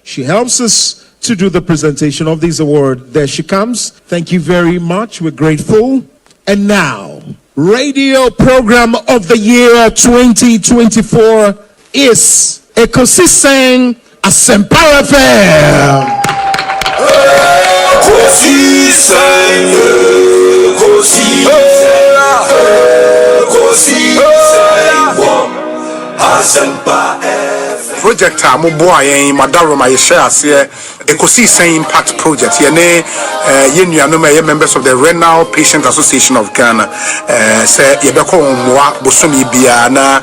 She helps us to do the presentation of this award. There she comes. Thank you very much. We're grateful. And now, Radio Program of the Year 2024 is Ekosiisen Asempa FM. Project mo boy yen madaro ma share ase Ekosiisen Impact Project ye ne yenuanom ye members of the Renal Patient Association of Ghana say ye be ko mmoa bosomi bia na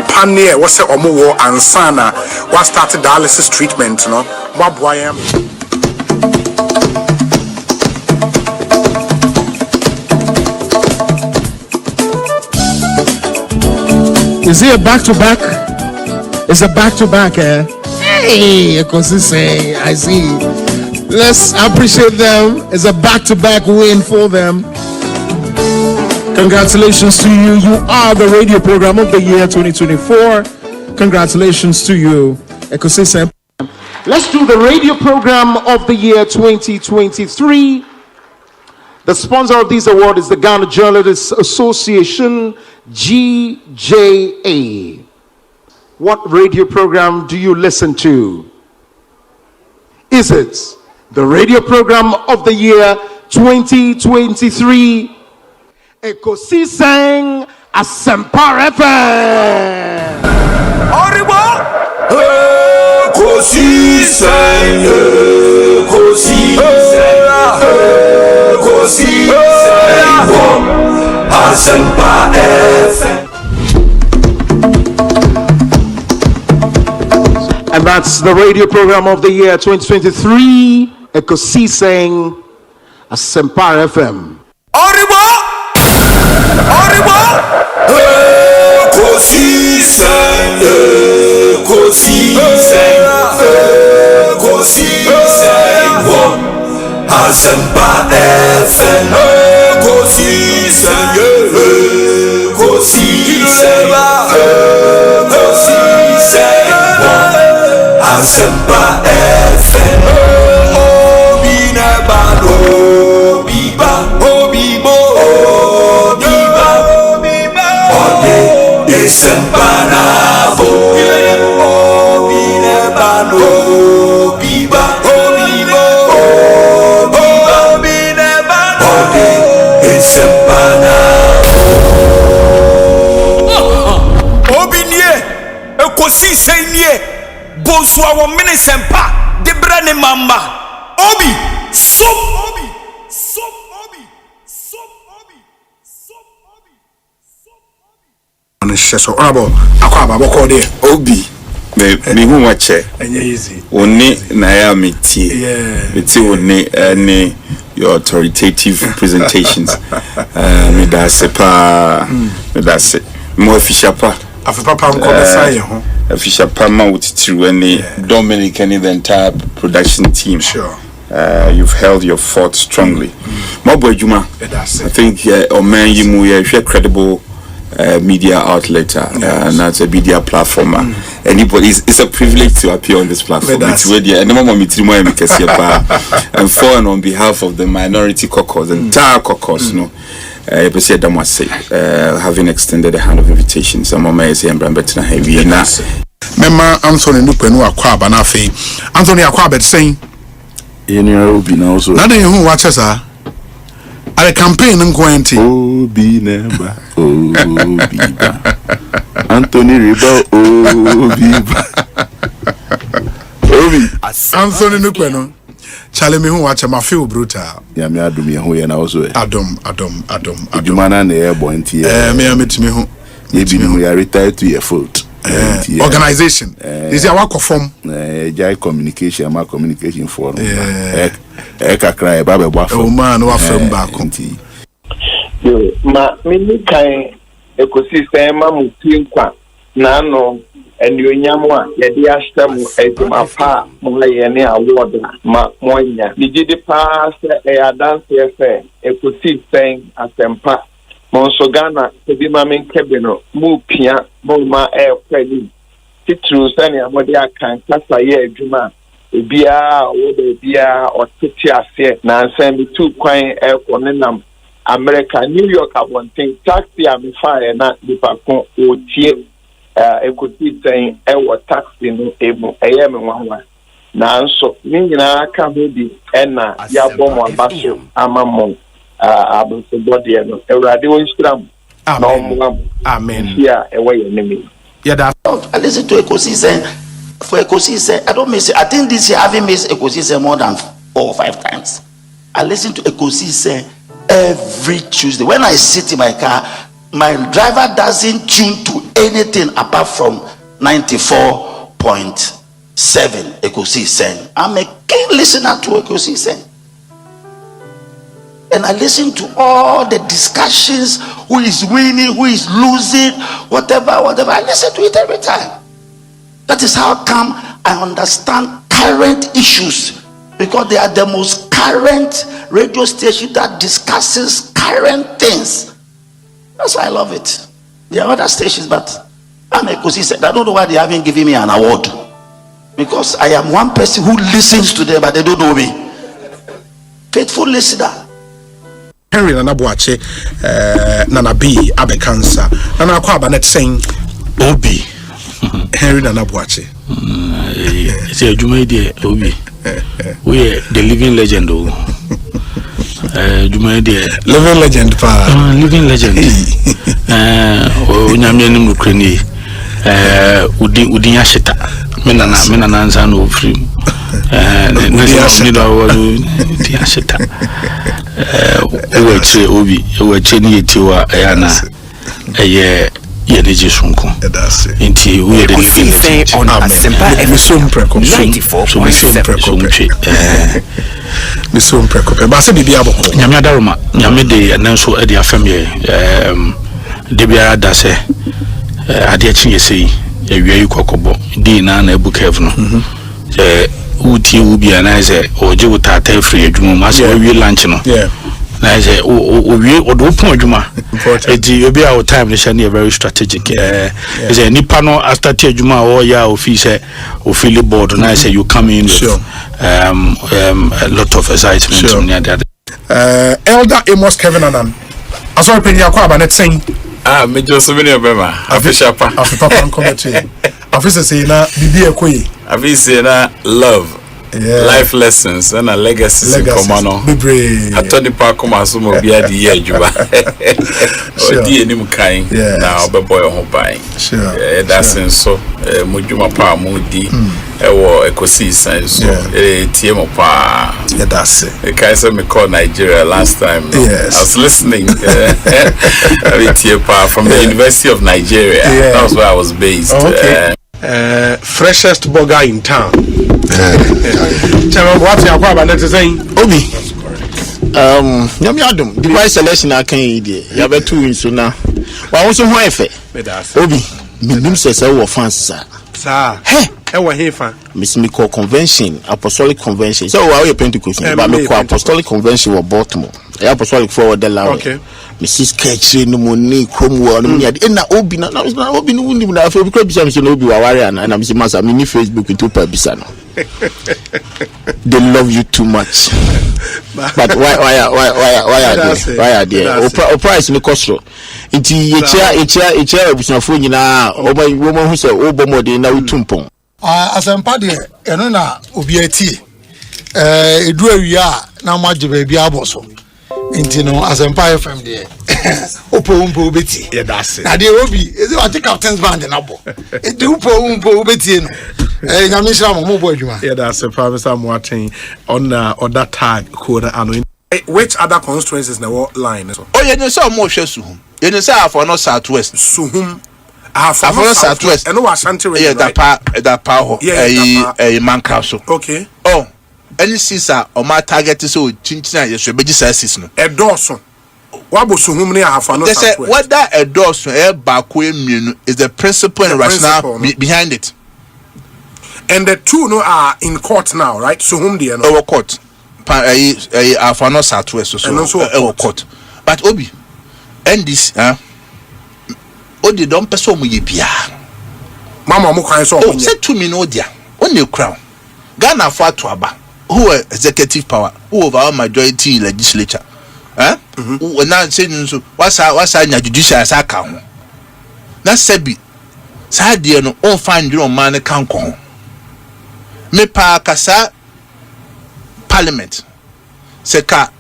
panne wo se omo wo ansana wa start dialysis treatment no mo boy yen. Is he a back-to-back? It's a back-to-back, eh? Hey, Ekosiisen, I see. Let's appreciate them. It's a back-to-back win for them. Congratulations to you. You are the Radio Program of the Year 2024. Congratulations to you, Ekosiisen. Let's do the Radio Program of the Year 2023. The sponsor of this award is the Ghana Journalists Association, GJA. What radio program do you listen to? Is it the Radio Program of the Year 2023? Ekosiisen Asempa FM. Ekosiisen Asempa FM. And that's the Radio Program of the Year 2023, Ekosiisen Asempa FM. Asempa FM. Asempa FM. Obi na balo, biba, obibo, obiba, ode Asempa na bo. Obi na balo, biba, obibo, obi na balo, ode Asempa na bo. Obi nie, Ekosiisen nie. Bonsu awo minisempa de brane mamba obi sop obi sop obi sop obi sop obi sop obi On sheso orabo akwa baba ko de obi me hu wache enye easy oni na ya metie metie oni any your authoritative presentations me da sepa me da se mo official pa afipapa nko besaye ho official Pama with Tiruani, Dominic, and the entire production team. Sure. You've held your fort strongly. Mobo Juma, I think Oman Yimu, you're a credible media outlet, and that's a media platform. Anybody, it's a privilege to appear on this platform. And for and on behalf of the minority caucus, the entire caucus, having extended a hand of invitation, some of my better heavy na Mema Anthony Nupenu Akwaba na fe Anthony Akwaba saying any obi na also na dey who watch us a campaign nkwenti obi neba obi ba Anthony Riba obi Anthony Nupenu Chale me hu watch ma feel brutal ya me adom ye ho ye na also adom adumana na e bo nti me ametimi hu ye bi hu ya retire to your fault organization is ya work from jai communication ma communication forum kakra e ba be boafo o man wa from back yo ma me kan Ekosiisen ma muti nkwa na no enyonyam a ye de ahyem eduma pa mo ye ne award ma monya ni gidi pa se e adanse efe Ekosiisen Asempa Monso Ghana ebi ma men kebe no mu pia mo ma e kwani titru sani amode akan kasa ye adwuma ebia wo bia o tete ase na nsan bi tu kwan e ko nenam America New York abonten taxi am fire na dipakon o tie ekosisen e wo taxi no ebu eye me nwanwa na nso ni nyina aka ho bi na ya bom abaso amamon abonso body no ewrade won stram amen yeah e way enemy I listen to Ekosiisen. For Ekosiisen, I don't miss it. I think this year I haven't missed Ekosiisen more than 4 or 5 times. I listen to Ekosiisen every Tuesday. When I sit in my car, my driver doesn't tune to anything apart from 94.7 Ekosiisen. I'm a keen listener to Ekosiisen. And I listen to all the discussions, who is winning, who is losing, whatever. I listen to it every time. That is how come I understand current issues, because they are the most current radio station that discusses current things. That's why I love it. There are other stations, but I'm Ekosiisen. I don't know why they haven't given me an award, because I am one person who listens to them, but they don't know me. Faithful listener. Henry Nana Boache, Nana B, Abe Cancer, Nana Quabanet saying, Obi, Henry Nana Boache. It's a Jumaidi, Obi. We are the living legend. Jumaidi, living legend, living legend. Unyamian Ukraine, Udinyashita, Menana Ansan of Free. Udinyashita. Obi we cheni etiwa ayana eye yeneji sunko nti we the living on Asempa FM ba se bibia boko nyame adaroma nyame de nanso e de afam ye de bia da se ade achi sei ewie ikokobo di na ebu kev no uti ubi anaise oje utata free adwuma ma se ewie lunch no na say we odo pon adwuma edi obi our time is very strategic is a nipa no after ti adwuma o ya office o feel board na say you come in with a lot of excitement near that Elder Amos Kevin Anan asori peni akwa abanet saying me just many obema official pa papa nkomete officer say na bibi ekoyi officer na love life lessons and a legacies in common. Attorney Parkoma Sumo be at the year Juba. Or dear Nimkain now, but boy on buying. That's in so Mujuma Pa Moody, Ekosiisen, so TM Pa. That's it. The Kaiser me called Nigeria last time. Yes. I was listening from the University of Nigeria. That was where I was based. Okay. Freshest burger in town. What's your problem? Let's say Obi. Nyamiadum. The price selection I can eat. You have 2 in so now. Why also who efe? Obi. Minim says I will fans sir. Hey. I was here fan. Miss Miko Convention, Apostolic Convention. So why are you Pentecost? But Miko Apostolic Convention was Baltimore. Apostolic forward the law. Okay. Mrs. Ketchy no money Cromwell no money na obi na obi no wuni na afi because bisa me no obi wa ware and I'm saying masa me ni Facebook into pa bisa no. They love you too much. But why are they? O price no cost. Inti echa abusafo nyina woman who say o bomode na utumpon. Asempa de eno na obi atie. Edu awia na maje ba bia aboso. Inti no Asempa FM de opo beti that's it na de obi is it what captain's band na bo e de opo beti no nyame shira mo bo adwuma that's a promise I'm watching on that tag code ano which other constituencies na what line so oh you say mo hwe suhum you say afo no southwest suhum afo no southwest and no Ashanti yeah that pa ho manka so okay oh any sisa o ma target so chinchina yeso beji sasis no edoso wabosuhum ne afano they say whether edoso baako emienu is the principle and rationale behind it, and the two no are in court now, right? Suhum de no court afano southwest so court but obi and this odi don person mu ye bia mama mo kwan so oh say to me no dia on the crown Ghana for to aba who are executive power who over our majority legislature now say so what's nya judicial as aka ho na sebi sa de no on find your man kan ko ho me pa kasa parliament seka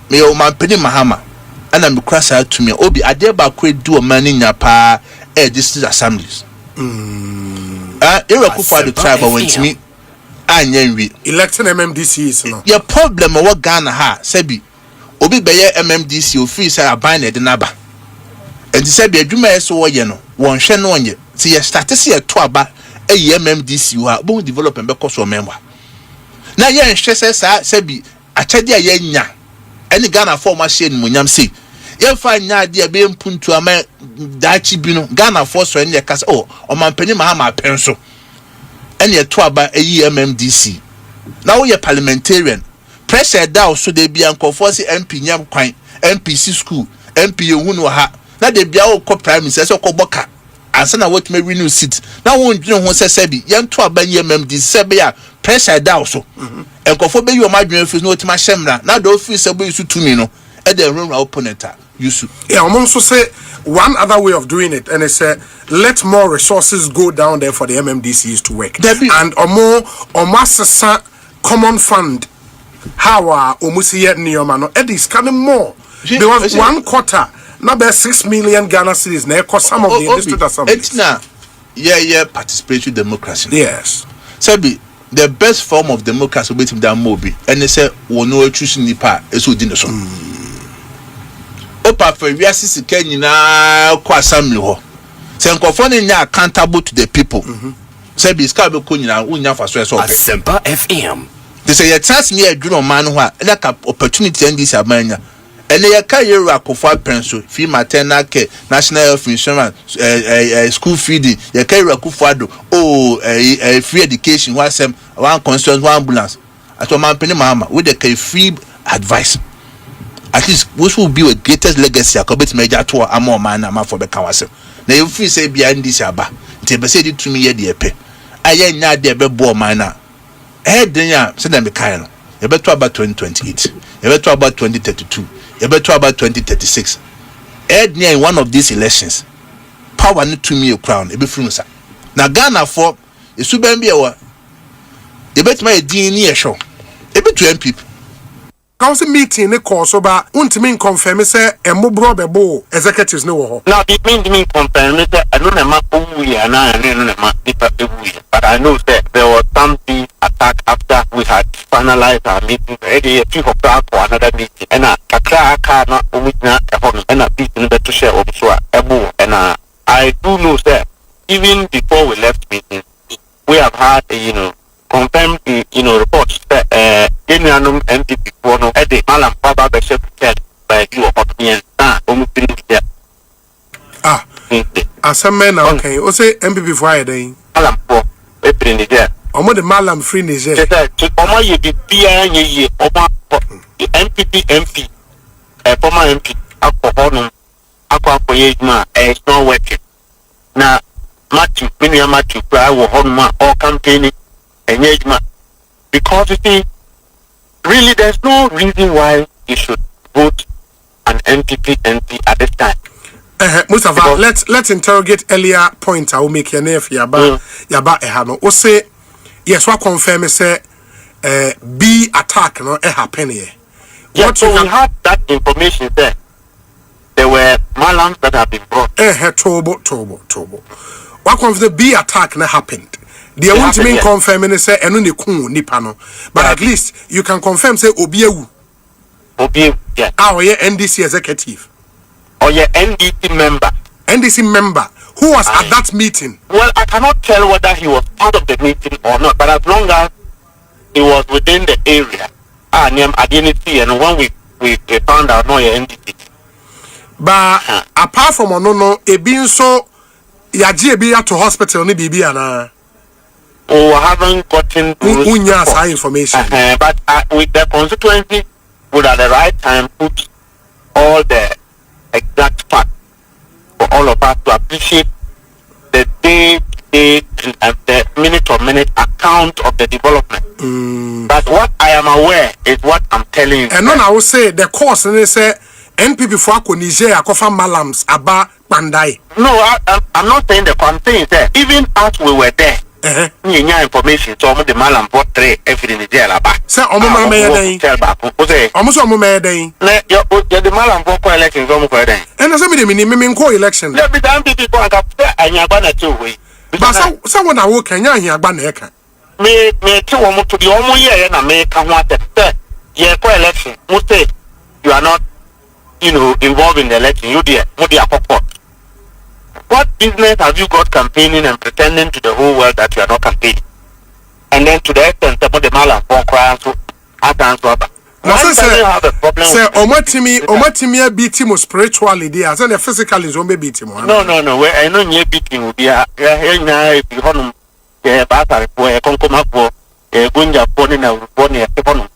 me o man pedi mahama ana me krasa to me obi ade ba kwe du o man nya pa district assemblies Kufa the tribe went me anya electing MMDCs no your problem what Ghana ha sebi obi beye MMDC ofi say aban na de naba enti sebi adwuma eso wo ye no won hwe no onye ti ye start se to aba MMDC wa bo development be koso member na ye nhwe se sa sebi achade ye nya eni Ghana for ma share munyam sei ye fa nya de be mpuntu ama dachi bi no Ghana for so eni kasa oh o man pani ma ha ma penso eni to aba MMDC na wo ye parliamentarian pressure down so they be anko si MP nyam kwan MPC school MP ehunu no ha na de bia wo ko prime minister so ko boka ansa na what me renew seat na won dwene ho se bi ye nto aba MMDC se be ya pressure down so enkofo be yi o ma dwene fi no otima hyemra na do fi se be isu tumi no e de run opponent yusu yeah I'm also say one other way of doing it and it's let more resources go down there for the MMDCs to work and more common fund how omusi yet nioma no it is kind of more because 1/4 not be 6 million Ghana cedis na cost some of the district assemblies it's na yeah participatory democracy yes sabi the best form of democracy with that mobi and they say we no choose nipa eso di no so opa for we asisi kenyina kwa assembly ho se nkofo ne nya accountable to the people sabi ska be ko nyina unya fa so Asempa FM. they say your chance me adwuro man ho a like opportunity and this amanya ene ye ka yeru akofo penso fi maternal care national health insurance school feeding ye ka yeru akofo ado free education one sem one constituent one ambulance ato man peni mama with the free advice at least which will be a greatest legacy akobet major to amon man na for be kawase na you feel say bia ndi aba nti be say di tumi ye de epe aye nya de be bo man na den ya say dem be kai no you better about 2028 you better about 2032 you better about 2036 in one of these elections power need to me a crown e be free sir na Ghana for e su ben bia wa you better my din ni e show e be to MP council meeting ne call so ba untimi confirm say emobro bebo executives ne wo ho now it mean confirm say I don't know ma owu ya na no ma nipa ewu ya but I know that there was something attack after we had finalized our meeting already chief of staff for another meeting and kakra aka na omina ehon and a bit in the to share also ebu and I do know that even before we left meeting we have had confirmed reports that Kenyanum MPP for no at the Malam Baba Bishop said by you of me Asempa na okay Osei MPP for aye den Malam for April Niger omo de Malam free Niger omo ye bi bia ye omo MPP MP former MP akọ akọye ma it's not working na Matthew pra wo honma all campaigning engagement because you see really there's no reason why you should vote an MPP MP at this time. Mustafa, let's interrogate earlier point I will make your name yaba ehano. O say yes what confirm say B attack no happen here. Yeah, so we had that information there. There were malams that have been brought. Tobo. What confirm B attack no happened. They won't mean confirm and say enu ne kun nipa no. But at least you can confirm say Obiewu. Yeah. Our NDC executive. Or your NDC member. NDC member. Who was at that meeting? Well, I cannot tell whether he was part of the meeting or not, but as long as he was within the area, identity, and when we found out no NDC. But apart from no, it being so yaji be to hospital ni bibi ana. Oh, I haven't gotten unya information. But with the constituency would at the right time put all the exact facts for all of us to appreciate the day the minute-to-minute account of the development. But what I am aware is what I'm telling you. And then I will say the course and they say NPP for Niger Akofa Malams Aba Bandai. No, I'm not saying the I'm saying that even as we were there, information so the Malam bought three everything in there about. Say Omama May Day. Almost Omama Day. The Malam bought elections almost day. And as I mean co-election. Let me down people and Yabana two way. But someone I work and Yabaneka. Me two almost to the almost year and I make what that yeah co-election. Most say you are not involved in the election. You dear, what business have you got campaigning and pretending to the whole world that you are not campaigning? And then to the extent that the Malam for crying to answer. Why do you have a problem? Say, Omatimi beat him spiritually, dear. Say, physically, zombie beat him. No. I know you beat him. We are here now. If you want to battle for a concoma for a gunja pony and pony a pony.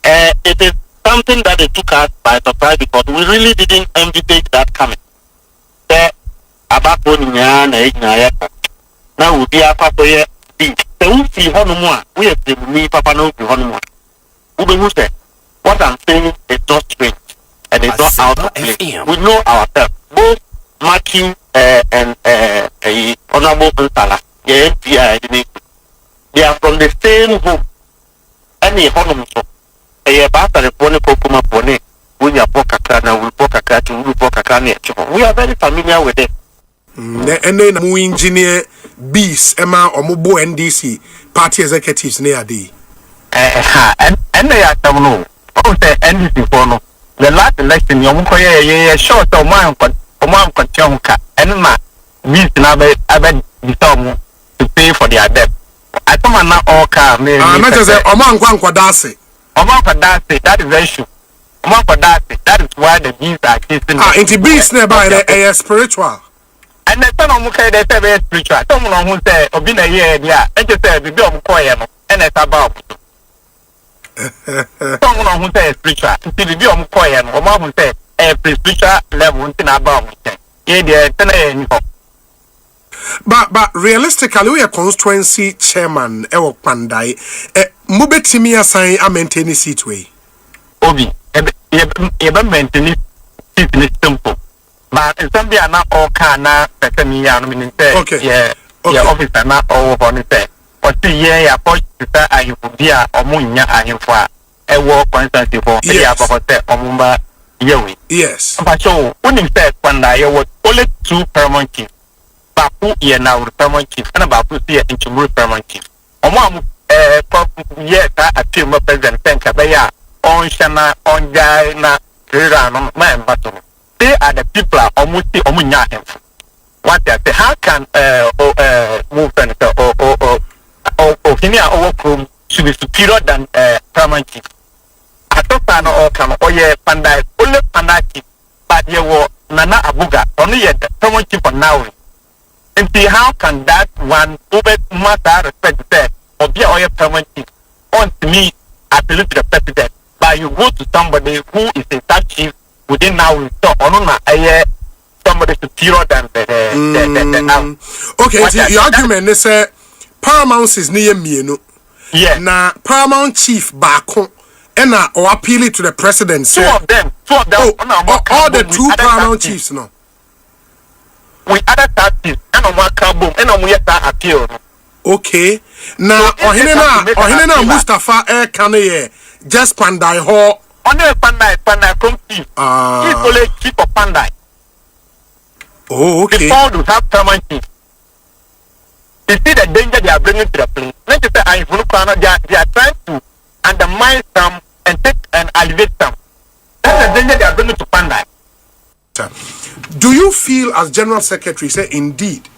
It is something that they took us by surprise because we really didn't envisage that coming. About pony and now we be a papa here. The Ufi Honoma, we have the me papa no Honoma. What I'm saying is not strange and it's not out of place. We know ourselves. Both Matthew and Honorable Nsala, they are from the same group. Any Honoma, a bastard pony Pokuma pony, we are Pokakana, we Pokakati, we Pokakani. We are very familiar with it. And then mu engineer Bees Emma or Mubo NDC party executives near D. And they are no. Oh, the NDC for no. The last election, you are short of mine, Kontionka, and my Bees never determined to pay for their debt. I come on now all car. Not as a Oman Quadasi. Oman Quadasi, that is the issue. Oman Quadasi, that is why the Bees are chasing. Into Bees nearby a spiritual. And the son of Muka, they say very spiritual. Someone who said, Obina, yeah, and just said, the bill quiet, and it's about. Someone who says spiritual, to the bill quiet, or mom who said, a spiritual level, in about. But realistically, we are constituency chairman, Ewo Pandai, Mubetimia sign a maintaining seat way. Obi, ever maintaining seat is simple. But in some are not all kind of okay. Yeah, officer not all on it. Or 2 years, I pushed to say I would be a Munya and for a war constantly for a year for Omumba Yewi. Yes. But so, when you said when I was only 2 paramount chiefs, but who here now paramount chief and about to see into more paramount chief. Omam, yes, I feel my president, thank you. On Shana, on Jaina, Rana, man, but they are the people almost Omunya. What they say, how can movement or Kenya overcome should be superior than paramount chief? I thought I know come or yeah, Pandai, only Pandai chief, but you were Nana Abuga, only yet the paramount chief on now. And see how can that one over matter respect that or be a paramount chief on to me, I believe the president, but you go to somebody who is a sub chief within now so on somebody superior than the now. Okay, so your argument is paramount is near me, no? Yeah. Now paramount chief Bako and or appeal to the president. Two of them. All the 2 paramount chiefs, no. We other parties and on one carbon and on we appeal. Okay. Now Ohinena Mustafa Kane just Pandai Ho. On the Pandai from chief. He's only chief of Pandai. Oh, okay. Before to have paramount chief. You see the danger they are bringing to the place. Let me say, they are trying to undermine some and take and elevate some. That's the danger they are bringing to Pandai. Do you feel, as General Secretary, say indeed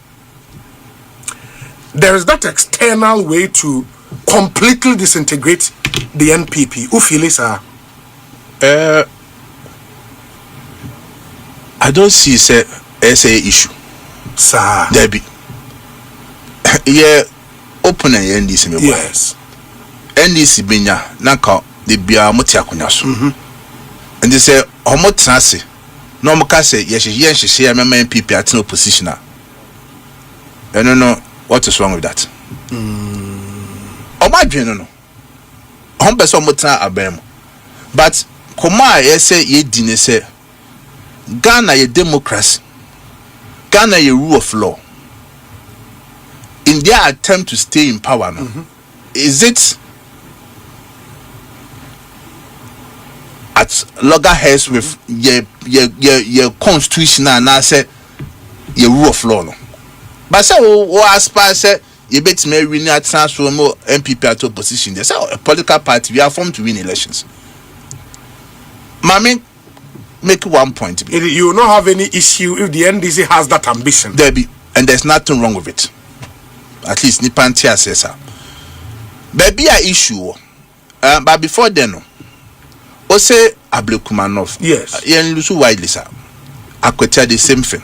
there is that external way to completely disintegrate the NPP? Who feel it, sir? I don't see say SA issue, sir. Debbie. Yeah, open and NDC. Yes. NDC binya naka de bia moti akonya so. And they say omo transe. No mo ka say yes she mama NPP at no position. I don't know what is wrong with that. My dream, no. I'm person muta abem, but Koma say ye dine say Ghana ye democracy, Ghana ye rule of law. In their attempt to stay in power, no, is it at loggerheads with your constitution and I say your rule of law, no? But say what aspire say you bet me win at transfer more MPP at opposition. They say a political party we are formed to win elections. Mami, make 1 point. You will not have any issue if the NDC has that ambition. There be, and there's nothing wrong with it. At least Nipantia says so. Baby a issue. But before then, Osei Ablekumanov. Yes. Yen Lusu widely sir. Akwete the same thing.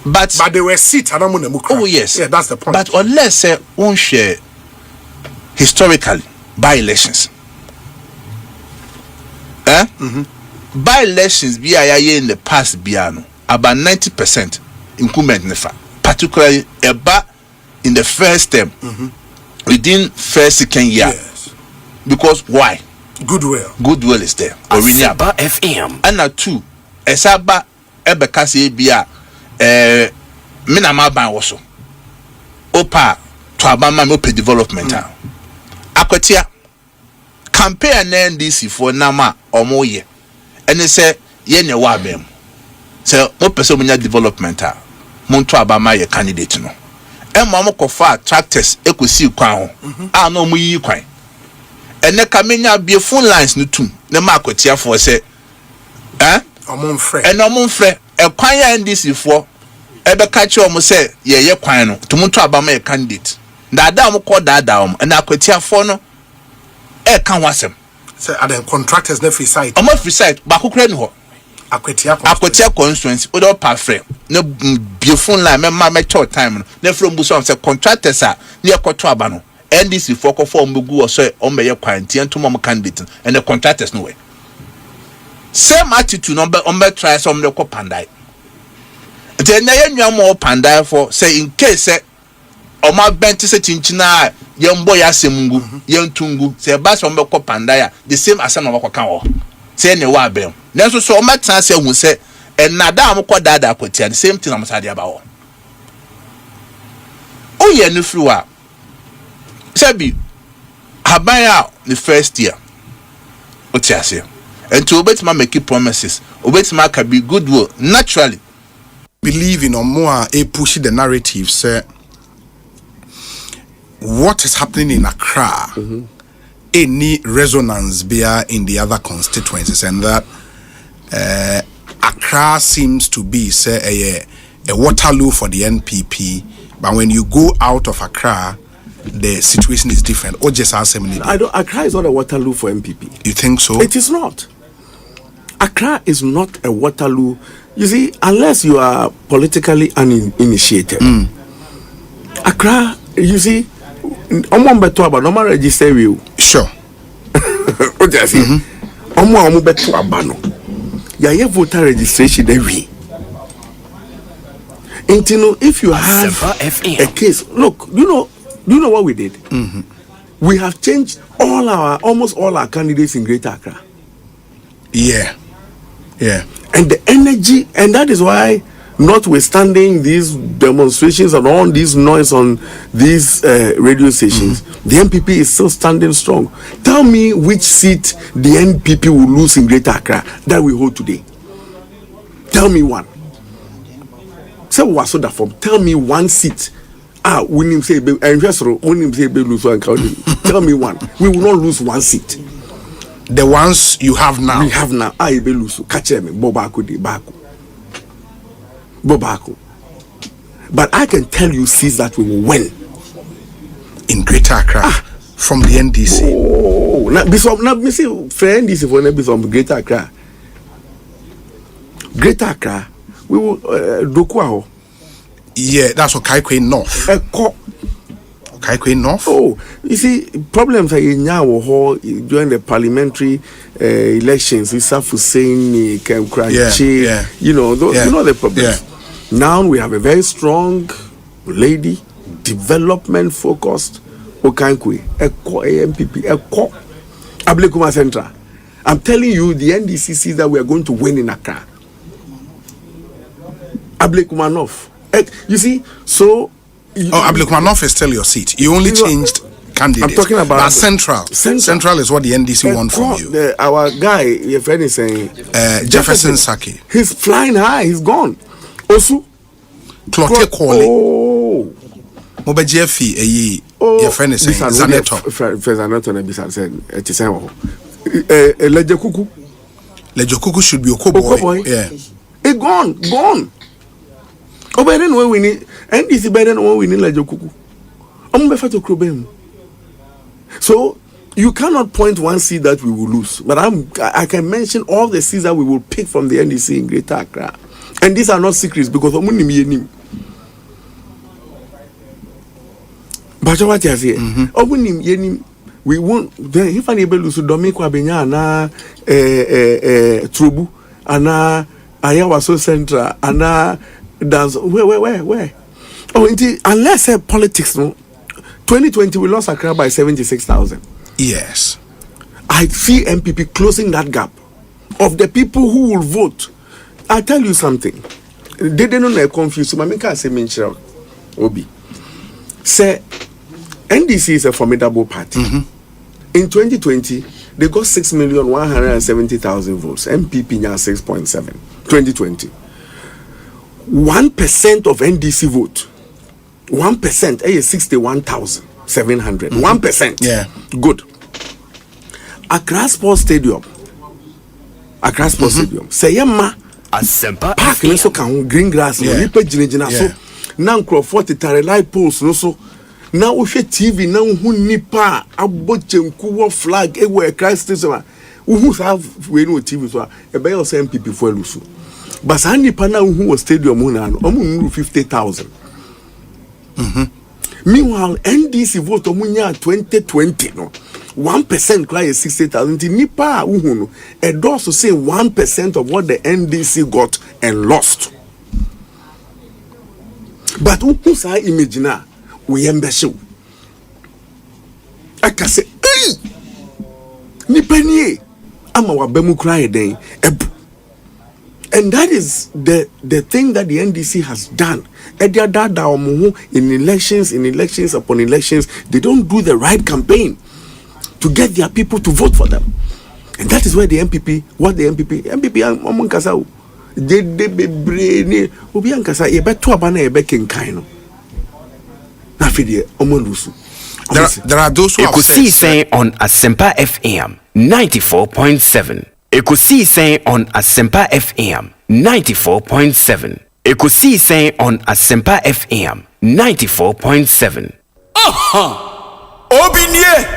But they were seat and oh yes. Yeah, that's the point. But unless one share historically by elections. By elections be in the past biano about 90% increment nefa. Particularly in the first term within first second year. Yes. Because why? Goodwill is there. Asempa FM. And now two, esaba ebekasi bia minama ban woso. Opa to abama me open development. Akwatia campaign NDC for nama omoye. And they say ye ne wa bem. Say mo person munya development monto abama ye candidate no. Mo kofa tractors ekosi kwan ho. No mo yi kwan. Ene kamenya be phone lines no tum. Ne ma akwatia for say omon frɛ. And omon frɛ e kwan ya NDC for ebe ka che omo say ye kwan no to monto abama ye candidate. Dada mo call dada and akwatia for no e kan wasem. Say are the contractors na free site. Omo free site ba kokra ni ho. Akwatia constituency odo pa frɛ na be phone line me short time no na from buso say contractors are near kwato aba no NDC for ko form gu o say o meye kwanti entom mo candidate and the contractors no way. Same attitude number try some the ko pandai. Then na yenwa mo pandai for say in case say o ma benti se chinchina yembo ya semungu yentungu say ba some ko pandai the same as na ko kan o. Say ne wa bem. Nanso so o ma tan say hu say enada am ko dada akotia the same thing am sade aba o. O ye no fru a Sabi habaya the first year. Otiase. And to obetima make promises. Obetima can be goodwill naturally. Believe in or more a push the narrative say what is happening in Accra any resonance bear in the other constituencies and that Accra seems to be say a Waterloo for the NPP, but when you go out of Accra the situation is different. Or just Accra is not a Waterloo for MPP. You think so? It is not. Accra is not a Waterloo. You see, unless you are politically uninitiated. Accra, you see, I'm better about normal register you. Sure. What do you say? I'm better about no. Yeah, voter registration every. And you know, if you have a case, look, do you know what we did? We have changed almost all our candidates in Greater Accra. Yeah. And the energy, and that is why, notwithstanding these demonstrations and all this noise on these radio stations, the NPP is still standing strong. Tell me which seat the NPP will lose in Greater Accra that we hold today. Tell me one. Say what so that from? Tell me one seat. When him say lose one county, tell me one. We will not lose one seat. The ones you have now. We have now. I be lose. Catch me. Bobako. But I can tell you, seats that we will win in Greater Accra from the NDC. Oh, now me say friend NDC for be from Greater Accra. Greater Accra, we will Dokuaho. Yeah, that's what Kaikwe North. Kaikwe North. Oh, you see, problems are in Yawo during the parliamentary elections. We start for saying you know the problems. Yeah. Now we have a very strong lady, development focused. Okankwe, Eko AMPP, Eko Ablekuma Central. I'm telling you, the NDC sees that we are going to win in Accra. Ablekumanov. You see, so. Ablekumanov is still your seat. You only changed candidates. I'm talking about Central. Central is what the NDC want from you. Our guy, your friend is saying. Jefferson Saki. He's flying high. He's gone. Osu. Clotte Kwale. Oh. Mobejefi, your friend is saying. Zaneto. Zaneto said, Lejokuku. Lejokuku should be Okoboy. Yeah. It gone. Oh, but then when we need, and this is better than when we need Lejokuku. I'm better to Krobem. So you cannot point one seat that we will lose, but I can mention all the seats that we will pick from the NDC in Greater Accra, and these are not secrets because but what you say? We won't. Then if I able to Dominic Wabenya na Trubu ana Ayawaso Central ana dance where? Oh, indeed, unless politics no. 2020 we lost Accra by 76,000. Yes. I see MPP closing that gap of the people who will vote. I tell you something. They don't know confused. So I can't say Minchel Obi. Say NDC is a formidable party. In 2020, they got 6,170,000 votes. MPP now 6.7. 2020. 1% of NDC vote. 1% is 61,700. 1%. Yeah. Good. Accra Sports Stadium. Say yama Asempa park no so kan green grass no nipa jinejina so na nkrofo titare light poles no so na wo hwe TV na hu nipa abochemku wo flag e wo Accra Stadium hu sa we no TV so e be your MPP for lusu but sa nipa na hu wo stadium hu na no omu 50,000. Meanwhile, NDC vote omunya 2020 no 1% cry is 60,000. Nipa uhuno a does to say 1% of what the NDC got and lost. But who say imagine we embeshe. I can say, nipa ni ama wabemu cry den ebu. And that is the thing that the NDC has done. In elections upon elections, they don't do the right campaign to get their people to vote for them. And that is where the MPP, Omunkasa, they be brainy, Obiankasa, Ebeto Abana, Ebekin There are those who have Ekosiisen On Asempa FM 94.7. Ekosiisen On Asempa FM 94.7. Ekosiisen On Asempa FM 94.7. Obinye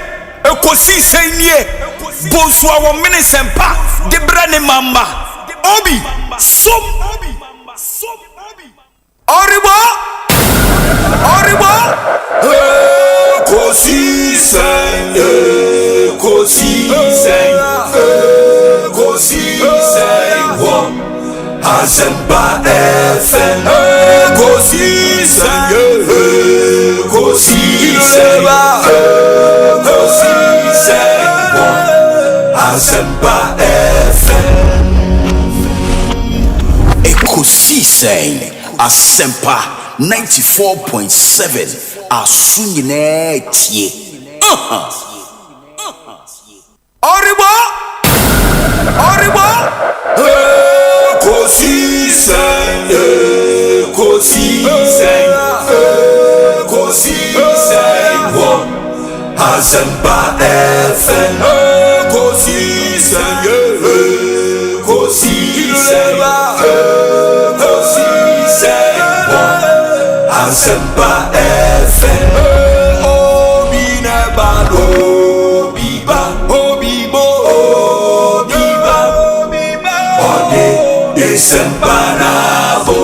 Ekosiisen ye Bonsu awo minisempa Debrane mamba Obi Som Oribo Ekosiisen On Asempa FM Ekosiisen On Asempa FM Ekosiisen Asempa 94.7 Asunyine tie Oribo Ekosiisen On Asempa FM Ekosiisen On Asempa FM Obiba Ode Desempanavo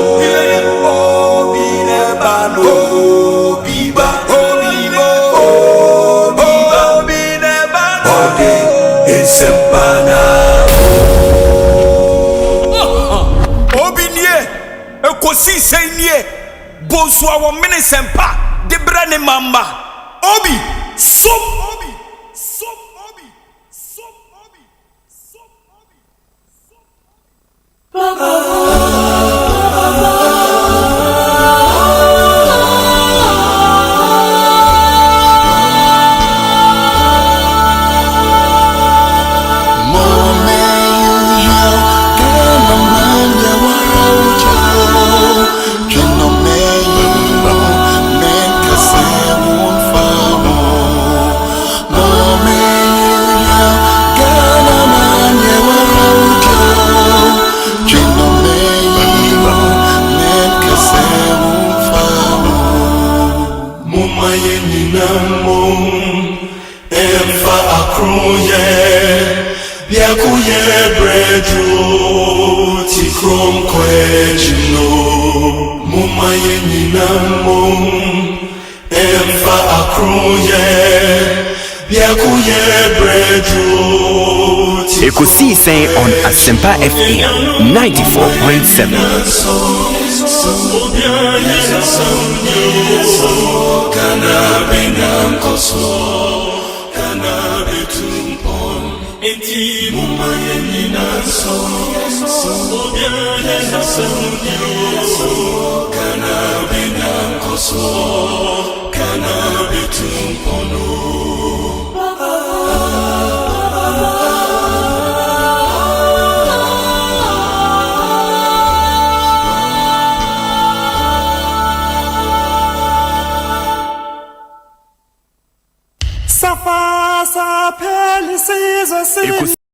Ekosiisen ye Bonsu to our minisempa de brane mamba obi so obi so obi so obi so Ekosiisen on Asempa FM 94.7. Safa sa pele season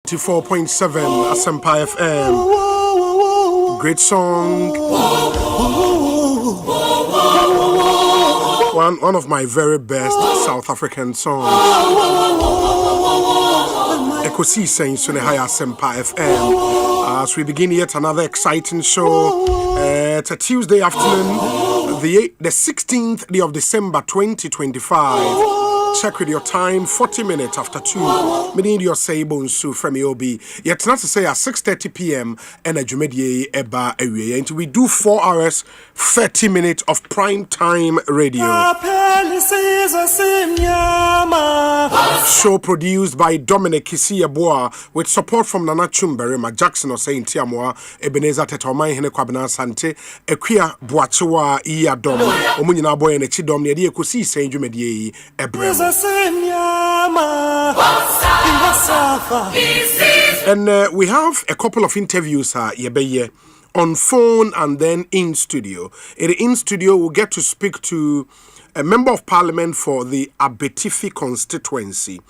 94.7 Asempa FM. Great song. One of my very best South African songs. Ekosiisen On Asempa FM. As we begin yet another exciting show. It's a Tuesday afternoon, the 16th day of December 2025. Check with your time, 40 minutes after 2. Meaning your say Bonsu from Obi. Yet not to say at 6:30 p.m. and a Jumedie Eba area. And we do 4 hours, 30 minutes of prime time radio. Show produced by Dominic Kisiaboa with support from Nana Chumberima, Jackson Osei Tiamoa, Ebenezer Tetomai Hene Kwabena Sante, Equia Boachewa Iya Dom, Omunina Boy and Chidom, the Ekosiisen Jumedie Ebre. And we have a couple of interviews yebeye on phone and then in studio. In studio, we'll get to speak to a member of parliament for the Abetifi constituency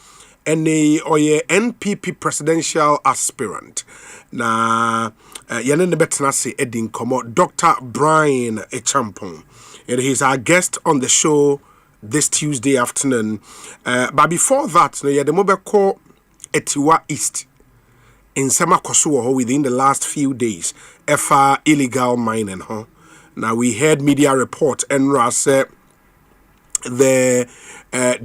and a NPP presidential aspirant. Na Yanen Betnasi Edin Komo, Dr. Brian Echampong. And he's our guest on the show this Tuesday afternoon. But before that, you had the mobile call Etiwa East in Sama Kosuo within the last few days. FR illegal mining. Now we heard media report and said the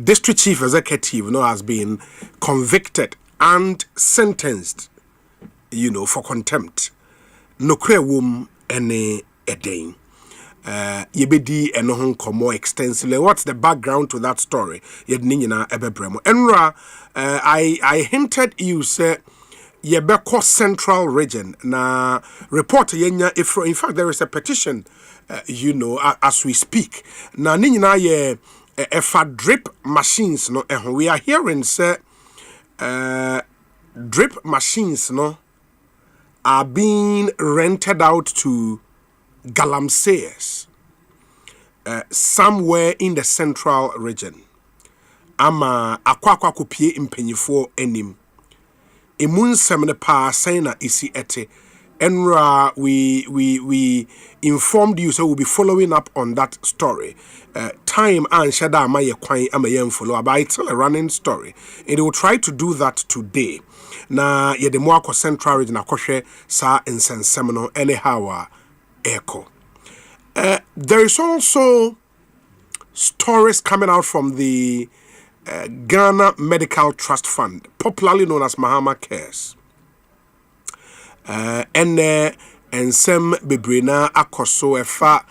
district chief executive has been convicted and sentenced, for contempt. No womb any a day. Yebedi enohon komo extensively. What's the background to that story? Yedninyina ebebremo. Enra, I hinted you say Yebeko Central Region. Na report yenya ifro. In fact, there is a petition, as we speak. Na ninyina ye efa drip machines no. We are hearing say drip machines no are being rented out to galamseyers somewhere in the central region. Ama akwakwa kupie impenyifo enim. Emun semne pa saina isi ete. Enra, we informed you, so we'll be following up on that story. Time and shada ama ye kwan ama ye follow, but it's still a running story. And they will try to do that today. Na ye demo akwa central region akoshe sa insensemno anyhow echo. There is also stories coming out from the Ghana Medical Trust Fund, popularly known as Mahama Cares. And some Bibrina Akoso Efa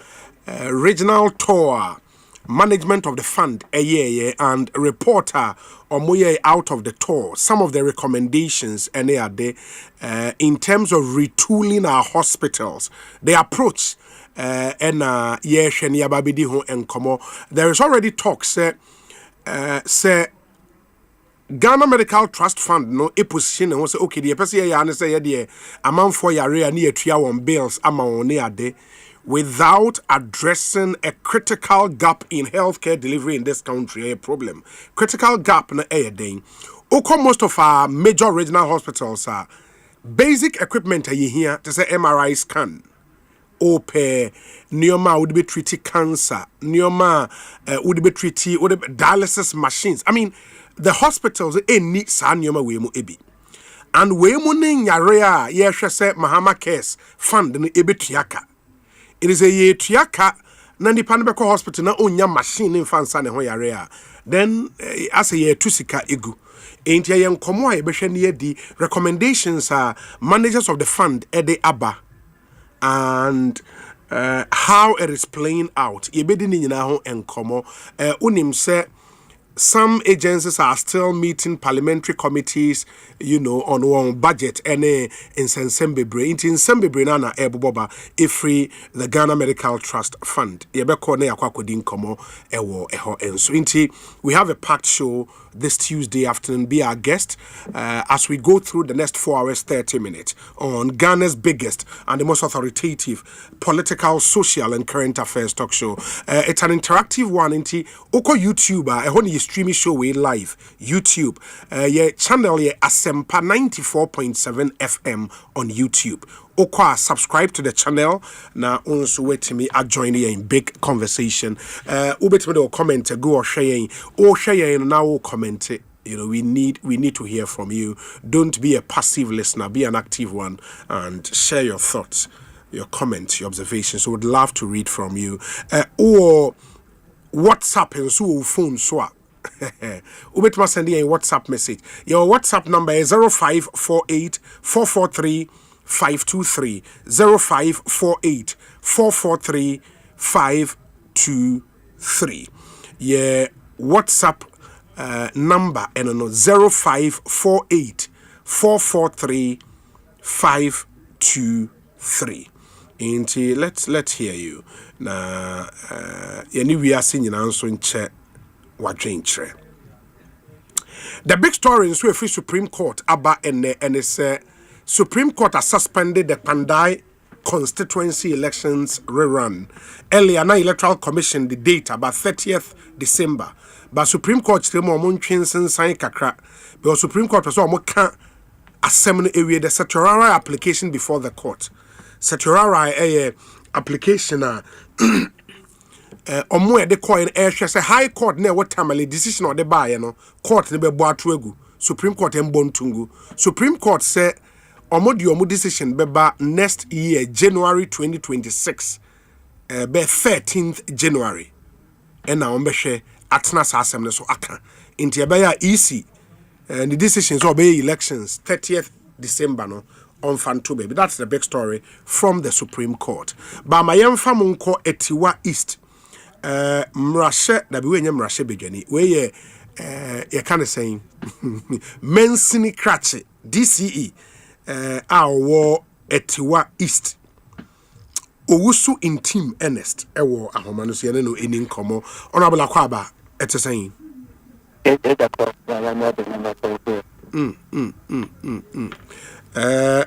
regional tour management of the fund and reporter Omoye out of the tour. Some of the recommendations and they are there in terms of retooling our hospitals. The approach and Sheni Ababidi ho enkomo. There is already talk say Ghana Medical Trust Fund no a position and say okay the person ya na say the amount for yare ani atua on bills ama on ade without addressing a critical gap in healthcare delivery in this country. A problem critical gap na day. Most of our major regional hospitals are basic equipment here to say MRI scan ope neoma would be treating cancer neoma would be treating dialysis machines. I mean the hospitals need neoma we mu ebi and we mu ne nyare a ye hwe se Mahama Cares fund no ebetuaka. It is a ye tuaka na nipa no beko hospital na onya machine in fansa ne ho yare a then as a ye tusika egu enti ye nkomo a ebehwe ne di recommendations are managers of the fund ede aba and how it is playing out. Yebedi ni nyina ho enkomo unim se some agencies are still meeting parliamentary committees, on one budget and in Sensembebre. In Sensembebre na eboboba ifri the Ghana Medical Trust Fund. Yebeko ne yakwakodin komo ewo eho enso. Inti we have a packed show this Tuesday afternoon, be our guest as we go through the next 4 hours, 30 minutes on Ghana's biggest and the most authoritative political, social, and current affairs talk show. It's an interactive one. Oko YouTube, a streaming show we live YouTube. Channel Asempa 94.7 FM on YouTube. Okwa, subscribe to the channel. Now, also wait to me. I join you in big conversation. Ubet me comment go or share now comment. You know, we need to hear from you. Don't be a passive listener. Be an active one and share your thoughts, your comments, your observations. So, would love to read from you. Or WhatsApp and so phone swap. Ubet send you a WhatsApp message. Your WhatsApp number is 0548 443 523 0548 443 523. Yeah, WhatsApp number and 0548 443 523. Let's hear you. Na yani we are seeing answer in chat what change. The big story in Sweden Supreme Court about and it's Supreme Court has suspended the Pandai constituency elections rerun. Earlier, now Electoral Commission the date about 30th December. But Supreme Court still more Munchins sign kakra. Because Supreme Court was almost can't assemble the statutory application before the court. Statutory application omo de coin say high court na what tamale decision or the buy no court ne be bo atoagu Supreme Court mbontungu. Supreme Court say omo decision beba next year January 2026 be 13th January and now mbehwe atna asem so aka inti ebeya easy the decisions obey elections 30th December no on Fanto baby. That's the big story from the Supreme Court. Ba mayemfa monko Etiwa East mrashe da bi wenye mrashe bedwani we ye kind of saying mensini krache DCE our Etiwa East Owusu in team Ernest ewo ahomanu so no eni nkomo honorable akwaba ete saying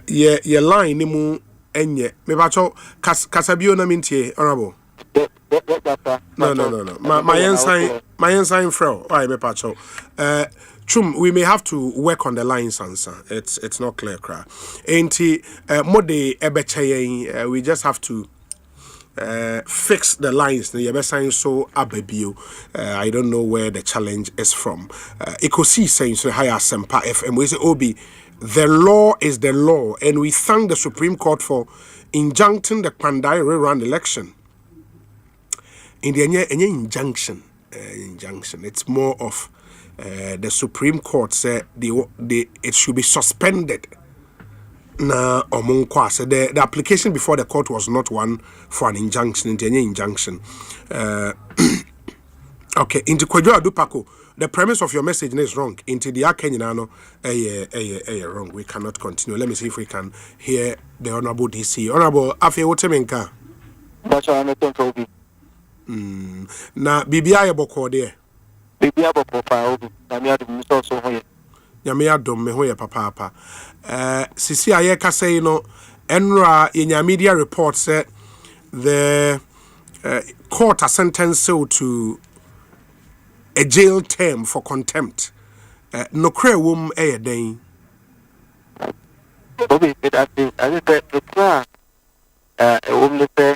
ye line ni mu enye me ba cho kasabio na mintie honorable no my ensign fro I me pa cho Chum, we may have to work on the lines answer. It's not clear cra. Enti mode ebeche we just have to fix the lines. So I don't know where the challenge is from. Ekosiisen so higher Asempa FM. We say Obi, the law is the law, and we thank the Supreme Court for injuncting the Pandai rerun election. In the any injunction, it's more of the Supreme Court said it should be suspended. Na omunkwa said the application before the court was not one for an injunction. Into any injunction. Okay, into Kwadwo Adupako, the premise of your message is wrong. Into the Akenyano, wrong. We cannot continue. Let me see if we can hear the Honorable DC. Honorable Afe Wotemenka. Na BBI boko there. BBI boko pa obi. Nyame adom me ho ye papa. Sisi aye ka say no enra in media report said the court has sentenced to a jail term for contempt. No kre wom e den. Obi that is I say the plan wom le pe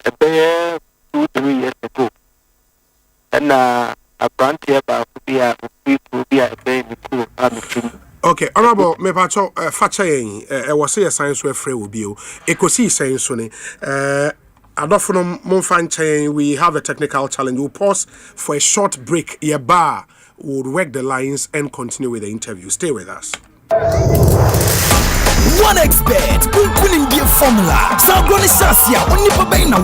e be 2-3 years ago. And a brand here about people be a baby cool. Okay, honorable me pacho fachayen was say science we free will be Ekosiisen so ne adofono monfan chain we have a technical challenge. We'll pause for a short break. Your bar will work the lines and continue with the interview. Stay with us. One expert, Unkunim Beer Formula, Sagroni Sasia, only Pabena,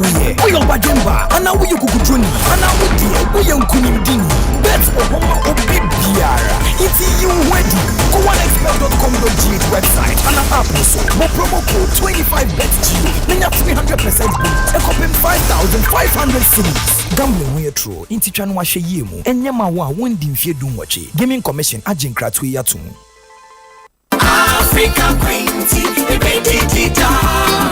we are Bajemba, and now we are Kukujuni, and now we are Unkunim Dini, Bets Obama or Big Biara. It's you ready. Go onexpert.com.gh website and an app also. More promo code 25BETG. Then you have 300% boost. And copy 5,500 500 cities. Gambling when you're true. Inti chanu wa she yemu. Enyama wa wundi mfie dunwache. Gaming Commission agent kratwe ya tumu. Africa Queen tea,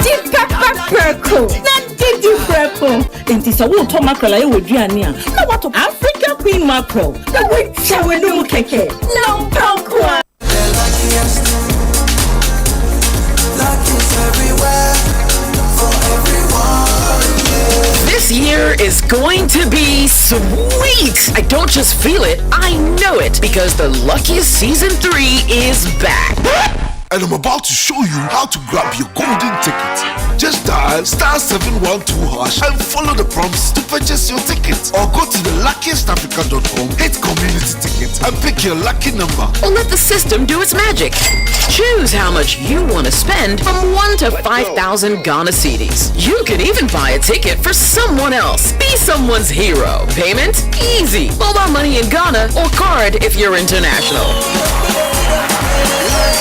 Deep pepper purple. Not deep purple. Inti sa wo to mackerel aye wo duane a. Na what Africa Queen mackerel. The we chewe no keke. No pokwa. luck is everywhere for everyone. Yeah. This year is going to be sweet. I don't just feel it, I know it, because the Luckiest Season 3 is back. And I'm about to show you how to grab your golden ticket. Just dial *712# and follow the prompts to purchase your ticket. Or go to theluckiestafrica.com, hit community tickets, and pick your lucky number. Or let the system do its magic. Choose how much you want to spend from 1 to 5,000 Ghana cedis. You can even buy a ticket for someone else. Be someone's hero. Payment? Easy. Mobile money in Ghana or card if you're international.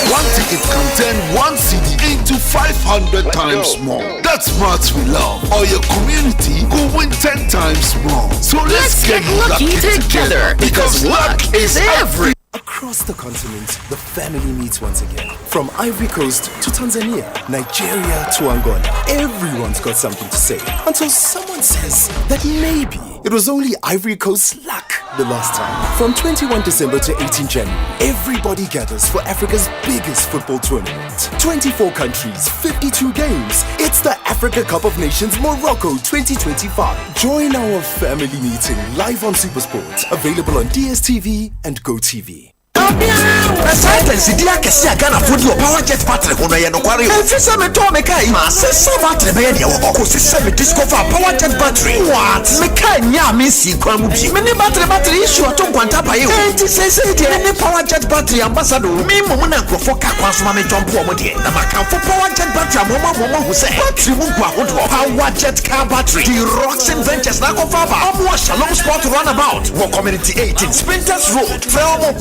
One ticket can turn 1 CD into 500 times more. That's much we love. Or your community will win 10 times more. So let's get lucky together, because luck is every. Across the continent, the family meets once again. From Ivory Coast to Tanzania, Nigeria to Angola, everyone's got something to say. Until someone says that maybe it was only Ivory Coast's luck the last time. From 21 December to 18 January, everybody gathers for Africa's biggest football tournament. 24 countries, 52 games. It's the Africa Cup of Nations Morocco 2025. Join our family meeting live on SuperSport, available on DSTV and GoTV. Science dia kesi agana fodi power jet battery hono ye no kware o fi se me to me kai ma se battery be ye de wo ko se se me discover power jet battery what me kai nya me si kwa mu bi me ni battery issue to kwanta pa ye o enti se de me power jet battery ambassador me mo na krofo ka kwa so ma me jump o mo de na ma kan fo power jet battery mo hu se battery mu kwa hodo power jet car battery the Roxen Ventures na ko fa ba o mo Shalom Sport runabout wo community 18 Sprinters Road Felmo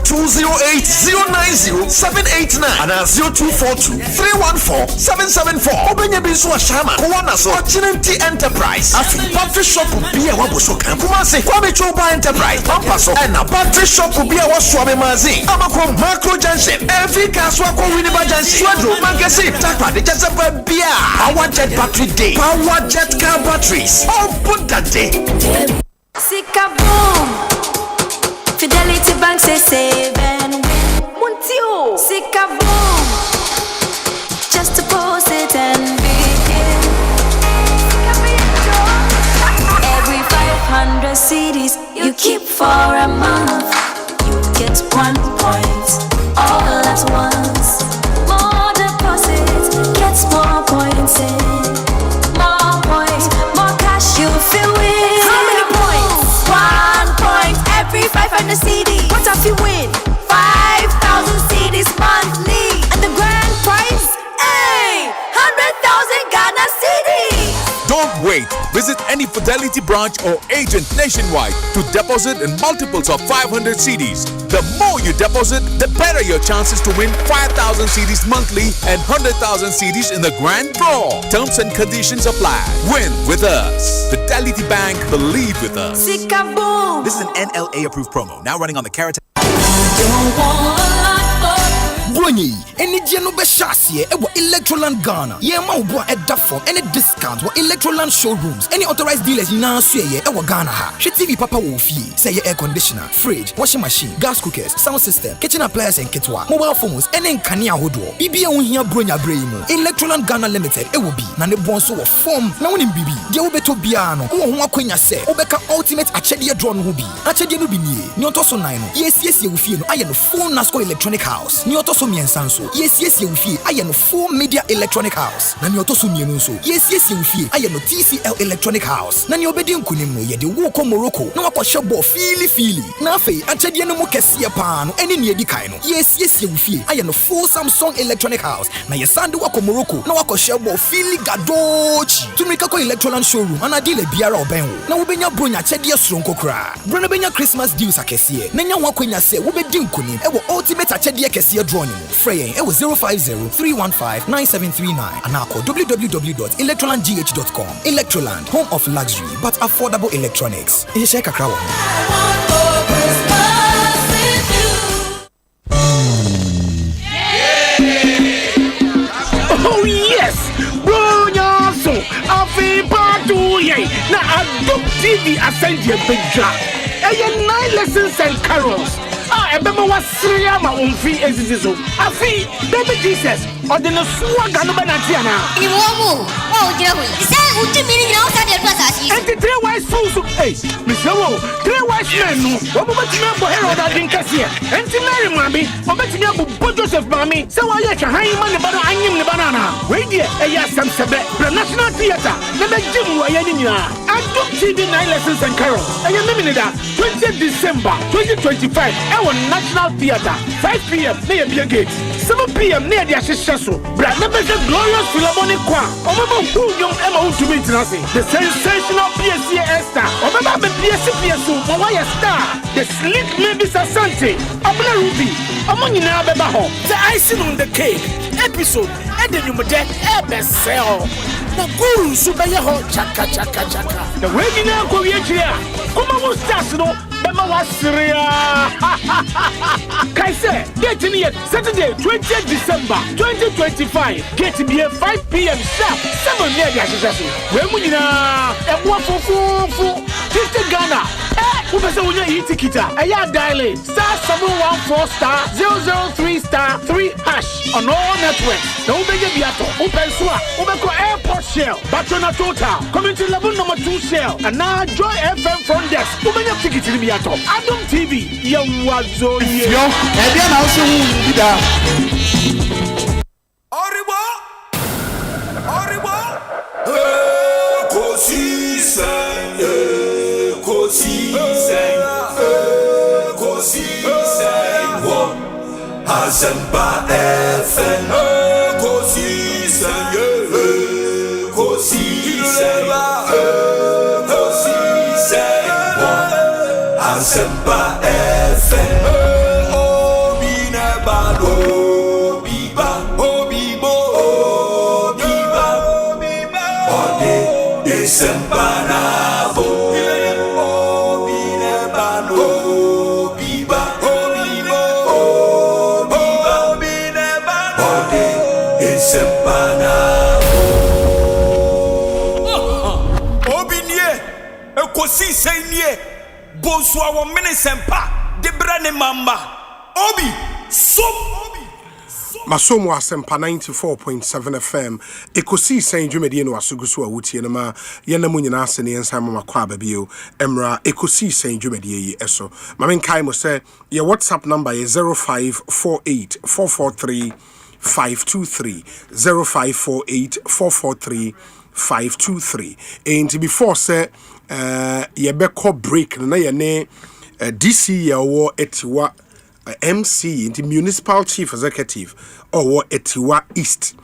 0208-090-789 and 0242-314-774. Obenye bisu ashama kuwana so Ochinenti Enterprise. Afi battery shop biya wabuso kankumase Kwame Choba Enterprise Pampaso and a battery shop biya waswame mazi Amako Macro Junction every kaswa kwa Winneba Junction Swadro Magasi Takwa de Jazepa biya Power Jet Battery Day Power Jet Car Batteries Open that day. Sikaboom Fidelity Bank say save and win. Muntio, Sikaboom. Just to post it and begin. Every 500 CDs you keep for a month, you get 1 point all at once. More deposits gets more points in. More points, more cash you feel with. How many points? 1 point every 500 CD. What if you win? 5,000 CDs monthly. And the grand prize? Hey! 100,000 Ghana CDs. Don't wait. Visit any Fidelity branch or agent nationwide to deposit in multiples of 500 CDs. The more you deposit, the better your chances to win 5,000 CDs monthly and 100,000 CDs in the grand draw. Terms and conditions apply. Win with us. Fidelity Bank, believe with us. Sikaboom. This is an NLA approved promo. Now running on the Carrot. Brony, any geno be shasie, Electroland Ghana. Ye ma ubo form, any discount, Electroland showrooms, any authorized dealers na suye, Ghana ha. She TV papa wofi, say air conditioner, fridge, washing machine, gas cookers, sound system, kitchen appliances and kitwa, mobile phones, any kania hodo. Bibi on here bronya bremo. Electroland Ghana Limited, be, na ne bonso of form, na unim bibi. Dia ubeto biano, uwa kwenya se, ubeka ultimate achedia drone hubi. Achedia nubi nie, nyoto so naino. Yes, you feel no, I am full Nasco electronic house. Nyoto so miensanso. Yes, you feel I am full media electronic house. Na nyoto so mienunso. Yes, you feel I am TCL electronic house. Na nyobedi nkunimno ye de woko Morocco. Na wako shabo fili. Na fe achedia no mo kese pa no ene ne edi kan no. Yes, you feel I am full Samsung electronic house. Na ye sande wako Morocco. Na wako shabo fili gadochi. Tumika ko Electroland showroom ana deal biara obenwo. Na wo benya bronya achedia soronko kra. Bro na benya Christmas deals akese. Na nya wako nya se wo bedi nkunim. Ewo ultimate achedia kese draw ni mo. Frey ewo 050-315-9739 and now call www.electrolandgh.com. Electroland, home of luxury but affordable electronics. Isheka Krawa. Oh yes! Bonsu! Asempa na Adop TV ascend your big drop. 9 lessons and carols. Ebema was Sriama Umfi Ezizo. Afi, baby Jesus, or the Swagga no Banatiana. In Womu, oh, Jerry, say, would you mean outside the process? And the 3 white fools of Ace, Mr. Wo, 3 white men, what about you for Herod in Cassia? And to Mary Mammy, or better you have Joseph Mammy, so I let you hang on the banana, I am the banana. Wait, dear, a yes, some Sabet, the National Theatre, the Jim Wayania. Adop TV 9 lessons and carols. And you mean that 20th December 2025, our National Theatre, 5 p.m. near the gate, 7 p.m. near the Ashishasu, Brad Nebeja Glorious Philharmonic Choir, Omaba Who Young Emma to meet Nasi, the sensational PSC Esther, Omaba PSC PSU, Mawaya Star, the Slick Mavis Asante, Abna Ruby, among you now, Bebaho, the icing on the cake, episode, and then you may get a best sell. The Guru Subayaho, Chaka Chaka Chaka. The way you now go here, come on, Stasno. Kaise, get in here Saturday, 20th December 2025. Get to be at 5 p.m. sharp. 7 near the association. When we are at 144 Ghana. Who does a ticket? A yard dialing *714*003*3# on all networks. The Ubega Biato, Open Swa, Ubeko Airport Shell, Batona Total, coming to level number 2 Shell, and now Joy FM front desk. Ubega ticket to Biato. Adom TV, Yawazo, yo, and then also be there. Asempa FM, Asempa FM, Ekosiisen nie Bonsu awo Asempa de brane mamba obi som Masomo Asempa 94.7 FM Ekosiisen dwumedi no asuguso awutie no ma yenamu nyina ase ne yensa mama kwa babio emra Ekosiisen dwumedi yi eso mamen kai mo se your WhatsApp number is 0548 443 523 0548 and before say yebeko break na ye ne DC yawo etiwa MC into municipal chief executive or etiwa East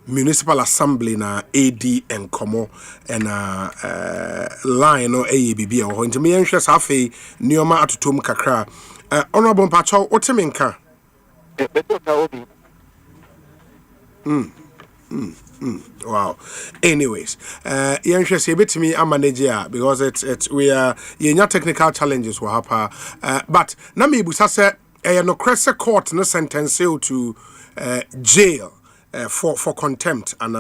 Municipal Assembly na AD and Komo and line or AABB or into me anxious afi nioma atutum kakra honorable pacho oteminka Wow. Anyways, you say bit to me I'm manager because it's we are technical challenges will happen. But na me busa say no cresse court no sentence to jail for contempt and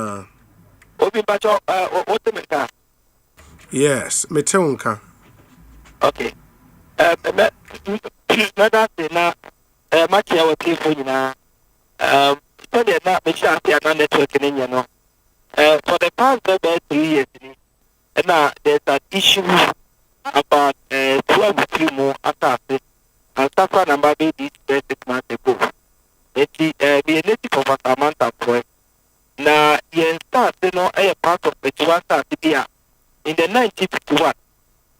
Obi bacho what yes, meteunka. Okay. Na match ya watifu nyina so they not make sure they are network in for the past 3 years and now there's an issue about 12 more attacks and Safa number this 6 months ago. Be a native of Asamanta point. Now you start a part of the 21 in the 1951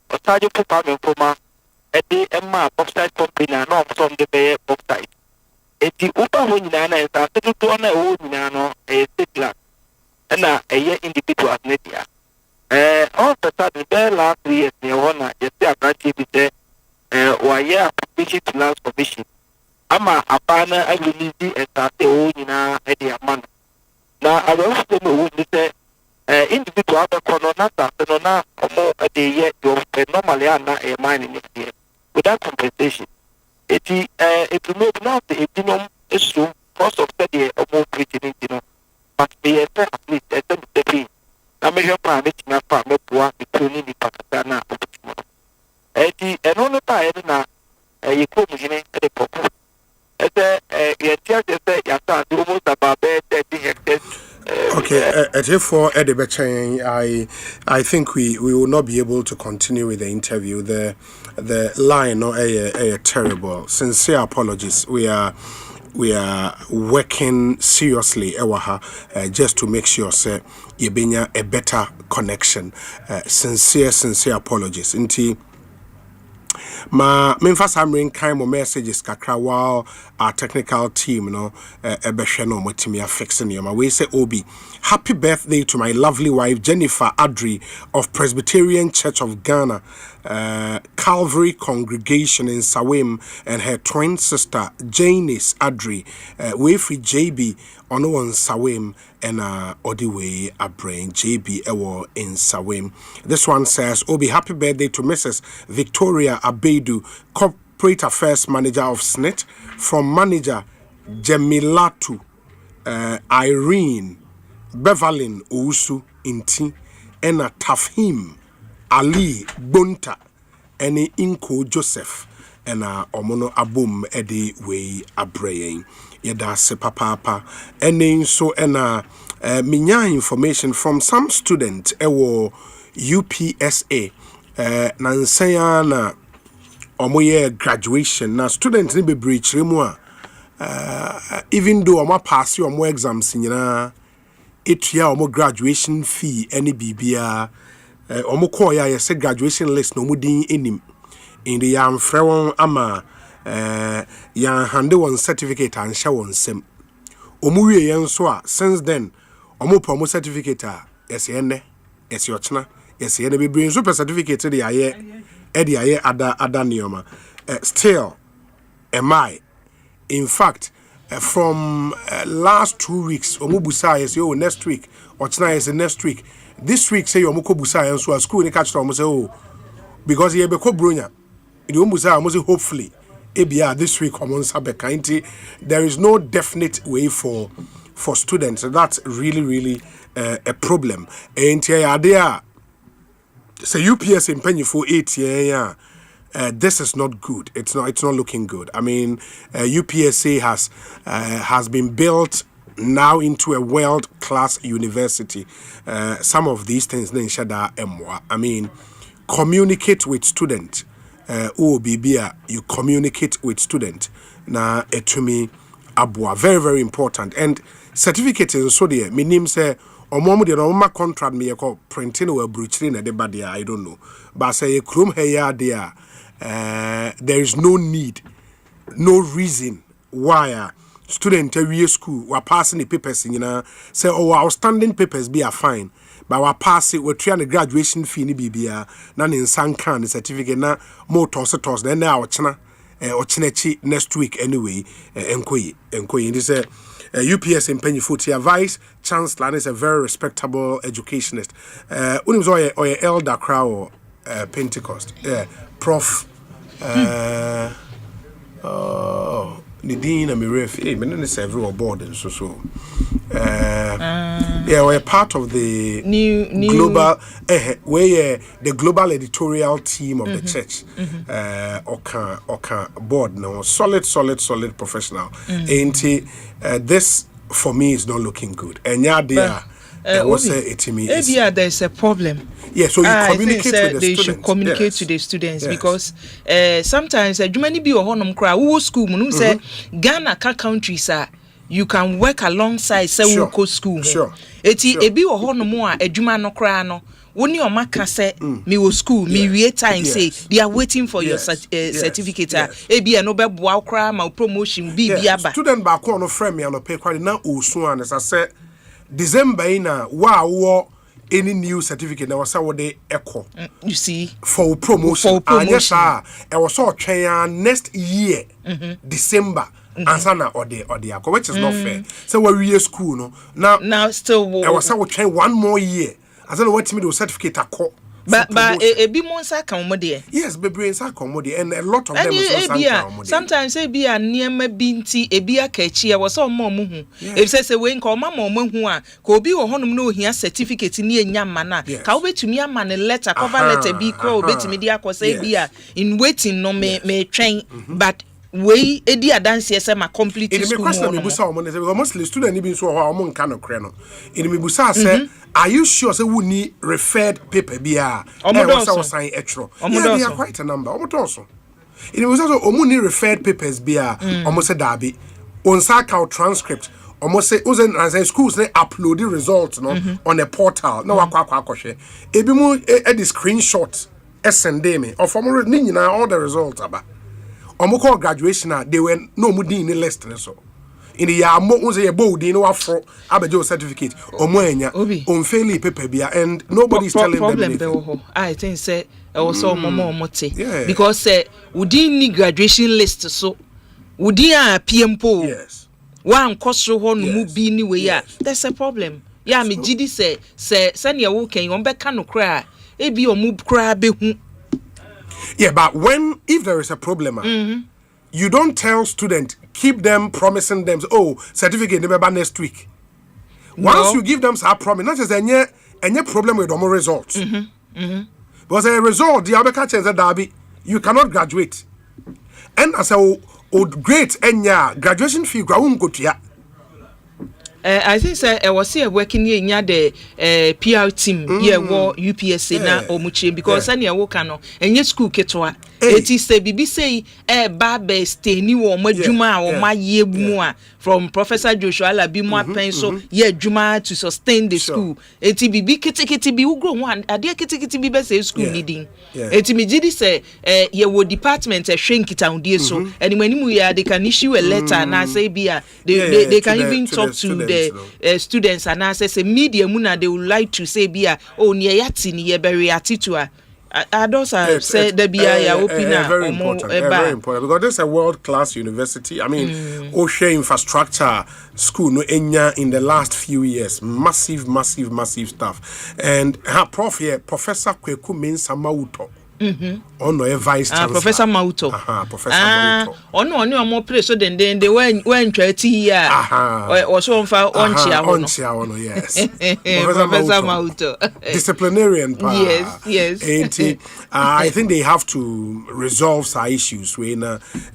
Osajo Pupam Foma a day Emma Bauxite Company and not from the Bay Bauxite. Eti upa ho nyina na esa to na wo nyina no state na individuals na dia all the time the last 3 years ne ho na yesi akati bi se wa application to land commission ama apana release estate o nyina e de amano na awofo no wo ni se individual kono na ta no na omo de ye do normally ana e mine ni de without compensation eti it no not the ebinom issue cost of the omo creating no but be at least at the fee na me plan it na pa me boa e tuni ni pakata na optimo eti eno no ta e na ye ko mu hine e poko ete ye tia se ya ta do mo ta ba be 30 hectares. Okay, therefore, I think we will not be able to continue with the interview. The line, terrible. Sincere apologies. We are working seriously, just to make sure say you bring a better connection. Sincere apologies. Ma memfa samring kind of messages kakra while our technical team ebehwe no motimi affixing you. We say Obi, happy birthday to my lovely wife Jennifer Adri of Presbyterian Church of Ghana, Calvary Congregation in Sawim, and her twin sister Janice Adri, we free JB on Sawim and Odiwe Abrain JB Ewo in Sawim. This one says, Obi, happy birthday to Mrs. Victoria Abedu, Corporate Affairs Manager of SNIT, from Manager Jemilatu Irene Beverlin Ousu Inti, and Tafhim Ali Bunta, and Inko Joseph, and Omono Abum Edi Way Abrain. Yada se papa and so minya information from some student ewo UPSA nansaya na omoye graduation na student ni bebre chiremu even though omo pass omo exams nyina etua omo graduation fee any bibia omo call ya say graduation list no mudin enim in the yam frewon ama ya hande one certificate and show on sem omuwie yen so a since then omo promo certificate a yesene yesiochna yesene be bring super certificate de aye ada nioma still am I in fact from last 2 weeks omo busa yes yo next week ochna yes next week this week say omo ko busa yen so school ni catch omo say oh because ye be ko bronya the omo busa omo say hopefully this week there is no definite way for students. That's really a problem. And there say UPS in penny for 8 years. This is not good. It's not looking good. I mean, UPSA has been built now into a world-class university. Some of these things I mean, communicate with students. You communicate with student na etumi abua very important and certificate so there minim say omomu de no ma contract me yeko printing or bruchiri na de badia I don't know but say krom heya there there is no need no reason why student we school we passing the papers say outstanding papers be a fine but we pass it we try the graduation fee ni bibia na ne nsankan the certificate na mo toss then na ochina next week anyway enkoyi this say UPS in Penny Footy Vice Chancellor is a very respectable educationist unim so or elder crowd Pentecost prof Nidina Miref, men several board and so. We're part of the new global, where the global editorial team of the church, Oka board now, solid professional. And this for me is not looking good. And there's a problem. Yeah, so you communicate with the they students. should communicate to the students because sometimes many be honum cry who school munum say Ghana countries are you can work alongside say who go school. Sure. Eti ebi wo honum a adwuma no cry no woni o maka say me wo school me wie time say they are waiting for your certificate ebi no be boa cry ma promotion bi aba student back on friend me no pay kwali na osu an as I say December ina wa any new certificate now say what they echo. You see, for promotion. And yes, I was so train next year, December. Ansana or the which is not fair. So we school no now still I was so train one more year. As I know what me do certificate ako. But a be monsa come yes, baby sa come and a lot of them is sometimes e be a niema binti e be a kachi was so mo hu. If say we nka ma mo hu a ka obi wo honum no hia certificate ni enya mana ka obetumi ama ne letter cover letter bi kro obetumi di akosa e be a in waiting no me train but we edi adanse ese ma complete school mo me busa omo because mostly student ni bi so ho omo nka no kre no in me busa say are you sure say we need referred paper bia omo sign etro they are quite a number omo toso in me busa so omo need referred papers bia omo say dabi on saka transcript omo say ozen and schools they upload the results no on a portal na wakwa hwe ebi mu e the screenshot send me of omo ni nyina all the results aba Omoko graduation they were no mudi in the list so in the year mo unse ye bold in afro abejo certificate omoenya on fairly paper bia and nobody's telling them anything. I think say also momo omote because say udi ni graduation list so udi a PMPO yes one kosro ho no mu bi ni we ya there's a problem ya me gidi say ne wo kan on be ka no kra e bi omu kra be hu. Yeah, but if there is a problem, you don't tell students, keep them promising them, certificate never next week. Once you give them a promise, not just any problem with normal results. Because a result, the other catches a derby, you cannot graduate. And as a great graduation fee, ground go to ya. I think I was here working near the PR team here war UPSA na omuche because any woka no enye school ketwa it is say bibi say ba be stay ni wo madwuma o maye mu a from Professor Joshua Alabi mu apen so ye adwuma to sustain the school eti bibi kitikiti bi ugro ho ade kitikiti bi be say school needing eti me gidi say ye wo department hwenkita hundie so anyway mu ya they can issue a letter na say bia they can even talk to the students and say media mu na they would like to say bia near yati ni ye bury attitude those are said the BIA opina very important because this is a world-class university. I mean, Osei infrastructure school no enya in the last few years, massive stuff. And her prof here, Professor Kweku Mensah-Mauto. Ono a vice chancellor. Professor Mauto. Professor Mauto. Ono more place so then they went 30 years. Or so on yes. Professor Mauto. Disciplinarian power. Yes. I think they have to resolve some issues when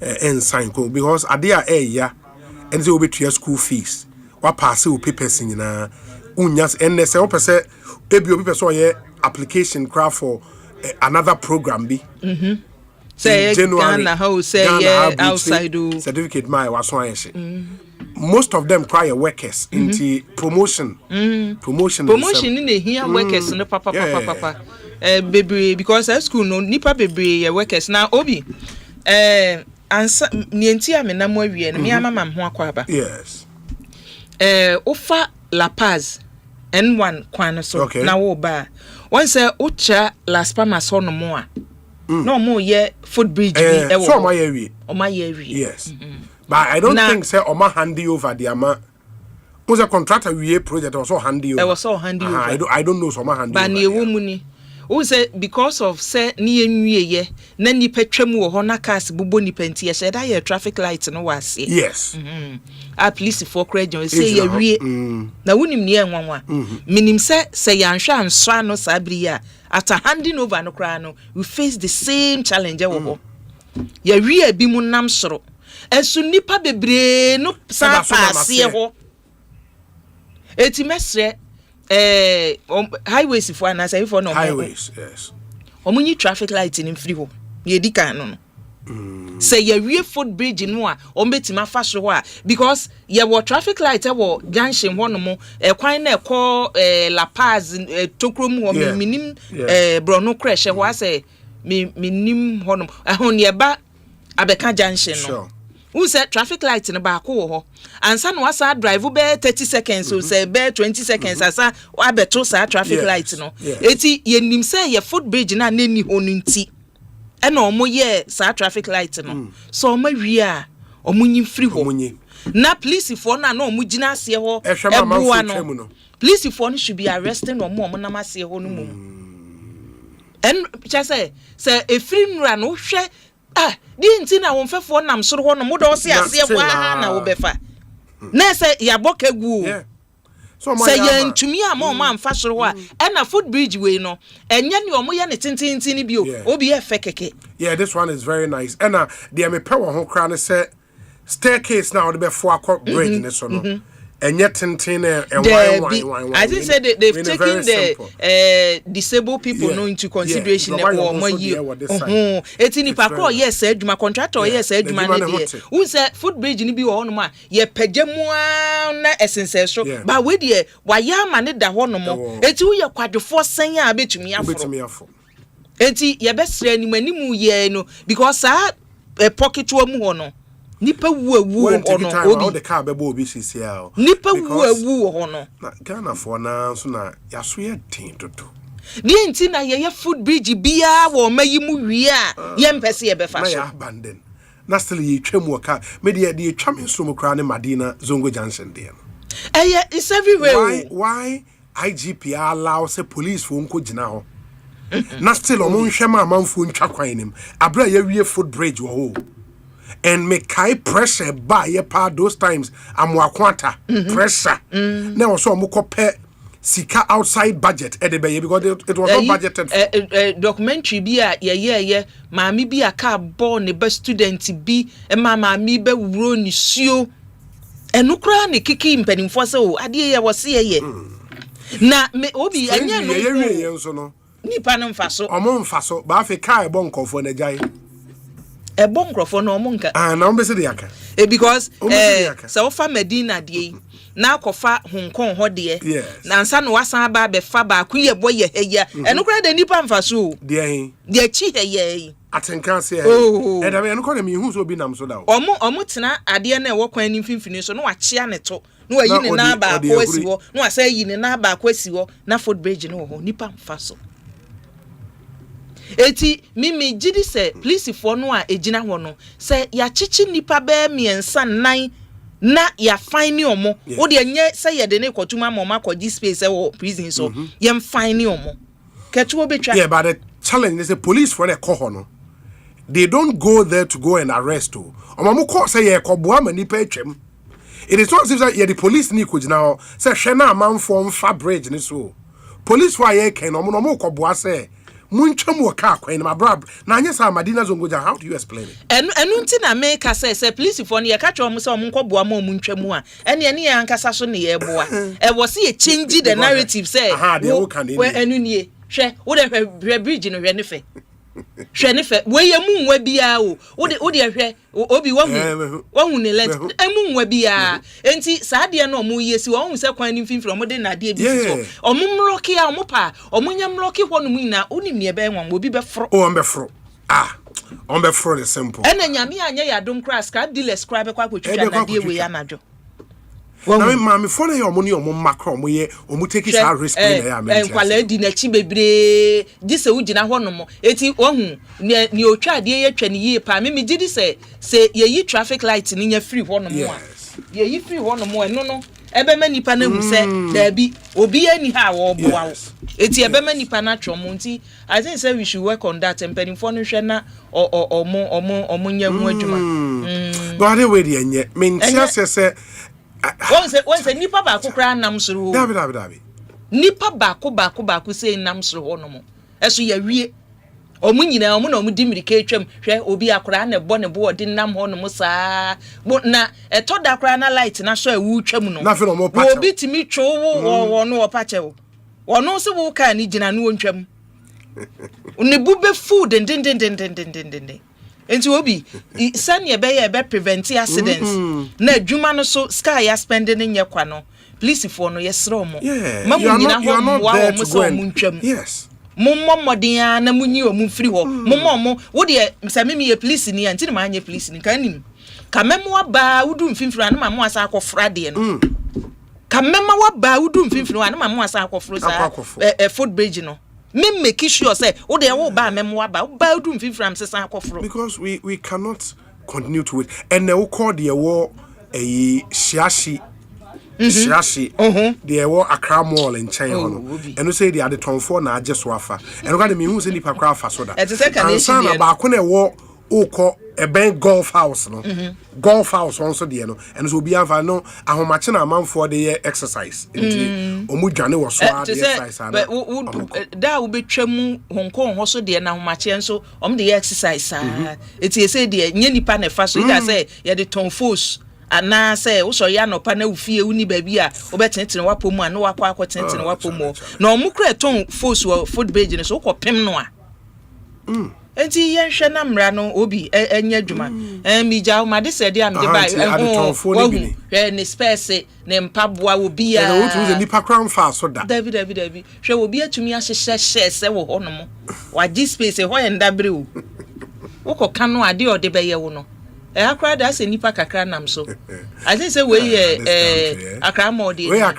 ensign because adia and they will be to your school fees. What pass you papers in unyas and say opposite people so application craft for another program be say Ghana how say outside certificate my was most of them cry workers into promotion in the here workers no papa baby because at school no nipa baby workers now obi ansa nienti amena mo awie no me amama ho akwaba yes ofa La Paz N1 kwan so na wo ba once ucha Las Palmas hono mo a no mo ye footbridge bi so my area yes but I don't think say oma handy over the ama was a contractor we project also handy over I don't know so ma handy but ne wo mu ni o say because of say ni enwie ye na ni petwam wo ho na cars bubo ni penti ye da ye traffic light no was yes at least for credit say ye wie na wonim ni enwanwa minim say yanhwa anso no sabri ya after handing over no kra no we face the same challenge wo ho ye wie bi mu nam soro esu nipa bebre no sa pass ye ho eti mesre highways for na say for no highways yes omunyi traffic light in free ho ye di kan no say ye wie footbridge no a ombetima fa so ho a because ye wo traffic light wo junction ho no mo kwan na ekọ La Paz tokrom ho minim brono crash ho say minim ho no ho ne ba abeka junction no who said traffic light in the back ho and son was a drive be 30 seconds so say be 20 seconds asa wa beto sa traffic light no eti yenim say ye footbridge na nani ho nti e na omo ye sa traffic light no so omo wi a omo nyi free ho na police for na omo gina ase ho ebuwa no police for no should be arresting omo na mase ho no mum en cha say e free nra no hwe di nti na won fefo nam soro ho no mo do se ase wa na wo befa na se ya bokegu so say ya ntumi ama ma amfa soro ho a na footbridge we no enye ne omo ye ne tintintin ni bio obi e fe keke this one is very nice and the me pe wo ho kra ne say staircase now the before akọ bridge ne so no and yet why I think said they've taken the disabled people no into consideration etini pakro yes adwuma contractor yes adwuma na dey who say footbridge ni bi ho no ma ye pagyamu na essence so but we dey waya ma ne da ho no mo eti wo ye kwadwefo sen a betumi afo eti ye besre animu ye no because pocket wo mu ho no nipa wu ono obi the car bebo obi sisia nipa wu ono na Ghana for na so na yaso ye tin toto di nti na ye footbridge bia wo mayi mu wi a ye mpese ye befa so na ya abandon na still ye twam ka me de twam nso mu kra ne Madina Zongo Junction de no it's everywhere why IGP allow say police for nko gina ho na still o mo nhwe ma manfo ntwa kwan nim abra ye wie footbridge wo ho and make high pressure by ye part those times amwakwanta pressure na also amko pe sika outside budget edebe because it was not budgeted for documentary bi a ye maami bi aka born ne be student bi maami be wuro ni suo enukra ne kiki mpanimfo se o ade ye wo se ye na me obi anya no ye nso no nipa no mfa so omo mfa so ba Africa e bon kofo na jai a bomb microphone no monka na ombese de yaka because so fa Medina de na kofa honkon ho de na nsa no wasan ba be fa ba ku ye boye heya eno kra de nipa mfa so de chi heya atenkan se e da me no ko na mi hu so bi nam so da omo tena ade na e wo kwan ni mfimfini so no wa chia ne to no wa yi ne na ba ko asi ho no wa say yi ne na ba ko asi ho na footbridge no ho nipa mfa so eti mimi gidi se police for no a ejina ho no se ya chichi nipa be miensa nan na ya fine omo wo de nye se ye de ne kwatuma ma kwaji space e prison so ye fine omo ketu obetwa but the challenge is the police for the ko ho no they don't go there to go and arrest o omo ko say ye ko boa ma nipa atwam it is not say ye the police ni ko gina ho say hwe na amanfo mfa bridge ni so police wa ye ken omo ko boa say muncham wo ka kwan na brab na anya sa Madina Zongo Junction. How do you explain it enu nti na make say police for no ye ka twa say omo nkoboa ma omuntwam a ene ye ankasa so ne ye boa e was ye change the narrative say we enu nie hwe wo de bridge no hwe ne fe hwe ne fe we ye mu nwa bia o wo de hwe obi wahu ne let emu nwa bia enti saa de na omo ye si wo hu se kwan ni mfimfiri omo de na de bi so omo mroki a omo pa omo nya mroki ho no mu ina onim ne be nwan obi be fro on be fro on be fro the simple ena nyame anya ya dom crash ka dealers cry be kwa kwotwa na de we ya najo na me mama for na omo ni omo makro omo ye omo take his risk na ya me enkwala di na chi bebre di se ugina ho no mo eti ohu ni otwa de ye twa ni yi pa me gidi se ye yi traffic light ni nya free ho no mo a ye yi free ho no mo eno no ebe ma nipa na hu se da bi obi ani ha wo boa eti ebe ma nipa na twom nti I think say we should work on that empany for no hwe na omo nya mu adwuma but the way de nye me ntia se once nipa ba kokra nam soro dabi nipa ba ko say nam soro ho no mo eso ya wie omu nyina omu na omu di mirika atwam hwe obi akora na bo ne bo odi nam ho no mo saa na eto da akora na light na so awu twam no na fe no mo pache obi timi two wo no wo pache wo no se wo ka ni gina no ntwam ne bube food den enti obi sane be prevent accidents na adwuma no so sky ya spending nye kwa no police for no yesro mo mamu nyina ho wa mo so mo ntwam yes mommo modin na munyi o mu free ho mommo mo wo de msamimi ye police ni anti na anye police ni kanim kamema wa ba wudu mfimfiri na mamu asa akofra de no kamema wa ba wudu mfimfiri na mamu asa akofro sa footbridge no me make sure say wo de wo ba mema wa ba wudu mfimfiri am sesa akofro because we cannot continue to wait and we call the war a shiashi the war Accra Mall in China and we say they are the Tom 4 na just wafa and we got me who say nipa kra fa so da and sana ba ko na wo oko a bank golf house no golf house also there no and so be ava no ahomache na amanfo de exercise nti omu dwane wo so a exercise ana da wo betwam honko ho so de na ahomache enso om de exercise eti say de nya nipa na fa so ida say ye de ton force ana say wo so ya no pa na ufie uni ba bi a wo betenetene wapomu ana wakwa akotenetene wapomu na omukra ton force wo footbridge ne so ko pem no a enti yen hwe na mra no obi enya dwuma mi ja ma de se de am de ba wo ne space ne mpaboa obi a wo tu ze nipa crown fa so da David hwe obi atumi ahyehye se wo ho no mo wa gi space ho ye ndabre o wo ko kan no ade o de be ye wo no akra da se nipa kakra nam so I think say we akra mo de no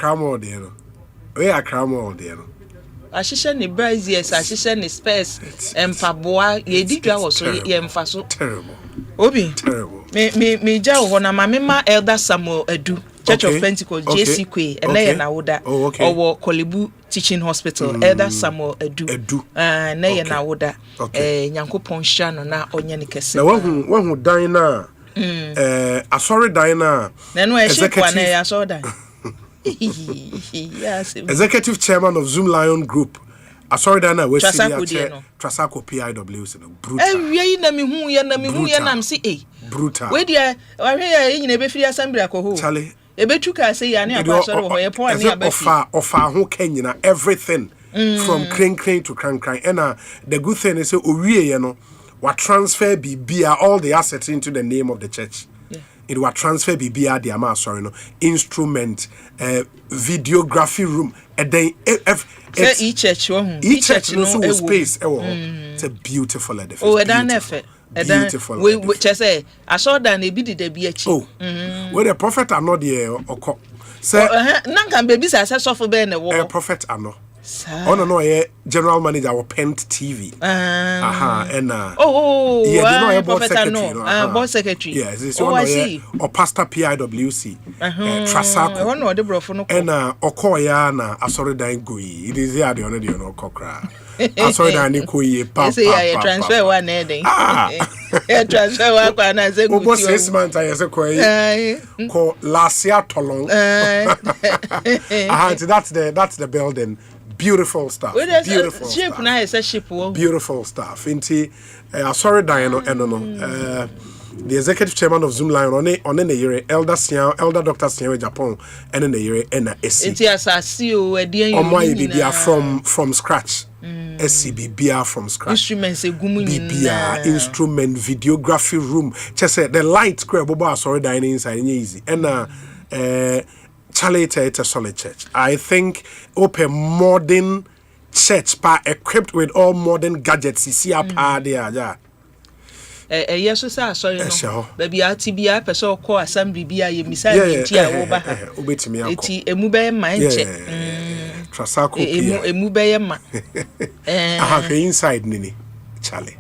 ahihye ne braziers ahihye ne space empaboa ye didwa wo so ye mfa so terrible me ja ho na ma Elder Samuel Adu Church of Pentecost JC Kwe ene ye na woda owo Kolebu Teaching Hospital Elder Samuel Adu na ye na woda nyankopon hia no na onye ne kese na wahu dan na asori dan na no e shekwa na ya so dan Executive Chairman of Zoom Lion Group. Sorry, Dana, we see Trasako PIWC. Brutal. We na mi hu ya na msi brutal. We dia wa hwe ya be free assembly akoho. Charlie. E betuka say ya na akwa ho ye pon na ba offer ho kenyina everything from crane to crane. And the good thing is owie ye no wa transfer bibia all the assets into the name of the church. It was transfer BBR the amount instrument videography room and then each church no space it's a beautiful edifice beautiful we just say I saw that e be the be achi where the prophet are not there say nanka baby say suffer be na wo prophet are not no general manager or Pent TV and yeah board secretary board secretary yes this one or pastor PIWC Trasako the brofo no and okoya na asori dan goyi it is here the only no kokra asori dan koyi papa say transfer one heading transfer one kwa na say go 6 months I say ko last year tolong that's the building. Beautiful stuff. Beautiful ship stuff. Na is a ship. Beautiful stuff. Inti sorry Diano the executive chairman of Zoom Lion on the year elder Dr. Sian Japan and in the year and SC. Inti asasio bibia from scratch. SCBBR from scratch. Instruments BBR instrument videography room. Just say the light crab sorry Diano inside easy. And Charlie, it's a solid church. I think open modern church equipped with all modern gadgets. You see there, yeah. Yes, sir. Sorry, no. Baby, TBI person call assembly. Be a missile. Obey me. It's a mobile mind. Trasako. A mobile. I have inside Nini, Charlie.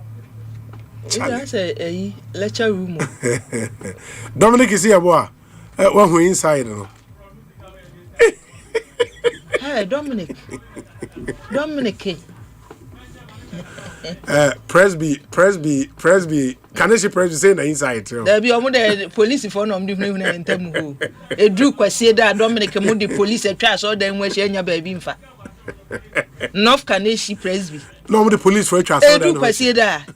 That's a lecture room. Dominic is here, boy. One who inside, no. Hey, Dominic. Presby. Can I see Presby say the inside? There be the police for no different in Temu. A drew kwasi that Dominic and the police a trash or then when she and your baby. North Kaneshi Presby. No, the police for a trash. A drew kwasi that.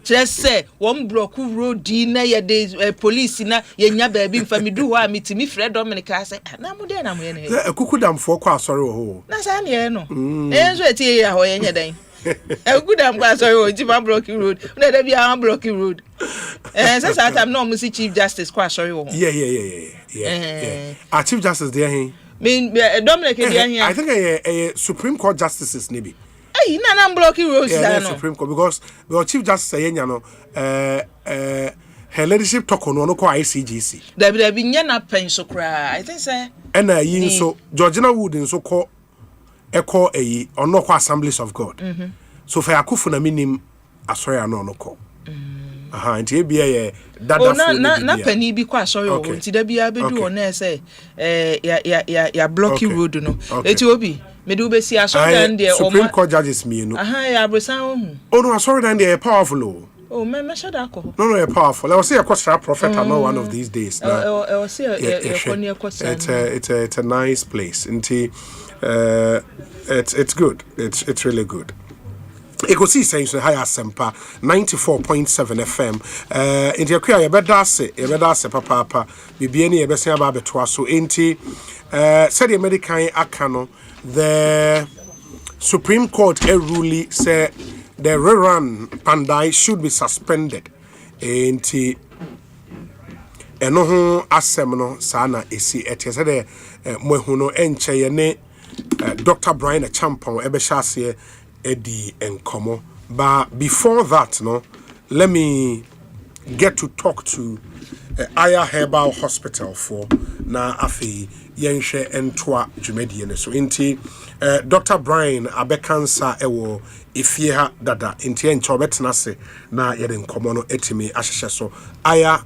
Just say one block road dinner your days police na yenya baby for me do what me Fred Dominic I say na mo dey na mo ye a kukudam for kwa sorry ho na sa ne no enso eti ya ho yenya dan a kukudam kwa sorry ho jiba block road na da bia block road say that time no mo see chief justice kwa sorry ho yeah our chief justice there he me Dominic there here I think a Supreme Court justices maybe hey na blocking roads no Supreme Court because the chief justice say no her leadership talk on no call ICGC. There be nyana pen so cry. I think say. And yin so Georgina Wood in so call echo a or no Assemblies of God. So for akufu na minim asori ano no call. Aha, nti bia ye dada na pani bi kwa asori o nti da bia bedu o na say ya blocky road no. Eti obi me do be see asori dan there Supreme Court judges me no. Aha, ya abrosan hu. Oh no, asori dan there powerful. Oh, me should alcohol. No, you're powerful. I will say a prophet. I know one of these days. I will say it's a nice place. It's good. It's really good. Ekosiisen so high Asempa 94.7 FM. Inti akua ye beda se papa. Bibie ni ye bese aba betoa so enti said the American akano the Supreme Court ruled say the rerun Pandai should be suspended. Enti eno ho asem no sana esi ete se de mohu no enche ye ne Dr. Brian Champon ebe hase edi enkomo. But before that no, let me get to talk to Aya Herbal Hospital for na afi yenhwe entwa dwumadi ne so enti Dr. Brian abekansa ewo ifie ha dada enti enche obetena se na yede nkomo no etimi ahyehye so Aya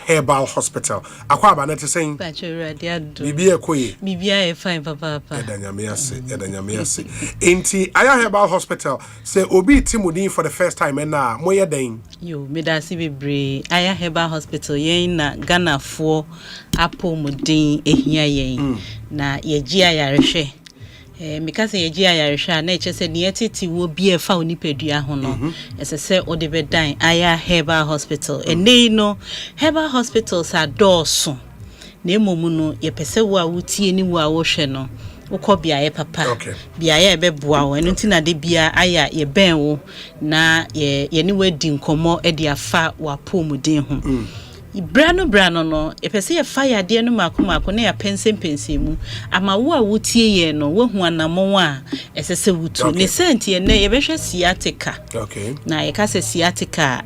Herbal Hospital akwa aba na te sen bibia ekoye bibia e fine papa edanyame ase enti Aya Herbal Hospital say obi timudin for the first time na moye den yo medasi bebre Aya Herbal Hospital yen na Ghana fo apomudin ehia yen na yeji ayarehwe because yeji ayarehwe na echese ne yetiti wo bi e fa onipadua ho no esese ode bedan Aya Herbal Hospital ene no Herbal Hospitals are doors na emomu no yepese wo a wutie ni wo a wo hwe no wokọ biaye papa biaye ebeboa wo eno ntina de bia aya ye ben wo na ye ni wadi nkomo e de afa wa pomuden ho Brano no epese ye fire de no mako na ya pensem mu ama wo a wotie ye no wo hu anamon a esese wutu ne senti ye na ye behwe sciatica na ye ka se sciatica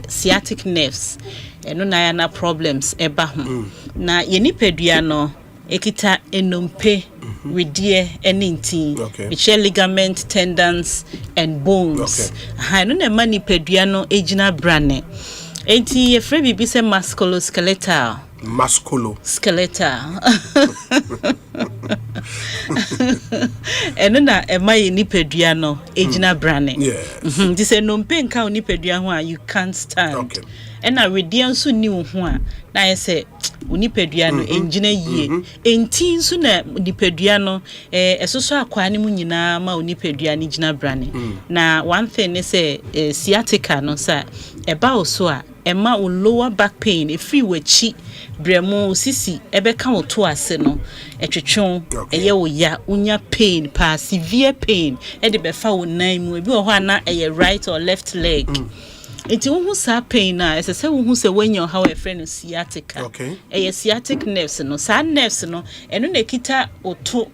sciatic nerves eno na ya na problems eba ho na ye nipadua no ekita enompe wedie enintin which ligament tendons and bones ha no na ma nipadua no ejina brane enti ye free bibi se musculoskeletal eno na ema ye nipadua no ejina brane di se nompe nka nipadua ho a you can't stand ena wedie nso ni ho a na ye se unipadua no enjina yie enti nso na nipadua no esoso akwa ne mu nyina ma unipadua ne jina brane na one thing is sciatica no sa eba oso a ema o lower back pain e wachi bremo sisi ebeka wo to ase no etwetwon eye wo ya unya pain pa severe pain e de befa wo nan mu ebi wo ho ana eye right or left leg enti wo hu sa pain na esese wo hu se wenyo how a friend sciatica eye sciatic nerves no sa nerves no eno na kita oto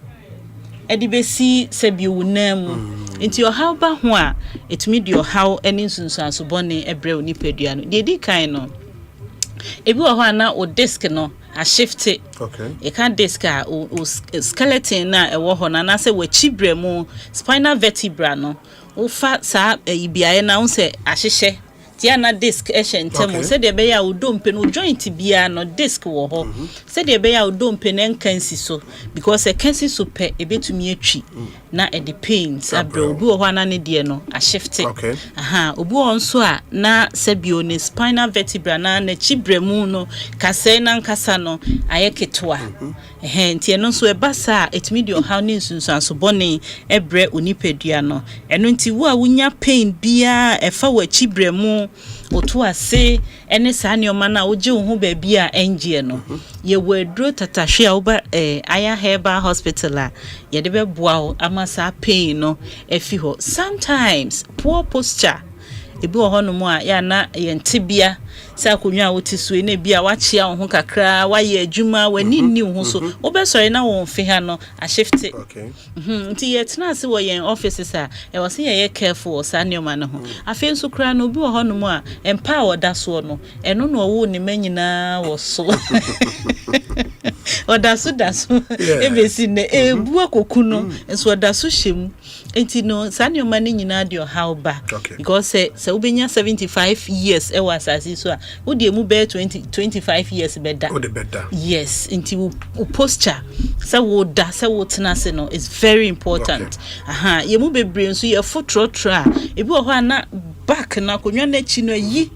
edi besi se bi wo nan mu enti o how ba ho a etumi di o how eni nsunsuaso bone ebre oni padua no de di kan no ebi wo ho ana o disc no a shift e kan disc a o skeleton na e wo ho na se wachi bremu spinal vertebra no o fa sa ibiaye na unse ahyehye tiana disc eshentemo se de be ya odompe no joint bia no disc wo ho se de be ya odompe na nkansi so because e kansi so pe ebetumi atwi na e de pains abro obi wo ho na ne de no a shift aha obi wo nso a na se bio ne spinal vertebra na chibremu no kase na nkasa no ayeketwa nti eno nso e basa etumi de o ha ne nsunsuaso bone ebre onipadua no eno nti wo a wunya pain bia e fa wa chibremu otu ase ene sa nioma na oje wo ho ba bia engie no ye wedro tatahwe a oba Aya Herbal Hospital a ye de beboa o amasa pain no efi ho sometimes poor posture ebi wo ho no mu a ya na ye ntebia sa akonwa a wote so na bia wachia wo ho kakra wa ye adwuma wani ni wo so wo be sori na wo mfe ha no a shift nti ye tena se wo ye offices a e wo se ye careful sa neoma no ho afi nso kra no obi wo ho no mu a empa wo da so no eno no wo ni manyina wo so odaso ebesi ne ebu akoku no enso odaso hyem enti no sa neoma ni nyina de how ba because say ubenya 75 years e was asase so a wo de mu be 25 years beda yes enti wo posture say wo da say wo tena se no is very important ye mu bebre nso ye fotrotra ebi wo ho ana back na konwa na chi no yi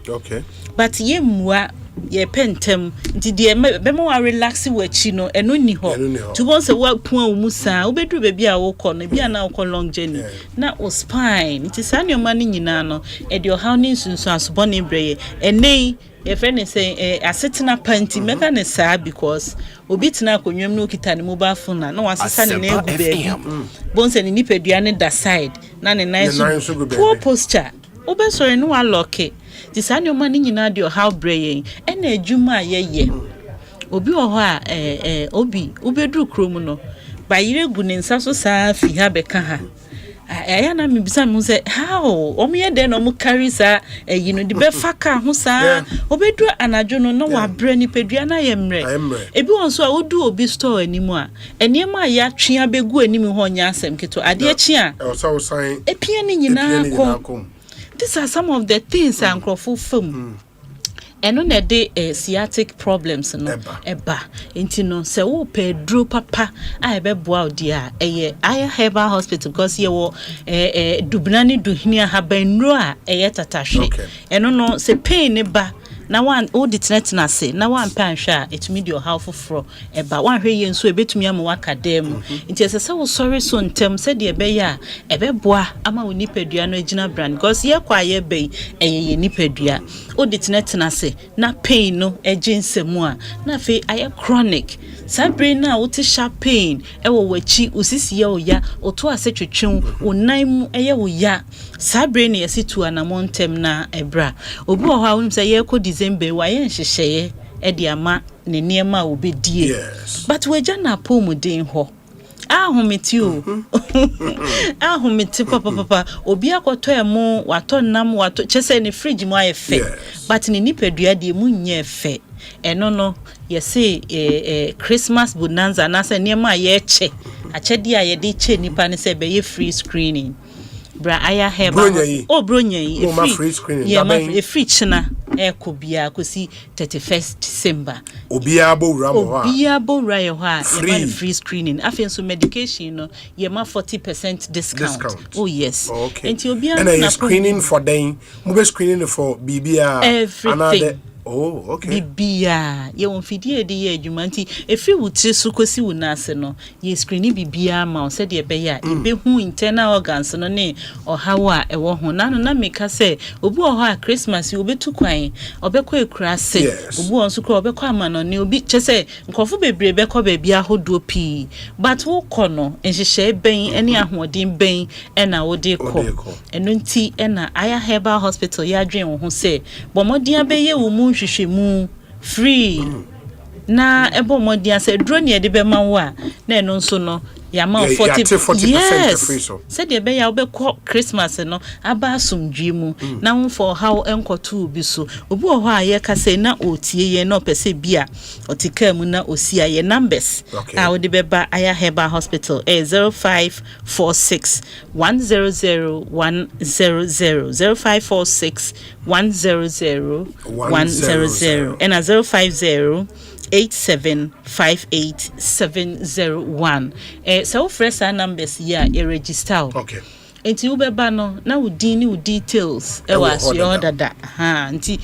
but ye mua ye pentem nti de be mo wa relax wachi no eno ni ho to won say wa pon mu sa obedru be bia wo kɔ no bia na wo kɔ long journey na o spine nti sa ne ma ni nyina no e de how ni sunsu asobo ne breye enei ye friend say asetena panti meka ne sa because obi tena akonwam no kita ne mobile phone na wasesa ne na egu be bonse ne nipadua ne da side na ne nice poor posture obe sorry no wa lock ti sa ne ma ni nyina de how breye ena adwuma ye obi wo ho a obi ubedru krom no ba yire gu ne nsa so saa fi ha beka ha aya na me bisa mu say how o me dey no mu carry sa you know the be faka ho sa obedru anajo no na wa bre ni pedua na ye mre ebi won so a odu obi store animu a enema ya twea begu animu ho nya asem keto ade achi a so sign epia ni nyina kom. These are some of the things and crofo film. Eno na de sciatic problems no eba enti no se wo pedro papa a ebe boa odi a eye aya herbal hospital because ye wo dubnani duhnia habanro a eye tatahwe eno no se pain ne ba na one all the tena say na one pan hwa etumi de how foforo eba one hwe ye nso ebetumi am waka dem nti se wo sorry so ntem se de ebe ya ebe boa ama woni padua no agina brand because ye kwa ye be ye nipadua all the tena say na pain no ejinsemu a na fe aye chronic sabre na wo ti sharp pain e wo wachi osisi ye oya oto ase twetwen onan mu eye wo ya sabre na yesitu anamontem na ebra obi wo ha won say ye ko December wa ye nhyehyeye e de ama ne niema obedie but we jana pomuden ho ahometi o ahometi papa obi akoto emo wato nam wato chese ne fridge mu ayefe but ne nipadua de mu nye efe eno no ye say Christmas bonanza na se niema ye che achedi a ye de che nipa ne se be ye free screening bra aya heba bronya yi free screening yeah free china ekobia kosi 31st December obia bo wura yo ha ye free screening afenso medication no ye ma 40% discount oh yes enti obia na screening for them mo be screening for bibia another oh okay bibia ye won fidie de ye adwuma nti efi wuti so kosi wunase no ye screening bibia ma o se de be ya ebe hu internal organs no ne ohawa ewo ho na no na meka se obi o ha Christmas obetu kwan obekọ ekura se obi on so kra obekọ amano ne obi chese nkofo bebre bekọ ba bia hodo pi but wo kọ no enhyehyɛ ben ene ahoden ben ena wo de kọ eno nti ena aya herbal hospital ya dwen wo ho se bomodin abeye wo mu hwehwemu free na ebo modia se drone ye de be ma wo a na eno nso no ya ma 40% free so said de be ya obekọ Christmas no aba asomdwe mu na wo for how enkoto bi so obi wo ho a ye ka say na otie ye na opese bia otika mu na osia ye numbers a wo de be ba aya herbal hospital 0546 100 100 0546 100 100 and 050 8758701 so fresh numbers here e register okay enti ubeba no na udin ni details e was your dada nti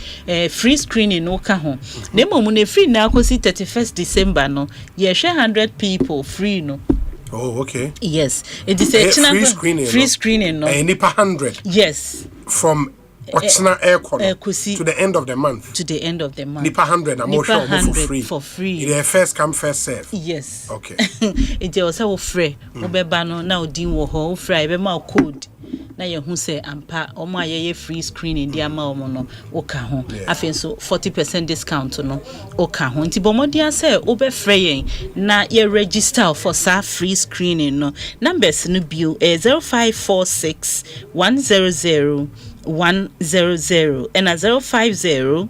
free screening no ka ho na mom na free na akosi 31st December no ye share 100 people free no oh okay yes it is a free screening no nipa 100 yes from Ochina Ekon to the end of the month. Nipa 100 and more sure for free. It first come first serve. Yes. Okay. It was so free. Obeba no na odin wo ho free be ma code. na ye hu say ampa omo ayeye free screening dia ma omo no woka ho afen so 40% discount no woka ho nti bomodia say obefre yen na ye register for sa free screening no numbers no bio 0546 100 100 and 050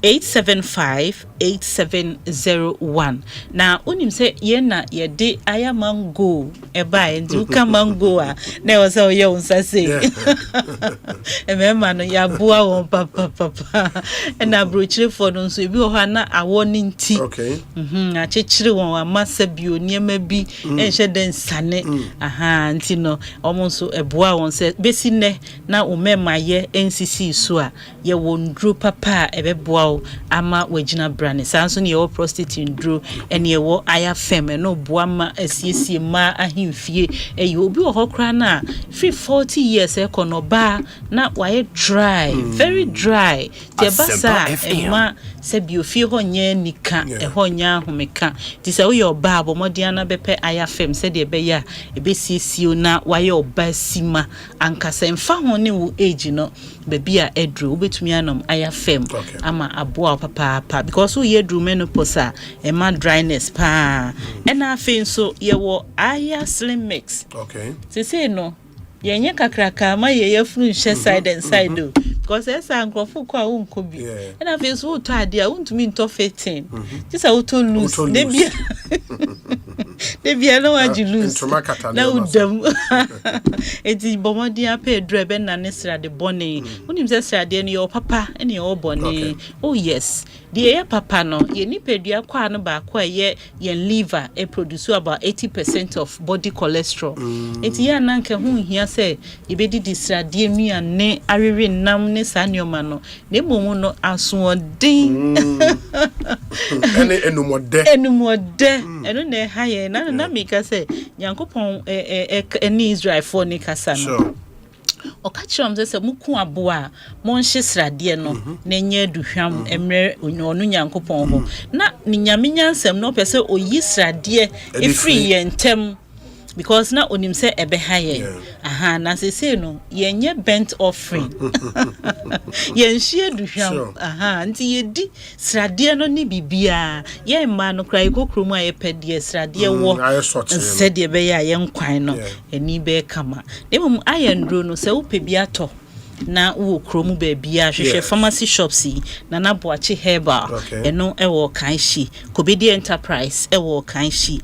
875-8701. Now, unim say yena ye de aya mango eba endi uka mango a na was say yo unsa say. Emema no ya bua won papa and na brochire for no so ebi ho na awo ni nti. Okay. A chechire won amasa bio niema bi enhye den sane. Aha nti no omo so eboa won say besi ne na umema ye NCC so a ye wondru papa ebeboa ama wagina brane sanso ne ye prostitute ndru ene ye wo aya fem no boama asiesie ma ahimfie e obi wo hokra na free 40 years e kono ba na waye dry very dry te basa e ma se biofie ho nya nika e ho nya ahomeka ti se wo ye oba abomodian na bepe aya fem se de be ya e be siesie na waye oba sima ankasa mfa ho ne wo age no baby a edru obetumi anom aya fem ama aboa papa because we ye dru menopause e ma dryness pa e na afen so ye wo aya slim mix say no yenye kakraka ma ye yafuru nhye side and side do because esa nkrofo kwa unko bi e na afen so to ade a untumi nto 15 ti sa uto lose de bia no waji lose na udam eti bomodia pe drebe na nesra de bone unim se srade ne your papa ene your bone oh yes the papa no ye nipadua kwa no ba kwa ye liver e produce about 80% of body cholesterol eti ya na nke hu hia se ye be di srade nuane arere nam ne sanioma no ne momu no asoodin ene enumode eno ne haye na mika say Yankopon eni Israel for ni kasa no okachrom say muku aboa monhye srade no na nya aduhwam emre onu Yankopon ho na ni nyame nyansam no pese oyi srade e free yentem because na onim say ebe haye aha na say no yenye bent offering yenhye duhwam aha nti yedi srade no ni bibia ye ma no krai kokromu aye pede srade wo sede be ya ye nkwan no eni be kama demum aye ndro no se wo pebia to na wo kromu ba bia hwehwe pharmacy shops na na boache herbal eno ewo kanshi Kobedi Enterprise ewo kanshi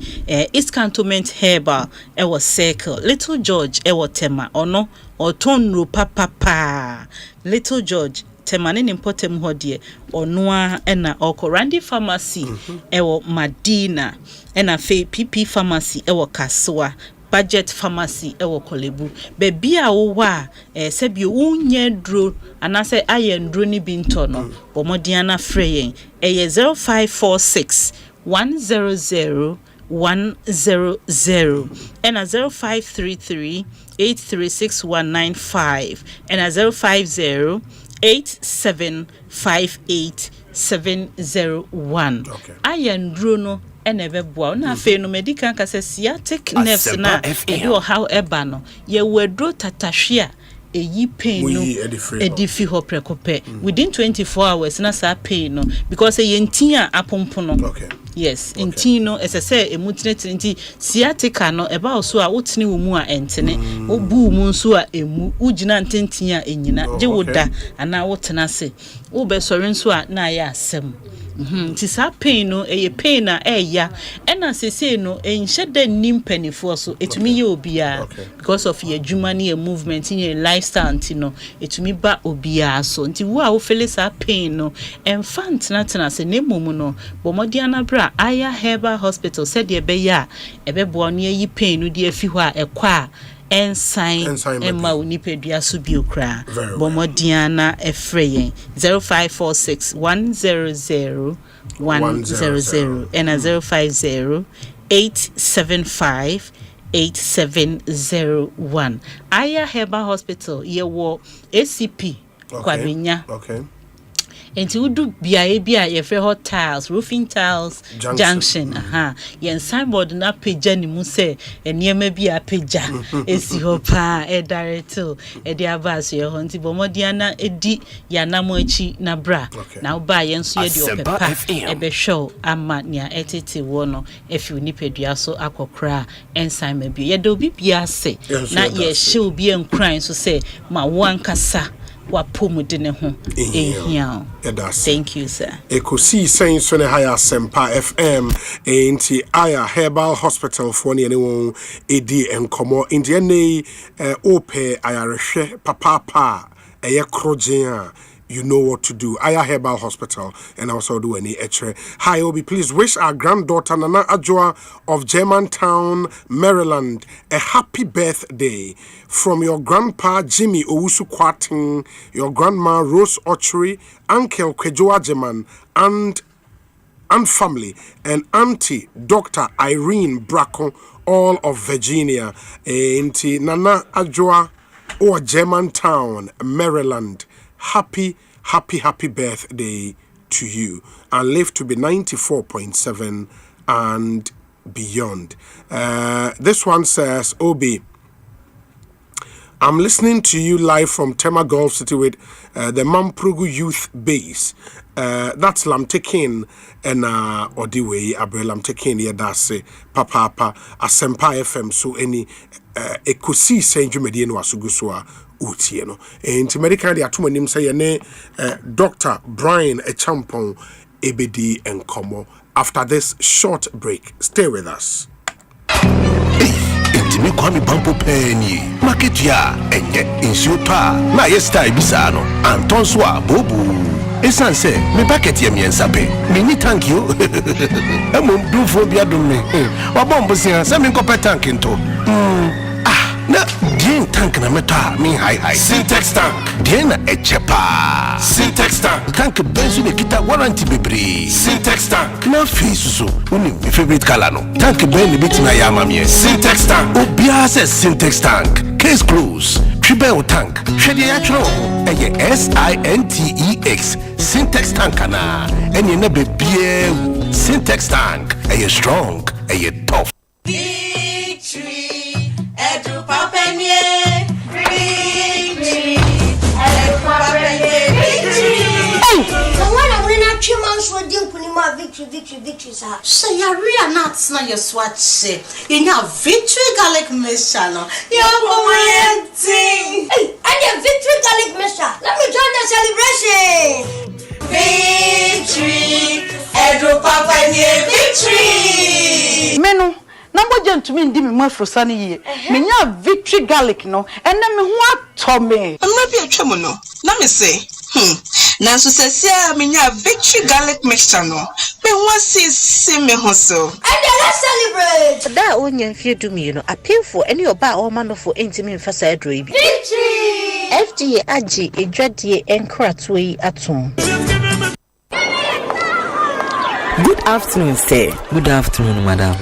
East Cantonment Herbal ewo Circle Little George ewo Tema ono otonro papa Little George Tema ne nimpotem hodie onua ena Okorandi Pharmacy ewo Madina ena fe PP Pharmacy ewo Kaswa Budget Pharmacy ewo Kolebu bebi a wo wa sebi unye dro anase aye ndro ni binto no bomodiana freyen 0546 100 100 and 0533 836 and 050 8758701 aye ndro no enebe boa na afi no medical kase sciatic nerves na edo however no ye wedro tatahwe eyi pain no edifi ho prekope within 24 hours na sa pain no because ye ntin a apompo no yes ntin no esese emutineti sciatica no eba so a wotene wo mu a entene obu mu nso a emu ugina ntintin a enyina je woda ana wotena se wo be sori nso a na ya asem ti sa pain no eye pain na eya ena sese no enhye da nimpanifo so etumi ye obia because of your adwuma ne your movement in your lifestyle ntino etumi ba obia so nti wo a wo feel sa pain no enfant na tena se ne momu no bomodian abra aya herbal hospital said ye be ya ebebo no yi pain no de afi ho a ekwa ensign emma unipadua so biokra bomodiana efreyen 0546 100 100 and 050 875 8701 aya herbal hospital ye wo ACP kwabenya enti wudu biae bia ye fe hot tiles roofing tiles junction yen signboard na page ni mu se eniema bia page esi ho pa e directo e dia abas ye ho nti bomodiana na edi yanamo achi na bra na uba yen so ye di opepa e be show ama nia etete wo no efi nipadua so akokra ensan ma bi ye do bibia se na ye show bi enkran so se ma wankasa wapomude ne ho ehia. Thank you sir. Ekosiisen so ne higher Asempa FM enti aya herbal hospital for ne won edi enkomo indi ne ope ayarehwe papa eye krogen you know what to do. Aya Herbal Hospital and also do any etre. Hi Obi, please wish our granddaughter Nana Ajwa of Germantown, Maryland a happy birthday from your grandpa Jimmy Owusu Kwating, your grandma Rose Ochery, Uncle Kwejoa Jeman and family, and Auntie Dr. Irene Braco, all of Virginia. Auntie Nana Ajwa or Germantown, Maryland. Happy birthday to you, and live to be 94.7 and beyond. This one says, Obi, I'm listening to you live from Tema Golf City with the Mamprugu Youth Base. That's Lamtekin and Odiwe Abre Lamtekin, yeah, that's Papa Asempa FM. So any Ekosiisen Jumedian Wasuguswa. Utieno enti medical dia atoma nim say ne Dr. Brian Echampon ebedi enkomo after this short break. Stay with us. Enti me kwami bampo peni market ya enye insuta na yesta ibisa no antonso a bobu esanse me packet ye miensa pe me ni thank you emom do fo bia do me wabombo sia se me nkopɛ tank nto na dien tank na meta me high Syntex tank dien na echepa Syntex tank benzo ne kita warranty bebre Syntex tank na face so uni my favorite color no tank ben ne bitima ya mamie Syntex tank obia se Syntex tank case close triple tank hwede ya tro eye SINTEX Syntex tank na eni na bebie Syntex tank eye strong eye tough. Victory, sir. So you're real nuts, not your swat say. You know, victory garlic mixture, no? You're going thing. Hey, and your victory garlic mixture. Let me join the celebration. Victory, Edro Papa, victory. Menu. Number gentlemen, dimmy more for sunny year. Me ya victory garlic no, and then me what Tommy. I'm not be a tremono. Let me say. Now so say me ya victory garlic mixture no. Me want see me hustle. And then let's celebrate. That one you fear to me, you know. Appeal for any about all manner for intimate facade baby. Victory. FDA AG a dreadie and cratway at home. Good afternoon, sir. Good afternoon, madam.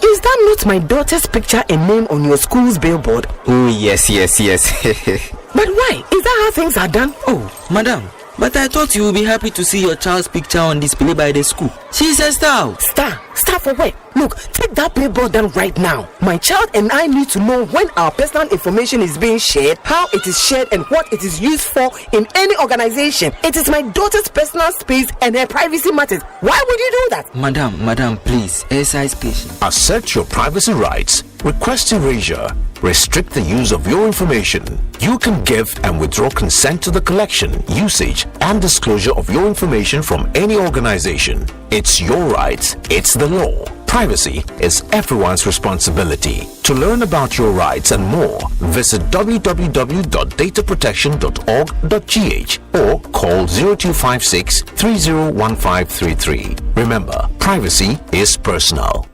Is that not my daughter's picture and name on your school's billboard? Oh, yes. But why? Is that how things are done? Oh, madam. But I thought you would be happy to see your child's picture on display by the school. She's a star. Star for what? Look, take that billboard down right now. My child and I need to know when our personal information is being shared, how it is shared, and what it is used for in any organization. It is my daughter's personal space and her privacy matters. Why would you do that? Madam, please, exercise patience. Assert your privacy rights. Request erasure. Restrict the use of your information. You can give and withdraw consent to the collection, usage, and disclosure of your information from any organization. It's your right. It's the law. Privacy is everyone's responsibility. To learn about your rights and more, visit www.dataprotection.org.gh or call 0256 301533. Remember, privacy is personal.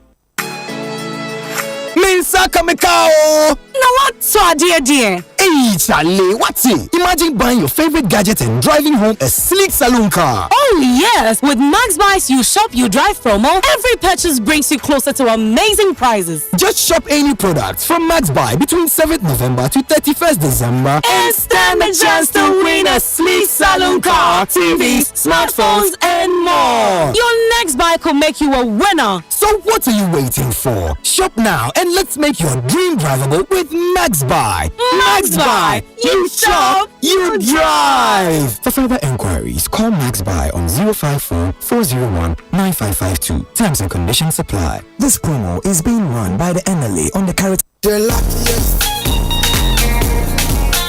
Minsa kamekao what so dear? Hey, Charlie, what's it? Imagine buying your favorite gadget and driving home a sleek saloon car. Oh, yes. With Max Buys You Shop, You Drive promo, every purchase brings you closer to amazing prizes. Just shop any products from Max Buy between 7th November to 31st December and stand a chance to win a sleek saloon car, TVs, smartphones, and more. Your next buy could make you a winner. So what are you waiting for? Shop now and let's make your dream drivable with Max Buy. Max Buy. You shop, you drive. For further enquiries, call Max Buy on 054 401 9552. Terms and conditions apply. This promo is being run by the NLA on the character. The luckiest.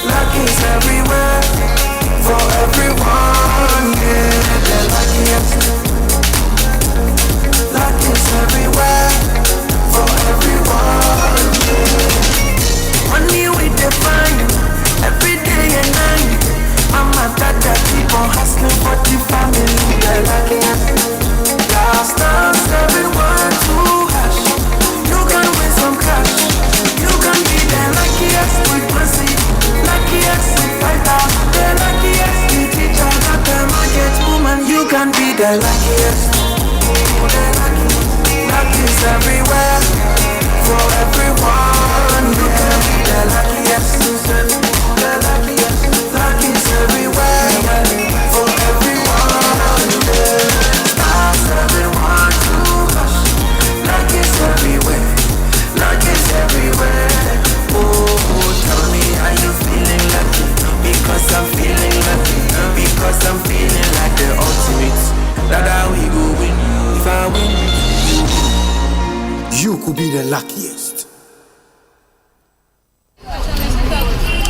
Luck is everywhere for everyone. Yeah, the luckiest. Luck is everywhere for everyone. Yeah. Money we define every day and night. Mama, dada, keep on hustling for the family. The luckiest. Last dance, everyone to hash. You can win some cash. You can be the luckiest with mercy. Luckiest with 5,000. The luckiest with teacher. Got the market woman. You can be the luckiest. The luckiest. Luck is everywhere for everyone. You can be the luckiest. The luckiest. Luck is everywhere for everyone. Stars everyone to hush. Luck is everywhere. Luck is everywhere. Oh, tell me, are you feeling lucky? Because I'm feeling lucky. Because I'm feeling like the ultimate. That how we go win. If I win, you could be the luckiest.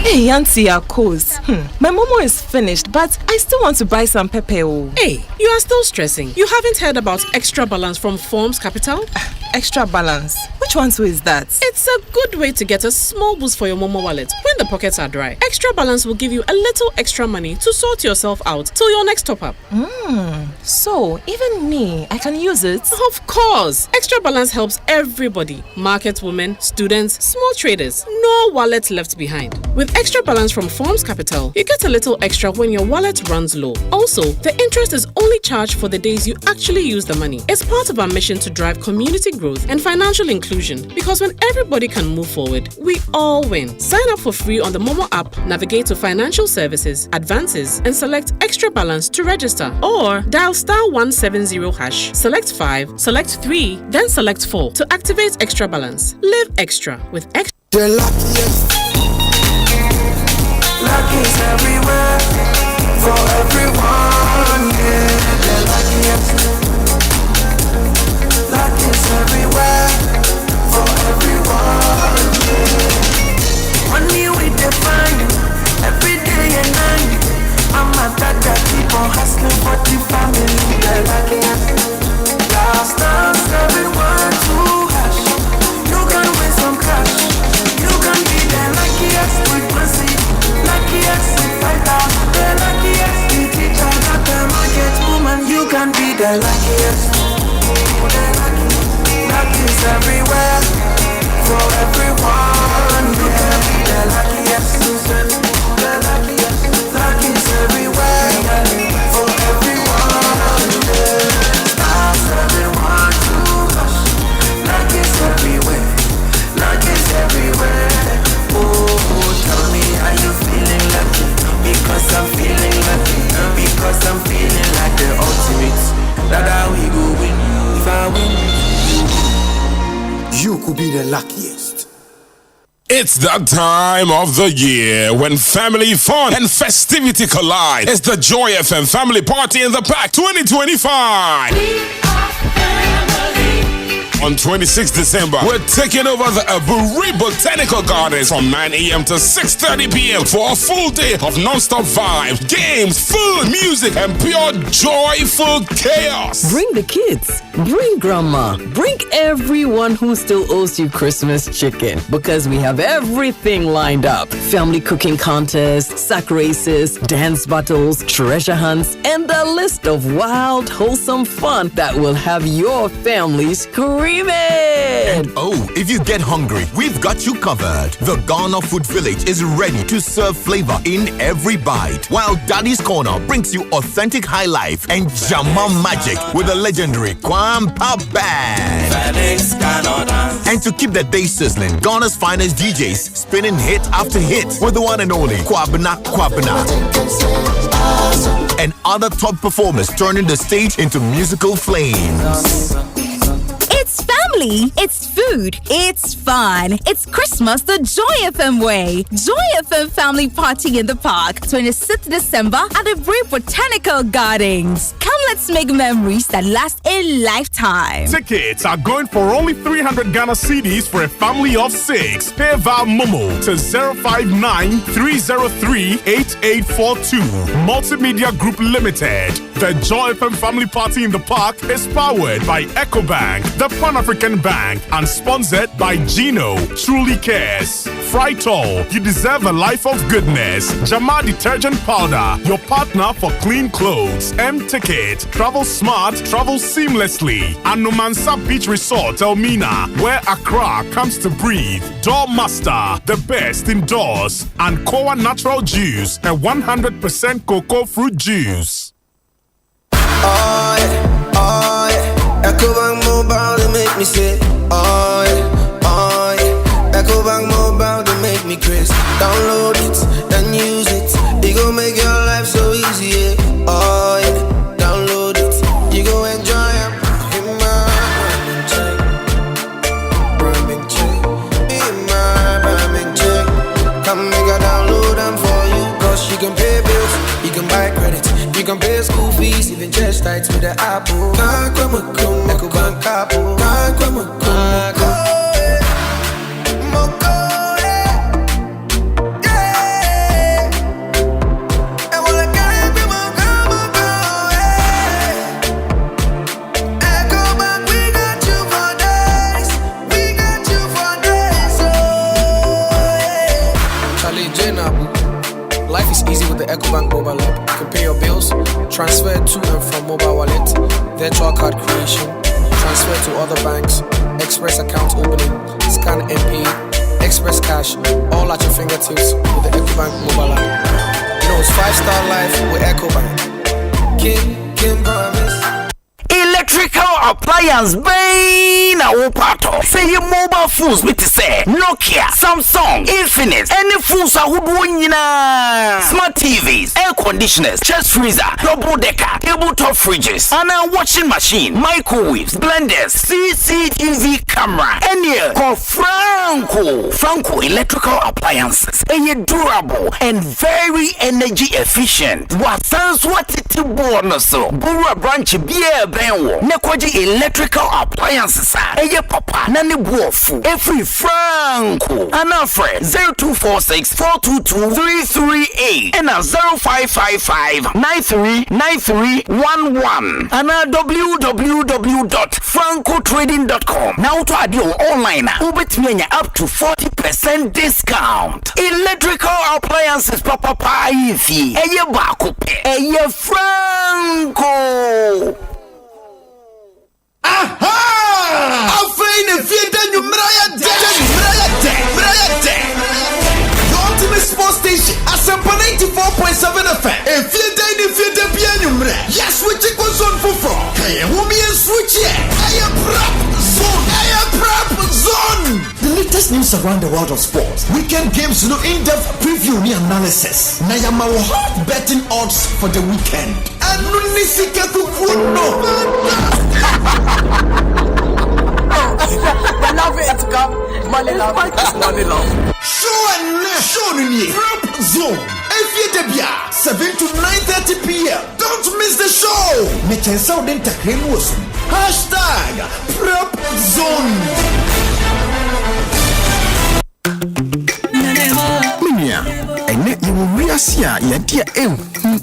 Hey, Auntie Akos. My momo is finished, but I still want to buy some pepper. Hey, you are still stressing. You haven't heard about Extra Balance from Forms Capital? Extra Balance? Which one is that? It's a good way to get a small boost for your momo wallet when the pockets are dry. Extra Balance will give you a little extra money to sort yourself out till your next top-up. So, even me, I can use it? Of course! Extra Balance helps everybody. Market women, students, small traders. No wallet left behind. With Extra Balance from Forms Capital, you get a little extra when your wallet runs low. Also, the interest is only charged for the days you actually use the money. It's part of our mission to drive community growth and financial inclusion, because when everybody can move forward, we all win. Sign up for free on the Momo app, navigate to Financial Services, Advances, and select Extra Balance to register. Or dial *170#, select 5, select 3, then select 4 to activate Extra Balance. Live extra with Extra. The luckiest. Luck is everywhere for everyone. Yeah, the luckiest. Luck is everywhere for everyone. Yeah. Money we define every day and night. Mama, dada, keep on hustling for the family. The luckiest. Last dance, everyone to hash. You can win some cash. You can be the luckiest with mercy. Luckiest with 5,000. The luckiest with teacher. Got the market woman. You can be the luckiest. The luckiest. Luck is everywhere for everyone. You can be the luckiest. The luckiest. Luck is everywhere for everyone. Stars everyone to hush. Luck is everywhere. Luck is everywhere. Oh, tell me, are you feeling lucky? Because I'm feeling lucky. Because I'm feeling like the ultimate. That how we go win. If I win, you could be the luckiest. It's that time of the year when family fun and festivity collide. It's the Joy FM Family Party in the Pack 2025. On 26th December, we're taking over the Aburi Botanical Gardens from 9 a.m. to 6:30 p.m. for a full day of non-stop vibes, games, food, music, and pure joyful chaos. Bring the kids, bring grandma, bring everyone who still owes you Christmas chicken, because we have everything lined up. Family cooking contests, sack races, dance battles, treasure hunts, and a list of wild, wholesome fun that will have your family screaming. screaming. And oh, if you get hungry, we've got you covered. The Ghana Food Village is ready to serve flavor in every bite, while Daddy's Corner brings you authentic high life and Jama magic with the legendary Kwampa Band. And to keep the day sizzling, Ghana's finest DJs spinning hit after hit with the one and only Kwabena. And other top performers turning the stage into musical flames. It's family, it's food, it's fun. It's Christmas the Joy FM way. Joy FM Family Party in the Park, 26th December at the Bree Botanical Gardens. Come, let's make memories that last a lifetime. Tickets are going for only 300 Ghana cedis for a family of 6. Pay via Momo to 059-303-8842. Multimedia Group Limited. The Joy FM Family Party in the Park is powered by EcoBank, the Pan-African Bank, and sponsored by Gino, Truly Cares. Frytol, you deserve a life of goodness. Jama Detergent Powder, your partner for clean clothes. M-Ticket, travel smart, travel seamlessly. And Numansa Beach Resort, Elmina, where Accra comes to breathe. Doormaster, the best indoors. And Koa Natural Juice, a 100% cocoa fruit juice. EcoBank Mobile to make me say, oh yeah. EcoBank Mobile to make me crazy. Download it and use it. It gon' make your life so easy, yeah. Oh yeah. Download it. You gon' enjoy it. In my Birmingham check. In my Birmingham check. Come make a download them for you. Cause you can pay bills, you can buy credit, you can pay school fees, even church tights with the Apple. EcoBank Apple. Life is easy with the EcoBank mobile app. You can pay your bills, transfer to and from mobile wallet, virtual card creation, transfer to other banks, express account opening, scan and pay, express cash, all at your fingertips with the EcoBank mobile app. You know it's 5-star life with EcoBank. King promise. Electrical appliance bay na wopato. Say your mobile phones with say Nokia, Samsung, Infinix, any phones are nyina. Smart TVs, air conditioners, chest freezer, double decker, tabletop fridges, and a washing machine, microwaves, blenders, CCTV camera, any call Franco electrical appliances. Any durable and very energy efficient. What sounds what it bonus so Bura branch beer benwo. Nekwaji electrical appliances eye papa na ne buofu every Franco ana friend 0246-422-338 and 0555-939311 and www.francotrading.com. Now to add your online ubetmenya up to 40% discount. Electrical appliances papa pa ifi eye bakope eye Franco. Aha! Afraid if you done you Mraya De. The ultimate sports station, Asempa 94.7 FM. If you done bien you Mra. Yes, we take one zone for fraud. Hey, who me and switch here? I am prep zone. The latest news around the world of sports. Weekend games, in-depth preview and analysis. Nayama hot betting odds for the weekend. And Nunisika Kukuno. Love it to come. Money love. That's money love. Show me. Prep zone. Every day, 7 to 9:30 p.m. Don't miss the show. Make a sound in #PrepZone. Minya, ene you wiasia ya dia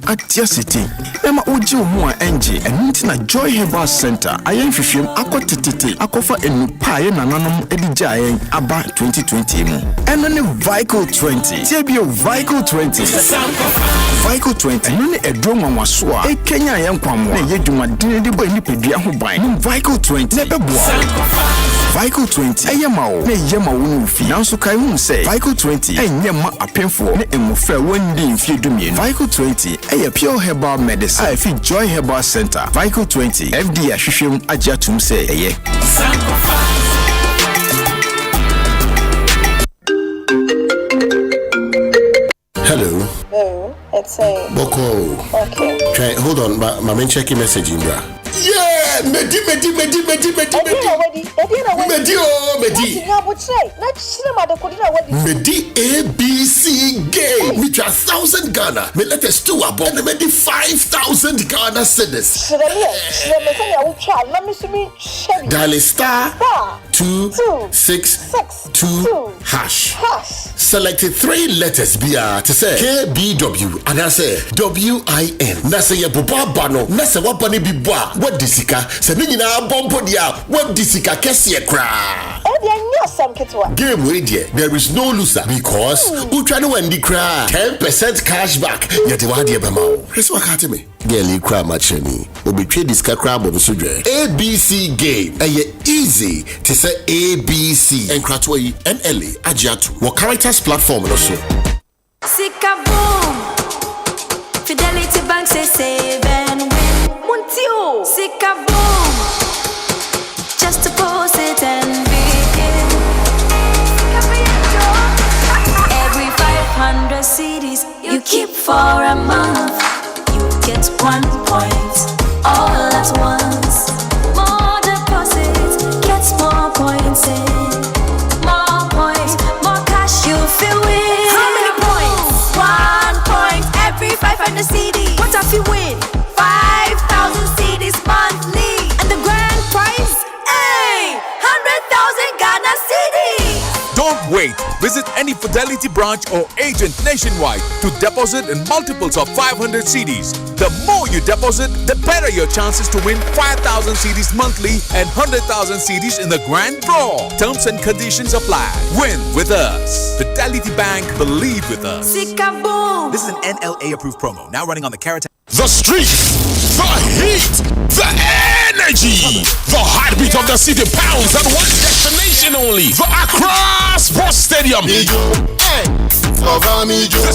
atia city ema oji ohu a enje enti na Joy Herbal Center ayen hwehwem akotitete akofa enupa ye nananom edija ayen aba 2020 mu eno ne Vehicle 20 tebio Vehicle 20 Vehicle 20 eno ne edro nwanwaso a ekenya ayen kwamo na ye dwumadene de bo nipedua ho ban Vehicle 20 ne beboa Vehicle 20 ayemao na yema wo no fi nanso kai hu se Vehicle 20 enyema apemfo ne emofra wandi mfie dumie Vehicle 20 eye pure herbal medicine I fi Joy Herbal Center Vehicle 20 FD ahwehwem agiatum se eye Hello. Hello, it's a Boko. Okay. Try hold on, my main checking message in bra. Yeah, Medi. Medi ABC game. We try 1,000 Ghana. Me let us 2 above. And Medi 5,000 Ghana cedis. Dial star 262 hash. Select 3 letters BR to say KBW and I say WIN. Na say boba bano. Na say wapani bibwa. What disika? Se ni na bombo dia. What disika kesi ekra? Game radio. There is no loser because Utra no wendi kra 10% cash back. Yet wadi ebema. Chris wakati me. Girl kra macheni. Obi trade disika kra Bonsu dwe. ABC game. Eye easy to say ABC. Enkratwe NLA Ajiatu. What characters platform also. Sika boom. Fidelity Bank say save and win. Muntio. Sika boom. Just deposit and begin. Every 500 CDs you keep for a month, you get 1 point all at once. More deposits, gets more points in. More points, more cash you feel win. How many points? 1 point every 500 CDs. What if you win? 5,000 CDs monthly. And the grand prize? Hey! 100,000 Ghana CDs. Don't wait. Visit any Fidelity branch or agent nationwide to deposit in multiples of 500 CDs. The more you deposit, the better your chances to win 5,000 CDs monthly and 100,000 CDs in the grand draw. Terms and conditions apply. Win with us. Fidelity Bank, believe with us. Sika-boom. This is an NLA approved promo. Now running on the Carrot. The street, the heat, the energy, the heartbeat of the city pounds at one destination only. The Accra Sports Stadium. This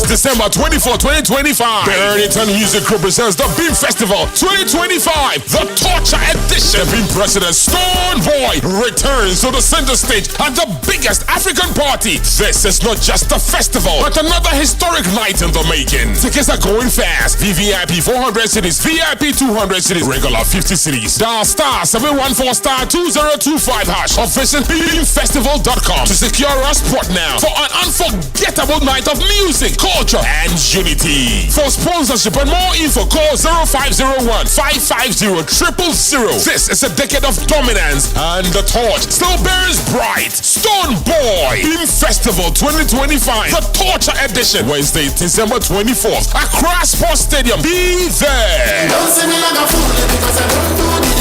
December 24, 2025, Barrington Music Group presents the Beam Festival 2025, the Torture Edition. The Beam President Stone Boy returns to the center stage at the biggest African party. This is not just a festival, but another historic night in the making. Tickets are going fast. VVIP 400 cities, VIP 200 cities, regular 50 cities. Dial star 714 star 2025 hash or visit beamfestival.com to secure our spot now for an unforgettable night of music, culture, and unity. For sponsorship and more info, call 0501 550 000. This is a decade of dominance, and the torch still burns bright. Stone Boy Beam Festival 2025, the Torture Edition, Wednesday, December 24th, Accra Sports Stadium. Be there. Don't see me like a fool because I don't do it.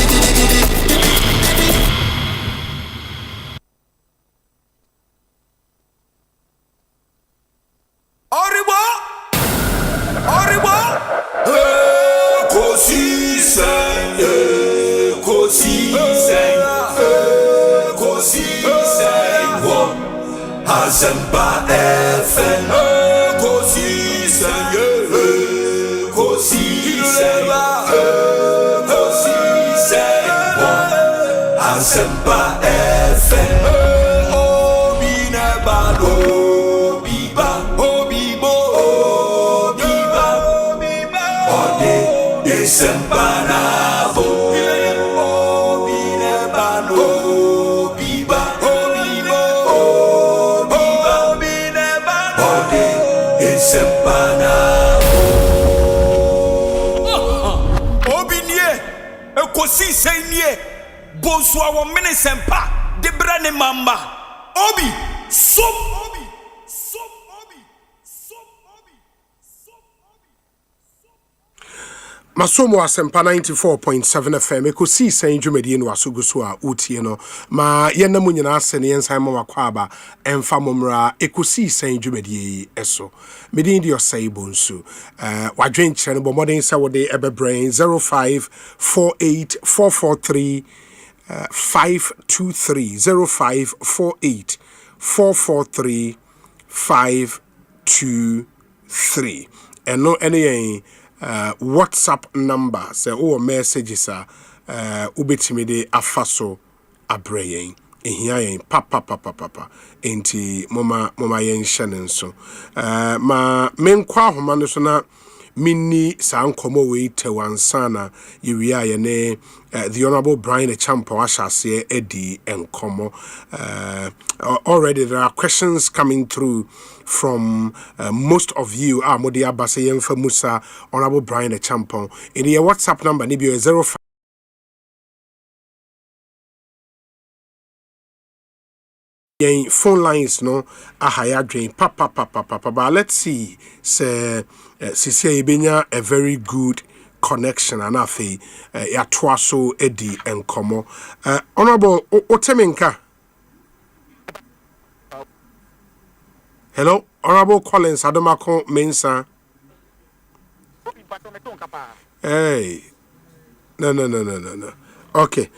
Asempa FM. Asempa FM. Obi na balo, biba, obibo, obiba, ode Asempa na bo. Obi na balo, biba, obibo, obiba, ode Asempa na bo. Obi nie, ekosise nie. Bonsu awo mene sempa de brane mamba obi som Masomo Asempa 94.7 FM Ekosiisen dwumadi no asoguso a utie no ma yenna mu nyina ase ne yensan ma wakwaba emfa momra Ekosiisen dwumadi eso medin di Osei Bonsu wadwen kire no bomodin se wode ebebrain 0548443523 0548443523 eno ene WhatsApp number say or messages ubetimi de afaso abrayen ehia yen papa enti mama yen hyene nso ma menkwa homa no so na minni sankomo we tewansana yewia ye ne the honorable Brian Echampo ashase edi enkomo already there are questions coming through from most of you Modia Basayen Famusa honorable Brian Echampo in your WhatsApp number nibio 05 phone lines no ahaya drain papa but let's see say Sisia Ibenya a very good connection and afi ya twaso edi enkomo honorable Otemenka. Hello honorable Collins Adomako Mensa. Hey no. Okay,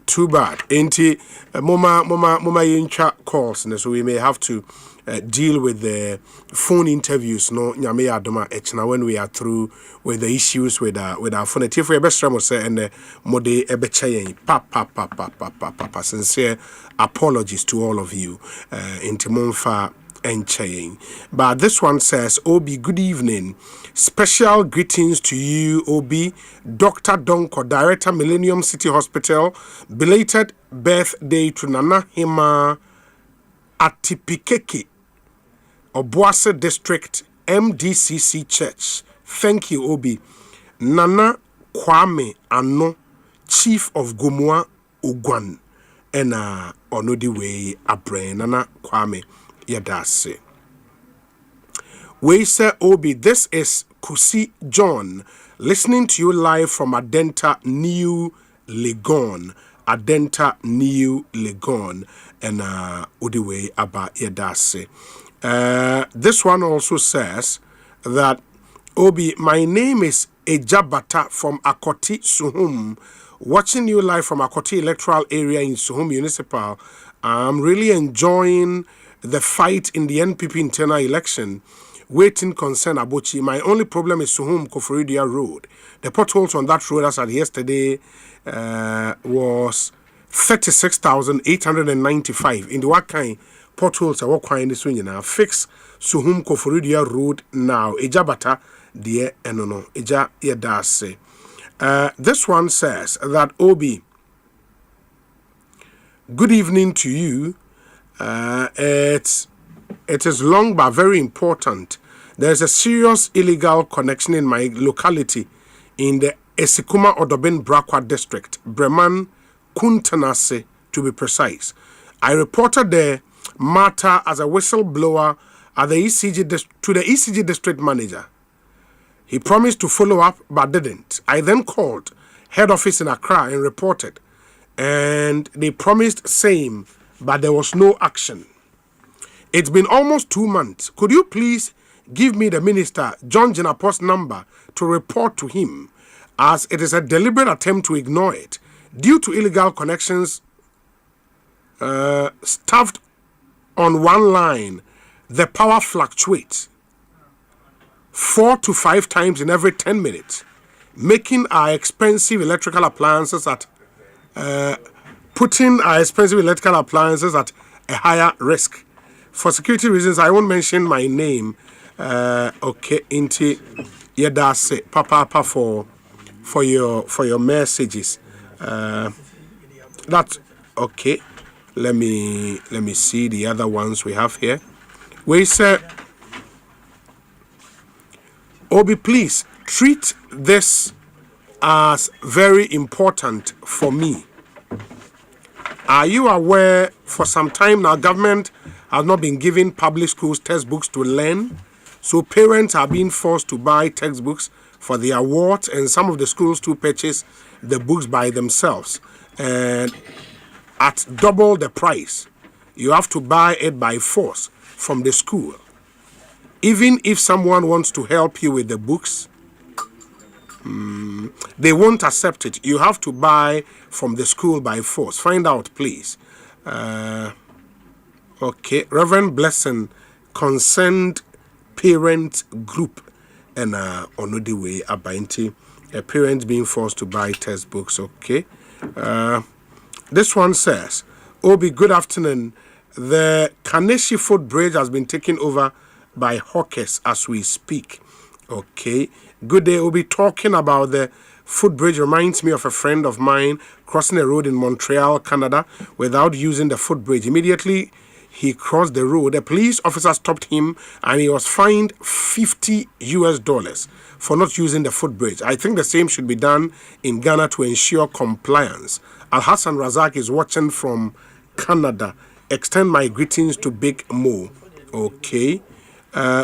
too bad. Enti mama yincha calls, so we may have to deal with the phone interviews. No, nyame adoma echna when we are through with the issues with our phone. If we best try say and mode ebechayen papa. Sincere apologies to all of you. Enti monfa enchain. But this one says, Obi, good evening. Special greetings to you, Obi. Dr. Donko, Director, Millennium City Hospital. Belated birthday to Nana Hima Atipikeki, Obuase District, MDCC Church. Thank you, Obi. Nana Kwame Ano, Chief of Gomua Ugwan. And Onodi Way Abre, Nana Kwame Yadase. We say Obi, this is Kusi John, listening to you live from Adenta New Legon. Adenta New Legon and Udiwe Aba Yadase. This one also says that Obi, my name is Ejabata from Akoti Suhum, watching you live from Akoti electoral area in Suhum Municipal. I'm really enjoying the fight in the NPP internal election. Waiting concern Abochi. My only problem is Suhum Koforidia Road. The potholes on that road as at yesterday was 36,895. In the what kind potholes are what kind this one now? Fix Suhum Koforidia Road now. Ejabata dear enono. Eja yedase. This one says that Obi, good evening to you. It is long but very important. There's a serious illegal connection in my locality in the Esikuma Odobin Brakwa district, Breman Kuntanase to be precise. I reported the matter as a whistleblower at the to the ECG district manager. He promised to follow up but didn't. I then called head office in Accra and reported, and they promised same, but there was no action. It's been almost 2 months. Could you please give me the minister, John Jinapo's number to report to him, as it is a deliberate attempt to ignore it. Due to illegal connections staffed on one line, the power fluctuates 4 to 5 times in every 10 minutes, making our expensive electrical appliances putting our expensive electrical appliances at a higher risk. For security reasons, I won't mention my name. Okay, into yedase papa for your messages. That's okay. Let me see the other ones we have here. We say, Obi, please treat this as very important for me. Are you aware for some time now government has not been giving public schools textbooks to learn? So parents are being forced to buy textbooks for the awards, and some of the schools to purchase the books by themselves. And at double the price, you have to buy it by force from the school. Even if someone wants to help you with the books, they won't accept it. You have to buy from the school by force. Find out, please. Okay, Reverend Blessing, Concerned Parent Group, and on the way Abainti, a parent being forced to buy textbooks. Okay, this one says, Obi, good afternoon. The Kaneshi footbridge has been taken over by hawkers as we speak. Okay, good day. We'll be talking about the footbridge. Reminds me of a friend of mine crossing a road in Montreal, Canada, without using the footbridge. Immediately he crossed the road, a police officer stopped him and he was fined $50 for not using the footbridge. I think the same should be done in Ghana to ensure compliance. Al Hassan Razak is watching from Canada. Extend my greetings to Big Mo. Okay.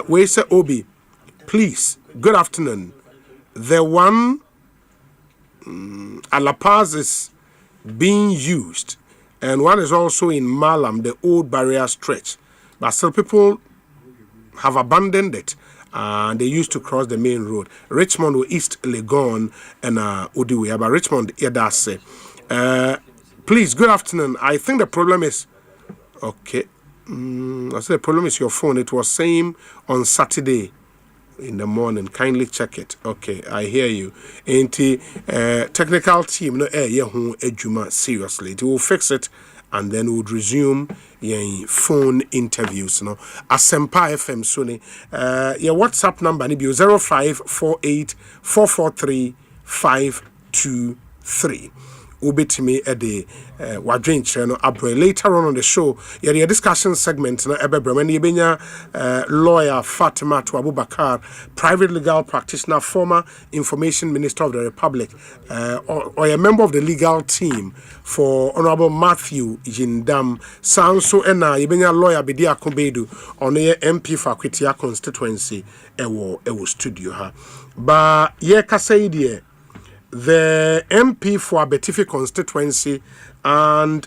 We say Obi, please, good afternoon. The one at La Paz is being used, and one is also in Malam, the old barrier stretch. But still people have abandoned it, and they used to cross the main road. Richmond or East Legon and Odiwe, but Richmond, Yadase. Please, good afternoon. I think the problem is, okay, I said the problem is your phone. It was same on Saturday in the morning. Kindly check it. Okay, I hear you. Ain't technical team no ejuma seriously. It will fix it and then we'll resume your phone interviews. No, Asempa FM Sony. Your WhatsApp number ni be 0548 443 523. Ubitimi ede wadwen chere no abre. Later on the show, your discussion segment na ebebrem na lawyer Fatima to Abubakar, private legal practitioner, former information minister of the Republic, or a member of the legal team for Honorable Matthew Jindam. Sound so ena yebenya lawyer Bedi Akombedu on the MP for Akwitia constituency ewo studio ha. Ba ye kasei the MP for Abetifi constituency and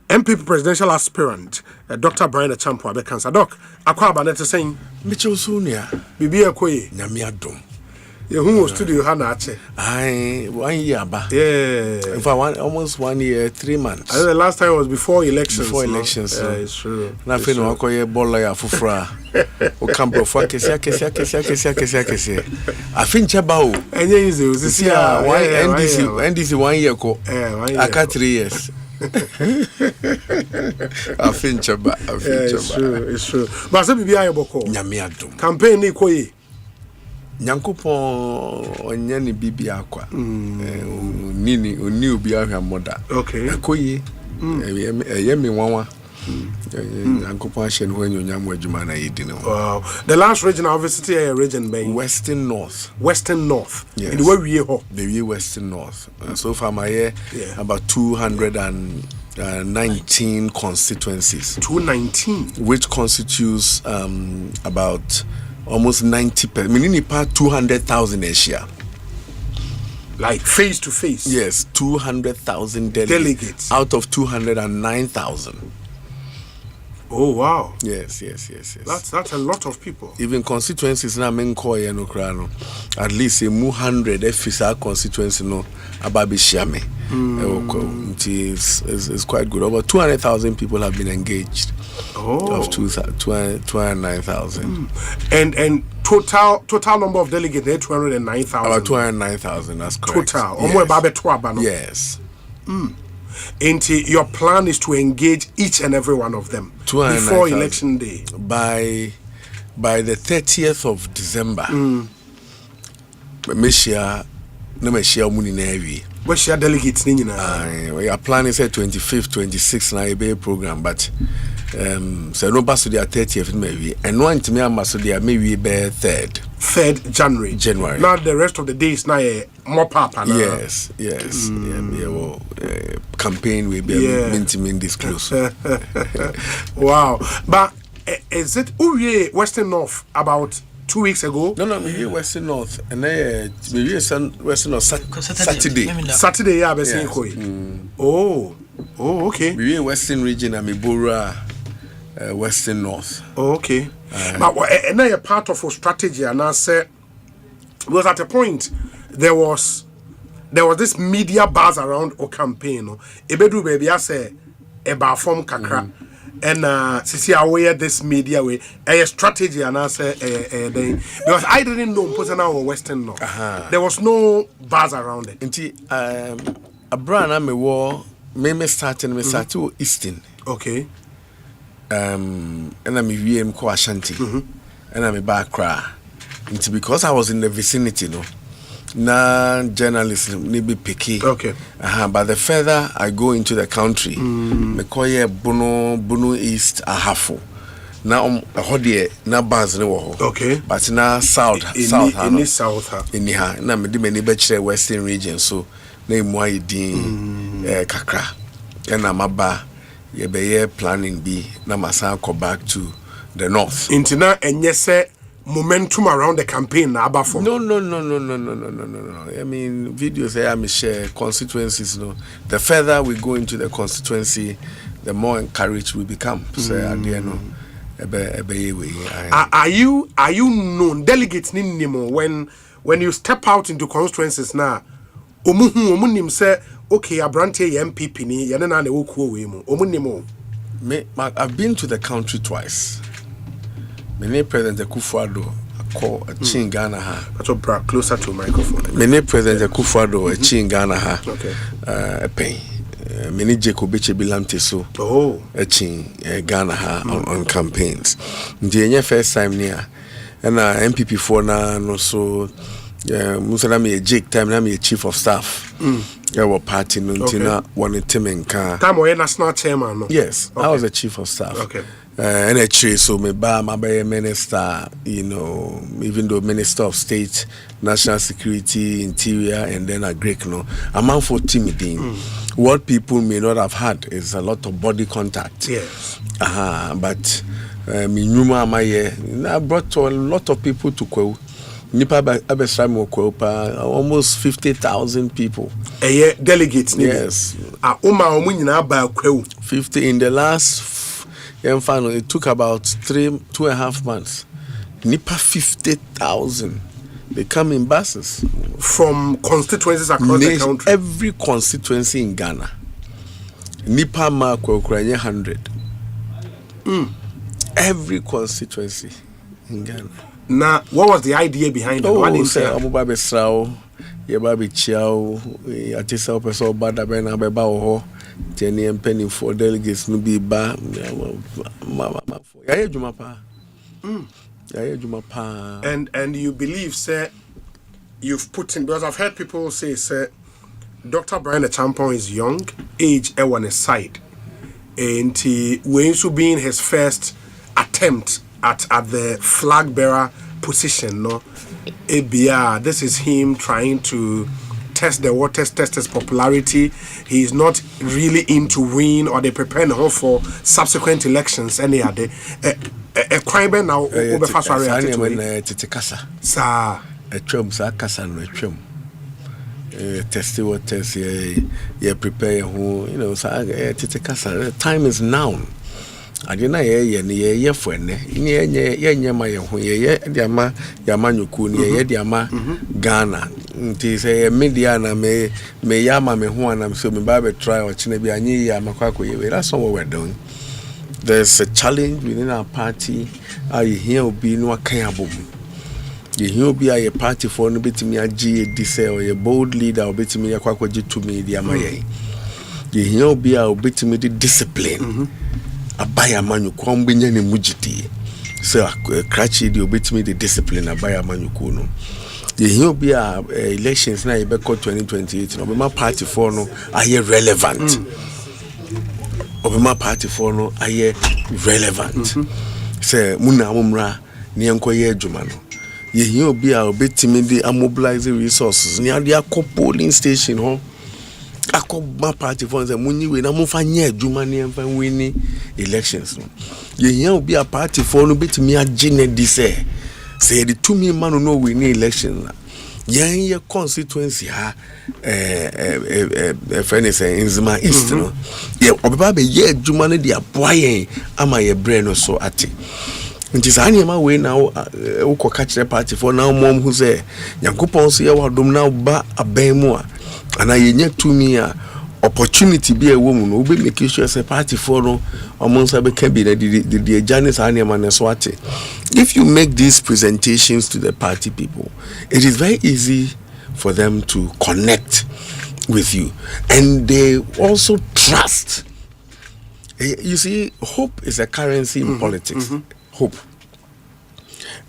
MP presidential aspirant Dr. Brian Achampo Abekansa. Doc, akwa banete saying Mitchell Sunia Bibi Akoye Nyame adom. Who studio Hana Ache? 1 year ba. Yeah. In fact, almost 1 year, 3 months. I think the last time was before elections. Before elections. Yeah, it's true. Na fe no akoye bola ya fufura. O kambo fo akese. Afinche ba o. Enye easy. This year NDC 1 year ko. Aka 3 years. Afinche ba. It's true. But say bibi ayeboko. Nyame adom. Campaign ni koyi. Nyankopon onyane bibia akwa oni obi ahwa moda akoyi yemi wanwa Nyankopon ahye no anyonyam adwuma na yedi no. Wow. The last region I visited a region by Western North. Yes. In the way we ho the Western North. So far my year about 219 constituencies. 219 which constitutes about almost 90%, meaning part 200,000 Asia. Like face to face. Yes, 200,000 delegates out of 209,000. Oh wow. Yes. That's a lot of people. Even constituencies na menkoye no krano. At least a 100 FSA constituency no ababi shiame. It's quite good. Over 200,000 people have been engaged. Of 209,000. And total number of delegates 209,000. About 209,000, that's correct. Total. Yes. And your plan is to engage each and every one of them before election day. By the 30th of December. What's your delegates? Our plan is at 25th, 26th na a program, but so no pass to the 30th maybe, and one to me must be maybe be 3rd January. Now the rest of the days now more papa. Yes. Campaign will be minting this close. Wow, but is it Western North about 2 weeks ago. No, maybe Western North, and then maybe Western North Saturday. Saturday, yeah, be saying koi. Oh, okay. Maybe Western region, and Mibura, Western North. Oh, okay. But and then a part of our strategy, and I said, was at a point there was this media buzz around our campaign. Ebedu baby, I say, about form kakra. And see aware this media way a strategy and I say because I didn't know personal or Western North. There was no buzz around it. Until a brand I'm a war me starting me start to Eastern. Okay. And I'm a VM ko Ashanti. And I'm a back cry. Until because I was in the vicinity, na journalism ni be picky. Okay. But the further I go into the country, me koye Bono East ahafo. Na hodie na bars ne wo. Okay. But na south in south. In ha na me de mani be kire western region so na emu ayedin kakra. And na maba ye be planning bi na masa go back to the north. Intina enye se momentum around the campaign na aba for. No. I mean, videos I share constituencies. The further we go into the constituency, the more encouraged we become. So are you known delegates when you step out into constituencies now? Omunim say okay, Abrante MPP ni yana na okuo we mu. Omunimo. I've been to the country twice. Many President Akufo-Addo call a chin Ghana ha. That's closer to microphone. Many President Akufo-Addo a chin Ghana ha. Okay. A pain. Many Jacob Bilamte so. Oh. A chin Ghana ha on campaigns. The first time near. And MPP for now no so. Musa me a Jake time na me a chief of staff. Our party nuntina one temenka. Time we national chairman no. Yes, okay. I was a chief of staff. Okay. And actually, so my minister, even though Minister of State, National Security, Interior, and then a Greek, I'm out for timidity. What people may not have had is a lot of body contact. Yes. But I brought a lot of people to Kweu. Almost 50,000 people. Delegates. Yes. 50 in the last. Finally, it took about 2.5 months. Nipa 50,000. They come in buses from constituencies across the country. Every constituency in Ghana. Nipa ma kwa 100. Every constituency in Ghana. Now, what was the idea behind it? What is it? Amubabe Srao, Yebabe Chiao, Atisa Peso Bada Bena Beba Oho. Tenny penny for delegates no be ba and you believe sir you've put in, because I've heard people say sir Dr. Brian Achampong is young, age on his side, and he going to be in his first attempt at the flag bearer position. This is him trying to test the waters, test his popularity. He is not really into win, or they prepare him for subsequent elections. Any other a crime now over fast sir. A chum sa kasa no chum. Test waters ye prepare who sa tete kasa. Time is now. Adina ye fwene ye ma ye ho ye diama nyuku ni ye diama Ghana nti say media na me yama me ho anam so me ba be try o chine bi anyi ya makwako ye. That's what we're doing. There's a challenge within our party. You hear obi no akan abom. You hear obi a party for no betimi agi edise or a bold leader obetimi yakwako gi to me diama ye. You hear obi a obetimi di discipline. Abaya manyuku ambenya ne mujiti so krachi di obetimi the discipline abaya manyuku no ye here be elections na yebeko 2028 no be my party for no aye relevant obema party for no aye relevant say muna amumra ne enkoye adwuma no ye here be obetimi di mobilize resources ne ade akọ polling station ho my party for the money we na mo fa nya adwuma ne emfa wini elections no ye here will be a party for no betimi agene di say say the 2 million man no we need election your constituency friend is in Zima East no yeah obaba be ye adwuma no dia boa yen ama ye brain no so ate nti sa anyama we na wo koka kire party for now mom who say Yankopon so ye wadom na ba aban mu a ana ye nya tumi a opportunity be a woman no be make sure say party for no omonsa be can be the journey sa anyama na so ate. If you make these presentations to the party people, it is very easy for them to connect with you, and they also trust. You see, hope is a currency in politics. Hope.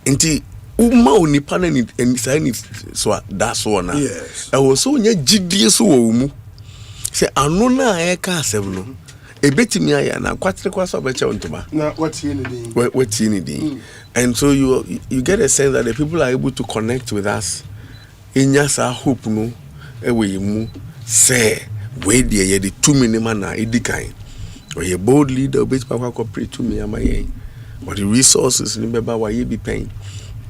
Inti uma unipana ni enisaini so that's one. Yes. I was so nya gidie so umu. Say anona eka asem no. Ebetimi aya na kwatre kwaso beche ontoma. Na what's anything? And so you get a sense that the people are able to connect with us. Inyasa hope no ewe mu say we dey the 2 minimum na edikan. Or a bold leader bit papa cooperate to me amaye. Or the resources ni beba wa ye be paying.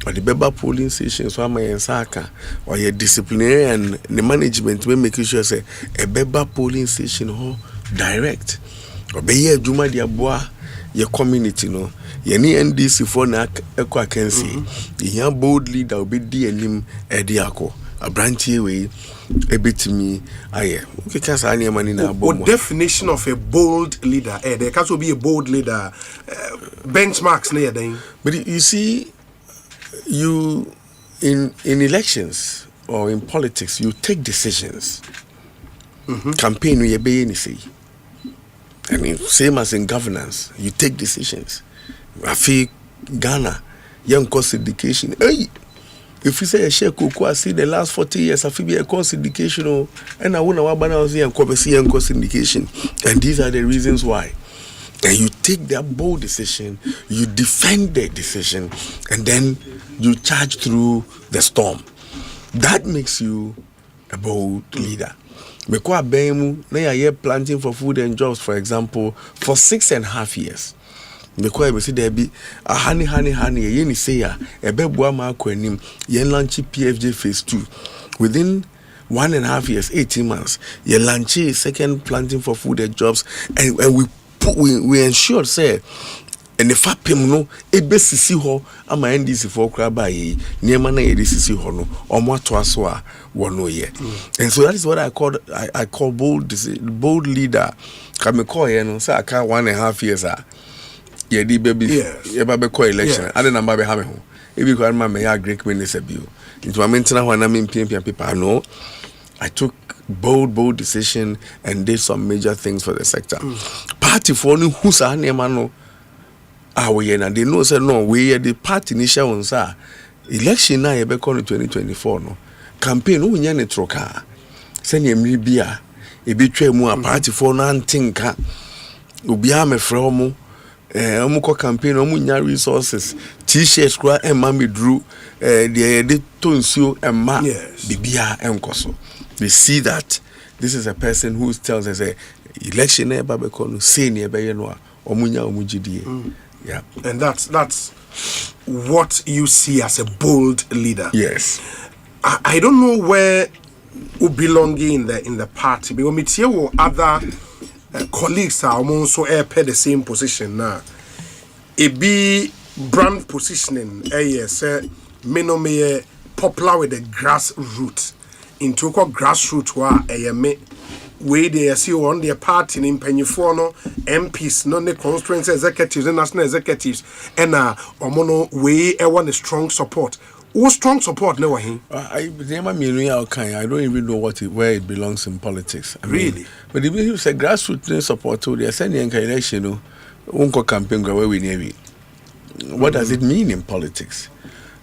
Or the beba polling stations wa amaye nsaka. Or your disciplinary and the management we make sure say a beba polling station ho direct. Or be ye juma dia boa your community no. Yeni NDC for na eko akensi. Ihe bold leader obi di enim edi ako. A branch way ebetimi aye. Okay, kasa ani mani na bomo. What definition of a bold leader? There can also be a bold leader. Benchmarks near then. But you see, you in elections or in politics, you take decisions. Campaign we be any say. I mean, same as in governance, you take decisions. I feel Ghana, young cost education. Hey, if you say a share cocoa, I see the last 40 years, I feel be a cost education, and I won't know what I was here and cost education. And these are the reasons why. And you take that bold decision, you defend the decision, and then you charge through the storm. That makes you a bold leader. Mekwa bemu na ya planting for food and jobs, for example, for 6.5 years. Mekwa be see there be a honey ye ni say ya ebebua ma akwanim ye launch PFJ phase 2 within 1.5 years, 18 months. Ye launch second planting for food and jobs, and we ensure say and the fapem no ebesisi ho ama NDC for kra ba yi niema na ye sisi ho no omo ato aso a wono ye. And so that is what I call bold leader. Come call ye no say aka 1.5 years ye di baby ye ba be call election ade number be ha me ho e bi kwa ma me ya great minister bio into ma mentina ho na me mpia people no I took bold decision and did some major things for the sector. Party for no who sa niema no we and they know say no we are the party initial on sa election na ye be call 2024 no campaign no nya ne troka say ne mri bia e bi twa mu a party for no antinka obi a me frɛ omo omo campaign omo nya resources t-shirts kwa emma me drew the tonsuo emma bibia enkoso. They see that this is a person who tells us election na ba be call no say ne be ye no omo nya omo gidie. Yeah, and that's what you see as a bold leader. Yes, I don't know where we belong in the party, but when we see other colleagues are also pay the same position now. It be brand positioning. Yes, me popular with the grassroots. Into grassroots where we they see on their party in Pennyfono, MPs, non the constituency executives and national executives, and omono we want a strong support. What strong support no I don't even know where it belongs in politics. Really? But if you say grassroots support to the Senate election, unko campaign where we never. What does it mean in politics?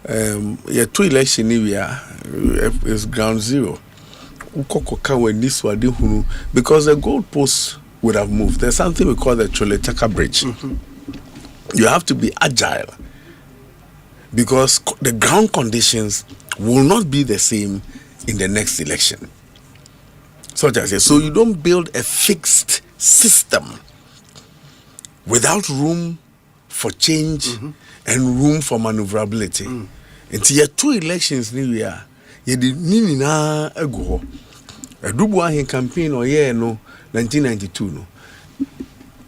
Yeah, 2 election is ground zero. Because the goalposts would have moved. There's something we call the Choletaka Bridge. You have to be agile because the ground conditions will not be the same in the next election. So you don't build a fixed system without room for change and room for maneuverability. Nti ye two elections ni we are. Ye di ni na agu ho. Adubu ahin campaign or ye no 1992 no.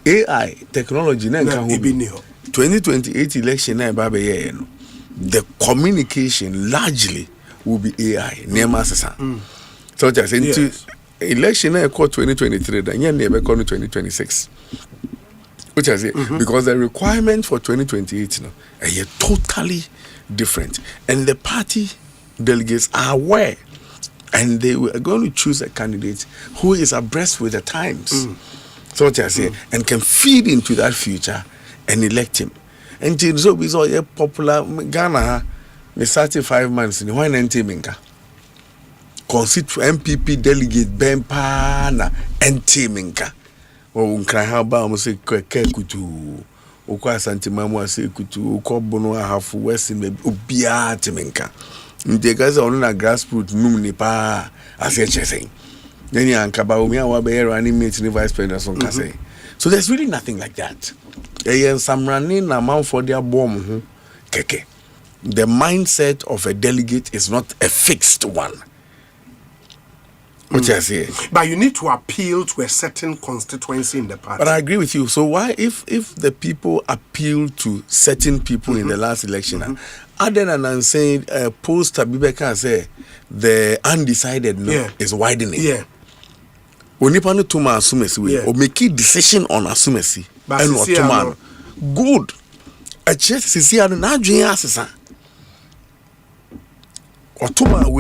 AI technology na nka ho. 2028 election na ba be ye no. The communication largely will be AI. Nema sasa. So just into election na call 2023 then ye na be call 2026. Which is it? Because the requirement for 2028 no are totally different. And the party delegates are aware and they are going to choose a candidate who is abreast with the times. So what I say, and can feed into that future and elect him. And so we saw a popular Ghana, the 35 months in one NT constitute MPP delegate Bempana NT Minka. O nkran ha ba mo se keke kutu o kwa santimamu ase kutu o ko bono ahafu wesi me obia temenka nde gaza onu na grassroots num ni pa ase chesen nani anka ba omi awa be running mate ni vice president son kase. So there's really nothing like that. Eyen samrani na man for their bomb ho keke. The mindset of a delegate is not a fixed one. What I say? But you need to appeal to a certain constituency in the party. But I agree with you. So why, if the people appeal to certain people in the last election, other than saying post Abibeka say the undecided is widening. Yeah. Onipa no tuma asumesi we or make a decision on asumesi and what tomorrow. Good. A chest sisi anu na adwen asesa. Otuma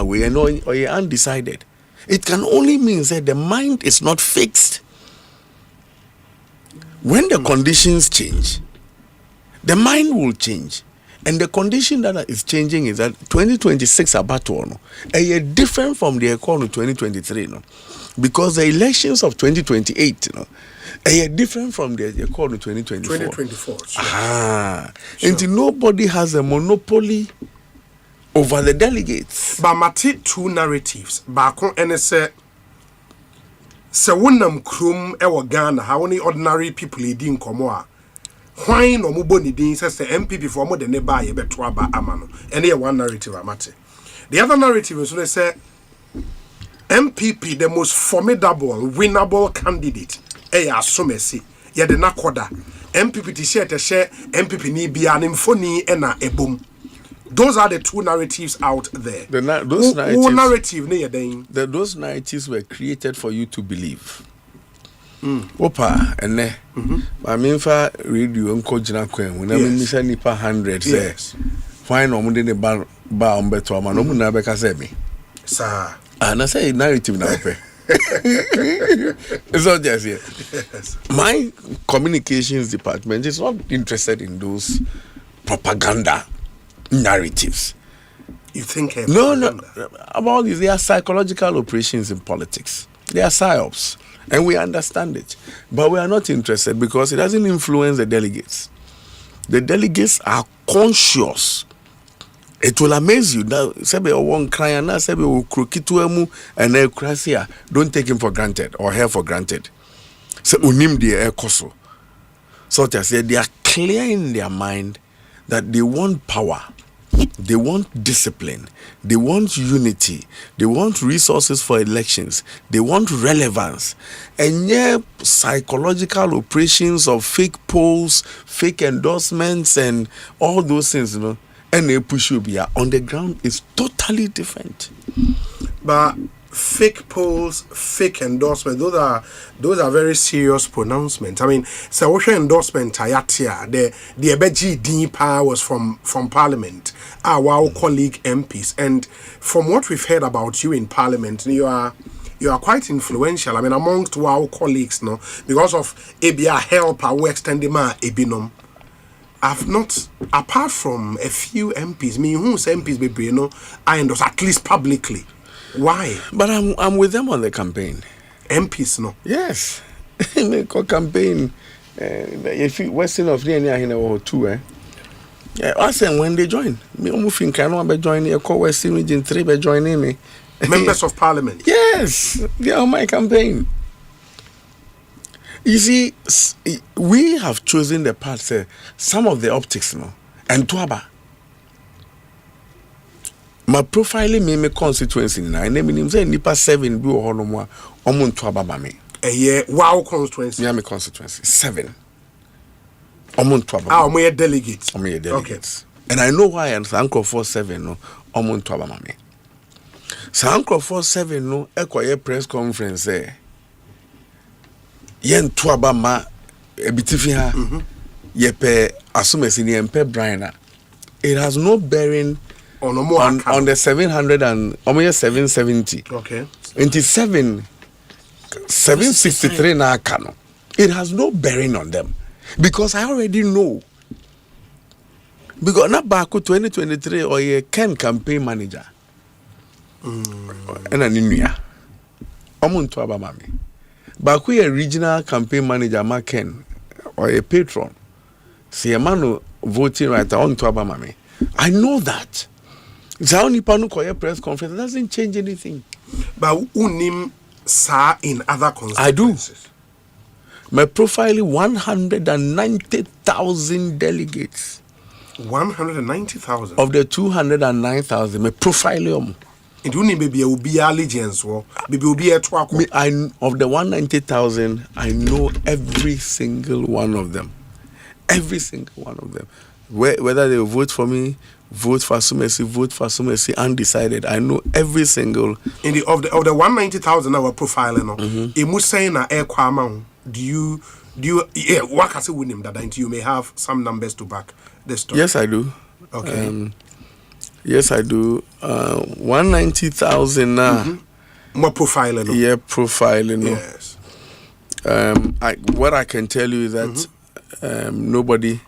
way and or you undecided. It can only mean that the mind is not fixed. When the conditions change, the mind will change. And the condition that is changing is that 2026 abato a year different from the economy 2023 no, because the elections of 2028 a year different from the economy 2024. 2024. Sure. And nobody has a monopoly over the delegates. But mati two narratives. Bako ene se wunam krum ewa Ghana how many ordinary people edi nkomo a hwan no mubo ni din se MPP for mo de ne ba ye beto aba amano. Ene one narrative amate. The other narrative is say MPP the most formidable winnable candidate Asumesi ye de nakoda MPP ti share MPP ni bia ne mfoni ena ebom. Those are the two narratives out there. Those narratives were created for you to believe. Opa, and I mean, for radio and Kojina Queen, when I mean, Miss Nipa 100 says, fine, or Mundin Bar Umbeto, no Munabeka Semi. Sir, and I say narrative now. It's not just here. My communications department is not interested in those propaganda narratives. You think no about this? They are psychological operations in politics. They are psyops, and we understand it, but we are not interested because it doesn't influence the delegates. The delegates are conscious. It will amaze you now. Sebe one cry na sebe ukrokituemu and ekrasia. Don't take him for granted or her for granted. So unim de ekoso. So to say they are clear in their mind that they want power. They want discipline. They want unity. They want resources for elections. They want relevance. And yeah, psychological operations of fake polls, fake endorsements, and all those things, and they push you be on the ground is totally different. But fake polls, fake endorsement, those are very serious pronouncements. I mean, so what endorsement Tayatia, the Ebeji Dipa was from Parliament, our colleague MPs, and from what we've heard about you in Parliament, you are quite influential. I mean, amongst our colleagues, no, because of ABR help, our extended ma Ebinom. I've not, apart from a few MPs, me who's MPs be I endorse at least publicly. Why? But I'm with them on the campaign. MPs, no? Yes. Campaign. If you Western of the or two, yeah, I said when they join, me moving can be joining a co Western region 3 by joining me. Members of Parliament. Yes, they are on my campaign. You see, we have chosen the path, some of the optics, no, and Tuaba. My profiling me constituency na and name say nipa 7 bi ho no mo a omo nto ababa me. Wow constituency. Me constituency 7. Omo nto ababa. Ah, omo delegates. Omo delegates. Okay. And I know why and Sanko 47 no omo nto ababa me. Sanko 47 no ekoye press conference ye nto abama ebitifi ha. Yepe asumesi ni empe Brian. It has no bearing on the 700 and almost 770. Okay. 763 na kano. It has no bearing on them because I already know. Because not back to 2023 or a Ken campaign manager. And an Inuya. Omuntu abamami. Back a regional campaign manager ma Ken or a patron. See a man voting right on to abamami. I know that. Zauni panu koye press conference doesn't change anything. But unim sa in other constituencies. I do. My profile 190,000 delegates. 190,000 of the 209,000. My profile it unim baby will be allegiance or baby will be a twako. Me, of the 190,000, I know every single one of them. Every single one of them. Whether they vote for me, vote for Sumesi, undecided. I know every single. In the of the 190,000 our profile no. Emu saying na air kwama. Do you what can say with him that you may have some numbers to back the story? Yes, I do. Okay. Yes, I do. 190,000 now. More profiling. Yeah, profiling. Yes. What I can tell you is that nobody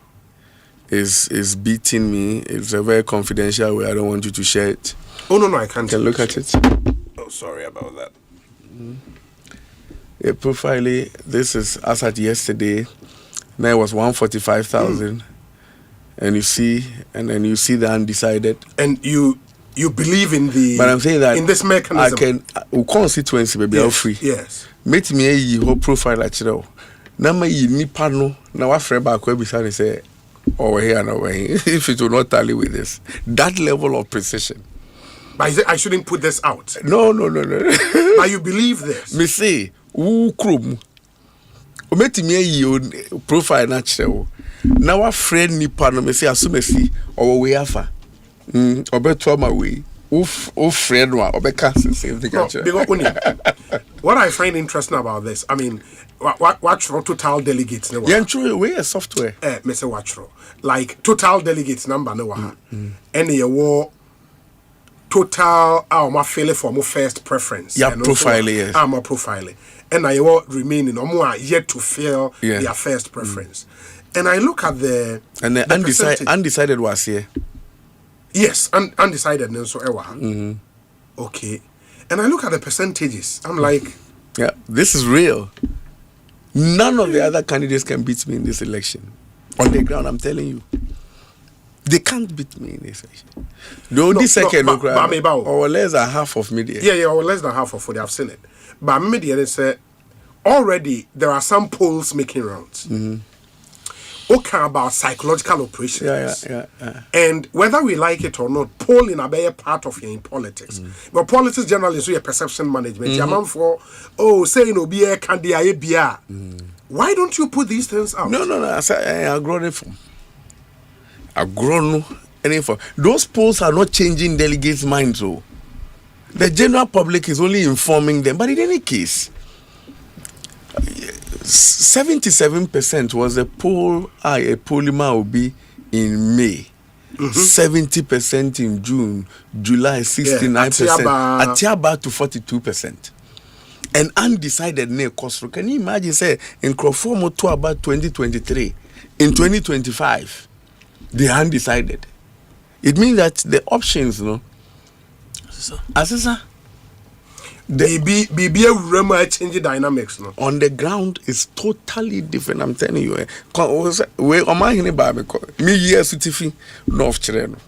is beating me. It's a very confidential way. I don't want you to share it. Oh no, I can't. Can look at it. Oh, sorry about that. Yeah, profiling. This is as at yesterday. Now it was 145,000. And you see, the undecided. And you believe in the. But I'm saying that in this mechanism. Constituency baby are free. Yes. Meet me a whole profile at you. Now my nipa no. Now I friend back where beside say, over here and over here. If it will not tally with this, that level of precision. But I shouldn't put this out. No. But you believe this. Me say, who krum. Meet me a profile natural. Now a friend nipa no me say asumesi or we afa. Obeto my way. Friend one obeka same thing. What I find interesting about this, I mean, watch for total delegates. Yeah, true. We a software. Me say watch for like total delegates number no and you war total my failure for my first preference. Yeah, profiling. Yes. I'm a profiling, and I will remaining or more yet to fail their first preference. And I look at the undecided was here. Yes, undecided so okay. And I look at the percentages. I'm like, yeah, this is real. None of the other candidates can beat me in this election. On the ground, I'm telling you. They can't beat me in this election. The only second or less than half of media. Yeah, or less than half of what they have seen it. But media, they say already there are some polls making rounds. Okay, about psychological operations. Yeah. And whether we like it or not, polling are a part of your in politics. But politics generally is a perception management. For saying Obia can be a beer. Why don't you put these things out? No. I grown it from. I grown any for those polls are not changing delegates' minds. So the general public is only informing them. But in any case, 77% was a poll. A polymer will be in May. 70% in June, July 69%, Atiaba to 42%. And undecided ne cost. Can you imagine say in Crawford to about 2023, in 2025, they are undecided. It means that the options, Asisa, be changing dynamics. No? On the ground is totally different. I'm telling you. We me years to North Chireno.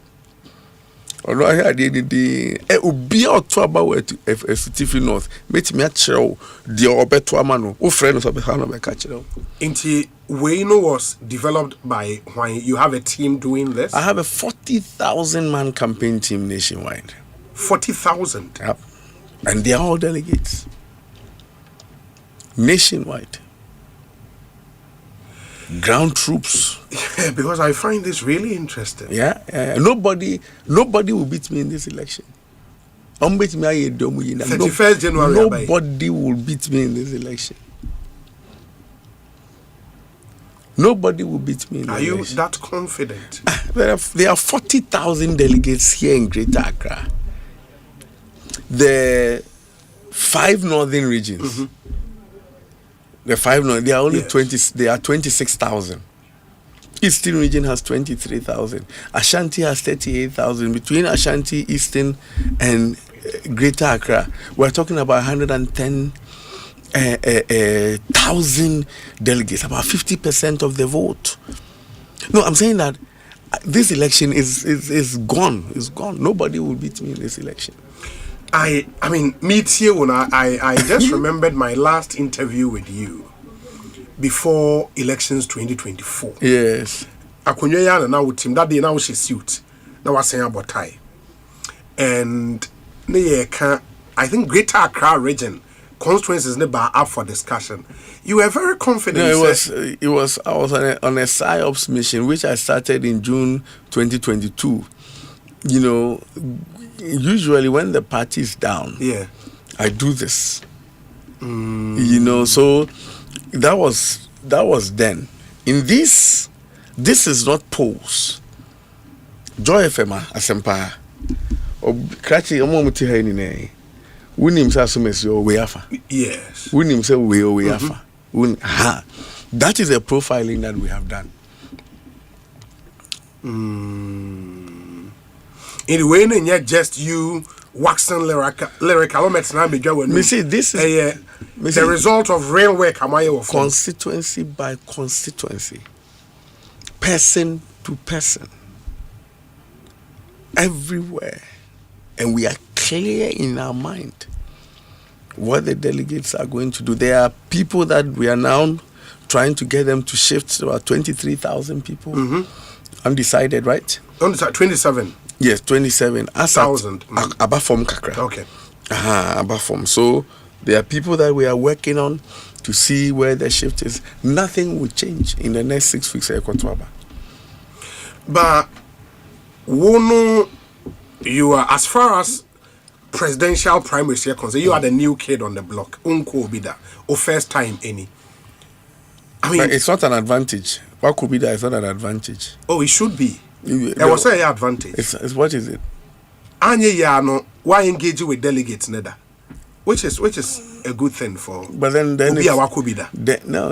Or I had the be out to about a city north. Meet me at show the Obeto Amano, or friends of the Hanover catcher. Inti Wayno was developed by when you have a team doing this. I have a 40,000 man campaign team nationwide. 40,000. Yep. And they are all delegates. Nationwide. Ground troops. Yeah, because I find this really interesting. Yeah. Nobody will beat me in this election. 31st January. Nobody will beat me in this election. Nobody will beat me in this election. Are you that confident? There are 40,000 delegates here in Greater Accra. The 5 northern regions. The 5 northern, they are only 20. They are 26,000. Eastern region has 23,000. Ashanti has 38,000. Between Ashanti, Eastern, and Greater Accra, we're talking about 110,000 delegates, about 50% of the vote. No, I'm saying that this election is gone. It's gone. Nobody will beat me in this election. I mean, me too. I just remembered my last interview with you before elections 2024. Yes. Akunye yana na with him that day now she suit. Now was saying about tie. And I think Greater Accra region constituencies never up for discussion. You were very confident. No, it was. I was on a PSYOPS mission, which I started in June 2022. You know, usually when the party is down, I do this. You know, so that was then. In this is not polls. Joy FM Asempa. Krachi omomuti ha ni ne. Wunim sa sumesi o we afa. Yes. Wunim say we afa. That is a profiling that we have done. Anyway, not just you waxing lyrical me see this is the result of real work. Constituency by constituency, person to person, everywhere, and we are clear in our mind what the delegates are going to do. There are people that we are now trying to get them to shift to about 23,000 people. Undecided, right? 27. Yes, 27. 1,000. Abafom Kakra. Okay. Abafom. So there are people that we are working on to see where the shift is. Nothing will change in the next 6 weeks. But you are, as far as presidential primaries are concerned, you are the new kid on the block. Unko Obida, or first time any. I mean, but it's not an advantage. What could be that is not an advantage. Oh, it should be. There was an advantage. It's what is it? Why engage with delegates, Neda? Which is a good thing for. But then no,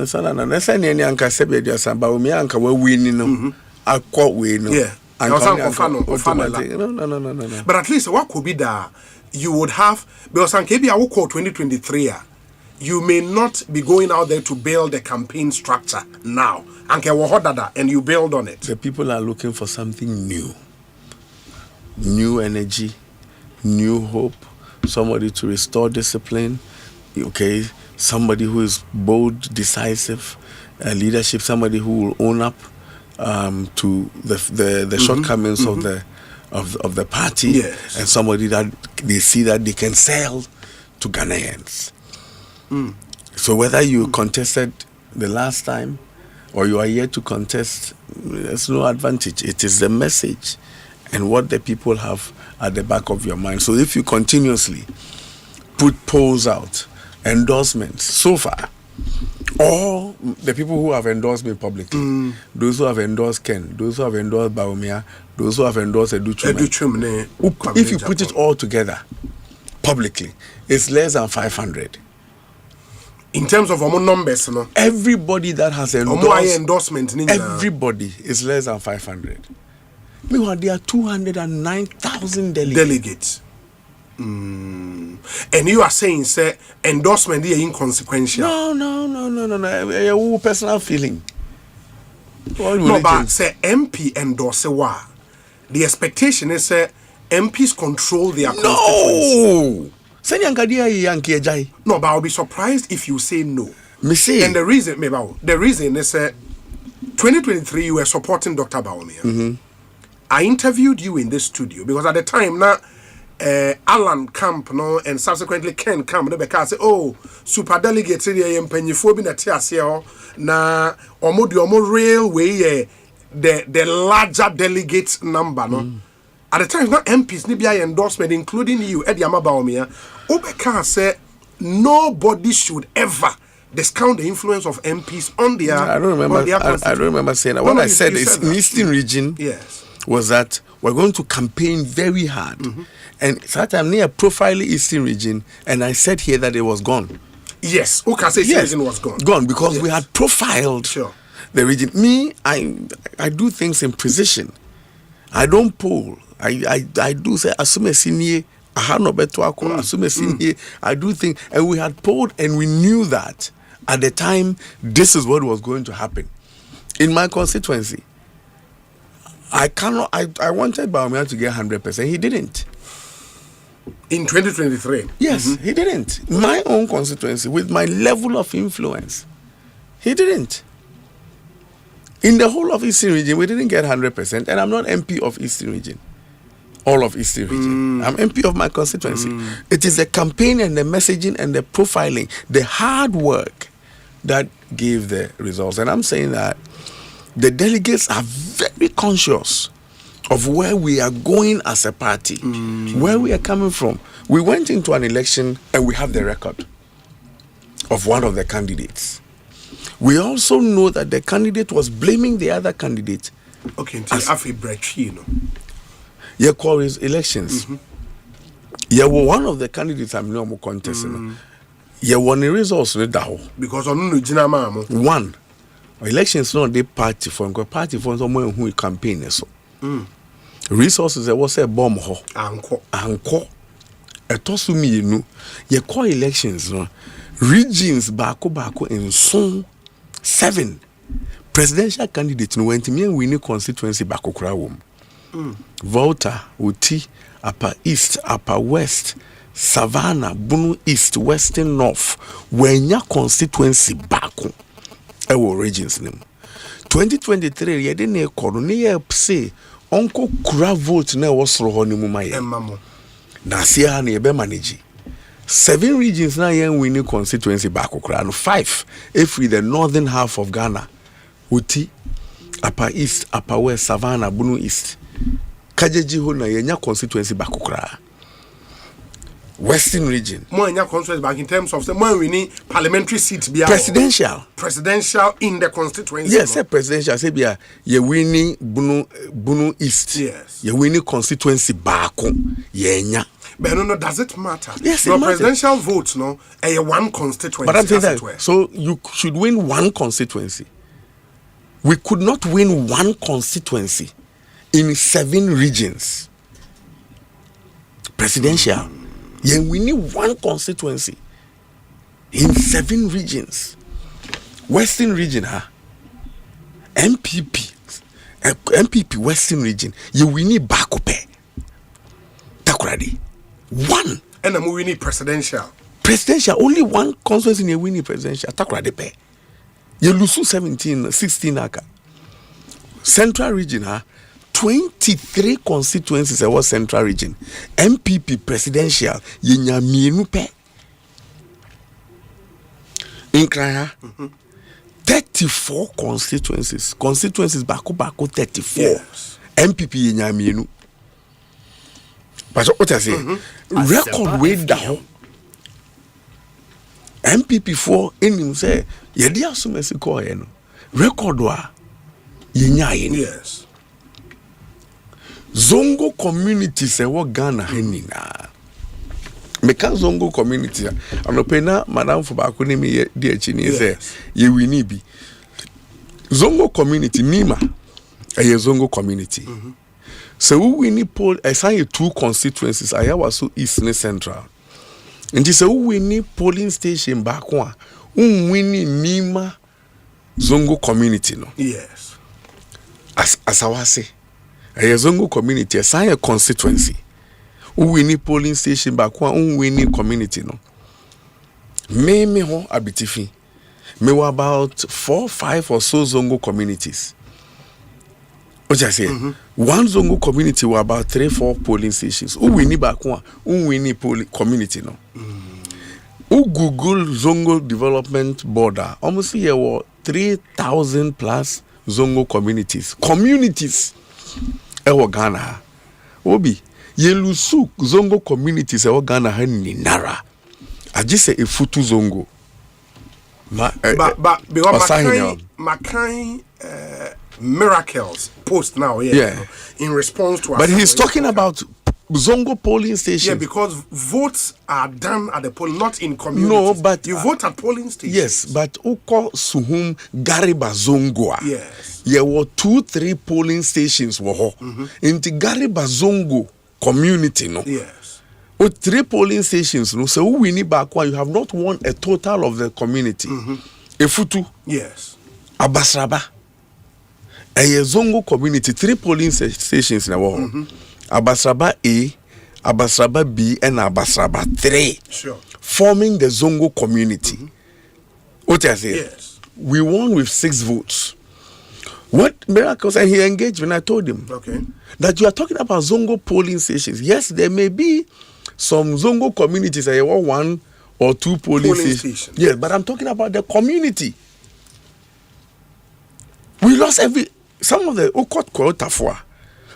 it's not an necessary. Any anka sebi dia samba umi anka we win no. I quote we no. Yeah. No. But at least what could be that you would have because ankebi awo call 2023. You may not be going out there to build a campaign structure now. And you build on it. The people are looking for something new. New energy, new hope, somebody to restore discipline, okay, somebody who is bold, decisive, leadership, somebody who will own up to the shortcomings of the party, and somebody that they see that they can sell to Ghanaians. So whether you contested the last time or you are yet to contest, there's no advantage. It is the message and what the people have at the back of your mind. So if you continuously put polls out, endorsements, so far, all the people who have endorsed me publicly, those who have endorsed Ken, those who have endorsed Baumia, those who have endorsed Educhumene, if you put it all together publicly, it's less than 500. In terms of numbers, no? Everybody that has endorsement, everybody is less than 500. Meanwhile, there are 209,000 delegates. And you are saying, say, endorsement is inconsequential. No. Personal feeling. No, but say MP endorse what? The expectation is say MPs control their constituency. No, but I'll be surprised if you say no. And the reason is 2023 you were supporting Dr. Baumia. I interviewed you in this studio because at the time now Alan Camp no and subsequently Ken Camp no because oh super delegate here mpanyifo bi na te ase ho na omo railway the larger delegate number no at the time not MPs ni bia endorsement including you Eddie Amabaomia obeka say nobody should ever discount the influence of MPs on their I don't remember I don't remember saying that. What I said is in Eastern region was that we're going to campaign very hard. And that time near profile Eastern region, and I said here that it was gone. Yes, who can say Eastern region was gone? Gone because we had profiled the region. Me, I do things in precision. I don't poll. I do say assume senior. I do think, and we had polled, and we knew that at the time this is what was going to happen in my constituency. I wanted Baumia to get 100%. He didn't. In 2023? Yes, he didn't. My own constituency, with my level of influence, he didn't. In the whole of Eastern region, we didn't get 100%, and I'm not MP of Eastern region. All of Eastern region. I'm MP of my constituency. It is the campaign and the messaging and the profiling, the hard work that gave the results. And I'm saying that the delegates are very conscious of where we are going as a party, where we are coming from. We went into an election and we have the record of one of the candidates. We also know that the candidate was blaming the other candidate. Okay, until after break, you call his elections. You were one of the candidates I'm no more contesting. You won the results because I'm one. Elections not the party for someone who campaign so. Resources there was a bomb ho. Anko. Etosu mi no. You call elections no. Regions bako in son 7 presidential candidates no went me winning constituency bako kra wom. Volta, Uti, Upper East, Upper West, Savannah, Bunu East, Western North, when your constituency bako. Our regions name 2023 ye dey na korone say onko kura vote na was ro ni mu maye na sia na ye be manage 7 regions na yen winning constituency back kura no 5 every the northern half of Ghana Uti Upper East Upper West Savannah Bunu East Kajeji ho na yenya constituency back kura Western region. More in your constituency back in terms of the more we need parliamentary seats be presidential in the constituency. Yes, presidential say be ye winning Bunu East. Yes. Ye winning constituency back yenya. But no, does it matter? Yes, your it matters. presidential votes no a one constituency. But I'm saying that so you should win one constituency. We could not win one constituency in 7 regions. Presidential. Yeah, we need one constituency in 7 regions. Western region, MPP Western region. We need backup. Takuradi. One. And then we need presidential. Presidential. Only one constituency in we need presidential. Takuradi pe. You lose 16 aka. Central region, 23 constituencies in our central region. MPP presidential, yenya mienu pe. In Kraya, 34 constituencies. Constituencies bako 34. Yes. MPP yenya mienu. But what I say, record way down. MPP 4 in him say, yedi asumesi ko no. Record wa yenya yeni. Yes. Zongo community say what Ghana henina. Meka Zongo community anopena madam for bakuni me di achini say ye wini bi. Zongo community Nima a Zongo community. So we wini poll assign 2 constituencies ayawa so East and Central. And this we need polling station back one. Wini Nima Zongo community no. Yes. As I was say a Zongo community assign a constituency. We need polling station back one. We need community no. Me ho abitifi. Me were about 4 5 or so Zongo communities. What I say? One Zongo community were about 3-4 polling stations. Who we need back one? Who we need community no? Who Google Zongo Development Border? Almost here were 3,000 plus Zongo communities. Communities. Ewa Ghana. Obi. Yelusu Zongo communities ewa Ghana hani nara. I just say a futu Zongo. But because Makai miracles post now, in response to. But he's talking about Zongo polling stations. Yeah, because votes are done at the poll, not in communities. No, but you vote at polling stations. Yes, but Uko Suhum Gariba Zongoa. Yes. There were 2-3 polling stations in the Gariba Zongo community, no. Yes. With 3 polling stations, no. So we need back one. You have not won a total of the community. Efutu. Yes. Abasraba. A Zongo community, 3 polling stations in the world. Abasraba A, Abasraba B, and Abasraba 3. Sure. Forming the Zongo community. What I say? Yes. We won with 6 votes. What miracles? And he engaged when I told him that you are talking about Zongo polling stations. Yes, there may be some Zongo communities that have 1 or 2 polling stations. Yes, but I'm talking about the community. We lost some of the Okot Kwotafua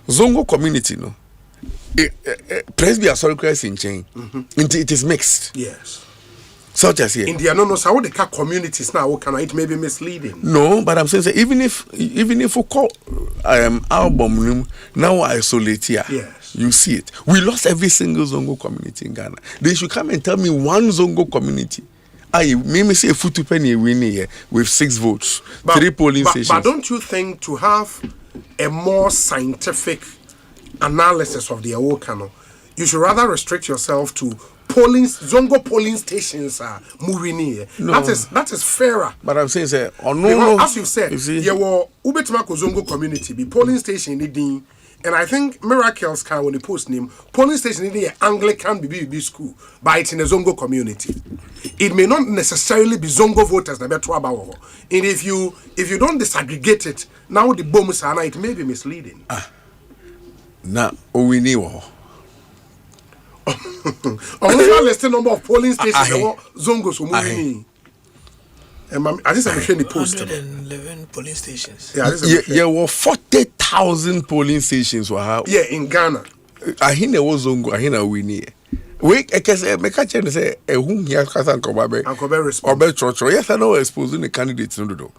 Zongo community, no. Presby sorry Christ in chain. It is mixed. Yes. Such as here. India no how the communities now can it may be misleading. No, but I'm saying even if we call album now isolate here. Yes. You see it. We lost every single Zongo community in Ghana. They should come and tell me one Zongo community. I maybe say a foot penny winning here with 6 votes, 3 polling stations. But don't you think to have a more scientific analysis of the Awokano, you should rather restrict yourself to Zongo polling stations are moving here. No. That is fairer. But I'm saying, say, as you said, there were Ubetimako Zongo community, be polling station in and I think miracles can when they post name polling station in the Anglican BB school, but it's in a Zongo community. It may not necessarily be Zongo voters that better about. And if you don't disaggregate it, now the bomb is it may be misleading. Now we need only list the number of polling stations Zongos who moving. I just am the post. 111 polling stations. There were 40,000 polling stations. Yeah, in Ghana. I hear there was Zongo. I hear now we need. Wait, I can say, make a change. Say, whom here can Kobabe? Kobabe Yes, I know. Exposing the candidates no do.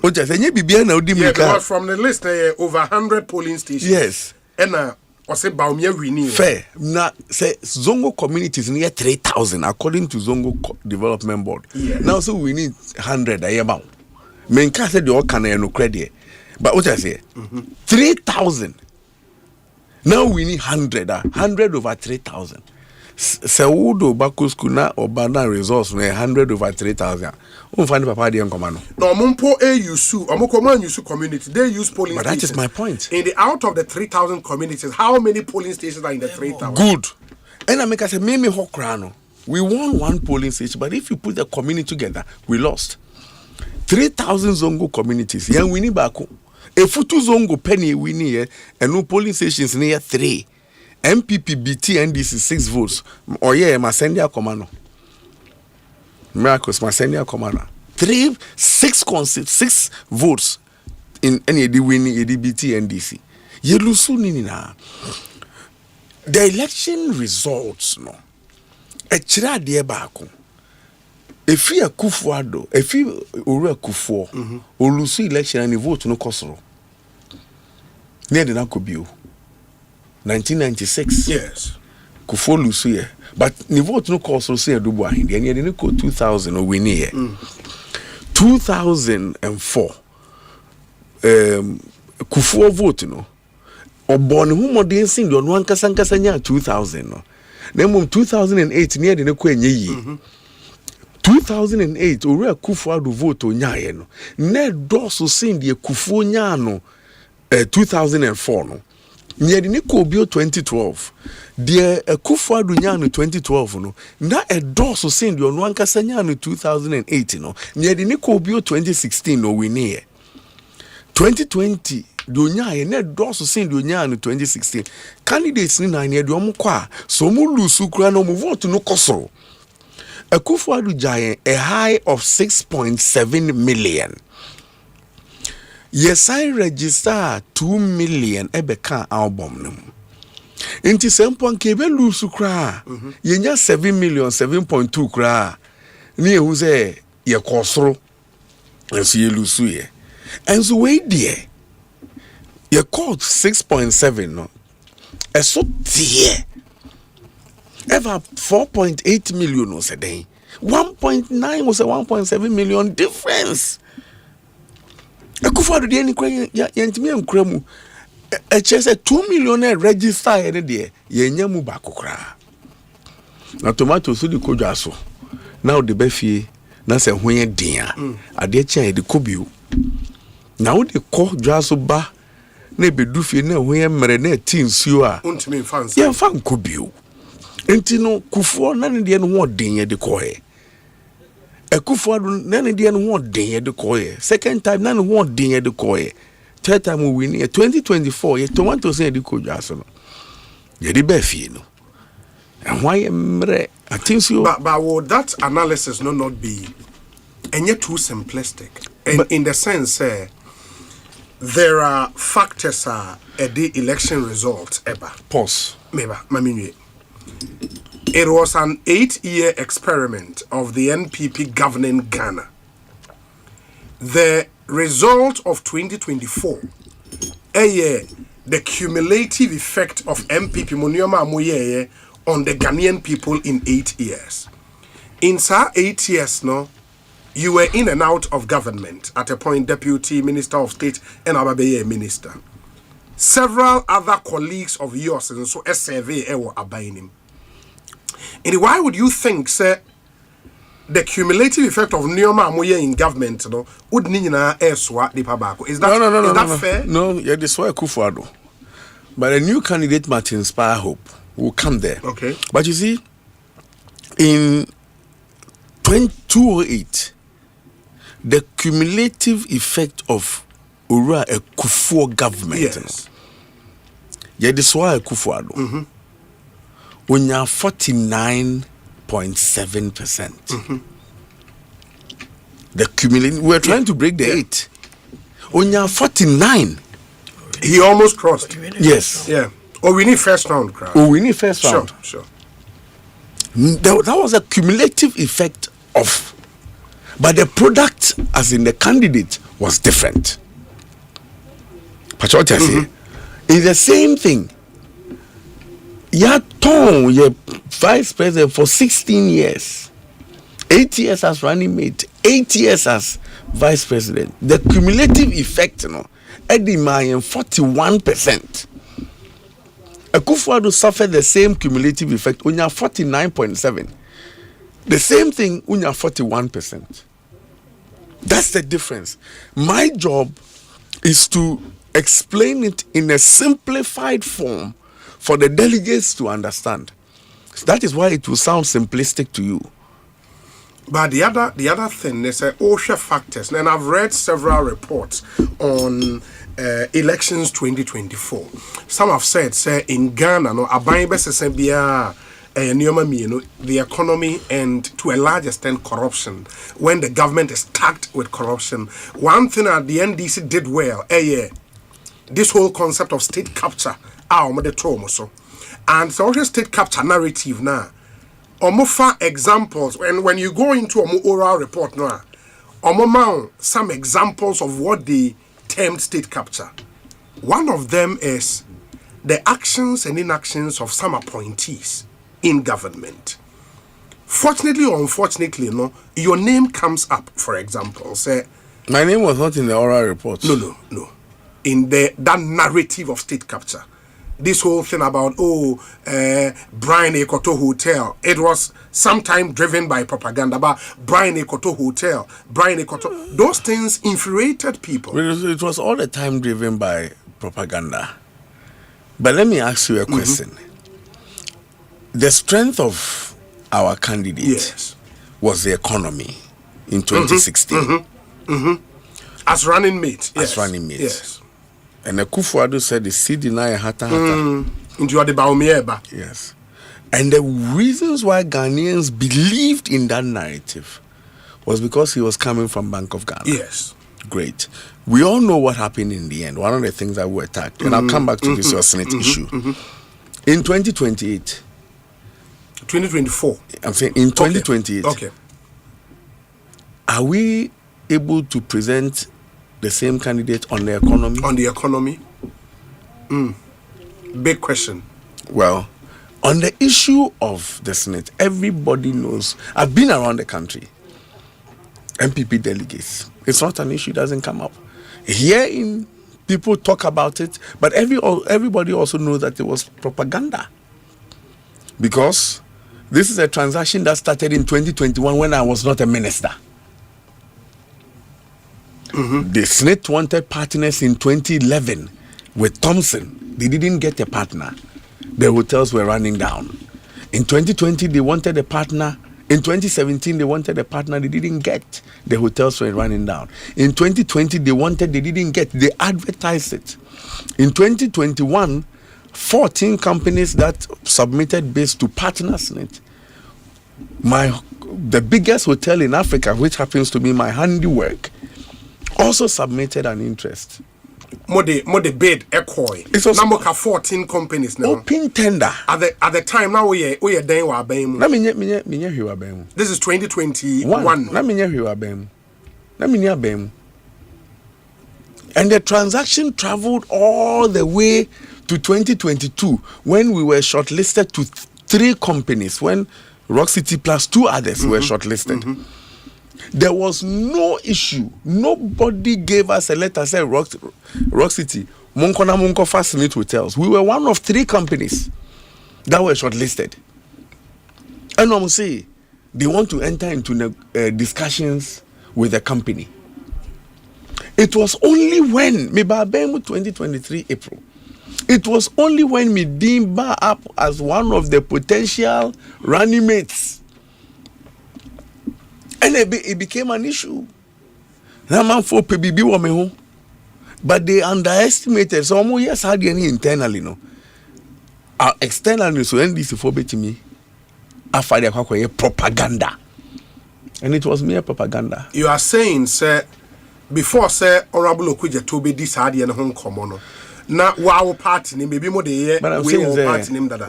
But just any be now. Because from the list, over 100 polling stations. Yes, and Osei Baumia winning. Fair. Now, say Zongo communities near 3,000 according to Zongo Development Board. Yeah. Now, so we need 100. I about. Menka said the all can no credit. But what I say, 3,000. Now we need 100. 100 over 3,000. Sewudo Bako School na Obana resource 100 over 3,000. Find Papa the command. No, Mumpo AUSU, Omokoma USU community, they use polling stations. But that is my point. In the out of the 3,000 communities, how many polling stations are in the 3,000? Good. And I make I say, Mimi Hokrano. We won 1 polling station, but if you put the community together, we lost 3,000 Zongo communities. Yeah, we need back. A futu Zongo penny we need, and no polling stations near 3. MPP, BT, NDC 6 votes. Oh yeah, Masendia Commando. Miracles, Masendia Commando. 6 votes in any winning BT, NDC. Yelusu nina. The election results no. Echira de bako. If you Kufuado, if you Ure Kufuo, Olusu election and vote no kosoro. Near the Nakobio. 1996. Yes. Kufuo Lusu ye. But the vote no kosoro say Dubu Ahindi. And you go 2000 or win here. 2004. Kufuo vote no. Obon who more than sing on one Kasankasanya 2000 no. Then 2008 near the Nekwenye ye. 2008 ore Kufuo do vote onyaye no. Ne doso sing the Kufuo nyano 2004 no. Near the Nikobio 2012. The Kufuo do nyano 2012 no. Na a doso sing the on one Kasanya 2008 no. Near the Nikobio 2016 no we near. 2020 Dunya ye ne doso sin dunya in 2016. Candidates ni na ne do kwa so mu lusu kura no mu vote no kosoro. Akufo-Addo giant a high of 6.7 million. Yes, I register 2 million ebeka album no. Inti sempon kebe lusu kura. Yenya 7 million 7.2 kura. Ni ehu se ye kosoro. Enso ye lusu ye. Enso we die. Ye called 6.7 no. Eso tie. Ever 4.8 million was a day. 1.9 was a 1.7 million difference. Akufo-Addo dey ni kwa yentimi enkura mu. Chese 2 million register ene dey. Yenya mu ba kokra. Na tomato so di kodwa so. Na o de ba fie na se hoye din a. Ade chia de kobio. Na o de ko dwa so ba na bedu fie na hoye mere na ti nsuo a. Untimi fancy. Ye fan kobio. Enti no Kufuor na ne de no ho den ye de koe. Akufo-Addo na ne de no ho den ye de koe. Second time na ne ho den ye de koe. Third time we win 2024 ye tomato say de kodwa so no. Ye de ba fie no. And why emre I think so. But would that analysis not be and yet too simplistic? And in the sense there are factors at the election result ever. Pause. Maybe. It was an 8-year experiment of the NPP governing Ghana. The result of 2024, the cumulative effect of MPP Munioma Amoyeye on the Ghanaian people in 8 years. In 8 years, no, you were in and out of government. At a point, Deputy Minister of State and Ababeye Minister. Several other colleagues of yours and so SRV were abiding him. And why would you think, sir, the cumulative effect of Nioma Amoye in government would nina eswa di pabako? Is that fair? No, yeah, this why Akufo-Addo. But a new candidate might inspire hope. Will come there. Okay. But you see, in 2008, the cumulative effect of Ura Akufo government. Yes. Yeah, this why Akufo-Addo. When you're 49.7%. The cumulative, we're trying to break the 8. When you're 49, he almost crossed. Yes. Yeah. Oh, we need first round, crowd. Oh, we need first round. Sure. That was a cumulative effect of, but the product, as in the candidate, was different. But what I say, it's the same thing. Yaton, your vice president for 16 years, 8 years as running mate, 8 years as vice president. The cumulative effect, Eddie Mayen 41%. Akufo-Addo suffered the same cumulative effect. Unya 49.7. The same thing. Unya 41%. That's the difference. My job is to explain it in a simplified form for the delegates to understand. That is why it will sound simplistic to you. But the other thing is OSHA factors, and I've read several reports on elections 2024. Some have said, say in Ghana, the economy and to a large extent corruption. When the government is tagged with corruption, one thing that the NDC did well, this whole concept of state capture, and so state capture narrative now. Omofa examples, and when you go into a oral report now, some examples of what they termed state capture. One of them is the actions and inactions of some appointees in government. Fortunately or unfortunately, your name comes up, for example. Say, my name was not in the oral report. No. In that narrative of state capture. This whole thing about Brian Ekoto Hotel, it was sometime driven by propaganda about Brian Ekoto Hotel, those things infuriated people. It was all the time driven by propaganda. But let me ask you a question. The strength of our candidate was the economy in 2016. As running mate. As running mate. Yes. And Akufo-Addo said the CD9 hata. Into the Baumeba. Yes. And the reasons why Ghanaians believed in that narrative was because he was coming from Bank of Ghana. Yes. Great. We all know what happened in the end. One of the things that were attacked. And I'll come back to this your Senate issue. In 2028. 2024. I'm saying in 2028. Okay. Are we able to present the same candidate on the economy? On the economy? Big question. Well, on the issue of the Senate, everybody knows. I've been around the country. MPP delegates. It's not an issue, it doesn't come up. Here people talk about it, but everybody also knows that it was propaganda. Because this is a transaction that started in 2021 when I was not a minister. The Senate wanted partners in 2011 with Thompson. They didn't get a partner. The hotels were running down. In 2020, they wanted a partner. In 2017, they wanted a partner. They didn't get. The hotels were running down. In 2020, they didn't get. They advertised it. In 2021, 14 companies that submitted bids to partner Senate. The biggest hotel in Africa, which happens to be my handiwork, also submitted an interest. More the bid Ekoi. It's also number 14 companies now. Open tender. At the time now we are doing what bem. This is 2021. And the transaction traveled all the way to 2022 when we were shortlisted to 3 companies when Rock City plus 2 others were shortlisted. There was no issue. Nobody gave us a letter saying Rock City, Monko Fast Senate Hotels. We were one of 3 companies that were shortlisted. And I'm saying they want to enter into discussions with the company. It was only when me 2023 April. It was only when me deemed up as one of the potential running mates. And it became an issue. But they underestimated. So yes, had any internally, no. Externally, so NDC for me, I propaganda. And it was mere propaganda. You are saying, sir, before sir Honorable Okuja to be this hard and home common. Now wow party name maybe more the but I'm saying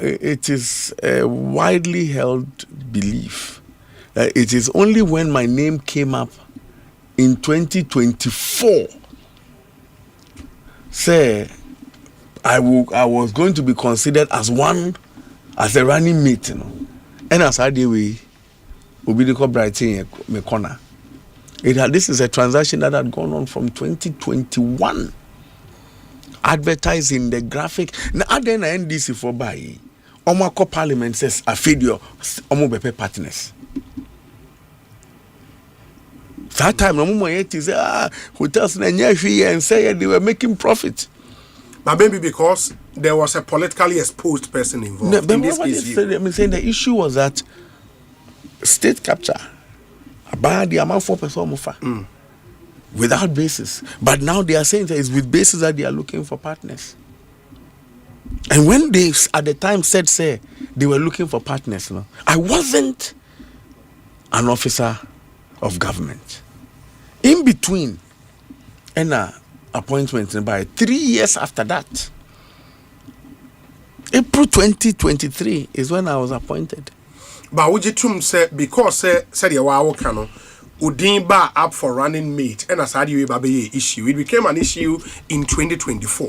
it is a widely held belief. It is only when my name came up in 2024, say I was going to be considered as a running mate, you know. And as I did we be the brighting me corner. This is a transaction that had gone on from 2021. Advertising the graphic. Now then NDC for buy. Omako Parliament says a video omo partners. That time, hotels and say they were making profit. But maybe because there was a politically exposed person involved. In this case, I'm saying the issue was that state capture about the amount 4% without basis. But now they are saying that it's with basis that they are looking for partners. And when they at the time said they were looking for partners, no, I wasn't an officer of government. In between and appointment by 3 years after that, April 2023 is when I was appointed. But would you say because said you were cano Udimba up for running mate and as you issue, it became an issue in 2024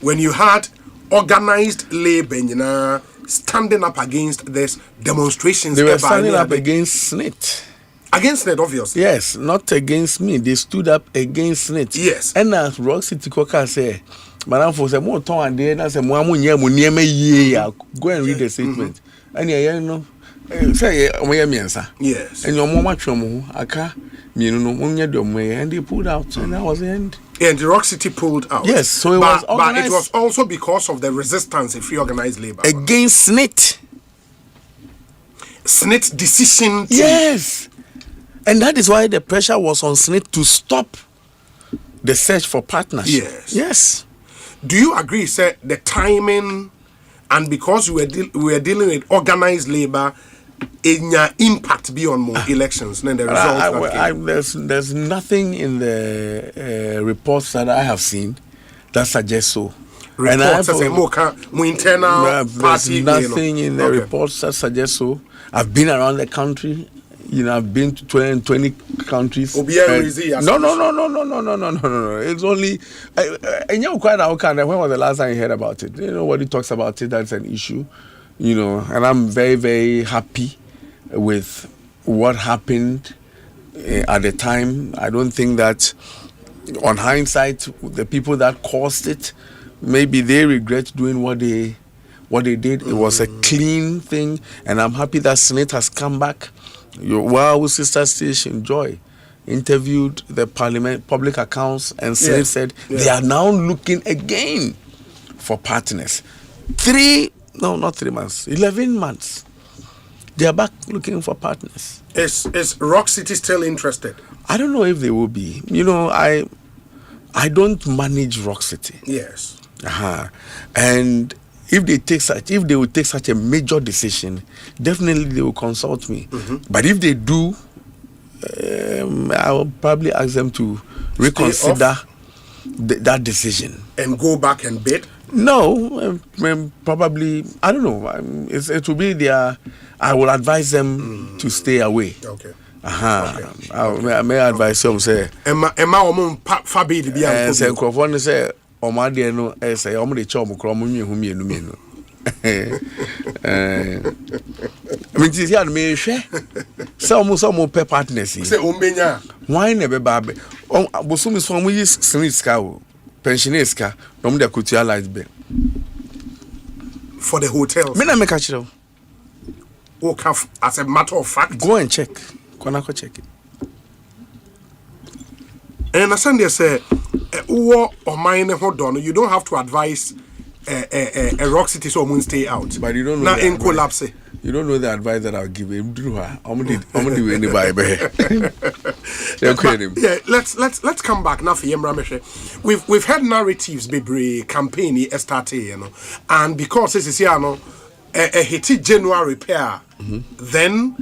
when you had organized labor standing up against this demonstrations. They were standing up against SNIT. Against it, obviously. Yes, not against me. They stood up against it. Yes. And as Rock City Coca say, Madam for some more time and then as a Muamu go and read the statement. And you know, say yes. And your mama chomo, aka, and they pulled out, and that was the end. And the Rock City pulled out. Yes, so it was but it was also because of the resistance of free organized labor against SNIT. SNIT decision. Yes. And that is why the pressure was on SNIT to stop the search for partnership. Yes. Yes. Do you agree, sir, the timing and because we were dealing with organized labor, in your impact beyond more elections and the results? There's nothing in the reports that I have seen that suggests so. Reports as more internal party. There's nothing in the reports that suggests so. I've been around the country. I've been to 20 countries. No. It's only. And when was the last time you heard about it? Nobody talks about it. That's an issue. And I'm very, very happy with what happened at the time. I don't think that, on hindsight, the people that caused it, maybe they regret doing what they did. It was a clean thing, and I'm happy that Senate has come back. Our sister station Joy interviewed the Parliament Public Accounts, and Senate said they are now looking again for partners. 11 months. They are back looking for partners. Is Rock City still interested? I don't know if they will be. I don't manage Rock City. Yes. And if they will take such a major decision, definitely they will consult me. But if they do, I will probably ask them to reconsider that decision and go back and bid. No, probably, I don't know. It will be I will advise them to stay away. Okay. I may advise them, say, Emma Fabi, and say, Crawford, say, Omadi, no, say, Omadi Chom, Crommy, whom you know. I mean, this year, may share some more pay partners. Say, Omenya. Why never, Baby? Bosum is from we use Snitzka. Pensioneska, from the Kutia Light Bill. For the hotels. Me na make a show. As a matter of fact. Go and check. Go check it. And I send you say, or mine hold on. You don't have to advise a Rock City so we stay out. But you don't know. Now in collapse. You don't know the advice that I'll give him. I'm gonna do anybody. Yeah, let's come back now for Yemra. We've had narratives, baby, campaign started, and because this is here, a hitty January repair, then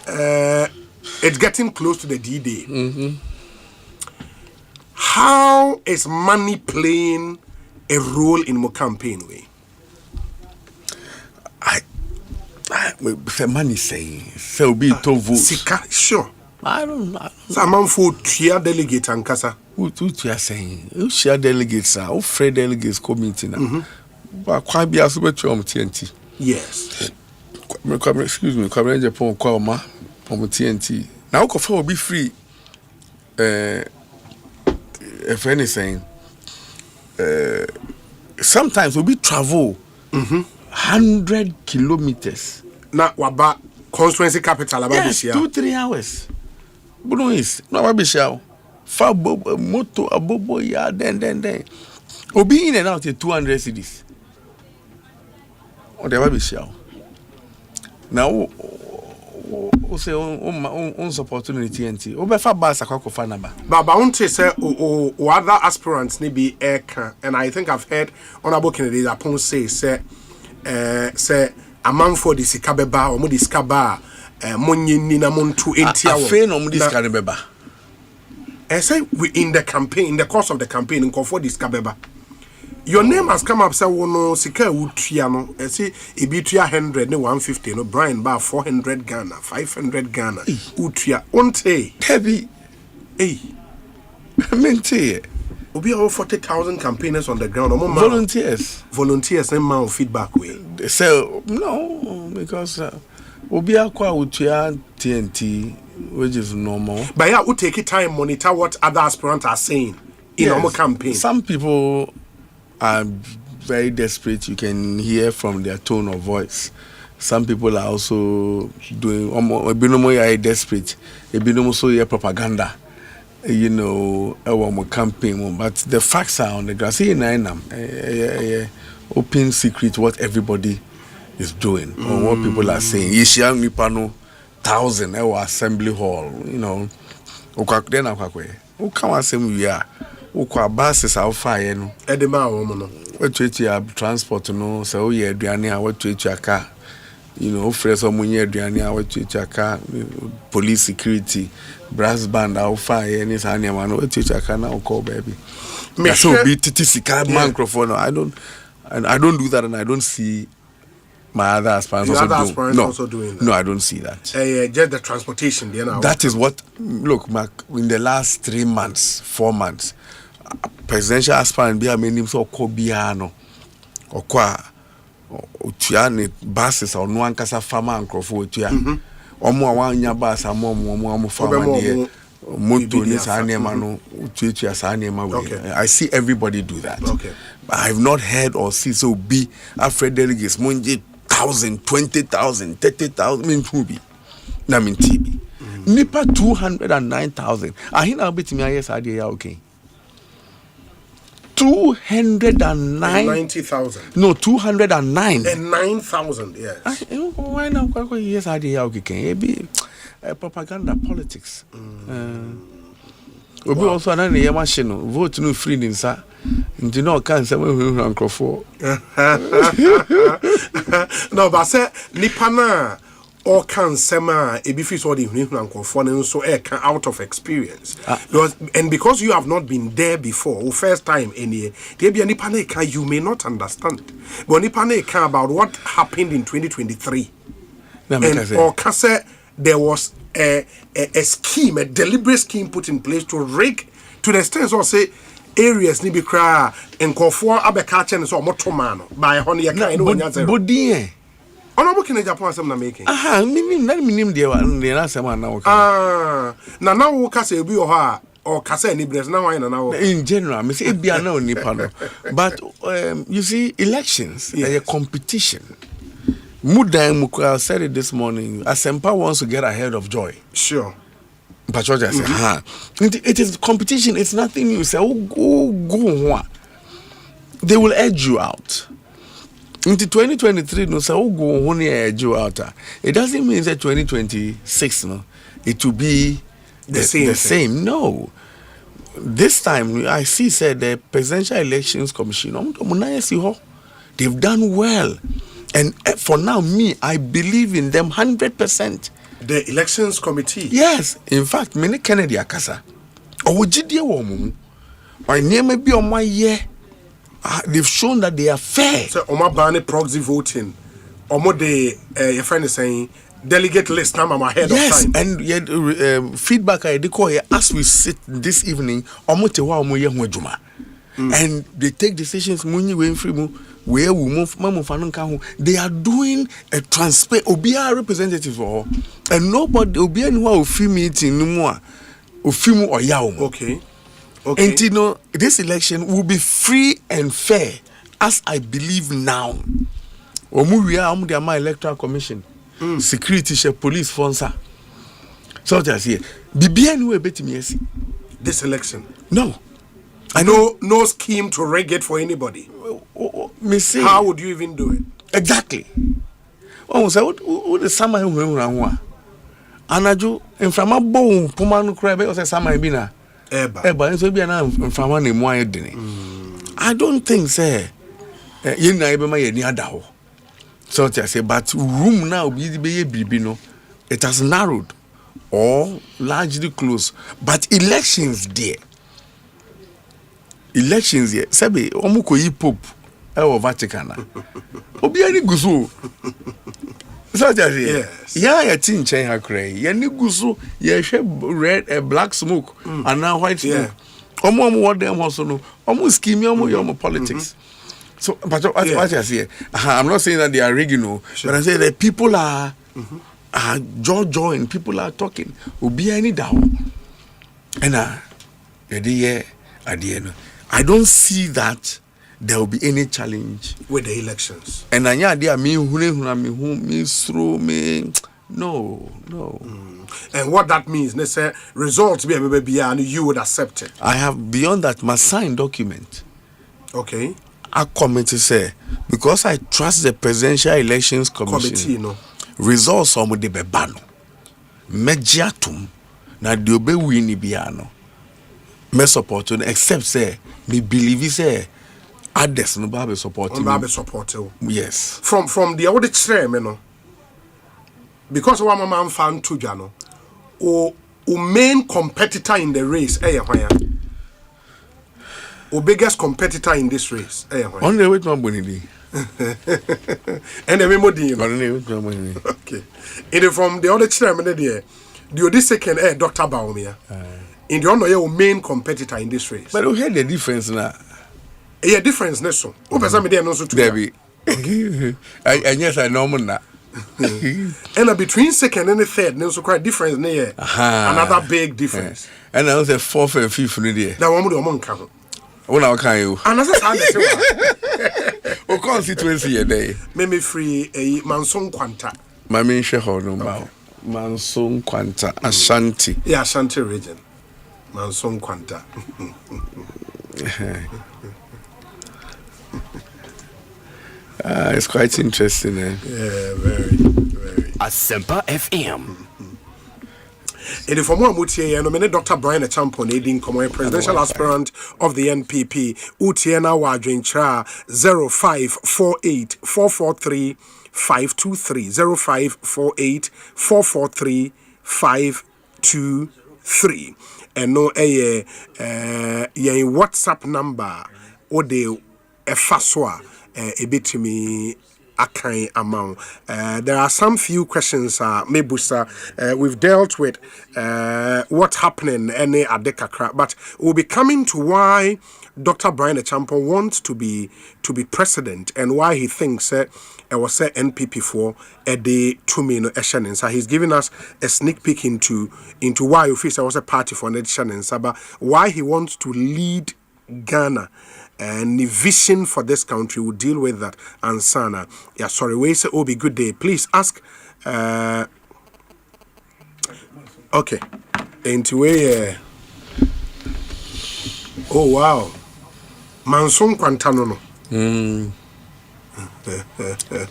it's getting close to the D-Day. How is money playing a role in my campaign way? The money saying so be to vote. Sika, sure. I don't know. Some for tier delegate and casa. Who are saying? Who share delegates are? Who Fred delegates committee now? But quite be as much on TNT. Yes. Excuse me, come ranger pon kwama from TNT. Now coffee will be free. If anything, sometimes we'll be travel 100 kilometers. Na waba constituency capital about this year. 2-3 hours. Bruno is no abisha. Fa moto abobo ya then. Obi in and out 200 cedis. O de abisha. Now o say on support to TNT. O be fa bus akwa fa naba. Baba unte say o other aspirants ni be eka, and I think I've heard Honorable Kennedy upon say a man for the Sikabeba or Modiskaba, Money Nina Montu Intia. I fain on Modiskabeba. I say we in the campaign, in the course of the campaign, in Comfort Diskabeba. Your name has come up, say, no, Sika Utiano, I say, Ibitia 100, no 150, no Brian Bar 400 Ghana, 500 Ghana, Utia, Onte, heavy, eh, Mente. Will be over 40,000 campaigners on the ground. Volunteers and my feedback way. So no, because we'll be acquired with TNT, which is normal. But yeah, we take it time monitor what other aspirants are saying in our campaign. Some people are very desperate. You can hear from their tone of voice. Some people are also doing desperate. They propaganda. Our campaign, but the facts are on the ground. See, open secret what everybody is doing or what people are saying. Yishiang Nipano 1,000 our assembly hall, Then who come and say we are ukwa buses how far no edema wo no wetu transport no so ye aduane a wetu aka ofre so munye aduane a wetu aka police security brass band how far any sane ma no wetu aka na call baby so be sika microphone I don't do that, and I don't see my other aspirants also doing that. No, I don't see that. Just the transportation that is what look, Mark, in the last 3 months 4 months presidential aspirant be amenim so okobiano okwa otuane buses or no ankasa farmer ankrofo otua omo awanya bus omo farmer dey moto ni sanema no otuatua sanema we I see everybody do that. I have not heard or see so be afraid delegates monje 1,000 20,000 30,000 mean who be na mean TB nipa 209,000 ahina obetimi ayes ade ya okay 290,000 no 209 and 9,000 yes why now yes ade ya okay can be propaganda politics obi also anana ye machine vote no free ninsa nti no kan say we nkrofo no but say nipa na or can sema ebi fi so the nkrofo no so out of experience because you have not been there before first time any there be nipa na you may not understand but nipa na about what happened in 2023 and or can say there was a scheme, a deliberate scheme put in place to rig to the extent so say areas ni be cry and confort abeka chen so motomano by honey ya kind no nyanze bodie ono bo kine Japan asem na making minim de na asem na wo na wo ka say bi o ha or kasa ni bres na wan na wo in general me say e bia na onipa no but you see elections a competition. Muda said it this morning. Asempa wants to get ahead of Joy. Sure. But George said, it is competition. It's nothing new. Say, go. They will edge you out. Into 2023, no, say, go edge you out. It doesn't mean that 2026, no, it will be the same. No. This time, I see said the Presidential Elections Commission, they've done well. And for now, I believe in them 100%. The elections committee? Yes. In fact, many Kennedy Akasa. They've shown that they are fair. So, Omabane proxy voting. Your friend is saying, delegate list now ahead of time. And yet, feedback I declare here as we sit this evening, and they take decisions where we move, they are doing a transparent Obia representative for and nobody Obia will film meeting no more or film or yaw. Okay. And you know, this election will be free and fair as I believe now. Omuria my electoral commission, security share police sponsor. So just here. BBN will bet me this election. No. No scheme to rig it for anybody. How would you even do it? Exactly. So what the summer who Anaju in from a bone, Puman crab or summer bina. Eba, so be an from one in my dinner. I don't think, sir, you know, my near dow. So I say, but room now be bibino. It has narrowed or largely closed, but elections there. Elections here, Sabi, Omuko yi Pope, our Vatican. Obiani Gusu. So just yes. Yeah, tin chain her cray. Yani Gusu, red a black smoke and now white smoke. Omo what them also know. Omo scheme, omo politics. So, but what I say, I'm not saying that they are regional, but I say that people are join, people are talking. Obiani down. And I don't see that there will be any challenge with the elections. And I no. And what that means, they say results be and you would accept it. I have beyond that my signed document. Okay. A committee say because I trust the Presidential Elections Commission. No. Results on the bebano. Mediatum na diobe wini biano. me support except say me believe say others no be support me. Yes. From the other chair, no. Because one man fan to Jano, o main competitor in the race, o biggest competitor in this race, on the way to Bonidi. And the memo okay. And from the other chairman, the second Dr. Baumia. In the honor, your main competitor in this race. But we had the difference now. Yeah, difference, Nesso. Debbie. And yes, I know that. And between second and the third, there's quite difference near another big difference. And I was a fourth and fifth in the day. That one with the monk. When I can you. And that's how constituency a day. Meme free a Manson Quanta. My main shareholder now. Manson Quanta, Ashanti. Yeah, Ashanti region. Manson Quanta. It's quite interesting. Yeah, very. Asempa FM. And if I'm nominate Dr. Brian Asempa, Nadine Como, presidential aspirant of the NPP, Utiena Wadrincha 0548 443 523 0548 443 523. And no a WhatsApp number or the FASWA. A bit to me a kind amount. There are some few questions, Mebusa. We've dealt with what's happening any adeka, but we'll be coming to why Dr. Brian Asempa wants to be president and why he thinks it was a NPP for a day to me no Eshanin. So he's giving us a sneak peek into why he feels there was a party for Eshanin Saba, why he wants to lead Ghana. And the vision for this country will deal with that. And Sana, yeah, sorry, we say, oh, be good day. Please ask. Okay, into where? Oh wow, Manson Quantano.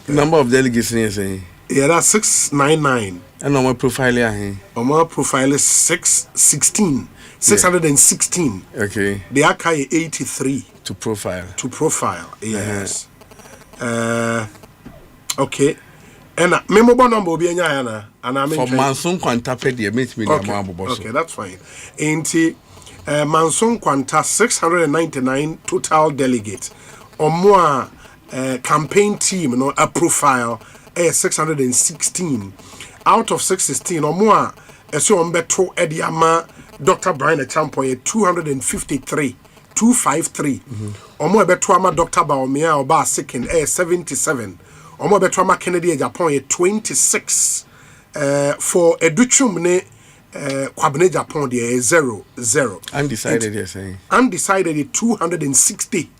Number of delegates in saying. Yeah, that's 699. And on my profile here. On my profile is 616. 616. Okay. The Akai 83. To profile. Yes. Okay. And memorable number will be in Yana. And I'm for Manson Quanta Pedia, meet me. Okay, that's fine. Ain't Manson Quanta 699 total delegates. Or more campaign team, a profile 616. Out of 616 or more, so on beto Ediama. Dr. Brian Asempa 253. 253. Omo betuama Dr. Baumia oba second 77. Omo betuama Kennedy Japan 26. For Educhum ne Kwabene Japan 0. Undecided, you're saying. Undecided 260.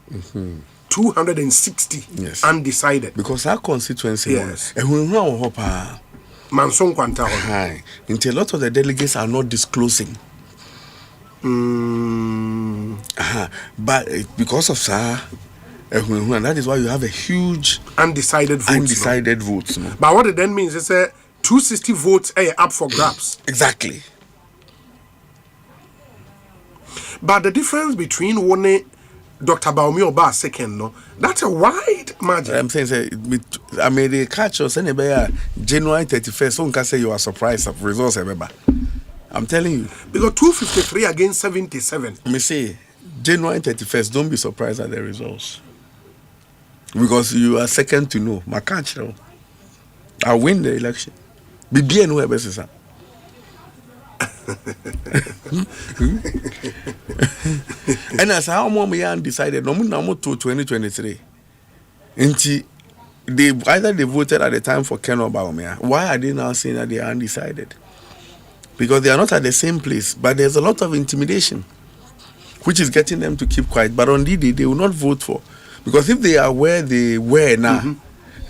260. Yes. Undecided. Because our constituency, yes. And we know Manson Quanta. Until a lot of the delegates are not disclosing. But because of and that is why you have a huge undecided votes. No? But what it then means is 260 votes up for grabs. Exactly. But the difference between one Dr. Baumia Oba second, no, that's a wide margin. I'm saying, I made a catch us anyway. January 31st. Someone can say you are surprised of results. I'm telling you. Because 253 against 77. Me say, January 31st, don't be surprised at the results. Because you are second to know. My catch, I'll win the election. Be bien whoever says that. And as how more we are undecided, no more to 2023. Either they voted at the time for Ken or Baumia. Why are they now saying that they are undecided? Because they are not at the same place, but there's a lot of intimidation, which is getting them to keep quiet. But on the day, they will not vote for, because if they are where they were now,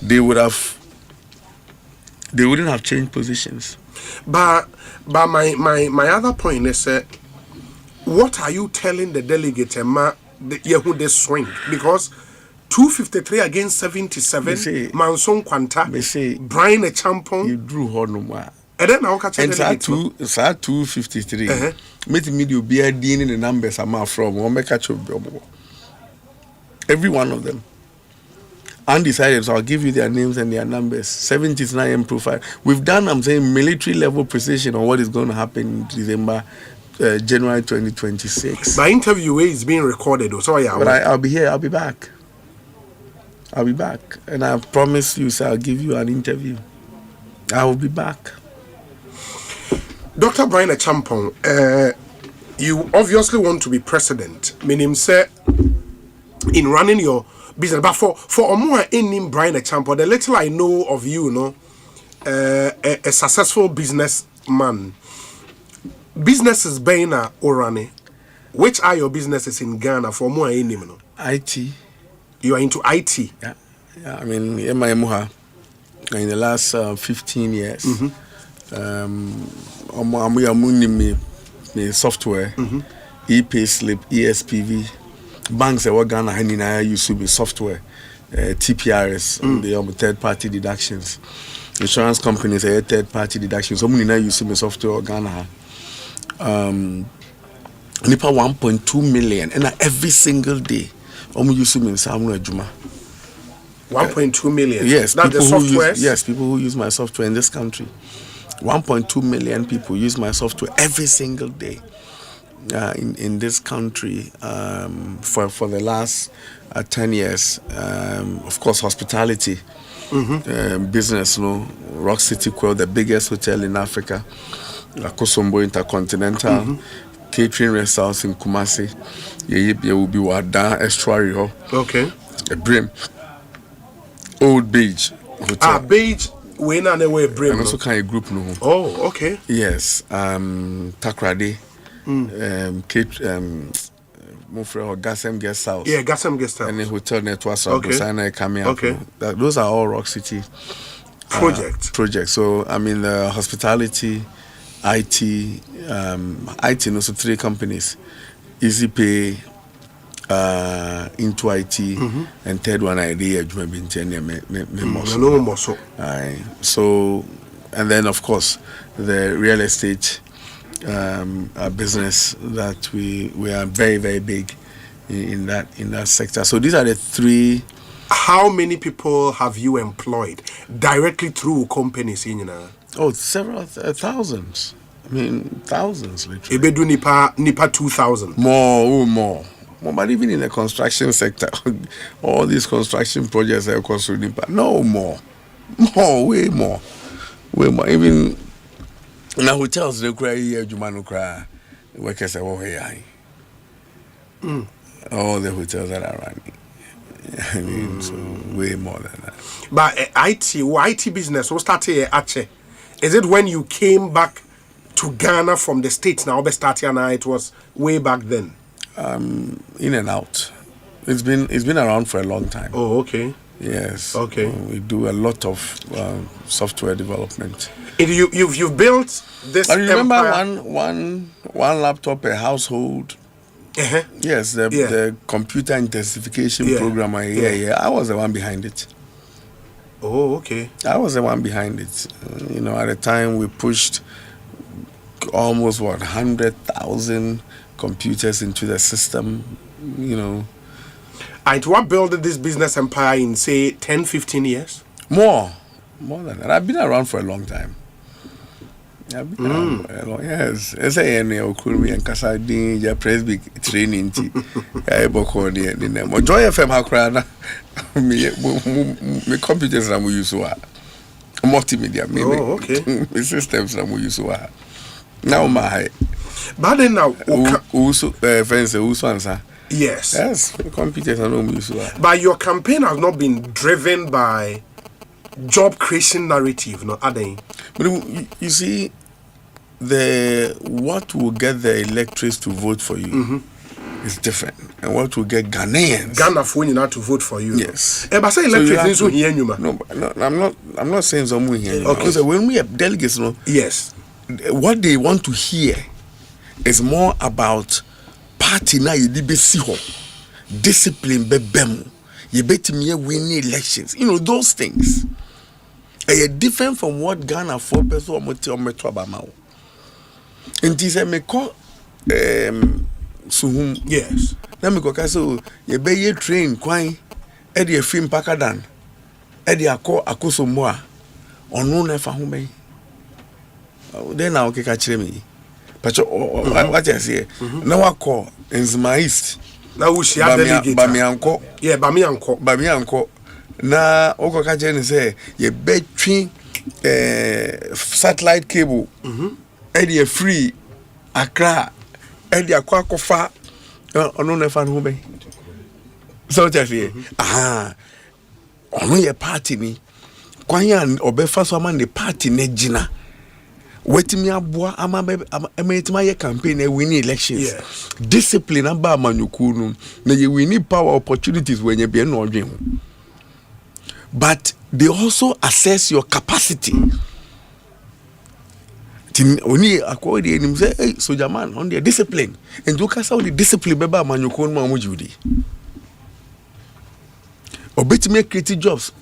they wouldn't have changed positions. But my other point is, what are you telling the delegate the swing? Because 253 against 77, Manson Quanta, Brian Asempa. You drew Honoma. And then I catch and it's 253. Meet me to be a dean in the numbers I'm from. One make catch every one of them. Undecided, so I'll give you their names and their numbers. 79 profile. We've done, I'm saying, military level precision on what is going to happen in December, January 2026. My interview is being recorded, so yeah. But I'll be here. I'll be back. And I promise you, sir, I'll give you an interview. I will be back. Dr. Brian Acheampong, you obviously want to be president. Meaning, sir, in running your business, but for more in Brian Acheampong, the little I know of you, a successful businessman. Businesses Baina Orane. Which are your businesses in Ghana for more in him? IT. You are into IT. Yeah. I mean, in the last 15 years, I'm me software, e-payslip, ESPV. Banks that work Ghana use to be software, TPRS, the third-party deductions. Insurance companies are third-party deductions. So many now use to be software Ghana. Nipa 1.2 million, and every single day, use to be in Samuel Juma. 1.2 million. Yes, that's the software. People who use my software in this country. 1.2 million people use my software every single day. In this country for the last 10 years. Of course, hospitality, business, Rock City Quail, the biggest hotel in Africa, Kosombo Intercontinental, catering restaurants in Kumasi, you will be Wada Estuary, okay, a Brim, Old Beach Hotel. Beach, when and away Brim. And also kind of group, no. Oh, okay. Yes, Takrade. Gasem Guest House. Yeah, Gasem Guest House. And the hotel network. Okay. Those are all Rock City projects. So I mean, the hospitality, IT, also 3 companies: EasyPay, Into IT, and third one idea. So, and then of course the real estate. A business that we are very, very big in that sector. So these are the 3. How many people have you employed directly through companies in several thousands. I mean, thousands literally. Ebedu nipa 2,000. More. But even in the construction sector, all these construction projects are cost nipa. No more, way more. Even. Now hotels they cry here, Jumano cry. Workers are here. All the hotels that are running. I mean, so way more than that. But IT business, what started Ache? Is it when you came back to Ghana from the States now? It was way back then. In and out. It's been around for a long time. Oh, okay. Yes. Okay. We do a lot of software development. You've built this. I remember one laptop per household. Yes, the computer intensification program. I was the one behind it. Oh, okay. I was the one behind it. At the time we pushed almost 100,000 computers into the system. And what built this business empire in say 10-15 years? More than that. I've been around for a long time. Yes. I say Okumi and Kasadin, your Presby training. I boko the name. Joy FM Hakrana. Me computers that we use to multimedia. Me systems that we use to now my. But then now, friends, answer. Yes, computers are no use. But your campaign has not been driven by job creation narrative, no, are they? But you see, what will get the electors to vote for you is different, and what will get Ghana for you not to vote for you. Yes, but say electors so here you no, I'm not saying someone here. Okay, because when we have delegates, yes, what they want to hear is more about party na you be see discipline be bem. You bet me win elections. Those things. different from what Ghana for person or metro abama. And this me call suhum. Yes. Let me go so ye be ye train kwan e de film pakadan e de akoso moa onu na fa ho ben. Then now okay catch me. But what I say now I call Enzima East. Now we share delegate. Bamianko. Yeah, Bamianko. Na oko ka je ni say ye between satellite cable e dey free Accra e dey akwakofa onu na fa no be so just say onu ye party ni kwan ya obefa so ama the party na gina wetimi aboa ama emetima ye campaign e win elections discipline aba amanyuku no na ye win power opportunities when ye be no odwen ho. But they also assess your capacity. Only according to him say, hey, soldier man, on their discipline. And look at how the discipline beba manyukon ma mujudi. Obeti me create jobs.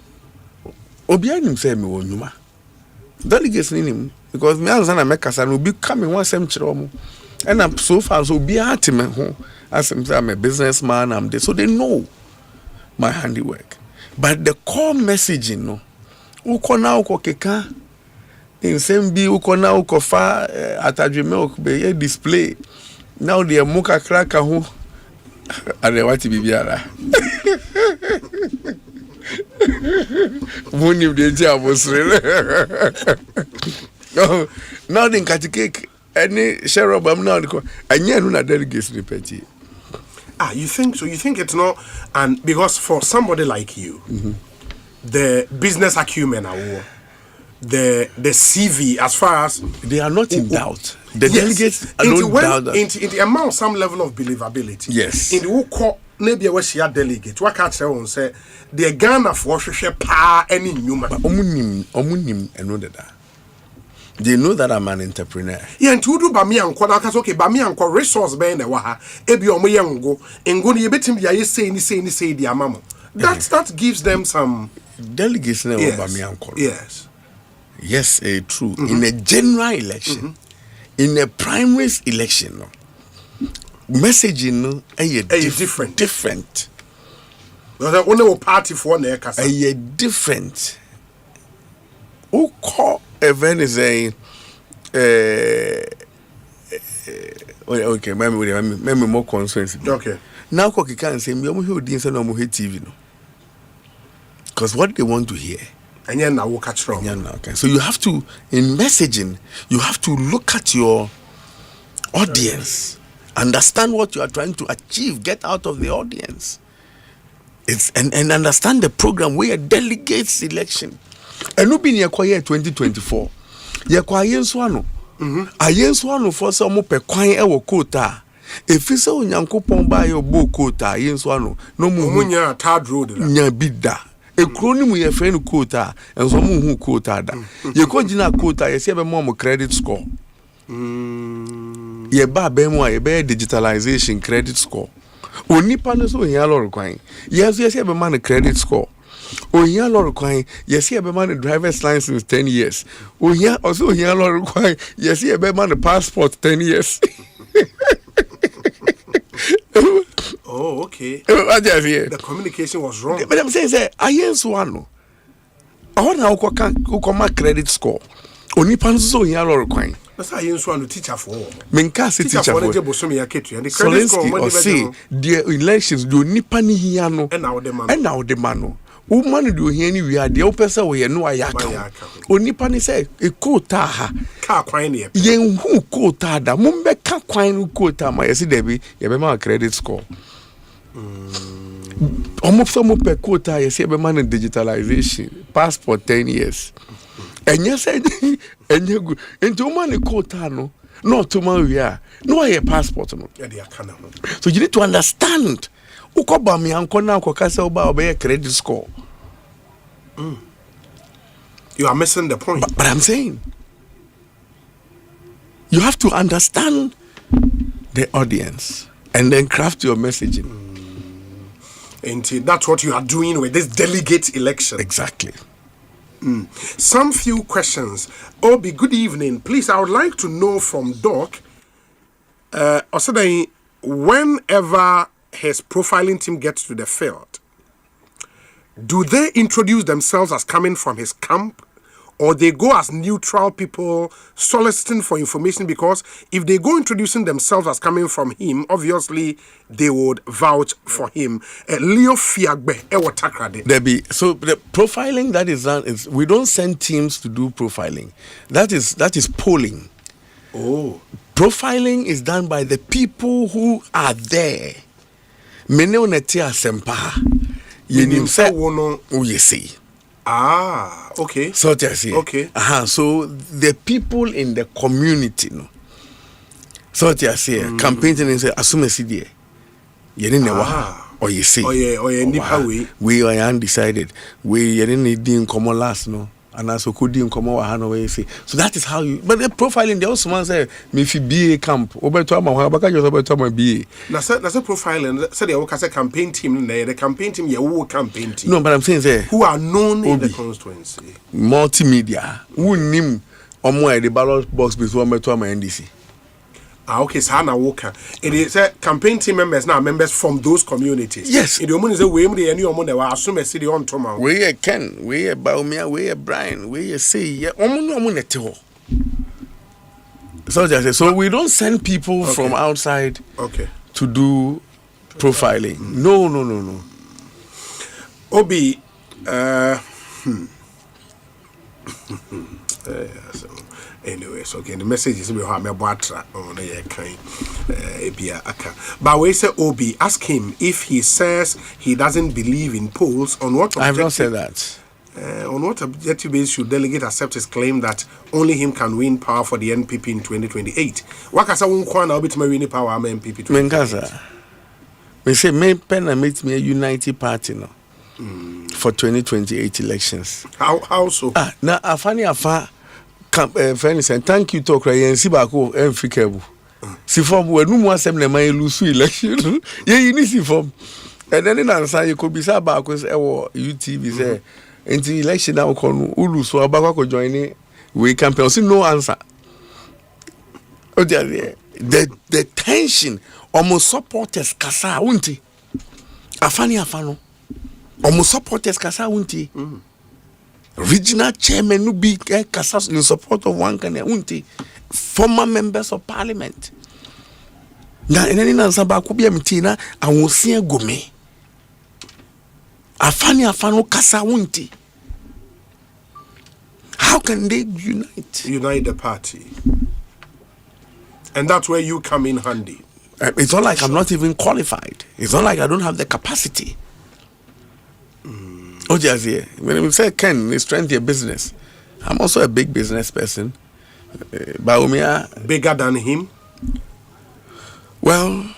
Obian him say me wonuma. Delegates in him because me answer na make kasa no be coming one sem chiro mo. And I'm so far so be at me ho. As I'm a businessman, I'm there. So they know my handiwork. But the core messaging, no, uko na uko keka, insembi uko na uko fa atadweme okbe display. Now the muka kraka ho, are wati bibiara. Muni mdeji abosre. Now the nkatike any sherobam now the anya no na delegates ni peti. You think so? You think it's not, and because for somebody like you, the business acumen, the CV, as far as they are not in doubt, the delegates are not doubt. In the amount, some level of believability. Yes. In the who maybe I was here delegate. What can't say the Ghana for share pa any human. Omunim another that. They know that I'm an entrepreneur. Yeah, and to do Bamianko, that's okay. Bamianko resource being the waha, ebi omoyango, and go to betim ya say the amamo. That gives them some delegation of Bamianko. Yes. Yes, true. In a general election, in a primary election, no, messaging different. Different. There's only party for a different. Who call event is saying, okay, maybe more concerns. Okay. Now, Koki can say, "Me omo hear dins no mo hear TV no," because what they want to hear. And then now we catch wrong. So you have to, in messaging, you have to look at your audience, understand what you are trying to achieve, get out of the audience. It's and understand the program where delegates election. And no be near 2024. Ye kwa yenso ano. Ayenso ano for some pe kwan e wo quota. Efise onyankopon ba ye bo quota yenso ano. No mu nya third road da. Nya bida. Ekro ni mu ye friend quota enso mu hu quota da. Ye ko gina quota ye se be mo credit score. Ye ba be mo ye be digitalization credit score. Onipa no so nya lor kwan. Yes ye be man credit score. Onya lor kwan yes e be man driver's license 10 years. Onya also onya lor kwan yes e be man passport 10 years. Oh, okay. The communication was wrong. But I'm saying I yes one no. I want now ko ma credit score. Onipa so onya lor kwan. That's how you want to teacher for. Menka se teacher for. Osei the elections do nipa ni hia no. And now the man no. Woman do here ni we are the opesa we no ayaka. Onipa ni say e quota ha. Ka kwan ne. Yen hu quota da mumbe ka kwan no quota ma yesi debi ye be ma credit score. Omo so mo pe quota yesi be ma digitalization passport 10 years. Enye say enye gu enti woman quota no not to man we are no your passport no. So you need to understand. Ukoba mi anko na ko kase oba obey credit score. You are missing the point. But I'm saying you have to understand the audience and then craft your messaging. And that's what you are doing with this delegate election. Exactly. Some few questions. Obi, good evening. Please, I would like to know from Doc, Osei, whenever his profiling team gets to the field, do they introduce themselves as coming from his camp, or they go as neutral people soliciting for information? Because if they go introducing themselves as coming from him, obviously they would vouch for him. Leo Fiagbe, Ewo Takrade. Debbie, so the profiling that is done is we don't send teams to do profiling. That is polling. Oh. Profiling is done by the people who are there. Mene onete Asempa. Yenim se wono uyesi. Ah, okay. So to say. Okay. So the people in the community, no. So to say, campaigning and say asume sidie. Yeni ne wa or you see. Oh yeah, nipa we are undecided. We yeni need in common last no. And also could in common way say. So that is how you. But the profiling, they also want to say me if you be a camp. Over to my baka just about to my BA. That's a profiling. So they work as a campaign team. The campaign team, you campaign team. No, but I'm saying say who are known in the constituency. Multimedia. Who name the ballot box before me to my NDC. Okay, so Hannah Walker. It is campaign team members now, members from those communities. Yes. In the moment, we assume a city on Toma. We Ken, we Baumia, we Brian, we say, so we don't send people from outside to do profiling. No. Obi, anyways, okay, the message is we have me batra on the kind aka. But we say Obi, ask him if he says he doesn't believe in polls, on what objective, I have not said that. On what objective basis should delegate accept his claim that only him can win power for the NPP in 2028? Wakasa unkwana obi to win power am NPP 2028. We say me pen and meet me a united party no. For 2028 elections. How so? Now afa friends, and thank you to cry and see back and free see from when no more assembly my lose election. Yeah, you need see from. And then in answer you could be sad back because UTV say into election now con ulu so back join we campaign. See no answer. Oh the tension almost supporters kasa unti. Afano. Almost supporters kasa unti. Regional chairman who be in support of one kind of former members of parliament. Now, in any answer, Bakubi Mitina, I will see a gome. Afano Kasa Wunti. How can they unite? Unite the party. And that's where you come in handy. It's not like I'm not even qualified. It's not like I don't have the capacity. When we say Ken, strength your business. I'm also a big business person. Baumia, bigger than him? Well,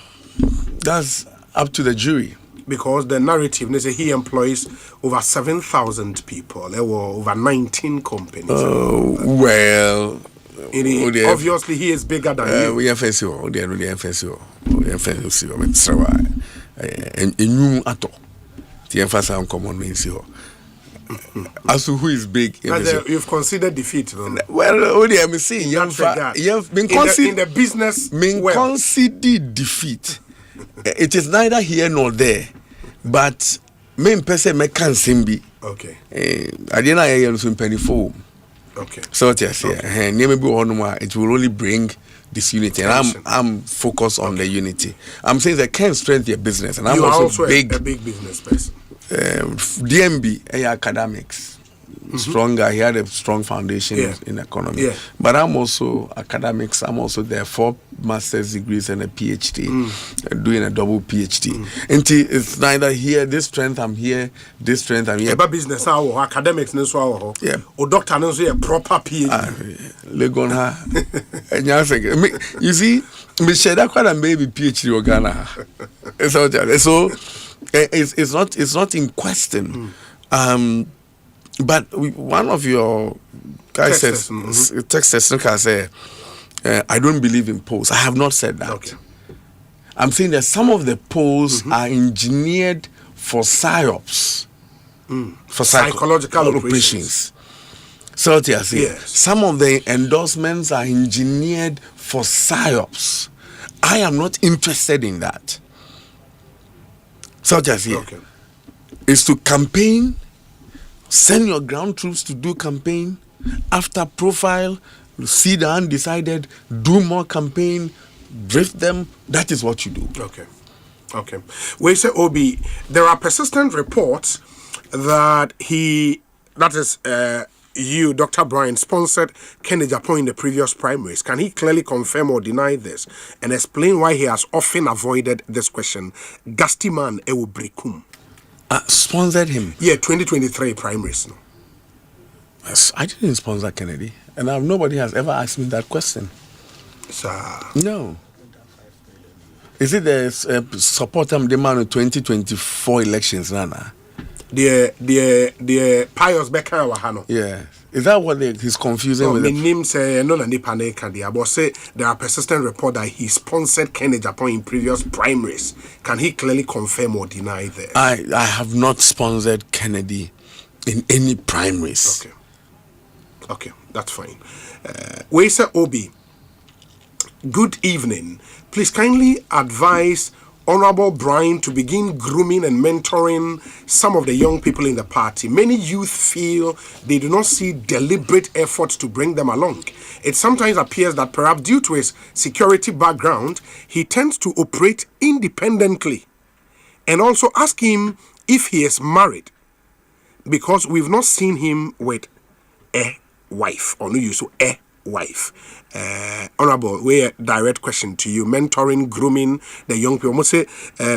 that's up to the jury. Because the narrative, they say he employs over 7,000 people. There were over 19 companies. Well, obviously he is bigger than you. We have FSO. We have FSO. The emphasis on common means you. As to who is big, you've considered defeat. No? Well, I'm saying you've been in the business. Considered defeat. It is neither here nor there, but main person me can simbi. Okay. I didn't hear some penny foam. Okay. So yes, it will only bring this unity, and I'm focused on the unity. I'm saying that can strengthen your business, and I'm also a big business person. DMB academics stronger. He had a strong foundation in economy. But I'm also academics. I'm also there 4 master's degrees and a PhD, doing a double PhD. And it's neither here. This strength I'm here. This strength I'm here. About business, academics, yeah. Or doctor, a proper PhD. You see, me share that quite a baby PhD or Ghana. So it's not in question. But one of your guys says, I don't believe in polls. I have not said that. Okay. I'm saying that some of the polls are engineered for psyops, for psychological operations. So yes. Yes. Some of the endorsements are engineered for psyops. I am not interested in that. So just Okay. is to campaign, send your ground troops to do campaign. After profile, see the undecided, do more campaign, drift them. That is what you do. Okay. We say, Obi, there are persistent reports that you, Dr. Brian, sponsored Kennedy Japan in the previous primaries. Can he clearly confirm or deny this and explain why he has often avoided this question? Gastiman Ewubrikum. Sponsored him? Yeah, 2023 primaries. No? Yes, I didn't sponsor Kennedy, and nobody has ever asked me that question. Sir. No. Is it the support him demand in 2024 elections, Nana? The Pius Becker Wahano. Yeah. Is that what he's confusing with? The name say no but say there are persistent reports that he sponsored Kennedy Japan in previous primaries. Can he clearly confirm or deny this? I have not sponsored Kennedy in any primaries. Okay, that's fine. We say Obi. Good evening. Please kindly advise Honorable Brian to begin grooming and mentoring some of the young people in the party. Many youth feel they do not see deliberate efforts to bring them along. It sometimes appears that perhaps due to his security background, he tends to operate independently. And also ask him if he is married, because we've not seen him with a wife, or no use of a wife. Honorable, we a direct question to you. Mentoring, grooming the young people. Must say,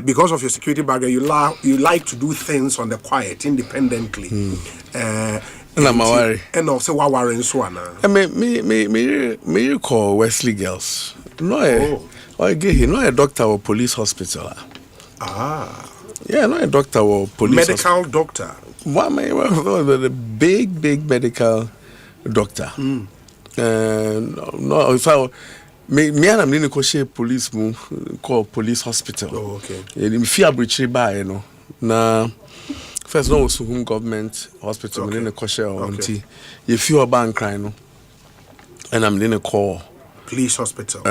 because of your security background, you like to do things on the quiet, independently. And also, what worry so on? Me call Wesley Girls. No, a doctor or police hospital. Yeah, no, a doctor or police medical doctor. The big medical doctor. No, if I me and I'm in a police call police hospital. Oh, okay. If you are breaching by, now first no was home government hospital. Okay. In a kosher or auntie. If you are bank crying, and I'm in a call police hospital.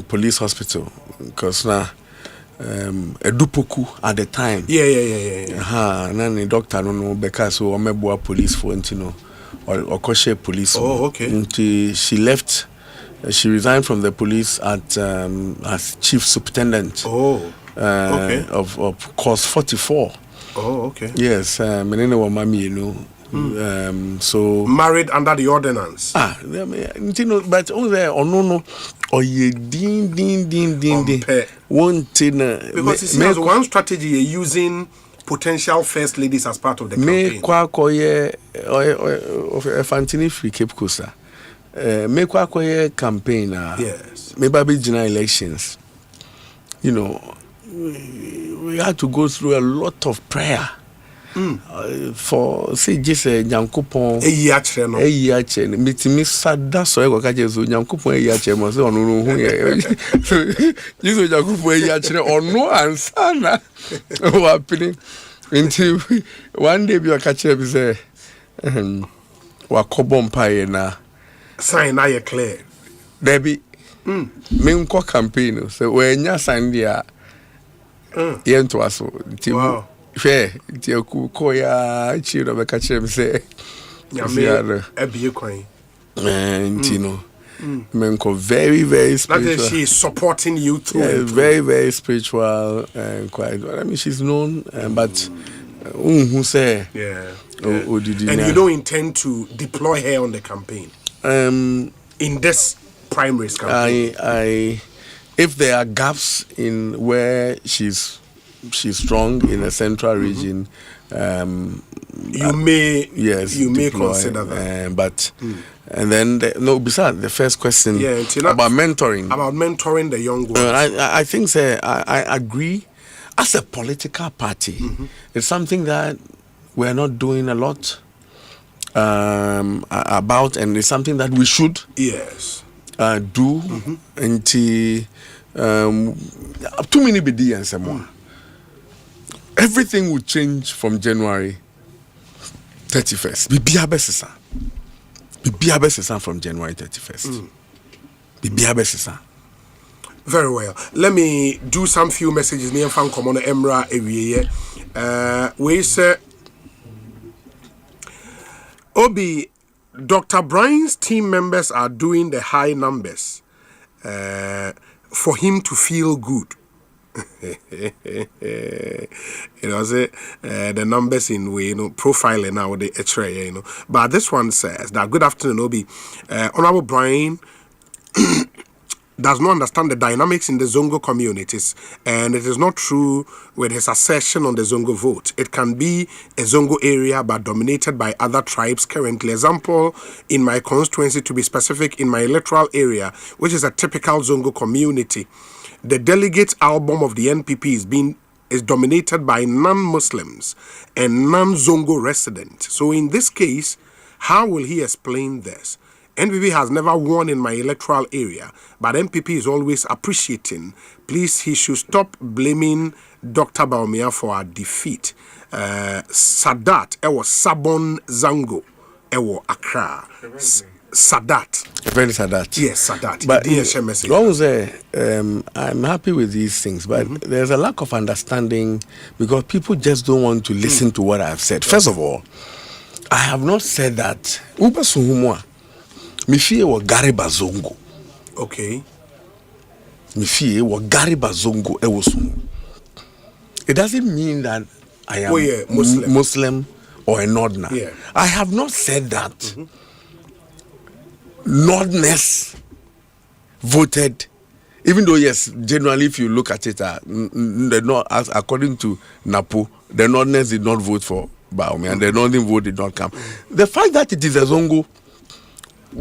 Police hospital, because now a dupoku at the time. Yeah. And then the doctor don't know because so I'm a police for or kosher police. Oh, okay. Until she left, she resigned from the police as chief superintendent. Oh, okay. Of course 44. Oh, okay. Yes, so married under the ordinance. But or ye din. One thing because you see, as one strategy you're using potential first ladies as part of the campaign. Me kwa koye Fantini free Cape Coast. Me kwa koye campaign. Yes. Me baby general elections. You know, we had to go through a lot of prayer. For say just Nyankopon eyiache no mitimi sada so e go ka jesu Nyankopon eyiache mo se onu hu ye Jesus Nyankopon eyiache onu ansana o happening until one day bi o ka kire bi say wa kobom pae na sign na ye clear baby me nko campaign so we nya sign dia ye nto aso wow. Fair, Koya, Chino, the catcher say, and you know, Menko very spiritual. She is supporting you too. Yeah, very spiritual and quite. I mean, she's known, but who say, and you don't intend to deploy her on the campaign. In this primaries campaign, I if there are gaps in where she's strong in a central region. You may consider that. But and then besides the first question about mentoring. About mentoring the young ones. I think I agree. As a political party, it's something that we're not doing a lot about, and it's something that we should do until too many BD and some more. Everything will change from January 31st. Bibiabesisa from January 31st. Bibiabesisa. Very well. Let me do some few messages near fan common Emra Ewie. We say Obi, Dr. Brian's team members are doing the high numbers for him to feel good. The numbers in way, profiling now the x-ray, But this one says that good afternoon, Obi. Honorable Brian does not understand the dynamics in the Zongo communities, and it is not true with his assertion on the Zongo vote. It can be a Zongo area but dominated by other tribes currently. Example, in my constituency, to be specific, in my electoral area, which is a typical Zongo community, the delegate album of the NPP is dominated by non-Muslims and non-Zongo residents. So in this case, how will he explain this? NPP has never won in my electoral area, but NPP is always appreciating. Please, he should stop blaming Dr. Bawumia for our defeat. Sadat, ewo Sabon Zango, ewo Accra. Sadat. Very Sadat. Yes, Sadat. But I'm happy with these things, but there's a lack of understanding because people just don't want to listen to what I've said. First of all, I have not said that. Mifie wa gari bazongo. Okay. Mifie wa gari bazongo ewosungu. It doesn't mean that I am Muslim or a Northerner. Yeah. I have not said that. Northerners voted, even though yes, generally if you look at it, according to NAPO, the Northerners did not vote for Bawumia and the Northern vote did not come. The fact that it is a Zongo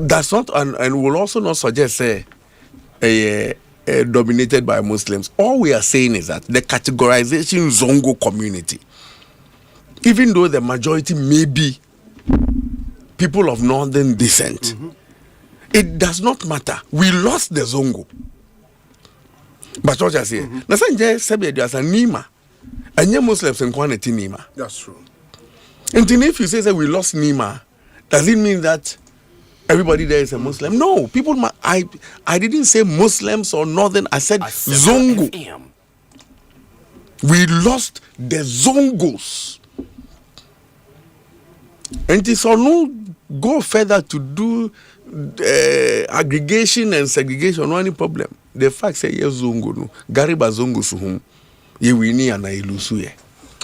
does not and will also not suggest dominated by Muslims. All we are saying is that the categorization Zongo community, even though the majority may be people of northern descent, it does not matter. We lost the Zongo. But what I say, Nasanje Sabi as a Nima, and your Muslims in quantity Nima. That's true. And if you say that we lost Nima, does it mean that everybody there is a Muslim? No, people. I didn't say Muslims or Northern. I said Zongo. We lost the Zongos, and it will not go further to do aggregation and segregation. No any problem. The fact say yes Zongo no. Gariba Zongo suhum. Ye wini ana ilusuye.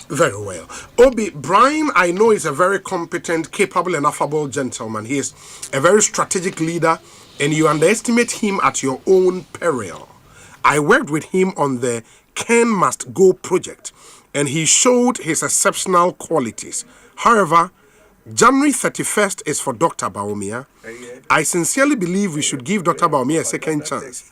Very well. Obi, Brian, I know is a very competent, capable, and affable gentleman. He is a very strategic leader, and you underestimate him at your own peril. I worked with him on the Ken Must Go project, and he showed his exceptional qualities. However, January 31st is for Dr. Bawumia. I sincerely believe we should give Dr. Bawumia a second chance.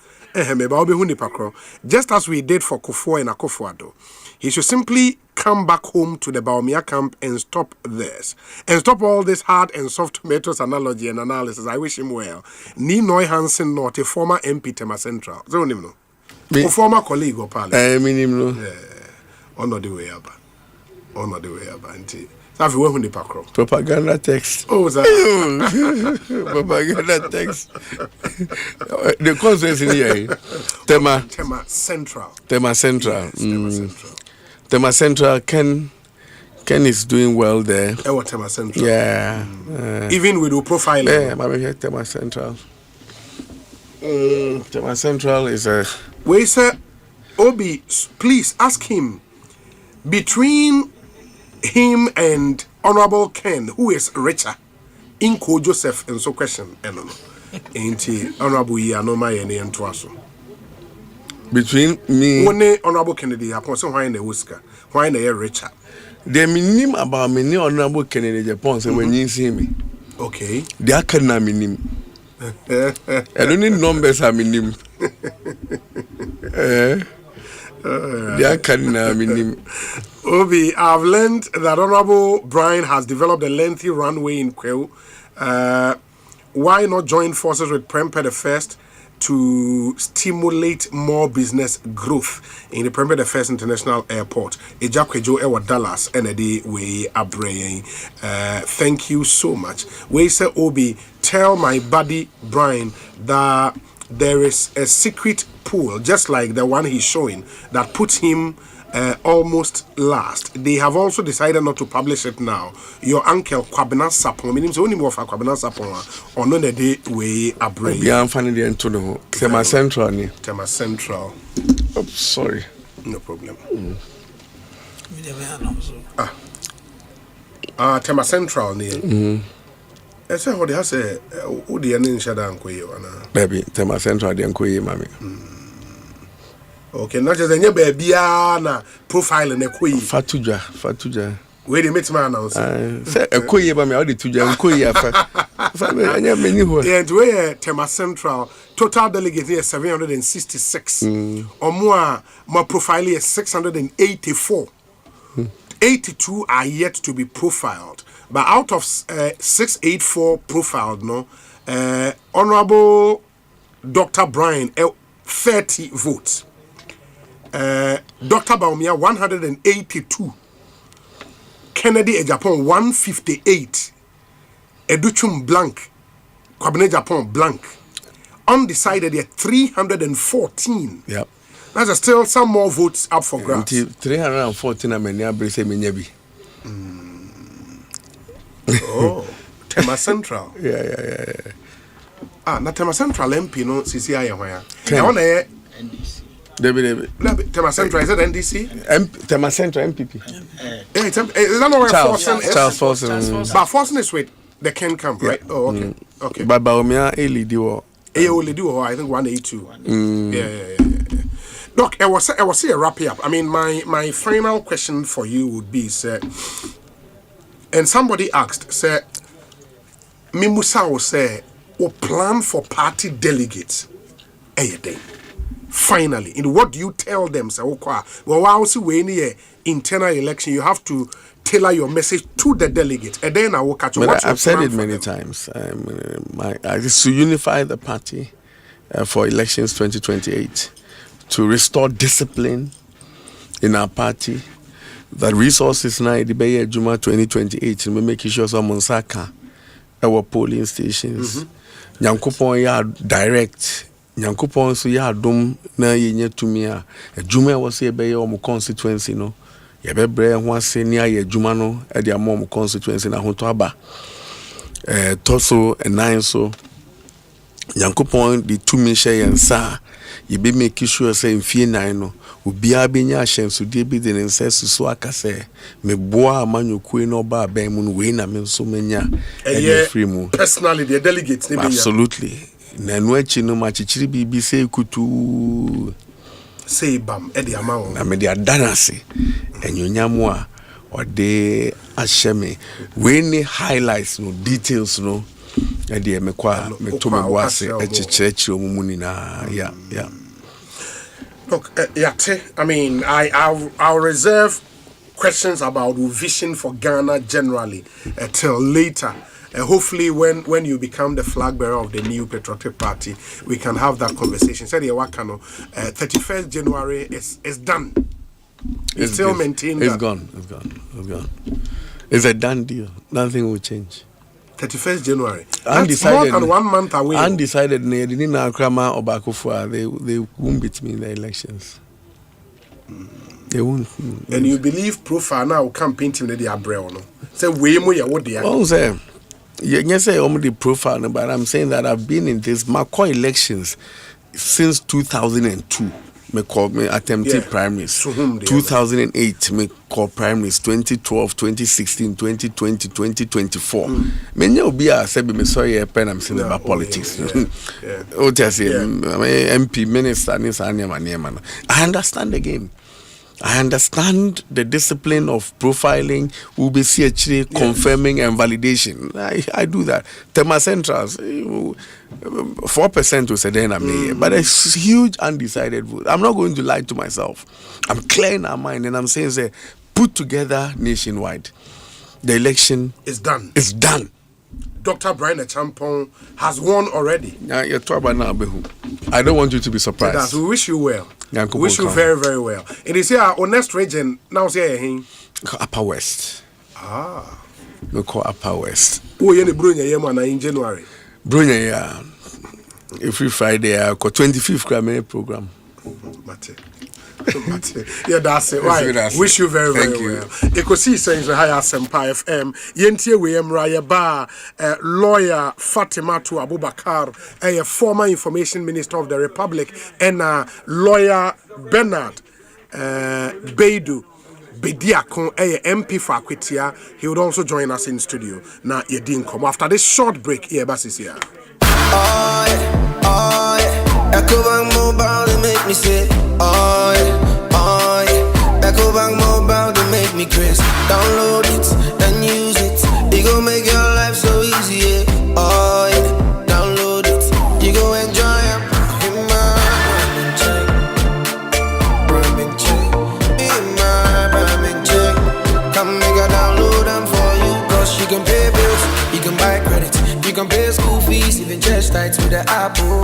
Just as we did for Kufuor and Akufo-Addo. He should simply come back home to the Bawumia camp and stop this. And stop all this hard and soft tomatoes analogy and analysis. I wish him well. Ni Noy Hansen, not a former MP Tema Central. So, no. A former colleague of Parliament. Minimum. Honor the way up. Honor the way up. Propaganda text. Oh, that. Propaganda text. The conference in here. Tema Central. Tema Central. Yes, Tema Central. Tema Central. Ken is doing well there. Tema Central. Yeah. Even with the profiling. Yeah, I'm here. Tema Central. Tema Central is a. Wait, sir. Obi, please ask him between him and Honorable Ken, who is richer, Inko Joseph, and so question, ain't he? Honorable Yanoma and Twaso. Between me, one Honorable Kennedy, upon some wine the whisker, wine the richer. The minim about me, Honorable Kennedy, Japan, so when you see me, okay, they are canna minim. I don't need numbers, I minim. Obi, I've learned that Honorable Brian has developed a lengthy runway in Kweu. Why not join forces with Prempeh the First to stimulate more business growth in the Premier First International Airport. Ejakwejo ewa Dallas ND we abrayen. Thank you so much. We say Obi, tell my buddy Brian that there is a secret pool, just like the one he's showing, that puts him almost last. They have also decided not to publish it now. Your uncle Kwabena Sapon, meaning only more for Kwabena Sapon, or no day way a brain. Yeah, I'm finding the Antonio. Tema Central. Tema Central. Oh, sorry. No problem. Tema Central near. I say what they have said. Who the ending shada and koye wana. Baby, Tema Central the koye mami. Okay, not just any baby na profile na koye. Fatuja. Where they meet man now. Say koye mami all the tuja koye afa. Anya many ho. Yeah, where Tema Central total delegate here 766. Or more profile is 684. 82 are yet to be profiled. But out of 684 profiled, Honorable Dr. Brian, 30 votes. Dr. Baumia, 182. Kennedy Japan, 158. Educhum blank. Kwabene Japan blank. Undecided yet, 314. Yep. There's still some more votes up for grabs. 314 amenya say menyabi. Oh, Tema Central. Yeah. Na Tema Central MP no CCI ya hwa. I want to NDC. Tema Central is it NDC? Tema Central MPP. Is that not where Forsen is? Charles Forsen. But Forsen is with the Ken Camp, right? Oh, okay. Okay. But Baumia Elidio. Elidio, I think 182. Yeah. Look, I was a wrap up. I mean, my final question for you would be, sir. And somebody asked, sir, Mimusa will say, "O plan for party delegates, finally." And what do you tell them, sir? Well, also when you internal election, you have to tailor your message to the delegates, and then I will catch you. I've said it many times. I just to unify the party for elections 2028, to restore discipline in our party. The resources now the Bay Juma 2028 and we make sure someone saka our polling stations. Nyankopon ya direct. Nyankopon so ya dom na yenye tumia. Juma was say be your constituency no. Ya bebre ho ase ni aye juma no e dia mom constituency na ho to aba. Toso and nine so Nyankopon the tumi share yensa. You be make sure say in fear nine no ubia benya ahyenso de bi de nsensu so akase me boa amanyokue no ba ben mu no we na me so menya free mu personally the delegates ne benya absolutely na no achi no ma chichiri bibi say kutu say bam e de amawo na me de adanase enyonyamo a ode ahyeme we ni highlights no details no e de me kwa me to me boase echichiri omumu ni na yeah. Look, I mean, I'll reserve questions about vision for Ghana generally till later. Hopefully, when you become the flag bearer of the new Patriotic Party, we can have that conversation. Said 31st January is done. It's still maintained. It's gone. It's a done deal. Nothing will change. 31st January. Undecided. That's more than 1 month away. Undecided. They won't beat me in the elections. They won't. And you believe profile now will campaign team the Abreu no? Say we mo ya what they are. Oh, say. Yes, say the profile, but I'm saying that I've been in this McCoy elections since 2002. Me call me attempted primaries. 2008 me call primaries. 2012, 2016, 2020, 2024. Me no be a say me sorry pen I'm saying about politics. Oh, just say MP minister I understand the game. I understand the discipline of profiling, UBC confirming and validation. I do that. Tema Centrals, 4% will say then I'm but a huge undecided vote. I'm not going to lie to myself. I'm clearing our mind and I'm saying, say, put together nationwide. The election is done. It's done. Dr. Brian Champon has won already. Yeah, you're talking about now, Behu. I don't want you to be surprised. So we wish you well. Yeah, wish you very, very well. It is here our next region now. Say Upper West. We call Upper West. Oh, you Brunya in January. Brunya, yeah. Every Friday, I got 25th Grammy program. Mate. Yeah, that's it. Right. Wish you very, very well. Ekosiisen On Asempa FM. Yentie we Raya Ba, lawyer Fatima to Abubakar, a former information minister of the Republic, and lawyer Bernard Beidu. Bediakon MP for Akwitia. He would also join us in studio. Now, you didn't come. After this short break, here, Basis here. Ekobang mobile to make me say, oh yeah. Ekobang mobile to make me crazy. Download it and use it. It gon' make your life so easy, yeah. Oh yeah. Download it. You gon' enjoy it. In my Ramen check. In my Ramen check. Come make a download them for you. Cause you can pay bills, you can buy credit, you can pay school fees, even chest tights with the Apple.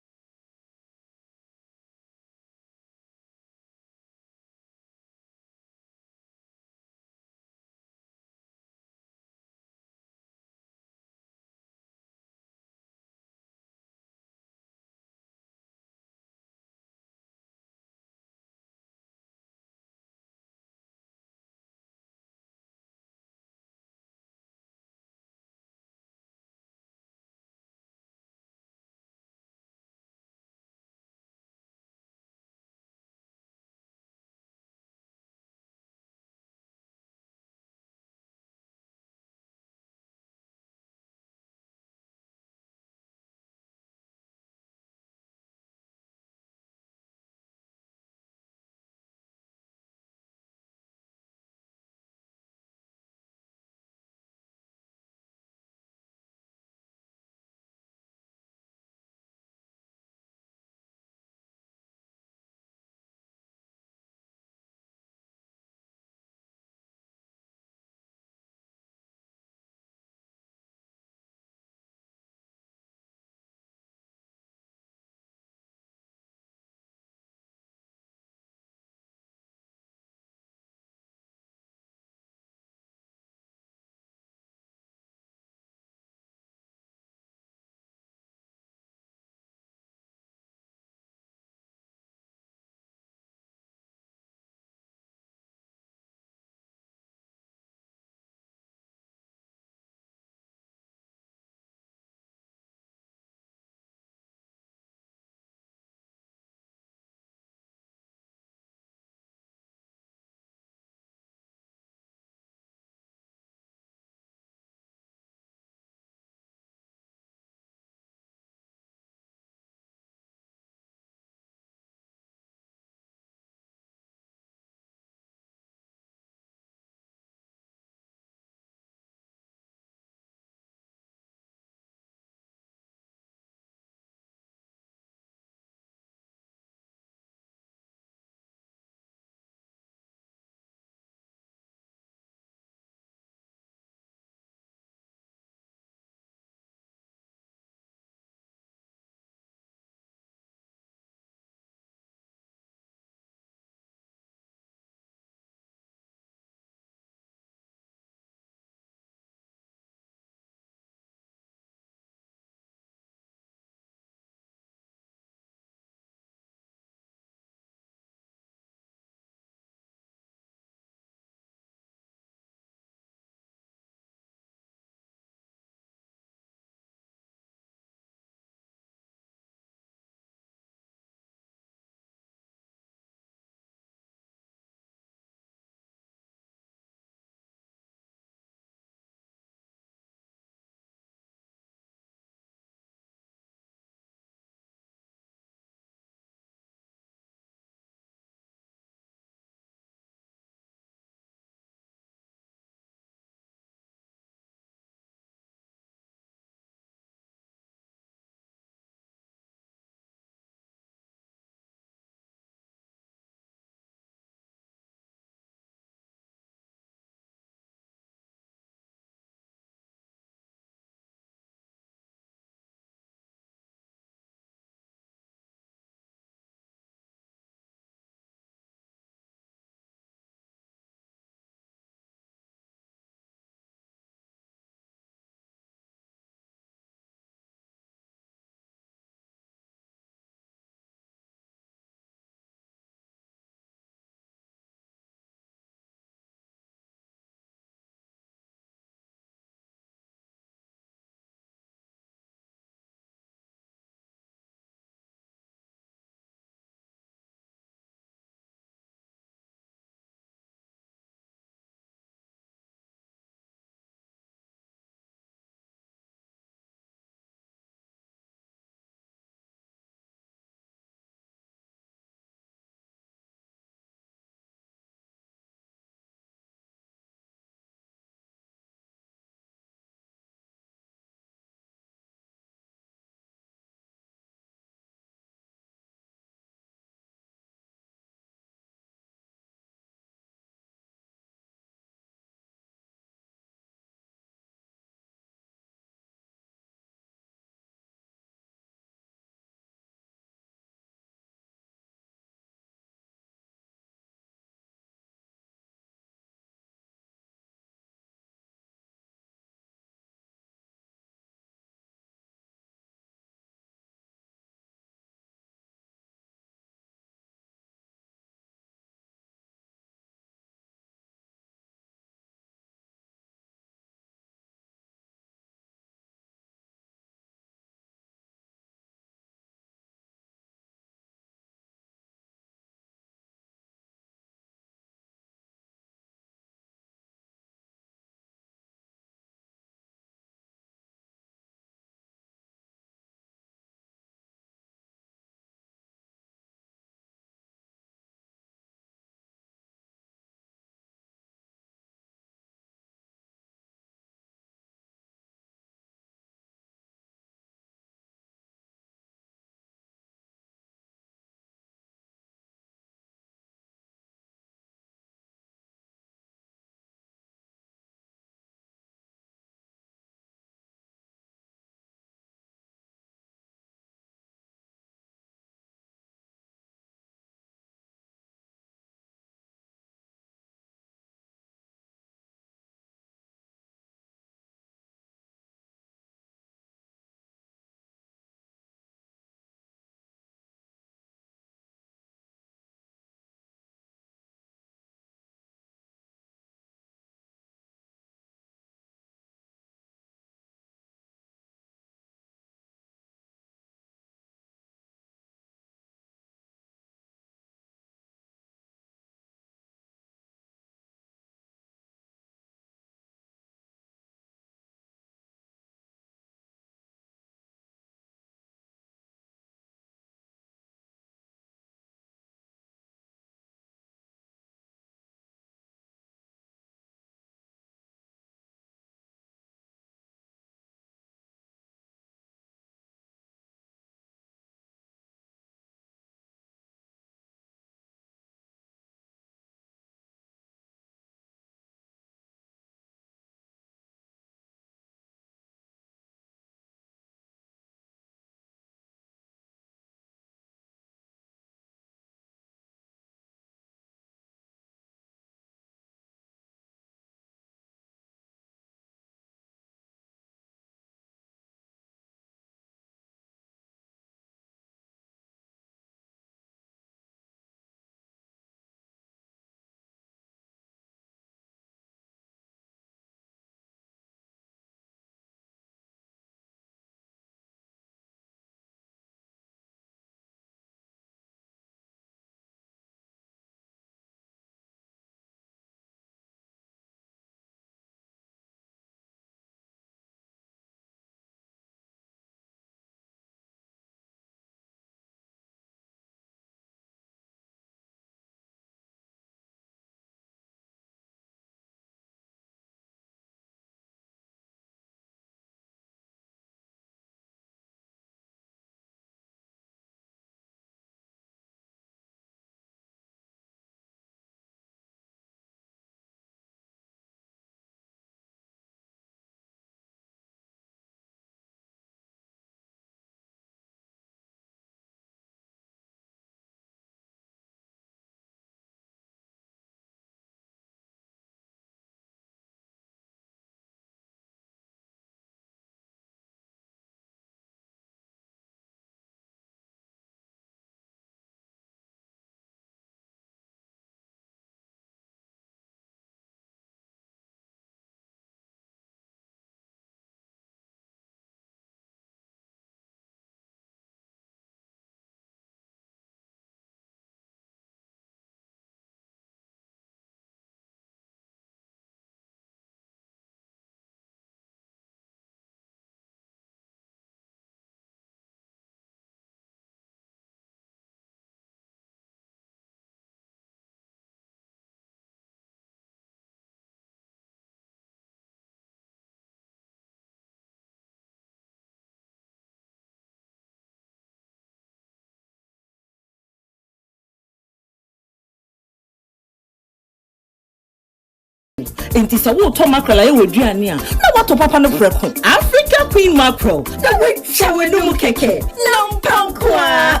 enti se wo to mackerel aye weduane a na wato papa no preko Africa Queen Mackerel the way chawe no mu keke nampankwa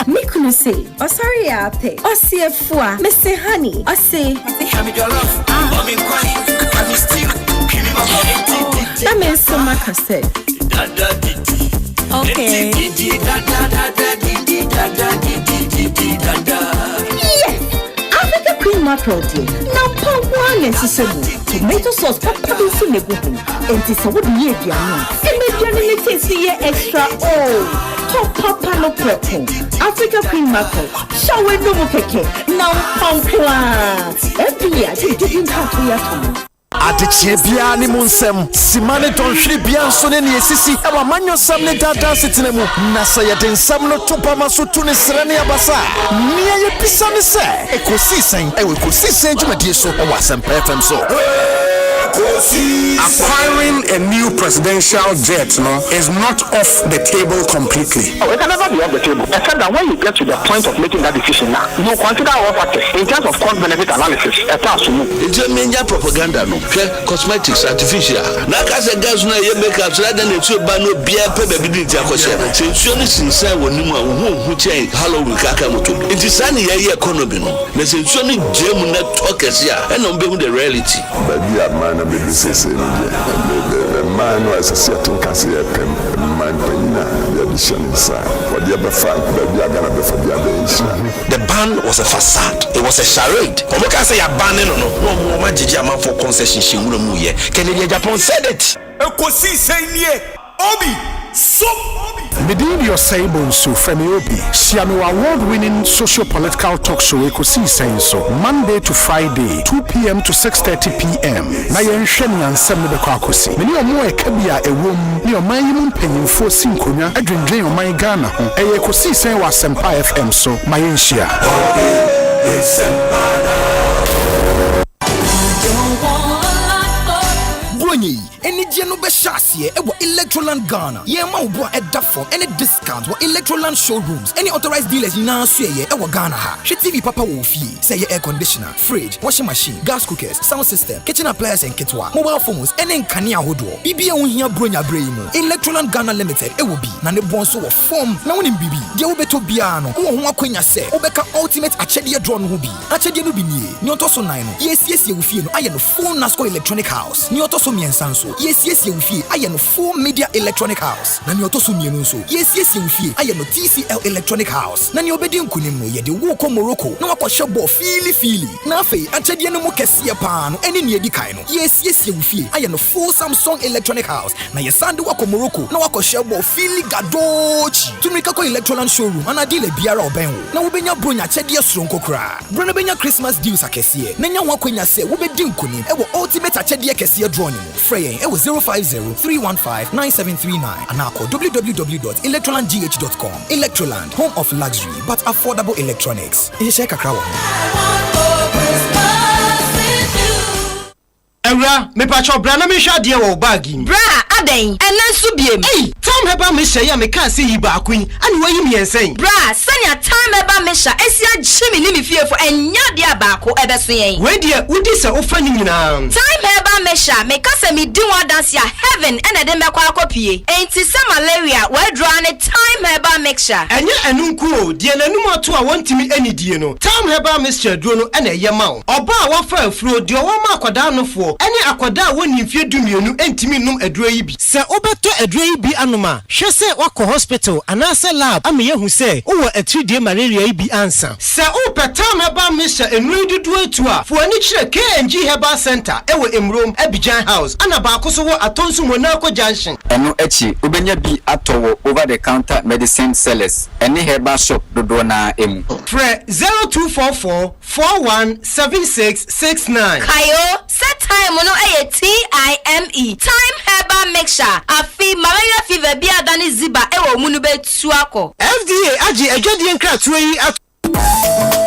Mikunu say osori ape osiefua Mr. Honey ose Hami jollof mommy kwani hami stew kimi mama that means so much say dada didi okay didi dada didi dada yes Africa Queen Mackerel dear nampankwa nesisemu tomato sauce papa bi so nebu hu enti se wo de ye aduane e meduane ne taste ye extra top papa no preko Africa Queen Mackerel shawe no mu keke nampankwa every year you didn't have to yet Adechie bia ni munsem simane tonhwiri bia nso ne esisi e wa manyosam ne dada setene mu na saye de nsam no topa masotu ne srene abasa mia ye pisa ne se ekosisen e we ekosisen dwumadie so e wa Asempa FM so acquiring a new presidential jet is not off the table completely. Oh, it can never be off the table, except that when you get to the point of making that decision now, you consider all factors in terms of cost-benefit analysis. It's a major propaganda, no? Cosmetics, artificial. Now, as a gas, no, you make up so that it's a bano beer, baby, since you only sincere when you who change Halloween Kakamoto. It is sunny economy, no? There's a sunny gem networkers here, and on the reality. But the man of the man was a certain Cassia man, the addition inside. For the other fact, the ban was a facade, it was a charade. Omoka say a ban no majija man for concession she wouldn't move here. Canadian Japan said it. Ekosiisen Obi so Medin Osei Bonsu from Obi, Siano award-winning socio-political talk show Ekosiisen so Monday to Friday, 2 p.m. to 6:30 p.m. Na yenhwene ansem ne bekọ akosi. Meni omo ekabia ewom, ni omanyimu mpanyimfo sinkonya adwendwen oman Ghana ho. Ekosiisen wa Asempa FM so mayenhia. Bonyi enije no be shasie e wo Electroland Ghana ye ma wo bo edda form any discount wo Electroland showrooms any authorized dealers na so ye e wo Ghana ha hwe TV papa wo fie say ye air conditioner fridge washing machine gas cookers sound system kitchen appliances and kitwa mobile phones any nkane ahodo bibia wo hia bronya bremu Electroland Ghana Limited e wo bi na ne bonso wo form na wonim bibi de wo beto bia no wo ho akwanya se wo beka ultimate achede draw no ho bi achede no bi nie ni otoso 9 no ye siesie wo fie no aye no full Nasco electronic house ni otoso miensanso yesiesie wo fie aye no full media electronic house na ni otoso mienu nso yesiesie wo fie aye no TCL electronic house na ni obedi nkunim no ye de wo ko Morocco na wakohye bo fili na afei achede no mu kese pa no ene ni edi kan no yesiesie wo fie aye no full Samsung electronic house na ye sande wako Morocco na wakohye bo fili gadochi tumika ko Electroland showroom ana dealer biara obenwo na wo benya bronya achede soronko kra brana benya Christmas deals akese na nya wakwanya se wo bedi nkunim e wo ultimate achede kese draw ni Freya, it was 050-315-9739 and now call www.electrolandgh.com. Electroland, home of luxury but affordable electronics. Ewra, me pacho bra na me hwa de wo bagi. Bra, aden, enen so biem. Hey, time heba me hye ya me kan se yi ba akun. Ani wayi me ensen. Bra, sanya time heba me hya esia gyimi ni me fiefo enya de abako ebeso yen. We de udi se ofa ni nyina. Time heba me hya me kasa me di wa dance ya heaven ena de me kwa akopie. Enti se malaria we draw ne time heba mixture. Enye enunku o, de nanum ato a wontimi anidie no. Time heba mixture duro no ena ye ma o. Oba a wafa afuro de o ma akoda nofo. Ene akoda woni mfie dumienu entimi num aduro yi bi. Se obeto aduro yi bi anoma, hwe se wako hospital anase lab ame yehu se wo atridie malaria yi bi ansa. Se upetam heba misha enru dudu etu a, fo ani kire KNG Herbal Center ewo Emrom Abidjan House ana ba akoso wo atonsu Monaco Junction. Eno echi ubenya bi atowo over the counter medicine sellers ene herbal shop dodo na emu. Fre 0244 417669. Kayo set time no TIME time herbal mixture afi malaria fever bia dani ziba ewo munu betu akọ. FDA agi ejodi nkra tuwe yi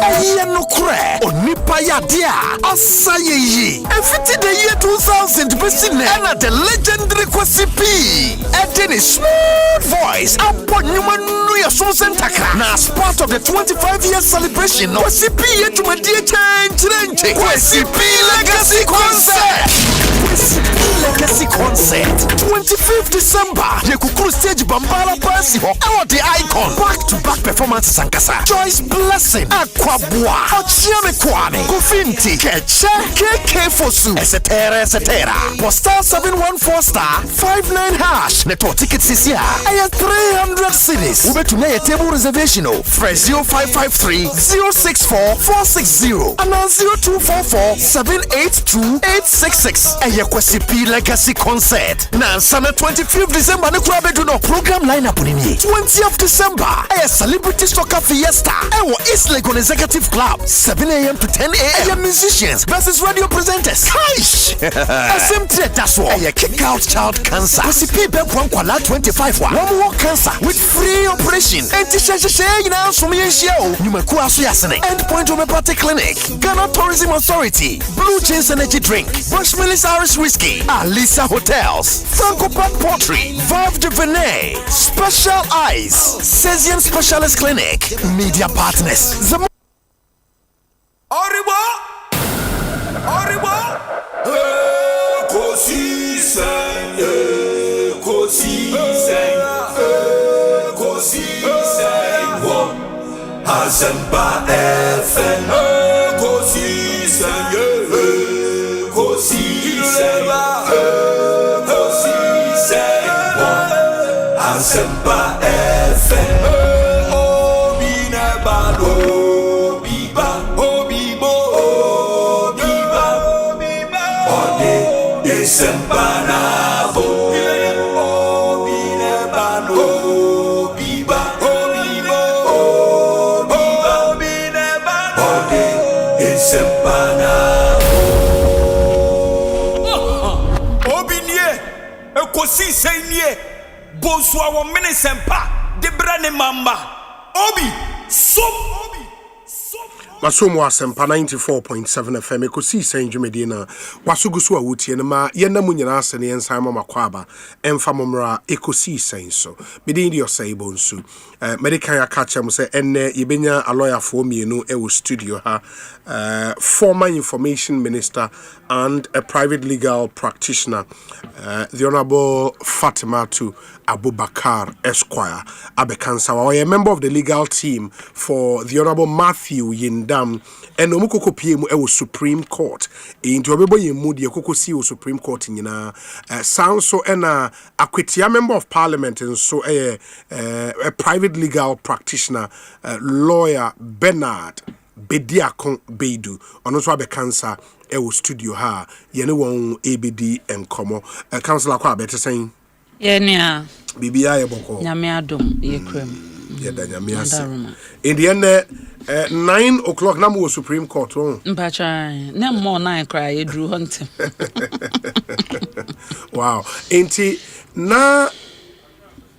Eye no kre. Onipa ya dia. Asaye yi. Efiti the year 2000 besine. Ena the legendary Kwesi P. Edini smooth voice. Apo nyuma nuya sonsen takra. Na as part of the 25-year celebration. Kwesi P yetuma die change. Kwesi P Legacy Concert. Kwesi P Legacy Concert. 25th December. Yekukuru stage Bambala Pasi ho. Ewa the icon. Back-to-back performances ankasa. Joyce Blessing. Aquabua. Ochiame Kwame. Kufinti. Keche. KK Fosu. Etc. For *714*59#. Network tickets this year. I have 300 cities. Ube to a table reservation. Fresh 0553-064-460. And 0244-782-866. Kwesi P Legacy Concert. Now, Sunday 25th December, no program lineup on 20th December, a celebrity soccer fiesta. East Legon Executive Club, 7 a.m. to 10 a.m. Musicians versus radio presenters. Kaish! Asempa that's all. Kick out child cancer. Kwesi P Benkwala 25. One more cancer with free operation. And now from Endpoint Homeopathic Clinic, Ghana Tourism Authority, Blue Chains Energy Drink, Bushmillis Irish Whiskey, Alisa Hotels, Franco Park Pottery, Valve de Venet, Special Eyes, Cesian Specialist Clinic, Media Partners. Asempa FM, Ekosiisen, Asempa FM, Obinebado, Biba, Obibo, Obiba, Ode, Desempanabo, Obinebado, Biba, Obibo, Obiba, Ode, Desempanabo. Obinye, Ekosiisen ye. Bonsu awo mene sempa de brane mamba obi Masomo Asempa 94.7 FM Ekosiisen dwumedi na wasugusu a wotie na ma yena mu nyina ase ne yensan ma makwaba emfa momra Ekosiisen so bedi ndi Osei Bonsu medical ya catch am say enne yebenya a lawyer for mienu e wo studio ha former information minister and a private legal practitioner the Honorable Fatimatu Abubakar Esquire Abekansa was a member of the legal team for the Honorable Matthew Yindam and Omukoko PM was Supreme Court into Obebo Yemudi Kokosi Supreme Court in sound so and a Akwitia member of parliament and so a private legal practitioner lawyer Bernard Bediakon Beidu ono so Abekansa ewo studio ha yene won ABD enkomo councilor kwa bete sen Yenia bibia ye boko nyame adom ye krem ye da nyame ase in the end 9 o'clock na mo Supreme Court on mpacha na mo 9 cry ye dru huntem wow enti na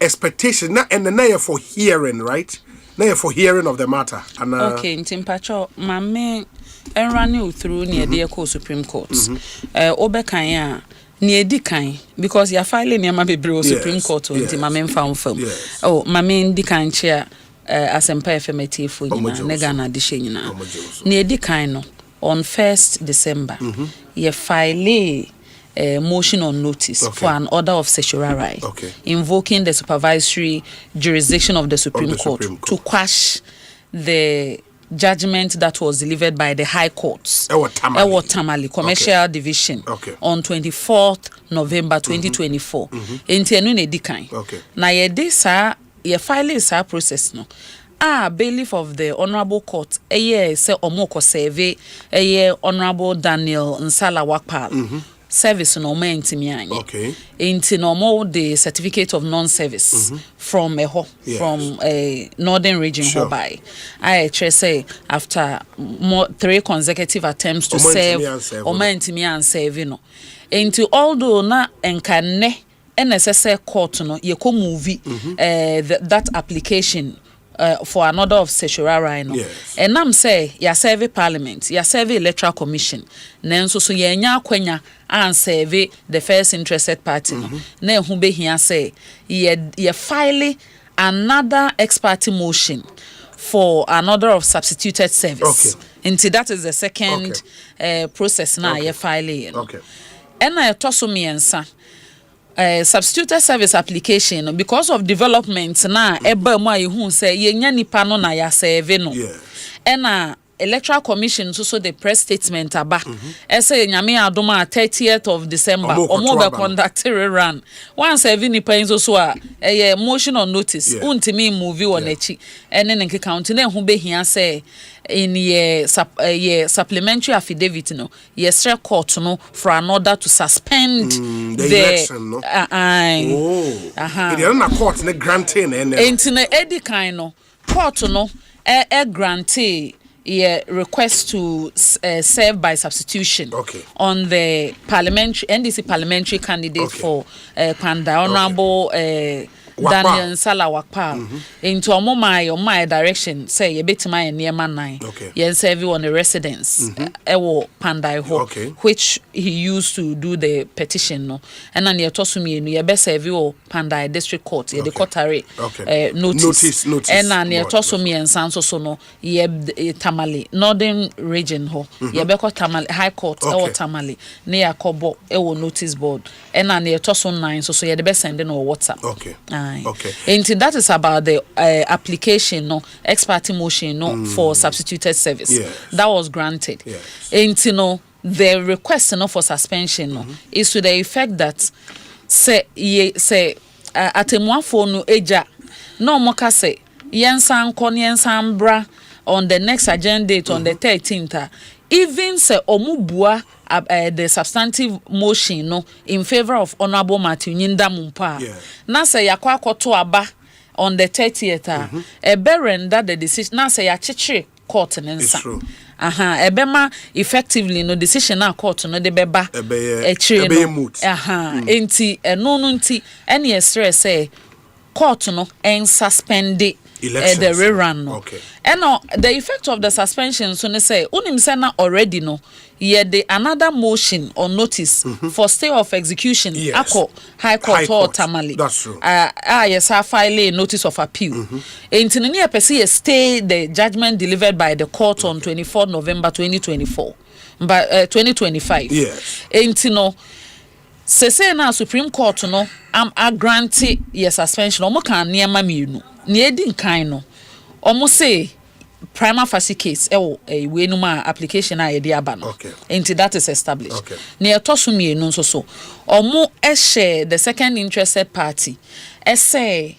expectation na and na for hearing right na for hearing of the matter and okay enti mpacha mame enrane through near the Supreme Court obekan ya near dikan because ya file near ma bebre Supreme Court enti mame found film oh mame dikan chair Asempa FM tifo nyina nega na de nyina near dikan no on 1st December ye file motion on notice for an order of certiorari invoking the supervisory jurisdiction of the Supreme Court to quash the judgment that was delivered by the High Courts Ewo Tamale Commercial Division on 24th November 2024 enti enu na edikan na ye de sa ye file sa process no bailiff of the Honorable Court se omoko serve Honorable Daniel Nsala Wakpal service no ma ntimi anye enti no mo the certificate of non-service from from northern region by I say after 3 consecutive attempts to serve o ma ntimi an serve no enti although na enkanne NSS court no ye ko movie that application for another of Seshurara no. Yes. And I'm say ya serve parliament, ya serve electoral commission. Nenso so ye nya kwanya and serve the first interested party no. Na hu be hia say ye file another ex parte motion for another of substituted service. Okay. Until that is the second process now ye filing. Okay. And I toss me answer. Substituted service application because of development na eba mu ayehu say ye nya nipa no na ya serve no. And electoral commission so the press statement aba say nyame adoma 30th of December omo be conduct run one serve nipa nso so a motion on notice untimi move on echi ene ne count na hu be hia say in ye supplementary affidavit no yes court no for another to suspend the election no it na court na granting na edi kind no court no grantee request to serve by substitution on the parliamentary NDC parliamentary candidate for Panda Honorable Daniel Salawakpa into my direction say ye betima ye near man 9 ye serve on the residence ewo Panda ho which he used to do the petition no and then ye tosu me ye be serve o Panda district court ye the courtare notice and then ye tosu me ensan so no ye Tamale northern region ho ye be ko Tamale high court ewo Tamale ne yakobo ewo notice board and then ye tosu 9 so ye the be send no WhatsApp Okay. And that is about the application, no, ex parte motion, no, for substituted service. That was granted. And the request, no, for suspension, no, is to the effect that say atemwa phone eja no moka say yensan kon yensan bra on the next agenda date on the 13th. Even say omubua the substantive motion no in favor of Honorable Matthew Nyinda Mumpa. Na say yakwa koto aba on the 30th. Berenda the decision na say yachichire court nensa. Ebema effectively no decision na court no de beba enti no nti any stress say court no en suspend the rerun no. And the effect of the suspension so ne say unim say na already no ye the another motion or notice for stay of execution ako high court or Tamale. That's true. Yes, I file a notice of appeal. Enti ne person stay the judgment delivered by the court on 24 November 2024 but 2025. Yes. Enti no say na Supreme Court no am grant ye suspension omo kan niema mienu ne edi nkan no omo say prima facie case we no ma application a yedi aba no enti that is established ne etoso mienu nso so omo share the second interested party say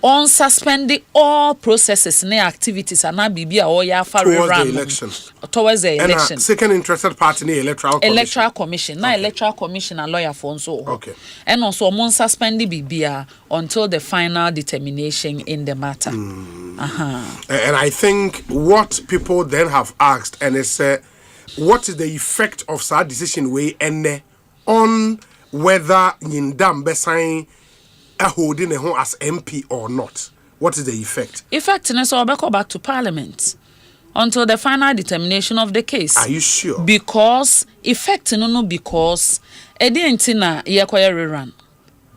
on suspend all processes and activities and not be or ya towards the election. Second interested party in electoral commission. Now electoral commission and lawyer for so. And also on suspend the until the final determination in the matter. And I think what people then have asked and it's what is the effect of that decision way and on whether Nyindam Besain holding a home as MP or not? What is the effect? Effectiveness or go back to Parliament until the final determination of the case. Are you sure? Because effect no because edientina yekoya rerun.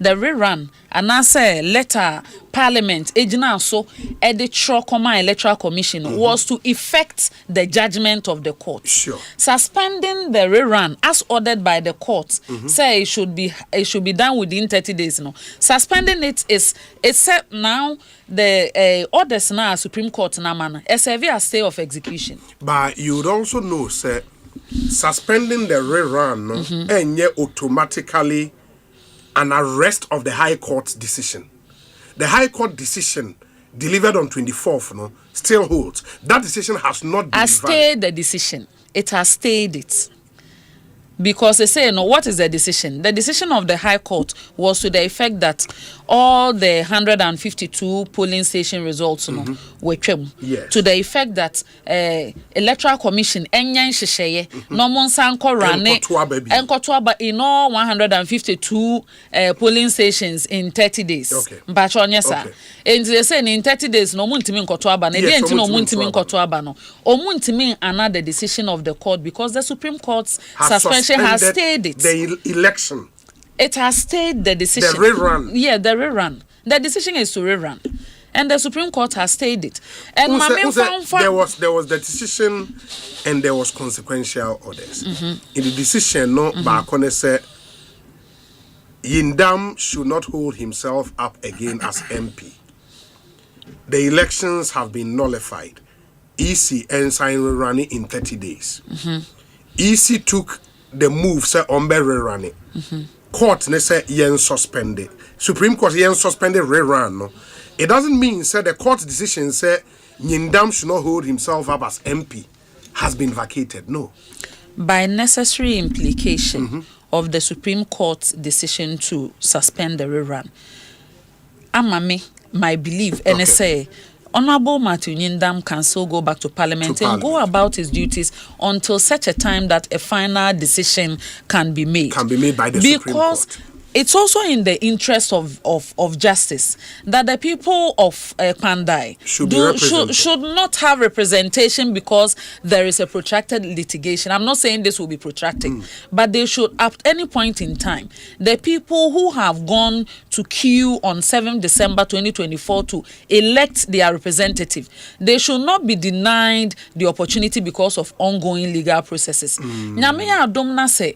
The rerun and I say letter Parliament ejina so editro comma electoral commission was to effect the judgment of the court. Sure. Suspending the rerun as ordered by the court say it should be done within 30 days. No, suspending it is except now the orders now Supreme Court na man a severe stay of execution. But you would also know say suspending the rerun and yet automatically an arrest of the High Court decision. The High Court decision delivered on 24th no, still holds. That decision has not been stayed the decision. It has stayed it. Because they say, no, what is the decision? The decision of the High Court was to the effect that all the 152 polling station results were trim. Yes. To the effect that Electoral Commission enyan shesheye no monsanko rane in all 152 polling stations in 30 days. Okay. Okay. And they say in 30 days no muntimi nkoto aba na dey enti no muntimi nkoto aba no omuntimi another decision of the court because the Supreme Court's suspension has stayed it. The election. It has stayed the decision. The rerun. Yeah, the rerun. The decision is to rerun. And the Supreme Court has stayed it. And there was the decision and there was consequential orders. In the decision, no Bakone said Yindam should not hold himself up again as MP. The elections have been nullified. EC and sign rerunning in 30 days. EC took the move say ombe rerunning. Court ne say yen suspended. Supreme Court yen suspended rerun no. It doesn't mean say the court decision say Nyindam should not hold himself up as MP has been vacated. No. By necessary implication of the Supreme Court's decision to suspend the rerun, Amame, my belief, and say Honorable Matthew Nyindam can still go back to Parliament and go about his duties until such a time that a final decision can be made. Can be made by the Supreme Court. Because it's also in the interest of justice that the people of Pandai should not have representation because there is a protracted litigation. I'm not saying this will be protracted, but they should, at any point in time, the people who have gone to queue on 7 December 2024 to elect their representative, they should not be denied the opportunity because of ongoing legal processes. Nyame Adomna say,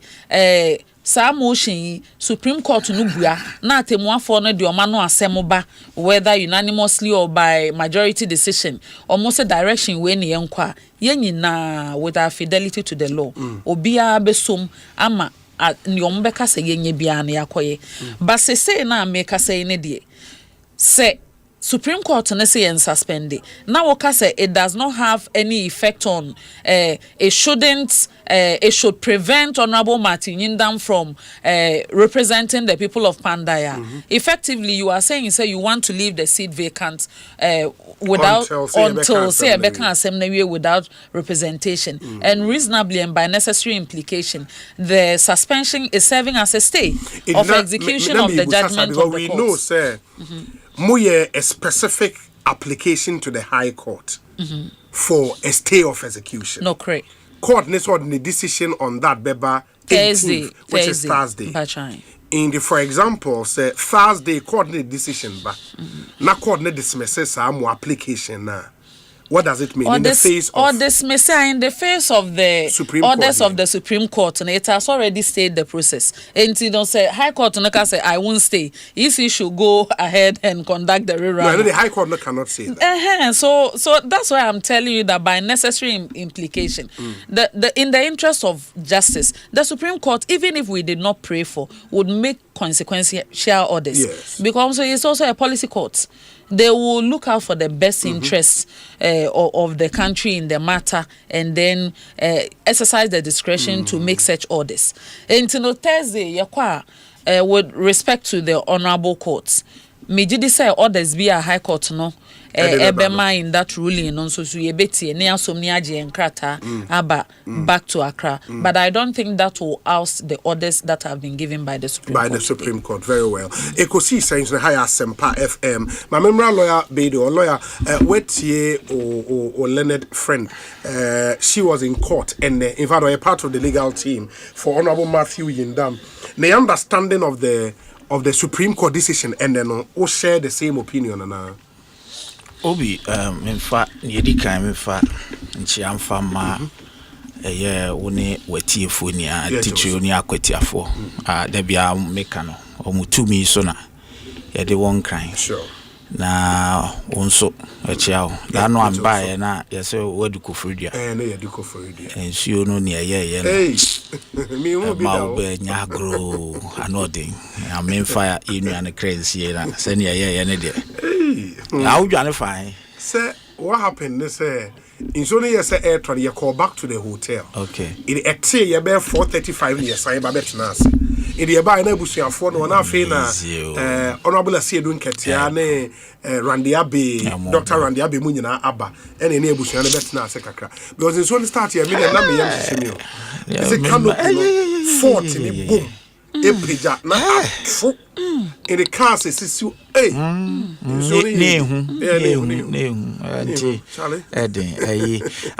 sa motion Supreme Court no bua na atemuafo no de omano asemoba whether unanimously or by majority decision almost a direction we ne yenkwa yenyina with our fidelity to the law obia besom ama ne ombeka se yenye bia na yakoye but say na make say ne de say Supreme Court ne say and suspended. Now say it does not have any effect on it should prevent Honorable Martin Nyindam from representing the people of Pandaya. Effectively, you are saying you want to leave the seat vacant without until say Rebecca Assembly without representation. And reasonably and by necessary implication, the suspension is serving as a stay of execution of the judgment of the court. Know, sir. Muye a specific application to the High Court for a stay of execution. No, correct. Court needs the decision on that beba Thursday, which is Thursday. In the, for example, say Thursday court need decision ba. Na court need dismisses some application na. What does it mean or in the face of or dismiss in the face of the Supreme orders Court, of the Supreme Court? And it has already stayed the process. And you don't say High Court no can say I won't stay. EC should go ahead and conduct the rerun. No, the High Court cannot say that. So that's why I'm telling you that by necessary implication, the in the interest of justice, the Supreme Court, even if we did not pray for, would make consequential orders. Yes. Because it's also a policy court. They will look out for the best interests of the country in the matter and then exercise the discretion to make such orders. And to Thursday, with respect to the honorable courts, me did say orders be a High Court no ebema in that ruling no so yebeti ne asomni age enkrata aba back to Accra, but I don't think that will oust the orders that have been given by the Supreme Court. Very well. Ekosiisen On Asempa FM. My member lawyer Bedo or lawyer Wetie or Leonard friend, she was in court and in fact a part of the legal team for Honorable Matthew Nyindam. The understanding of the Supreme Court decision and then all share the same opinion and Obi in fact yedika in fact nchiamfa ma woni wetiefo ni teacher ni akwetiafo da bia meka no omutumi so na yede won kran sure na onso echiao da no ambaye na yese waduko fridia na yaduko fridia ensuo no ne ye mi wo bi da be nyagro anodin amemfa inu an crazy na se ne ye ne de awdwane fine say what happened they say In so yes air train you call back to the hotel. Okay. In a tea you bear 435 years I ba betnas. In the buy na busuafo no na fe na honorable Asiedun Ketia ne Randy Abbey Dr. Randy Abbey mu nyina aba ene ne abusua ne betnas kakra. Because in so start here me na me yam hihemi. Is it canopy 40 ni boom. Eprija na afo in the cars is you hey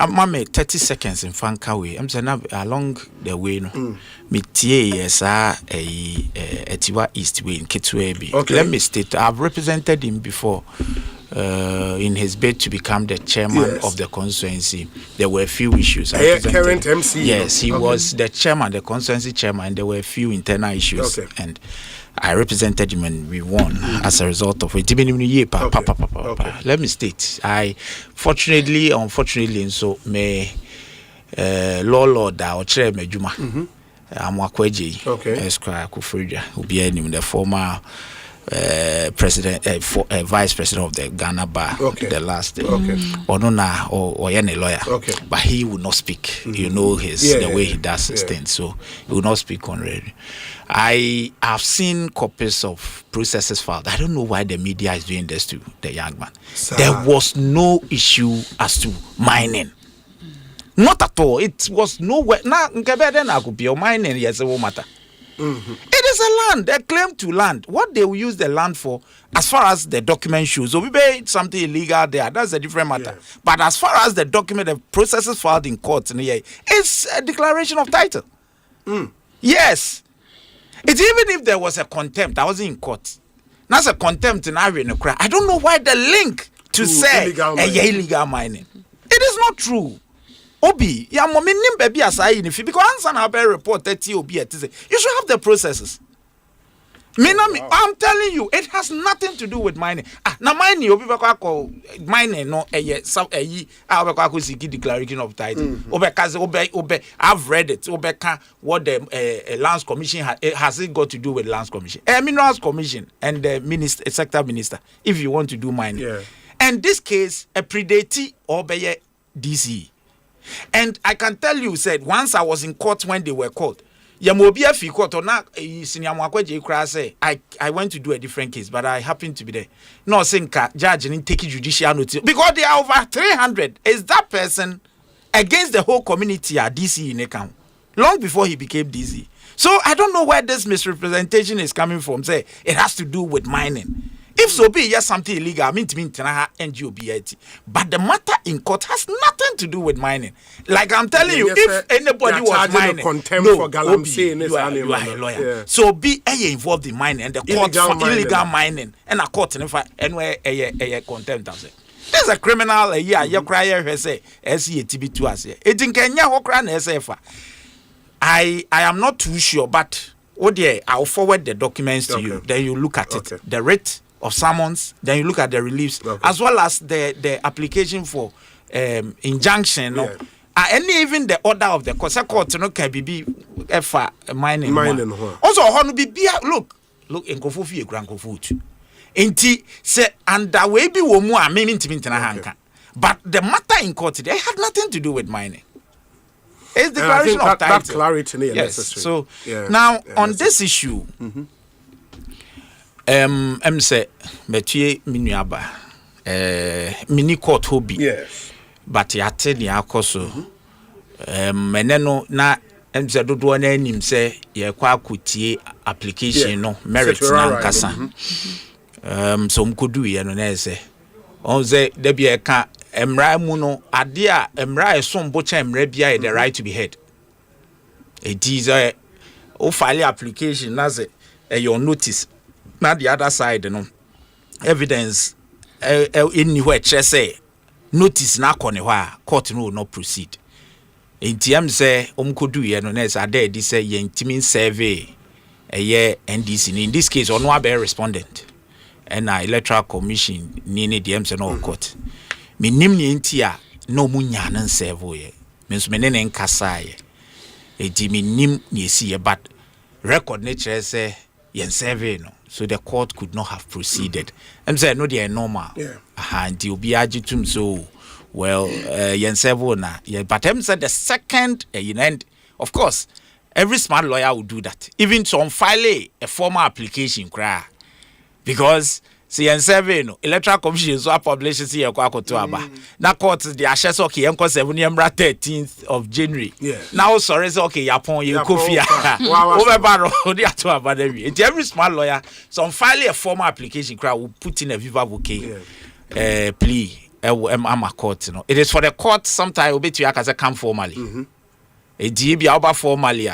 Mama 30 seconds in fanka way I'm saying along the way no me tie yes Etiwa East way in Kitwe bi. Let me state I've represented him before in his bid to become the chairman of the constituency. There were a few issues. Current MC. Yes, he was the chairman, the constituency chairman, and there were a few internal issues. And I represented him and we won as a result of it. Let me state, I fortunately, unfortunately, and so may Lord or chair me Juma. Amwakweji, Esquire Kufrija, who be the former president, vice president of the Ghana Bar, the last day. Or any lawyer. But he would not speak. You know the way he does his things, so he would not speak on radio. I have seen copies of processes filed. I don't know why the media is doing this to the young man. There was no issue as to mining. Not at all. It was nowhere. Now, could be mining. Yes, it won't matter. It is a land, a claim to land. What they will use the land for, as far as the document shows, so we made something illegal there, that's a different matter. But as far as the document, the processes filed in court, it's a declaration of title. Yes. It's even if there was a contempt, I was in court. That's a contempt in Ireland. I don't know why the link to say illegal mining. It is not true. Obi, ya mommy nim baby asai ni fi because answer na be report 30 obi at say you should have the processes. I'm telling you, it has nothing to do with mining. Now mining obi be call mining no some be call siki declaration of title. Obe I've read it. Obe can what the lands commission has it got to do with lands commission? Minerals commission and the minister sector minister if you want to do mining. And this case a predate or be DC. And I can tell you, said once I was in court when they were called. Yamobia fi court or not say I went to do a different case, but I happened to be there. No saying judge didn't take judicial notice because they are over 300. Is that person against the whole community at DC in account long before he became DC? So I don't know where this misrepresentation is coming from. Say it has to do with mining. If so be yes something illegal, I mean NGOBIT. But the matter in court has nothing to do with mining. Like I'm telling you, if anybody was mining, for galamsey, you are a lawyer. So be involved in mining and the court for illegal mining and a court and anywhere a contempt. There's a criminal you cry say SETB2 as it in Kenya Hokran SFA. I am not too sure, but I'll forward the documents to you. Then you look at it. The writ of summons, then you look at the reliefs, as well as the application for injunction, and even the order of the court, no can be mining. Also, look, in Kofufi, Grand Kofu. Inti say, and that way be womu meaning to hanka. But the matter in court today had nothing to do with mining. It's declaration of title. That clarity is necessary. So now on this issue. Say betue minuaba mini court hobby. Yes. But yate ni akoso. Meneno na say dodo na anim say ye kwa akutie application no merit na nkasa. So mkodu ye no na say on say de bia ka emra mu no ade a emra esombo cha emra bia the right to be heard. It is a file application na say your notice. Now the other side, evidence anywhere say notice na court will not proceed. In TM say kodu ye no na say dey say ye intimate survey NDC. In this case, no be respondent. And electoral commission ni DM say no court. Me nim ni ntia no mu nya nan survey ye. Me so me ne nkasa ye. Enti me nim ni esi ye but record nature say yen survey no. So the court could not have proceeded. I'm saying no, they are normal. And you'll be agitum so well, but him said the second, and of course, every smart lawyer will do that. Even to file a formal application, because CN7 Electoral Commission is so published here na court the ashes okay 13th of January. Now sorry okay Yapon you Kofi every smart lawyer so file a formal application will put in a viva voce plea court it is for the court sometimes will be to as a come formally a DB over formally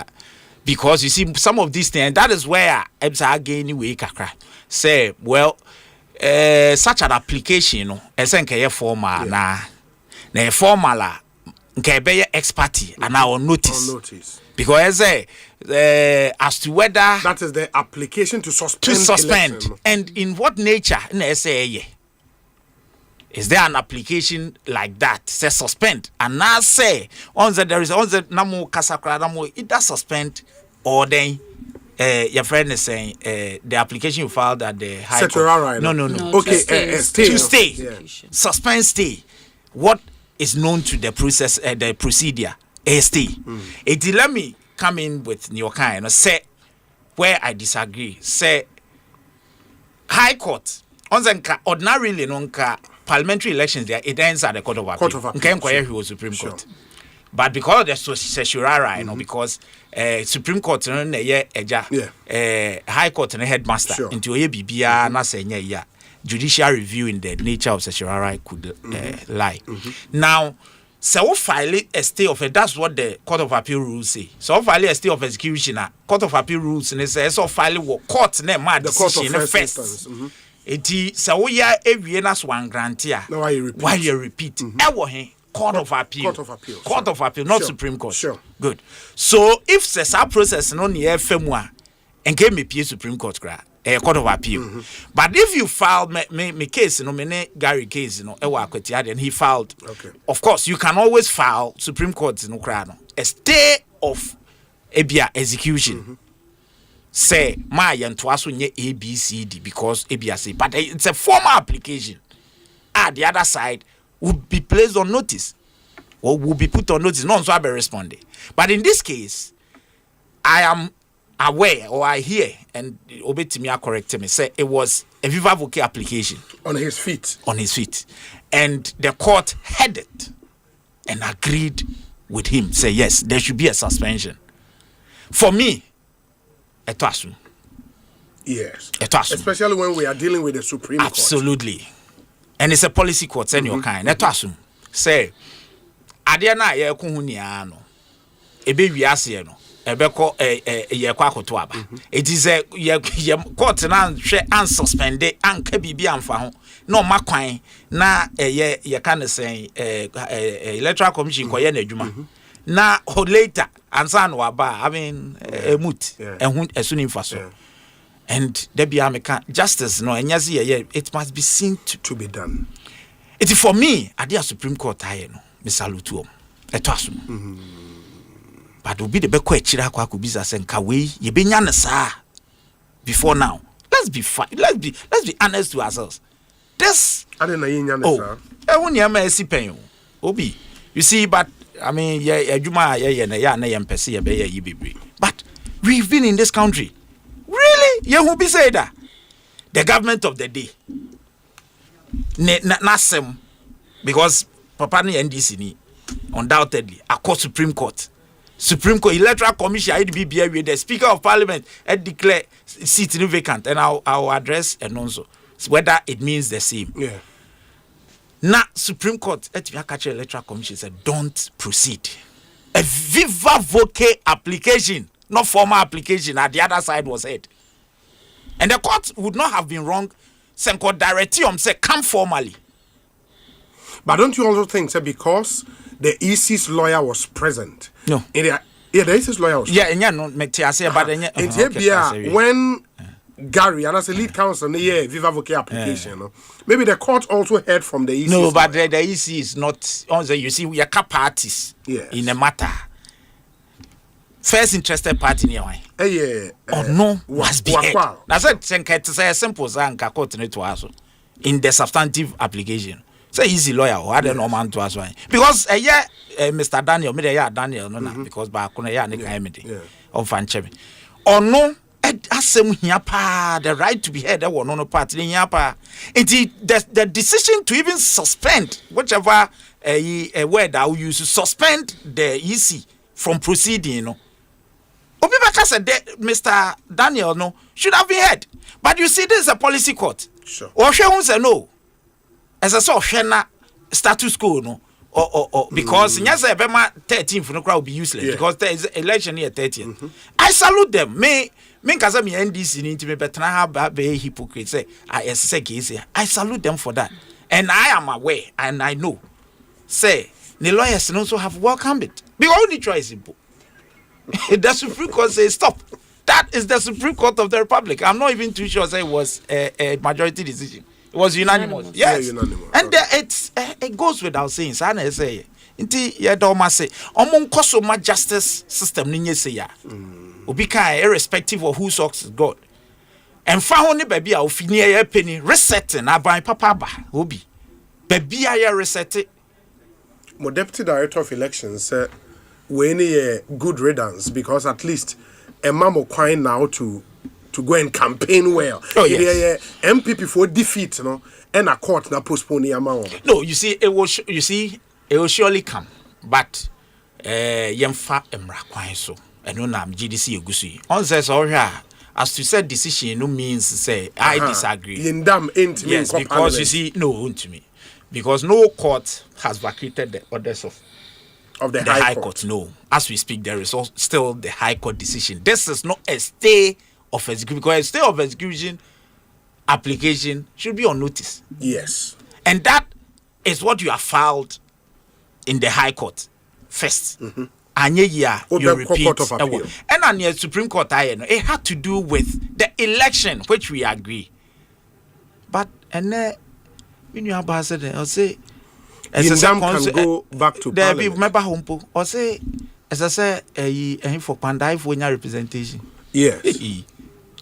because you see some of these things that is where again we say well such an application esenke formal na formal nke be expert and on notice because as to whether that is the application to suspend and in what nature say is there an application like that say suspend and now say on the there is on the namu kasakra namu either suspend or then your friend is saying the application you filed at the High Court. Right no. Okay, to stay. Yeah. Suspend stay. What is known to the process, the procedure, a stay. Let me come in with your kind. Say where I disagree. Say High Court. Ordinarily, parliamentary elections there it ends at the Court of Appeal. Okay, Supreme Court. But because of the certiorari, because Supreme Court High Court and headmaster into a BBA na say judicial review in the nature of certiorari could lie. Now, so file a stay of that's what the Court of Appeal rules say. So file a stay of executioner, Court of Appeal rules and say so file what court name mad decision first. It so ya eviena swan grantia. Why you repeat? Court of Appeal, not Supreme Court. Sure. Good. So if there's a process no near FEMWA and came me Supreme Court, Court of Appeal. But if you filed me case, Gary case, and he filed. Okay. Of course, you can always file Supreme Court a stay of ebia execution. Say my yantwaso nye ABCD because ABCD, but it's a formal application. The other side would be placed on notice or will be put on notice. No one will be responding. But in this case, I am aware or I hear, and Obetimia corrected me, say it was a viva voce application. On his feet. And the court heard it and agreed with him. Say, yes, there should be a suspension. For me, etwasum. Yes. Etwasum. Especially when we are dealing with the Supreme Court. Absolutely. And it's a policy court, send your kind. Etwasum. Say, Adiana ye kuhunia no. Ebe wiase no. Ebe ko ye kwa koto aba. It is a ye court na hwe unsuspended anka bibi amfa ho. No makwan na ye kan say electoral commission ko ye na adwuma. Na later ansa no aba I mean emut ehun esuni mfa so. And there be American justice no enyazi it must be seen to be done. It is for me at the Supreme Court I no me salute them. Etwasum. But will be the beko echira kwa kubiza senka we ye benya na sa before now. Let's be honest to ourselves. This adena yenya na sa. Ehun ya ma esipen obi. You see, but I mean adwuma na yempese ye be ye bebre. But we've been in this country. Really? Who be say that? The government of the day. Nasem, because Papa ni NDC ni undoubtedly across Supreme Court Electoral Commission IDBBA with the Speaker of Parliament declare seat vacant and I'll address and also whether it means the same. Yeah. Now Supreme Court Electoral Commission said don't proceed. A viva voce application. Not formal application at the other side was heard. And the court would not have been wrong. Senko directium say come formally. But don't you also think, sir, because the EC's lawyer was present? No. The EC's lawyer was present. Yeah, no, but when Gary and as a lead counsel, viva voce application. Maybe the court also heard from the EC. No, but the EC is not. You see, we are parties in a matter. First interested party near why? No must be heard. That's it. It's simple. In the substantive application, Say easy lawyer or other no man to us why. Because Mr. Daniel, me there Daniel no na because ba kono ya ne kan me dey. On fan chemi. Or no asem hia pa the right to be heard that one no part hia pa. The decision to even suspend whichever a word that we use to suspend the EC from proceeding, you know. Obibaka said that Mr. Daniel no should have been heard. But you see, this is a policy court. Sure. Or she won't say no. As I saw, status quo no. Or because yes, Bema 13th no crowd will be useless because there is election here 30th. I salute them. Me cause me NDC need to be better have be hypocrite say I salute them for that. And I am aware and I know. Say the lawyers also have welcomed it. The only choice simple. The Supreme Court says stop. That is the Supreme Court of the Republic. I'm not even too sure say it was a majority decision. It was unanimous. Yes. Unanimous. And it goes without saying. Sana say inti ya doma say omon koso ma justice system ni nye say ya. Obi kan irrespective of who sucks God. And fa ho ne baby a ofini ya penny resetting aban papa ba obi. Baby a ya reset. My deputy director of elections said we need a good riddance because at least a mamo quine now to go and campaign well. Oh yes. MPP for defeat, you know, and a court na postpone amount. No, you see, it will surely come, but yemfa emra quine so. And no nam GDC Ogusi. On says as to said decision no means say I disagree. Yes, because you see, no to me. Because no court has vacated the orders of the High Court. No. As we speak, there is still the High Court decision. This is not a stay of execution. Because a stay of execution application should be on notice. Yes. And that is what you have filed in the High Court first. And you repeat. And on the Supreme Court, it had to do with the election, which we agree. But, and when you have ambassador, I'll say, as I can go back to there Parliament. Be member humpo. Or say, as I say, for Pandai for your representation. Yes.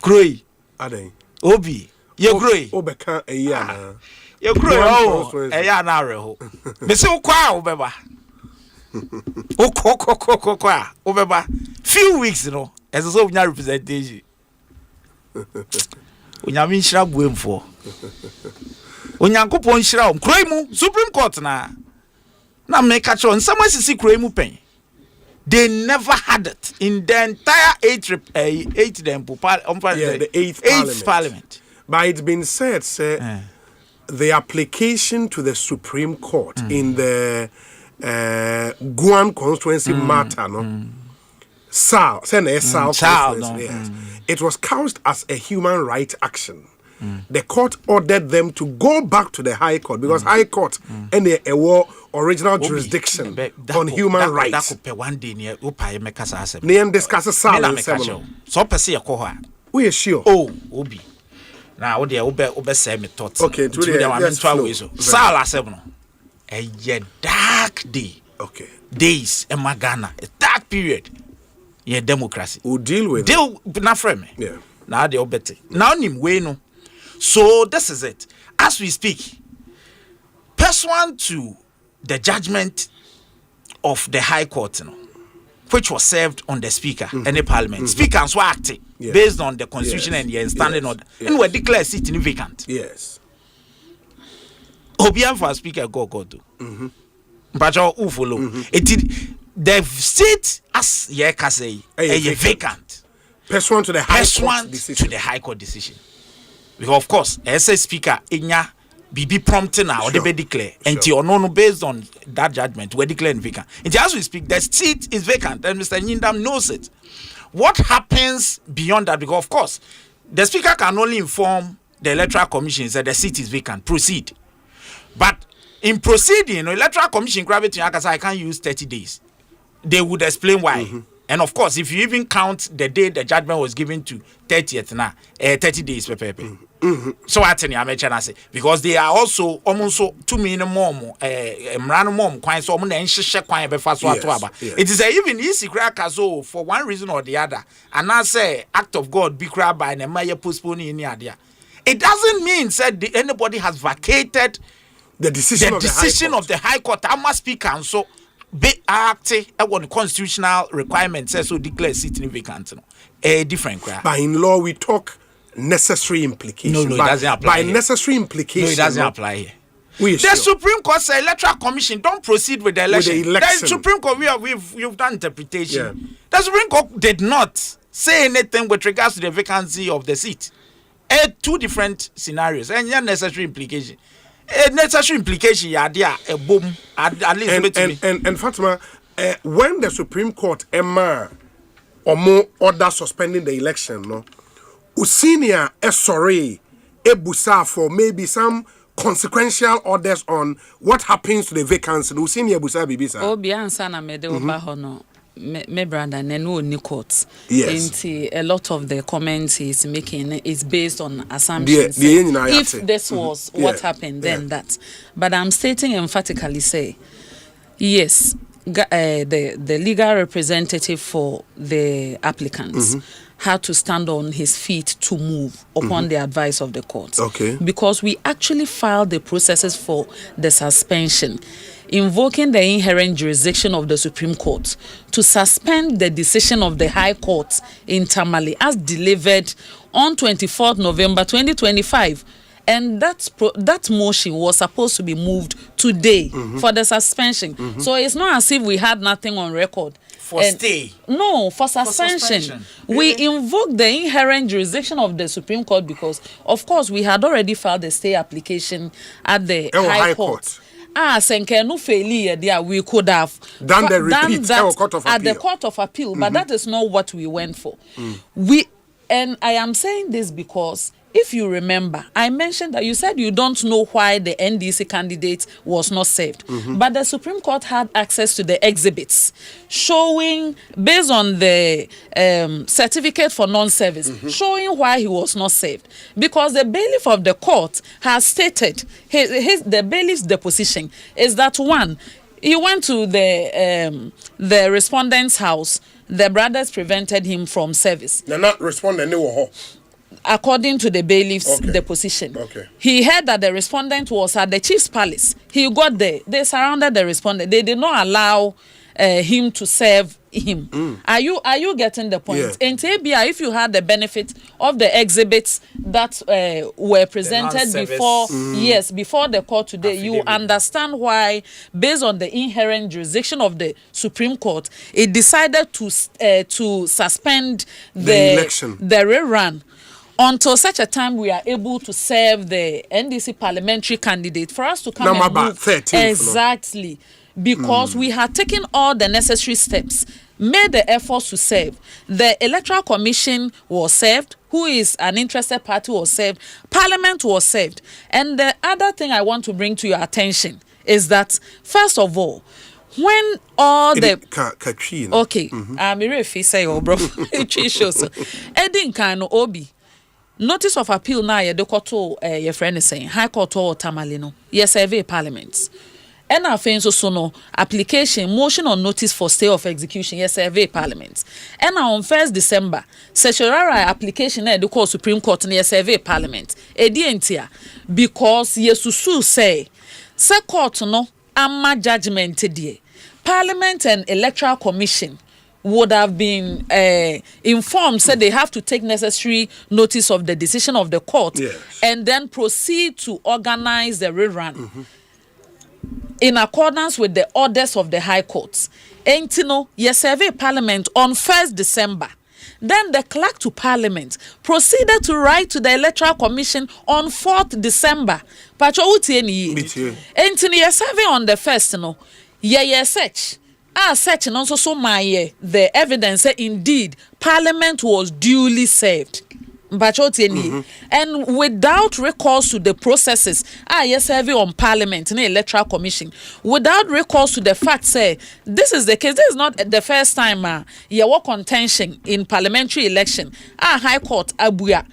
Kroy. Ade. Obi. You grow. Obeka na. You grow. Na reho. Me say ukwa obeba. Ukwa obeba. Few weeks, you know, as I say your representation. Unyami nshira buemfo. Onyankopon nhyira om kroi mu Supreme Court na make a choice someone see kroi mu pen. They never had it in the entire eighth parliament. But it's been said, the application to the Supreme Court in the Guan constituency matter, no? It was couched as a human rights action. The court ordered them to go back to the High Court because High Court and a original jurisdiction on human rights. Near discuss silence. So per se we are sure. Oh, Obi. Now what they obe say me thought. Okay, Sala seven. A dark day. Okay. Days in Magana. A dark period. Yeah, democracy. We'll deal with na frame. Yeah. Now they obey. Now nim we no. So this is it. As we speak, pursuant to the judgment of the High Court, you know, which was served on the Speaker and the Parliament. Speakers were acting based on the Constitution and the standing order. And we declare sitting vacant. Yes. Obian for Speaker go do. But who follow? It did the seat as say a vacant. Pursuant to the High Court decision. Because of course, as a speaker, inya be prompting now or they be declare until no based on that judgment we declare vacant. And as we speak, the seat is vacant, and Mr. Nyindam knows it. What happens beyond that? Because of course, the speaker can only inform the electoral commission that the seat is vacant. Proceed, but in proceeding, electoral commission I can't use 30 days. They would explain why. And of course, if you even count the day the judgment was given to 30th now, 30 days So I tell you, say because they are also almost 2 million more quite so it is even easy for one reason or the other. And I say act of God be crab by and may postpone any idea. It doesn't mean said anybody has vacated the decision of the High Court. I must speak and so be acting on constitutional requirements so declare sitting vacant. A different crap. But in law we talk necessary implication. No, it doesn't apply. By necessary implication. No, it doesn't apply here. The Supreme Court says Electoral Commission don't proceed with the election. The Supreme Court we've done interpretation. Yeah. The Supreme Court did not say anything with regards to the vacancy of the seat. Two different scenarios and necessary implication. Necessary implication, yeah, a boom at least. And Fatima, when the Supreme Court or more order suspending the election, no, Usinia sorry, ebusa for maybe some consequential orders on what happens to the vacancy. Usinia busa bibisa. Obi ansana mede obahono. Me brother no ni courts. Yes. A lot of the comments he's making is based on assumptions. If this was what happened, then that. But I'm stating emphatically, say, yes, the legal representative for the applicants had to stand on his feet to move upon the advice of the court. Okay. Because we actually filed the processes for the suspension, invoking the inherent jurisdiction of the Supreme Court to suspend the decision of the High Court in Tamale as delivered on 24th November 2025. And that motion was supposed to be moved today for the suspension. So it's not as if we had nothing on record. For stay? No, for suspension. We invoked the inherent jurisdiction of the Supreme Court because, of course, we had already filed the stay application at the High Court. Senke no failure there, we could have done the repeat at the Court of Appeal, but that is not what we went for. And I am saying this because if you remember, I mentioned that you said you don't know why the NDC candidate was not served. But the Supreme Court had access to the exhibits showing, based on the certificate for non-service, showing why he was not served. Because the bailiff of the court has stated, the bailiff's deposition is that one, he went to the respondent's house, the brothers prevented him from service. They're not responding, they were according to the bailiff's deposition. He heard that the respondent was at the chief's palace. He got there. They surrounded the respondent. They did not allow him to serve him. Are you getting the point? Yeah. In Tabia, if you had the benefit of the exhibits that were presented before before the court today, you understand why, based on the inherent jurisdiction of the Supreme Court, it decided to suspend the election, the rerun, until such a time we are able to serve the NDC parliamentary candidate for us to come and move. 13, exactly. Because we had taken all the necessary steps, made the efforts to serve. The Electoral Commission was served, who is an interested party was served, Parliament was served. And the other thing I want to bring to your attention is that, first of all, when all the okay, I'm say bro, Edin Kano Obi. Notice of appeal na ye de koto your friend is saying High Court or Tamale no ye survey parliament. And afenso so no application motion on notice for stay of execution ye survey parliament. And on 1st December certiorari application na de call Supreme Court na ye survey parliament. Edientia because ye susu say court no amma judgment die. Parliament and Electoral Commission would have been informed, said they have to take necessary notice of the decision of the court and then proceed to organize the rerun in accordance with the orders of the High Court. Entino, yes, survey Parliament on 1st December. Then the clerk to Parliament proceeded to write to the Electoral Commission on 4th December. Pacho utieni. Entino, yes, survey on the 1st, no. Yeah, search. Such and also so the evidence that indeed Parliament was duly served. And without recourse to the processes, survey on Parliament and Electoral Commission, without recourse to the fact, say this is the case. This is not the first time you were contention in parliamentary election. High Court Abuya,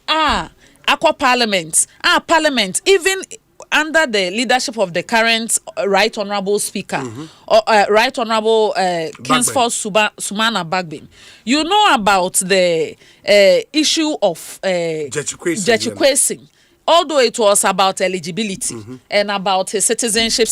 Aqua Parliament, Parliament, even under the leadership of the current Right Honourable Speaker, Right Honourable Kingsford Sumana Bagbin, you know about the issue of Jechukwesing. although it was about eligibility and about his citizenship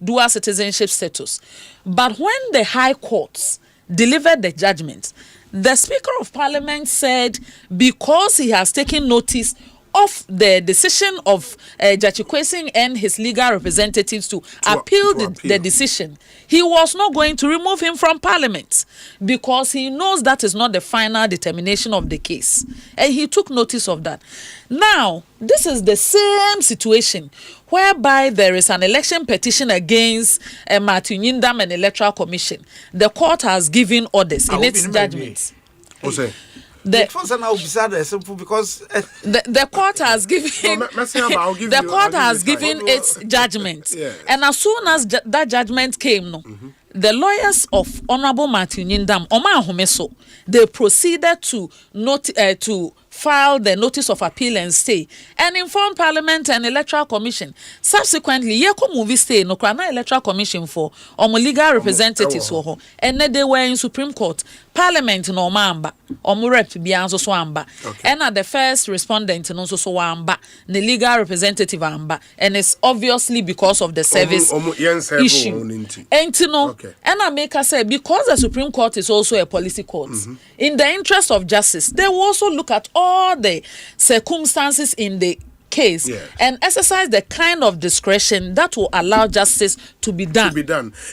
dual citizenship status, but when the High Court delivered the judgment, the Speaker of Parliament said because he has taken notice of the decision of Judge Ekosiisen and his legal representatives to appeal the decision, he was not going to remove him from Parliament because he knows that is not the final determination of the case. And he took notice of that. Now, this is the same situation whereby there is an election petition against Martin Yindam and Electoral Commission. The court has given orders in its judgment. Osei. The court has given its judgment, and as soon as that judgment came, the lawyers of Honorable Martin Yindam, they proceeded to file the notice of appeal and stay and inform Parliament and Electoral Commission. Subsequently, yeko movie stay no krana Electoral Commission for legal representatives for and they were in Supreme Court. Parliament no mamba rep bianzo so amba and at the first respondent no so amba the legal representative amba, and it's obviously because of the service issue. And I make her say because the Supreme Court is also a policy court, in the interest of justice, they will also look at all the circumstances in the case and exercise the kind of discretion that will allow justice to be done.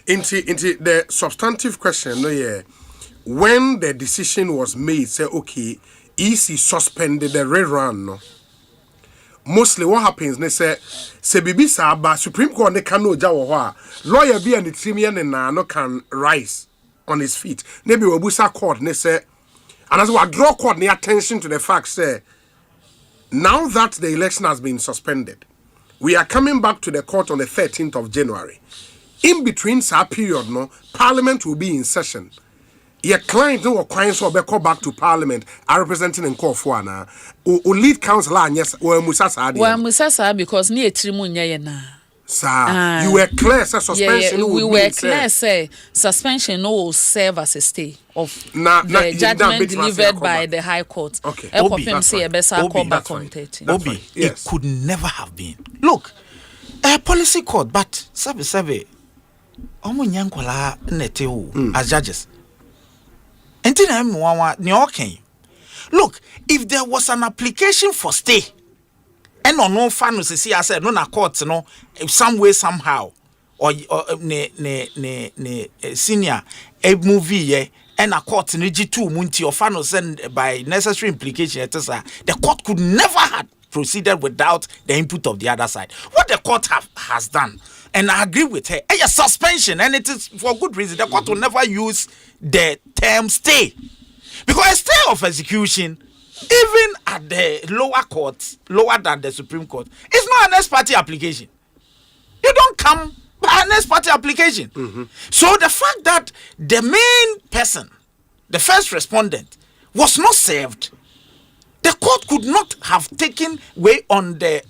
Into the substantive question, when the decision was made, say okay, EC suspended the rerun. No, mostly what happens, they say bibi saba Supreme Court they cannot jawa lawyer be and the trimian and no can rise on his feet. Maybe Wabusa court they say, and as we draw court the attention to the fact say now that the election has been suspended, we are coming back to the court on the 13th of January. In between that period, no, Parliament will be in session. Your client no clients will be called back to Parliament are representing in court for na o lead councillor yes or musasa because ni etrimu nya na. Sir, you were clear, sir, suspension. Yeah, we were clear, say suspension no will serve as a stay of the judgment delivered by the High Court. Okay. Obi, it could never have been. Look, a policy court, but sabe, omunyankola neteo as judges. Look, if there was an application for stay, and no fan was see, I said no na court no some way somehow or senior a movie and a court in G2 munti or fan was sent by necessary implication. The court could never have proceeded without the input of the other side. What the court has done, and I agree with her, a suspension, and it is for good reason. The court will never use the term stay because a stay of execution, even at the lower court, lower than the Supreme Court, it's not an ex parte application. You don't come by an ex parte application. So the fact that the main person, the first respondent, was not served, the court could not have taken way on the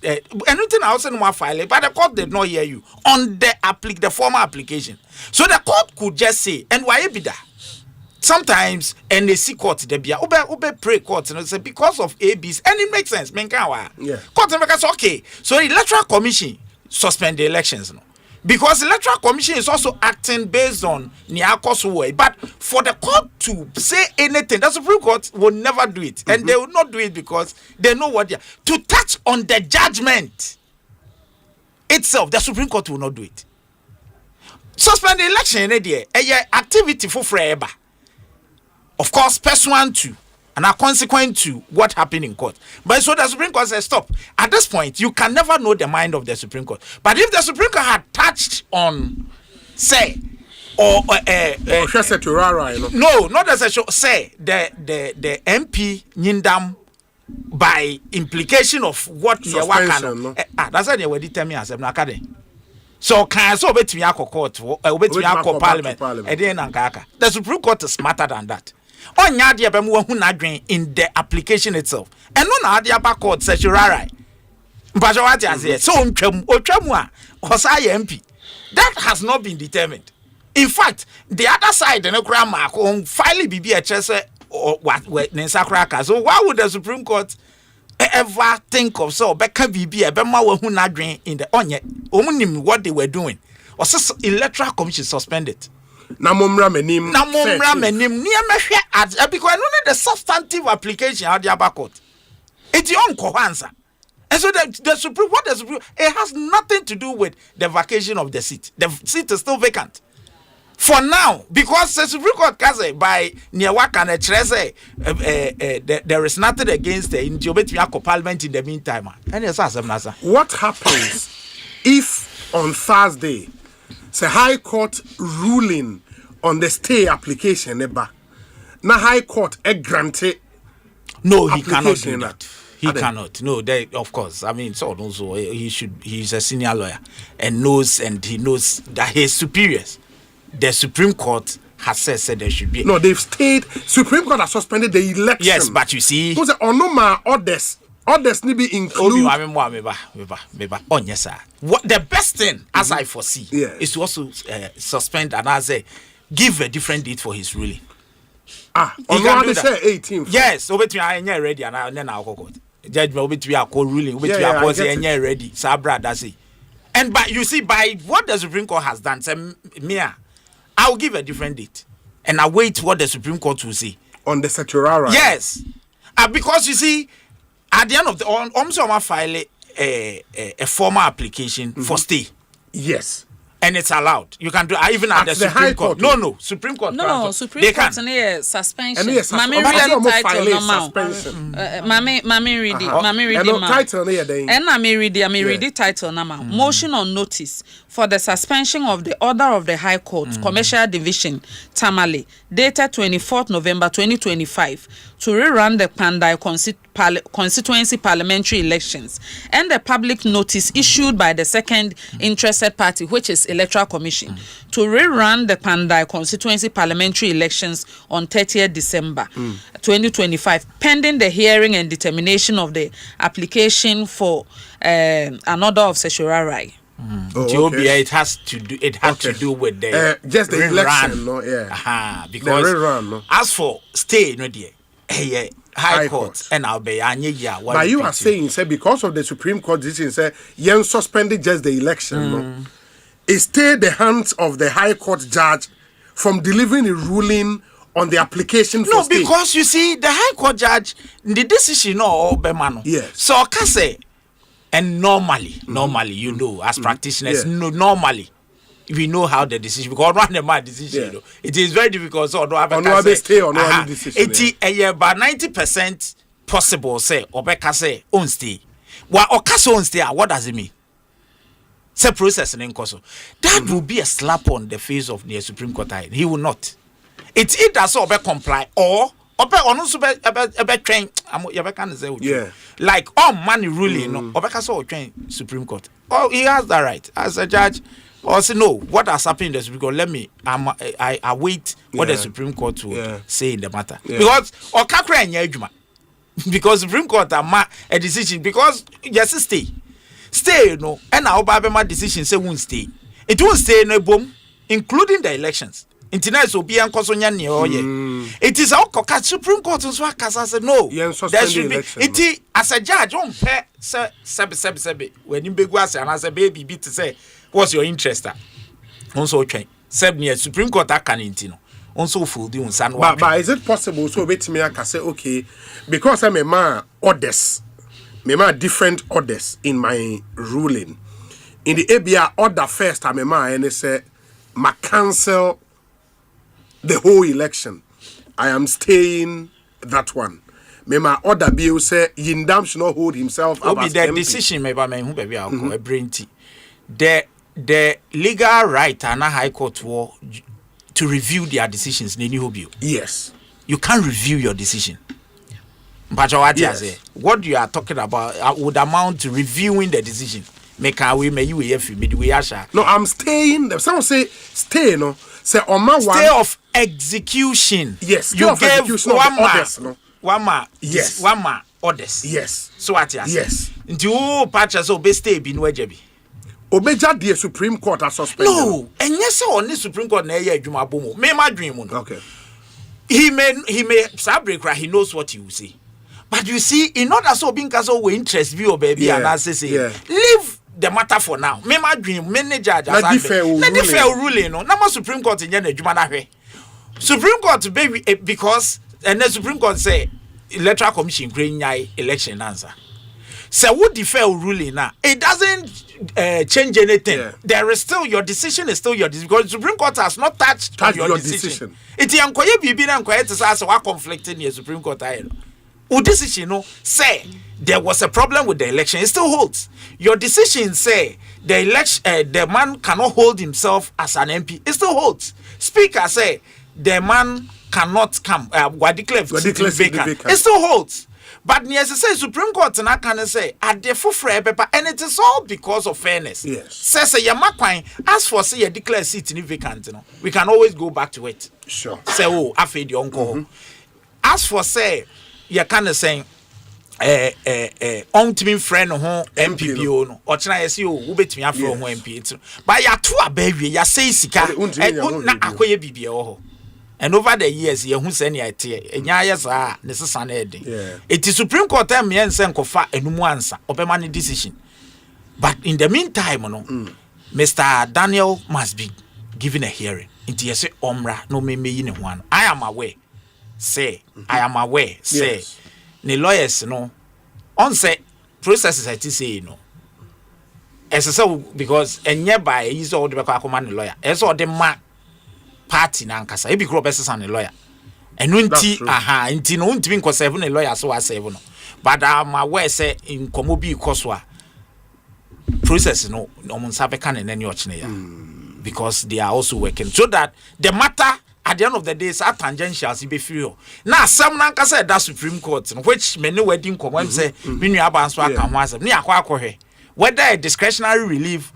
anything else in one file, but the court did not hear you on the former application. So the court could just say, and why be that? Sometimes and they see court they be ube pray court and say because of ABs, and it makes sense. Court makes okay. So the Electoral Commission suspend the elections no. Because the Electoral Commission is also acting based on Niako's way. But for the court to say anything, the Supreme Court will never do it. And they will not do it because they know what they are. To touch on the judgment itself, the Supreme Court will not do it. Suspend the election, activity for forever. Of course, pursuant to and are consequent to what happened in court. But so the Supreme Court says, stop. At this point, you can never know the mind of the Supreme Court. But if the Supreme Court had touched on, say, or no, not as a show, say the MP Yindam by implication of what you are that's why they were determined as a so can so bet me court Parliament the Supreme Court is smarter than that. On yadia bemu hu na dwen in the application itself. And no na adia ba court say right. But what I say so otwamu a osa ye MP. That has not been determined. In fact, the other side no kra mark on file bibi a chese or what nensakra ka. So why would the Supreme Court ever think of so beka bibi ebema we hu na dwen in the onye omunim what they were doing or electoral commission suspended na momra menim niamehwe at because no the substantive application how the abacot it's your own answer. And so the Supreme, it has nothing to do with the vacation of the seat. The seat is still vacant for now because the Supreme Court can say by Niawaka and there is nothing against the Indiobetia Parliament in the meantime. And what happens if on Thursday the High Court ruling on the stay application na High Court granted? No, he cannot do that. He cannot. No, of course. I mean, so also he's a senior lawyer and he knows that his superiors, the Supreme Court has said there should be. No, they've stayed. Supreme Court has suspended the election. Yes, but you see, because orders need be included. Oh yes, sir. What the best thing, as I foresee, is to also suspend and as give a different date for his ruling. On what say 18th. Yes, over to I ready and then I'll go. Judge will be to your call ruling, which we are posing ready. Sabra does it. And but you see, by what the Supreme Court has done, I'll give a different date. And I wait what the Supreme Court will say. On the statutory. Yes. Because you see, at the end of the also file a formal application for stay. Yes. And it's allowed. You can do even at the Supreme Court. No, Supreme Court. No, Supreme Court and suspension. Mami read title and I read title nama. Motion on notice for the suspension of the order of the High Court Commercial Division Tamale dated 24th November 2025 to rerun the Pandai constituency parliamentary elections and the public notice issued by the second interested party, which is Electoral Commission, to rerun the Pandai constituency parliamentary elections on 30th December 2025, pending the hearing and determination of the application for an order of certiorari. It has to do with the just the election, no, yeah. Because the rerun, no. As for stay, no dear, High Court and I'll be but you are saying, say, because of the Supreme Court decision, say, you suspended just the election, no? It stayed the hands of the High Court judge from delivering a ruling on the application for stay. No, because you see, the High Court judge, the decision, no, Bemano. Yes. So, I can say, and normally, you know, as practitioners, normally, we know how the decision, because run the decision, you know, it is very difficult. So, no, stay or no decision. About 90% possible, say, Obeka say, on stay. Well, Okaso on stay, what does it mean? Say process in Nkoso. That will be a slap on the face of the Supreme Court. He will not. It's either so Obe comply or Obe also be train. Like all money ruling, no. Obe so train Supreme Court. Oh, he has that right as a judge. Or say no, what has happened in the Supreme Court? Let me I await what the Supreme Court will say in the matter. Because Okakra and because Supreme Court a decision because yes stay no and our Baba decision say won't stay. It won't stay no boom, including the elections. Internet will be it is our Supreme Court so said no. There should be it as a judge don't pay sebi when you big was and as a baby beat to say what's your interest also train 7 years Supreme Court can intino also full the son. But is it possible so wait me I can say okay because I'm a man orders different orders in my ruling. In the ABR order first, I'm a man and they say, "Ma cancel the whole election. I am staying that one." Me my order bill say, "Yindam should not hold himself up as the MP." decision, me ba me who baby a brain tea. The legal right and a High Court to review their decisions. Yes, you can't review your decision. But what you are talking about would amount to reviewing the decision. No, I'm staying. Someone say stay. No, say stay of execution. Yes, you gave execution one orders. No, yes, one orders. Yes. So what? Yes. Into patches obey stay bin wajebi. Obeja the Supreme Court has suspended. No, and yes, on the Supreme Court na ye adwuma bomo. Me my dream. Okay. He may break. He knows what he will say. But you see, in order so being caso we interest view baby and I say leave the matter for now. Me my dream, me judge as I fair ruling. No, na Supreme Court in the Juma na hwe. Supreme Court baby because and the Supreme Court say Electoral Commission green election answer. So what the fair ruling now? It doesn't change anything. Yeah. There is still your decision is still your decision because the Supreme Court has not touched your decision. It's yankoye bibi na nkoye to say what conflicting the Supreme Court ayo. Who decision no say there was a problem with the election. It still holds. Your decision say the election the man cannot hold himself as an MP. It still holds. Speaker say the man cannot come. Declare vacant. It still holds. But yes, say Supreme Court na can say at the fufre paper, and it is all because of fairness. Yes. Say yamakwan as for say you declare seat in vacant, you know, we can always go back to it. Sure. Say after the uncle. As for say you can say on friend ho MPP no or china yes you wo betimi afro ho MP but ya to abawie ya say sika na akoye bibia ho. And over the years, you who send your tear, and yes, necessary. It is Supreme Court time, me and Senkofa, and no answer, open decision. But in the meantime, Mr. Daniel must be given a hearing. Into yes, Omra, no me in one. I am aware, say, I am aware, say, the lawyers, no, on say, processes I say, no. As so, because, and nearby, he's all the command lawyer, as all the man. Party na nkasa e bi kro bese san lawyer enu nti nti no ntimi nko serve na lawyer so wa serve no but am aware say in komo bi koso a process no omunsa be kan na ne ochine ya because they are also working so that the matter at the end of the day is tangential be free na asem na nkasa that Supreme Court which many wedding komo am say me nua abanso aka ho asem ne akwa whether a discretionary relief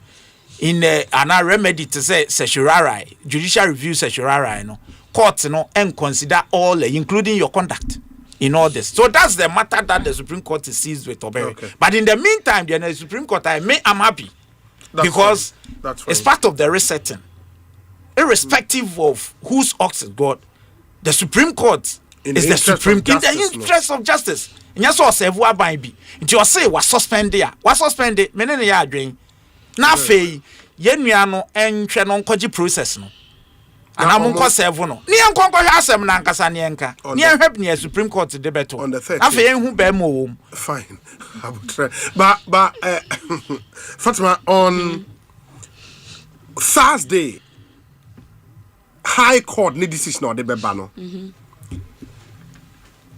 in an remedy to say certiorari, judicial review certiorari, no court no and consider all including your conduct in all this. So that's the matter that the Supreme Court is seized with Obere. Okay. But in the meantime, the Supreme Court I'm happy because it's part of the resetting. Irrespective of whose ox is God, the Supreme Court is the Supreme in the interest of justice. And yes, also say what by be. You say was suspended. Was suspended. Many ya doing. Na fei yenua no enhwe no nkoji process no ana mo nko serve no ne enko asem na nkasa ne enka ne enhwe ne Supreme Court de beto na fei enhu ba mo wo fine I will try but Fatima on Thursday High Court ne decision or de beba no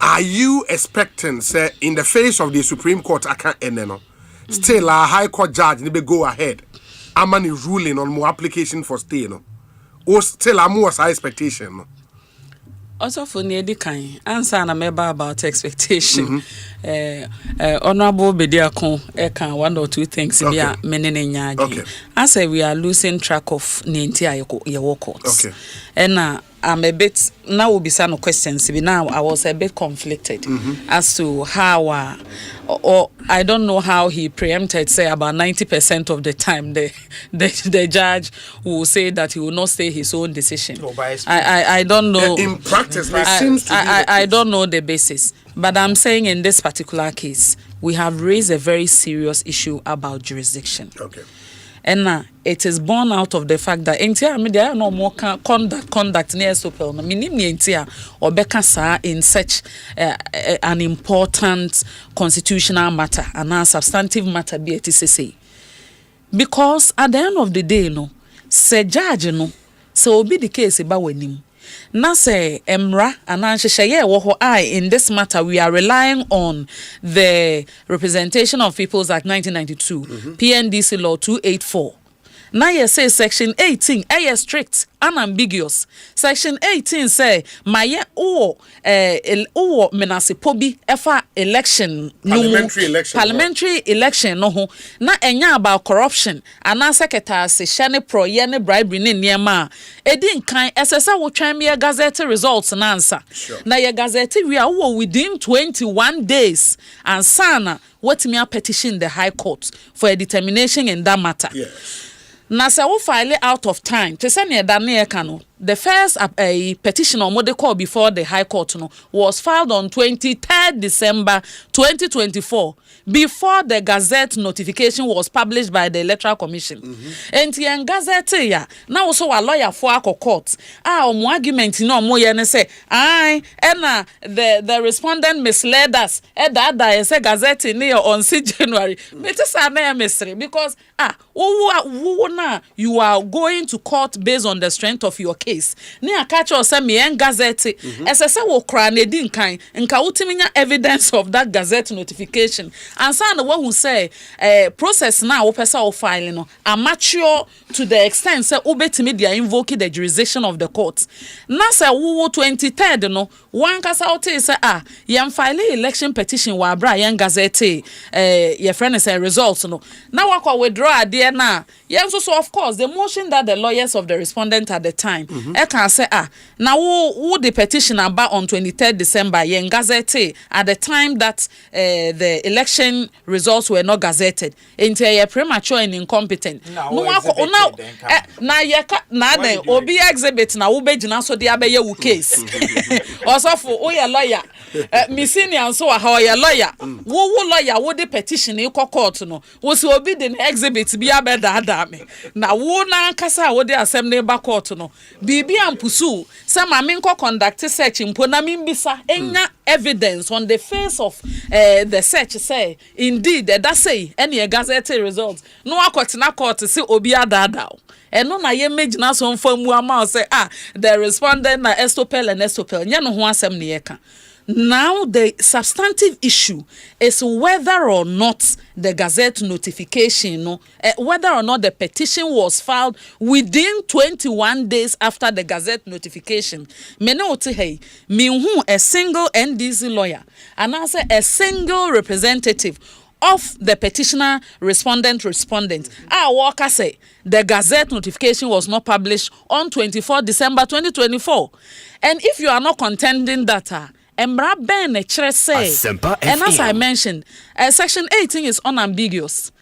are you expecting say in the face of the Supreme Court aka no still a High Court judge need to go ahead. I'm only ruling on more application for stay no. Or still a more expectation no. Also for near the kind answer na meba about expectation. Honorable Bediakon eka one or two things we are menene nyaji. I say we are losing track of nintia your courts. Okay. And I'm a bit now will be some questions. Now I was a bit conflicted as to how or I don't know how he preempted say about 90% of the time the judge will say that he will not say his own decision. I don't know. In practice, it seems to be I don't know the basis. But I'm saying in this particular case, we have raised a very serious issue about jurisdiction. Okay. And it is born out of the fact that there are no more conduct near Sopel. Or Bekasa in such an important constitutional matter and a substantive matter be it because at the end of the day, no, say judge no, so be the case about when na say emra ananhyehyeye wo I in this matter we are relying on the Representation of Peoples Act 1992 PNDC law 284 na you say section 18 strict unambiguous section 18 say maye menasipo bi efa election parliamentary election no ho na enya about corruption ana secretary se hye pro ye ne bribery ne niema edin kan esesa wo twan me gazette results na answer na ye gazette we are within 21 days and sana what me a petition the High Court for a determination in that matter. Yes. Na se wo file out of time to say ne da na e ka no the first petition on what they call before the High Court was filed on 23rd December 2024 before the Gazette notification was published by the Electoral Commission. And the Gazette ya now also a lawyer for a court. Argument no more say the respondent misled us. That say Gazette near on 6 January. Because you are going to court based on the strength of your case. Ni catch or say me Gazette. As I say wo kra na din kan nka utiminya evidence of that Gazette notification. And some the one who say process now wo pesa wo file no amateur to the extent say ubetimi dia invoke the jurisdiction of the court. Na say wo 23rd no one kasa wote say yam file election petition wa bra yan Gazette your friend say results no. Na wakwa withdraw there na yes so of course the motion that the lawyers of the respondent at the time can say now who the petition about on 23rd December yen gazette at the time that the election results were not gazetted into premature and incompetent na obi exhibit na wo begina so de abeye wo case also for oya lawyer misini anso ha oya lawyer wo lawyer wo the petition e court no wo se obi the exhibit bi abeda me na wo na kasa wo de assembly back court no bibi ampusu say ma me nko conduct search mpo na me mbisa enya evidence on the face of the search say indeed that say any gazette results no akoti na court say obi adada eno na ye magina so mfamu ama say the respondent na estopel and estopel nya no ho asem ne ye ka. Now the substantive issue is whether or not the Gazette notification, whether or not the petition was filed within 21 days after the Gazette notification. A single NDC lawyer and also a single representative of the petitioner respondent. Walker say the Gazette notification was not published on 24 December 2024. And if you are not contending that Embra Ben Asempa and as I mentioned, Section 18 is unambiguous.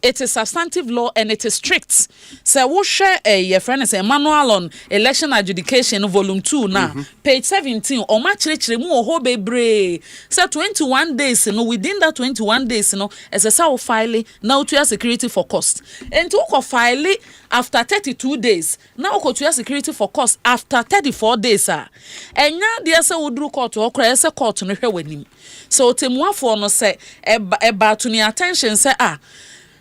It is substantive law and it is strict. So we share a friend is a manual on election adjudication volume 2 now, page 17. Or match mu ho bebre. So 21 days, within that 21 days, as a sao file now to security for cost. And to file after 32 days. Now go to security for cost after 34 days. And now there say udru court or cry court no hwe wanim. So temuafo no say eba to ni attention say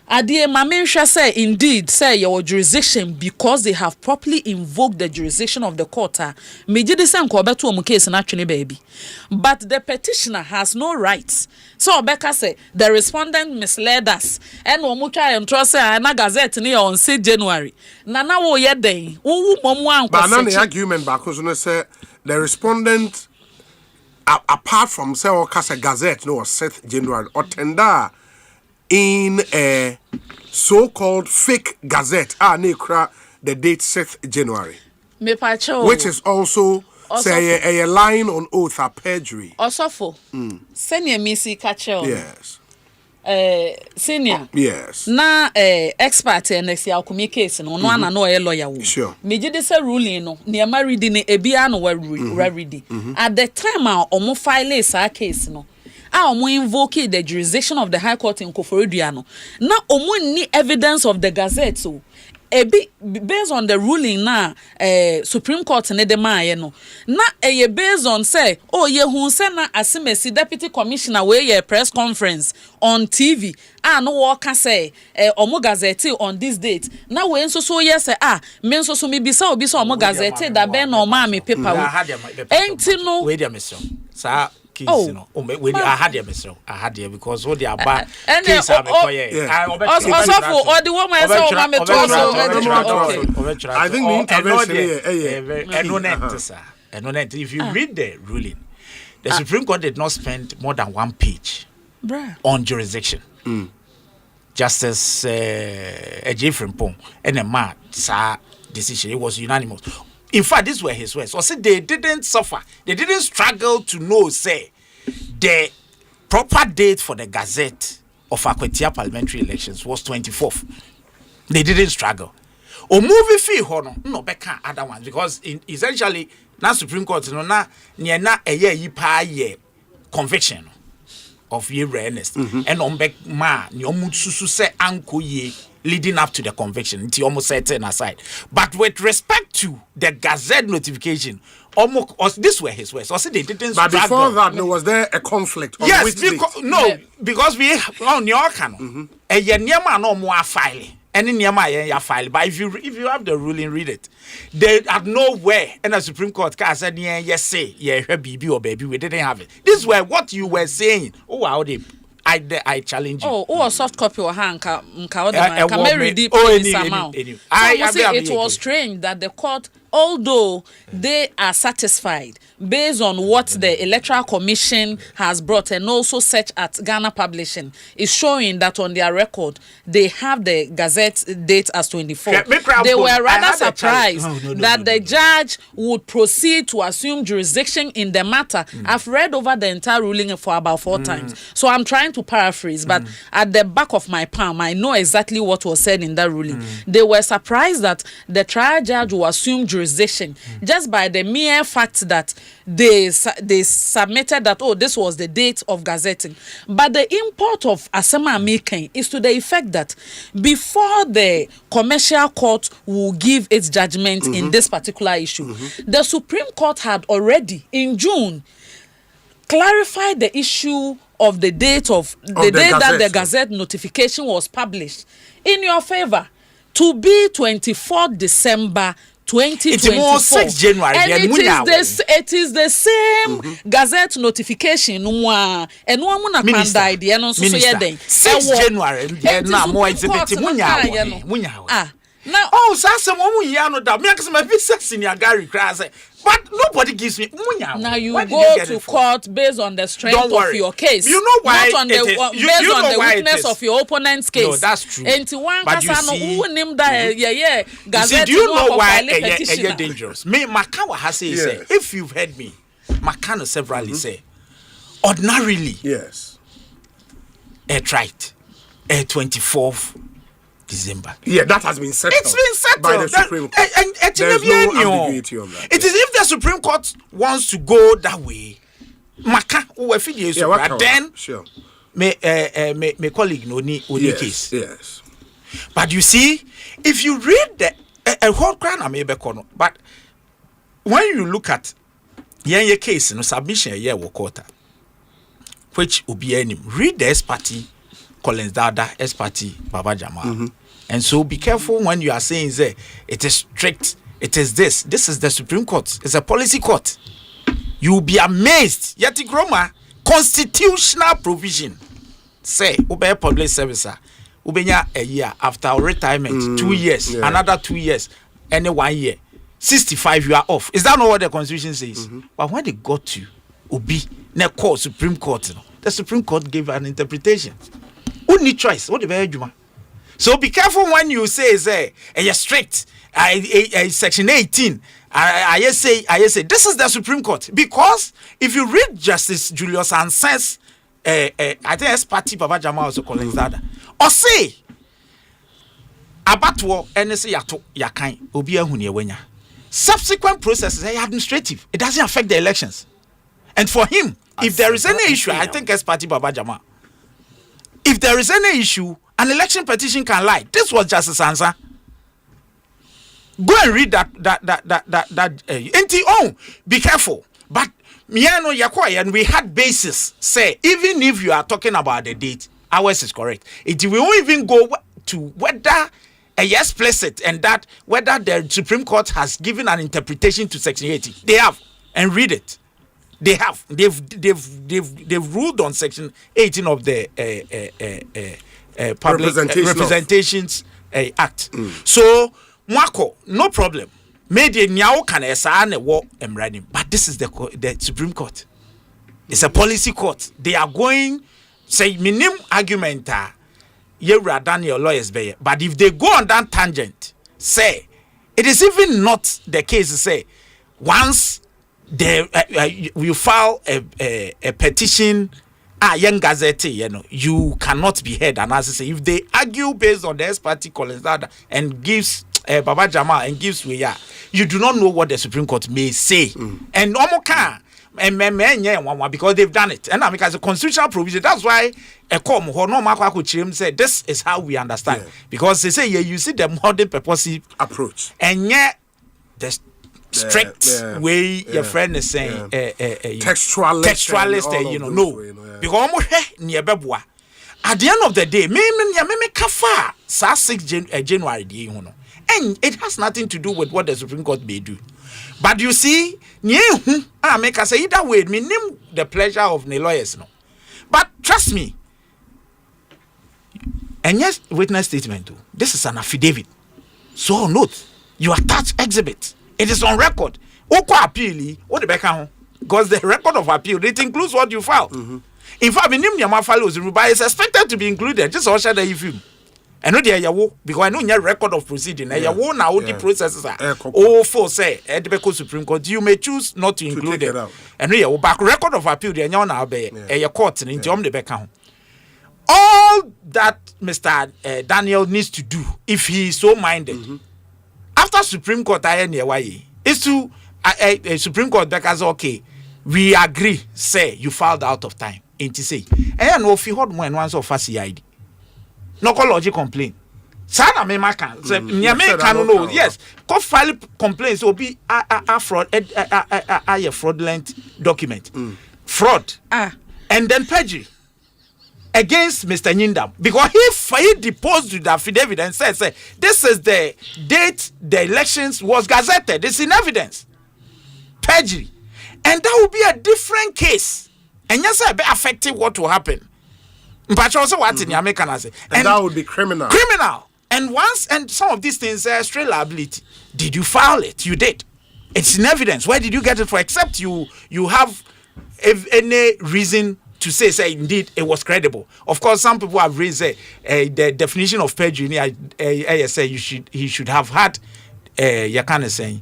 Adie Mamensha say indeed say your jurisdiction because they have properly invoked the jurisdiction of the court. Mejide say nko obeto omu case na twene baby. But the petitioner has no rights. So Obeka say the respondent misled us. And omu twa entro say na gazette ni on 6 January. Na wo ye den. Wo momu anko. But na the argument back so say the respondent apart from say o kasa gazette no 6th January or tender in a so-called fake gazette, the date 6th January, which is also say a line on oath or perjury. Also, senior Missy Catchell. Yes. Senior. Yes. Na expert in next year case no na no a lawyer. Sure. Me just say ruling no near married in a bia no ready. At the time omo file sa case no. Omo invoke the jurisdiction of the High Court in Koforidiano. Now omo ni evidence of the Gazette so based on the ruling na Supreme Court ne de maaye no na based on say ye hu say na Asemesi Deputy Commissioner we ye press conference on TV no work say omo Gazette on this date na we nso so yes say me nso so me bisa obi so omo Gazette da ben no ma me paper enti no we dey meso sa case no when I had here because all the about case I also for the woman say o ma me to okay I think the intervention if you read the ruling the Supreme Court did not spend more than 1 page on jurisdiction. Justice Ejefrem Pong and a man sa decision it was unanimous. In fact, these were his words. So say they didn't suffer. They didn't struggle to know, say, the proper date for the Gazette of Akwetia parliamentary elections was 24th. They didn't struggle. o movie fee ho no beka other ones because essentially na Supreme Court no na ne na eye yi pa ye conviction of ye Ernest and on back ma ni omususu se anko ye leading up to the conviction until almost setting aside. But with respect to the Gazette notification, almost this were his words. Also, they didn't. But before that, was there a conflict? On yes, which because we on your canon, a yenyama no more file. Any nyama ya file. But if you have the ruling, read it. They had nowhere, and the Supreme Court said, yes, say, BB or baby, we didn't have it. This were what you were saying. Oh, wow, I challenge you. Oh, a soft copy or hand can read it. It was strange that the court, although they are satisfied based on what the Electoral Commission has brought and also search at Ghana Publishing, is showing that on their record they have the Gazette date as 24. They were rather surprised that the judge would proceed to assume jurisdiction in the matter. I've read over the entire ruling for about 4 times, so I'm trying to paraphrase, but at the back of my palm I know exactly what was said in that ruling. They were surprised that the trial judge will assume jurisdiction just by the mere fact that they submitted that, oh, this was the date of gazetting. But the import of Asema making is to the effect that before the commercial court will give its judgment in this particular issue, the Supreme Court had already in June clarified the issue of the date of the day that the Gazette notification was published in your favor to be 24th December 2024. 6 January, and it is the same Gazette notification. And one na pandai the no so ye den 6 January na mo exhibit munya. Now, oh, Sasa Momuiano da me my business in your Gary Crass. But nobody gives me munya. Now you go to court based on the strength of your case. You know why? Not on the based on the weakness of your opponent's case. No, that's true. And one kasano who named that Gazette. Do you know why it's dangerous? Me Makawa has said, if you've heard me, Makano severally say, ordinarily, yes, right, 24th December. Yeah, that has been settled. It's been settled by the Supreme Court. There's no ambiguity on that. It is if the Supreme Court wants to go that way, Maka then sure. My colleague no ni case. Yes. But you see, if you read the whole crown but when you look at your case, no submission court, which will be any read the S-Party Collins Dada, S-Party Baba Jamal. And so be careful when you are saying that it is strict, it is this. This is the Supreme Court. It's a policy court. You will be amazed. Yeti Groma, constitutional provision. Say, Ube public service, Ubenya a year after retirement, 2 years, another 2 years, and 1 year. 65 you are off. Is that not what the Constitution says? But when they got to Ubi, Supreme Court, the Supreme Court gave an interpretation. Only choice. What the so be careful when you say you're strict. Section 18. I say this is the Supreme Court, because if you read Justice Julius Ansens, I think S-Party Baba Jamal also calling that. Osei abatwo NSA yato yakan obi ehunu ewenya. Subsequent processes are administrative. It doesn't affect the elections. And for him, if there is any issue, I think S-Party Baba Jamal, if there is any issue, an election petition can lie. This was Justice Answer. Go and read that. Be careful. But Miano Yakwai, and we had basis say, even if you are talking about the date, ours is correct. It will even go to whether a yes explicit and that whether the Supreme Court has given an interpretation to Section 80. They have, and read it. They have. They've ruled on Section 18 of the Public Representations Act. So, Mwako, no problem. Maybe nyao can esane wo emrani, but this is the Supreme Court. It's a policy court. They are going say minimum argument ye rather your lawyers be. But if they go on that tangent, say it is even not the case. Say once we file a petition, young gazette, you cannot be heard. And as I say, if they argue based on the S-Party Collins and gives Baba Jamal and gives way, you do not know what the Supreme Court may say. And Omo can because they've done it. And because a constitutional provision, that's why a com or no Makwa said this is how we understand. Because they say you see the modern purposive approach. And yet the strict way your friend is saying textualist, you know, no. Because almost at the end of the day, me kafa 6 January day, you know. And it has nothing to do with what the Supreme Court may do. But you see, I make us say either way, me name the pleasure of the lawyers, no. But trust me, and yes, witness statement too. This is an affidavit. So note, you attach exhibit. It is on record. Oko appeal, what the back because the record of appeal, it includes what you file. In fact, the name Yama follows is expected to be included. Just all share the film. I know there you because I know your record of proceeding. You won't now the processes are all for say at the Supreme Court. You may choose not to include it. And you back record of appeal. There you now be a court in the back. All that Mr. Daniel needs to do, if he is so minded, after Supreme Court is to Supreme Court because okay, we agree. Say you filed out of time. Ain't say, and no, if you hold one once of a CID. No logic complaint. Sana me maka. Say me can no. Yes. Go file complaints will be a fraud a fraudulent document. Fraud. And then perjury against Mr. Nyindam because he deposed to the affidavit and said this is the date the elections was gazetted. It's in evidence. Perjury. And that will be a different case. And yes, I be affecting what will happen. But also what in American I say, and that would be criminal. Criminal. And some of these things are straight liability. Did you file it? You did. It's in evidence. Where did you get it from? Except you have any reason to say indeed it was credible. Of course, some people have raised the definition of perjury. I say he should have had you kind of saying.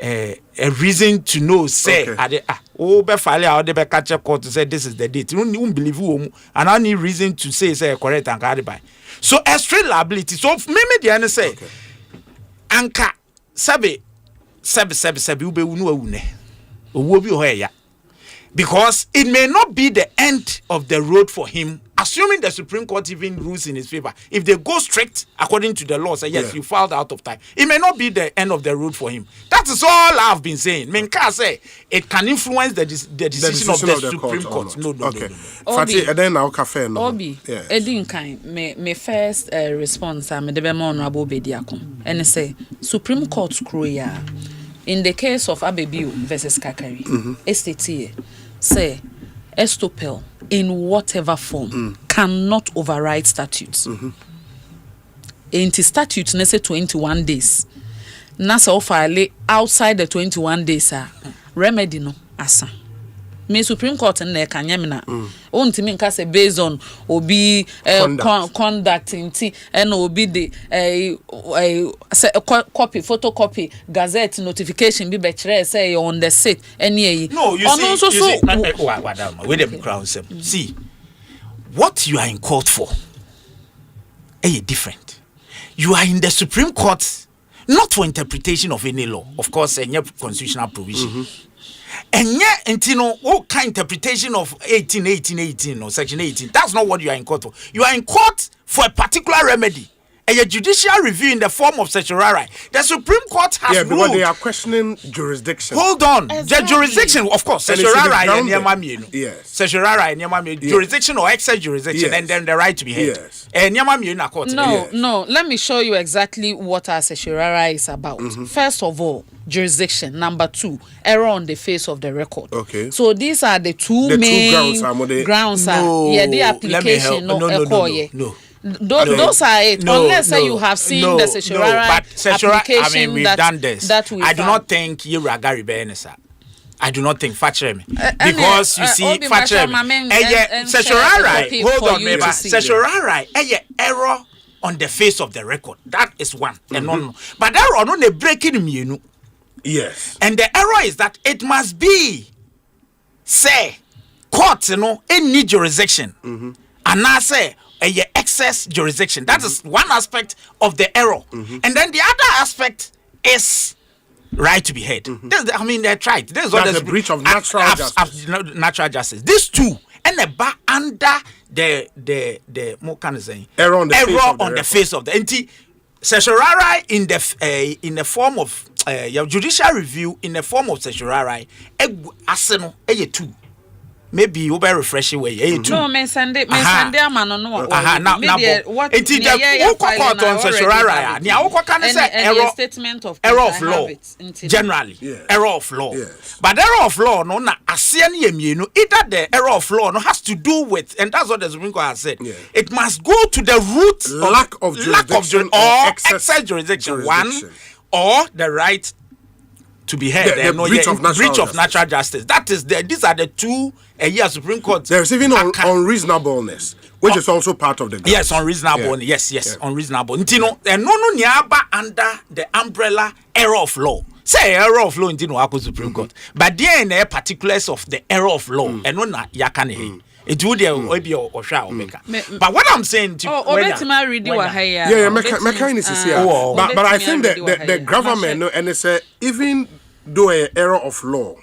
A reason to know say be file out the catch court to say this is the date. You don't believe you and I need reason to say correct and carry by. So a straight liability. So maybe the answer say anka sabe ube unu because it may not be the end of the road for him, assuming the Supreme Court even rules in his favor. If they go strict according to the law, say yes, you filed out of time. It may not be the end of the road for him. That is all I've been saying. Menka say it can influence the decision of the Supreme Court. No. Fati, and then our cafe. Obi, Edin kind. Me first response. Me debe mo honorable Bediakum. And say Supreme Court Kruya. In the case of Abebiu versus Kakari, STT say estopel in whatever form cannot override statutes. Into statutes, they say 21 days. Nasa offer outside the 21 days, remedy no asa. Me Supreme Court in there can yamina. Only me say based on obi conduct in T and obi the copy photocopy gazette notification be betre say on the site any. No, you see. Wait a minute, see what you are in court for. Different. You are in the Supreme Court not for interpretation of any law, of course, any constitutional provision. And yet, what kind of interpretation of 18 or Section 18? That's not what you are in court for. You are in court for a particular remedy. A judicial review in the form of certiorari. The Supreme Court has ruled. Because they are questioning jurisdiction. Hold on. Exactly. The jurisdiction, of course, certiorari and yes. Certiorari and jurisdiction or excess jurisdiction, and then the right to be heard. Yes. No. Let me show you exactly what our certiorari is about. First of all, jurisdiction. Number 2, error on the face of the record. Okay. So these are the two main grounds. The application. No. Those are it. Unless you have seen the certiorari application. I mean, we've done this. I do not think you are Gary Benessa. I do not think Fachem. Because you see, Fachem. Certiorari. Hold on, neighbor. Certiorari. Error on the face of the record. That is one. But error on the breaking me. Yes. And the error is that it must be, say, court, any jurisdiction. And now say, excess jurisdiction. That is one aspect of the error. And then the other aspect is right to be heard. They tried. This is That's a breach of natural justice. Natural justice. These two, and the bar under the what can I say? Error on the face of the certiorari in the form of your judicial review in the form of certiorari. Aseno two. Maybe you better refresh way. No, me send amano no. Now what it is the court on certiorari. Nia what can say error statement of error of law generally. Error of law. But error of law no na asian yemienu either the error of law no has to do with, and that's what the Supreme Court has said. It must go to the root lack of jurisdiction or excess jurisdiction. One or the right to be heard, breach of natural justice. That is these are the two Supreme Court. There's even unreasonableness, which is also part of the grounds. Yes, unreasonableness. Yes, unreasonable. No niaba under the umbrella error of law. Say error of law in the Supreme Court, but there in the particulars of the error of law, and no na yakane. It would be or shall make. But what I'm saying to but I think that the government and they say even though an error of law,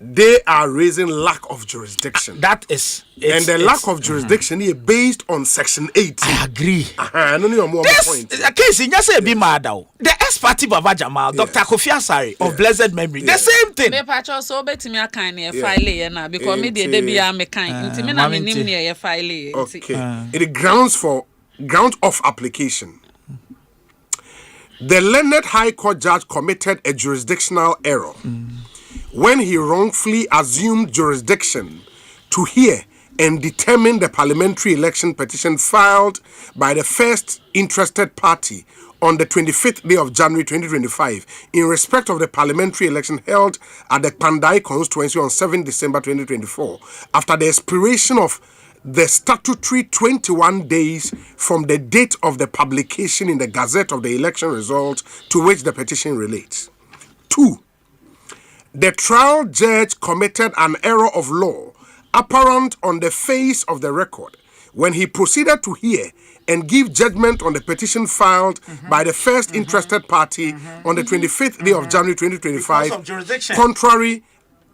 they are raising lack of jurisdiction. That is, and the lack of jurisdiction is based on Section 18. I agree. I don't know more point. Case in just be mad now. The ex-party Baba Jamal, Dr. Kofi Asare of blessed memory, the same thing. Me patcho so betimi akan na file na because me dey be a mekan. Ntimi na me nim na file. Okay. It grounds of application. The learned High Court judge committed a jurisdictional error when he wrongfully assumed jurisdiction to hear and determine the parliamentary election petition filed by the first interested party on the 25th day of January 2025 in respect of the parliamentary election held at the Pandai constituency on 7 December 2024 after the expiration of the statutory 21 days from the date of the publication in the Gazette of the election result to which the petition relates. 2. The trial judge committed an error of law apparent on the face of the record when he proceeded to hear and give judgment on the petition filed by the first interested party on the 25th day of January 2025, contrary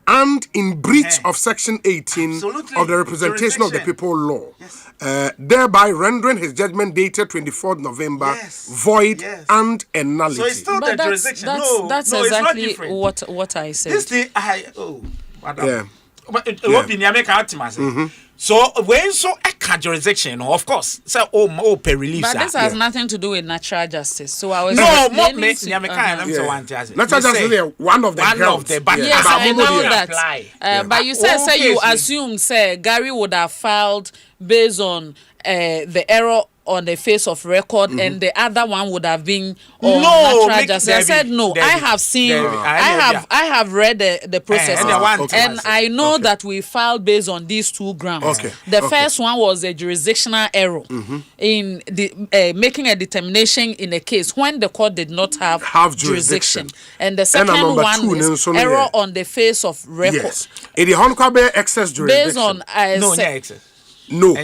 and in breach of Section 18 of the Representation of the People law, thereby rendering his judgment dated 24th November void and a nullity. So it's still the jurisdiction. That's exactly what I said. This thing, So when so a jurisdiction, of course, so per relief. But this has nothing to do with natural justice. So I was natural justice is one of the grounds. Yes, I know that. But you said you assume Gary would have filed based on the error on the face of record, and the other one would have been on natural justice. I said no. I have seen. I have read the process, and I know that we filed based on these two grounds. The first one was a jurisdictional error in the making a determination in a case when the court did not have jurisdiction, and the second one is error on the face of record. Yes, it is excess jurisdiction based on excess. No,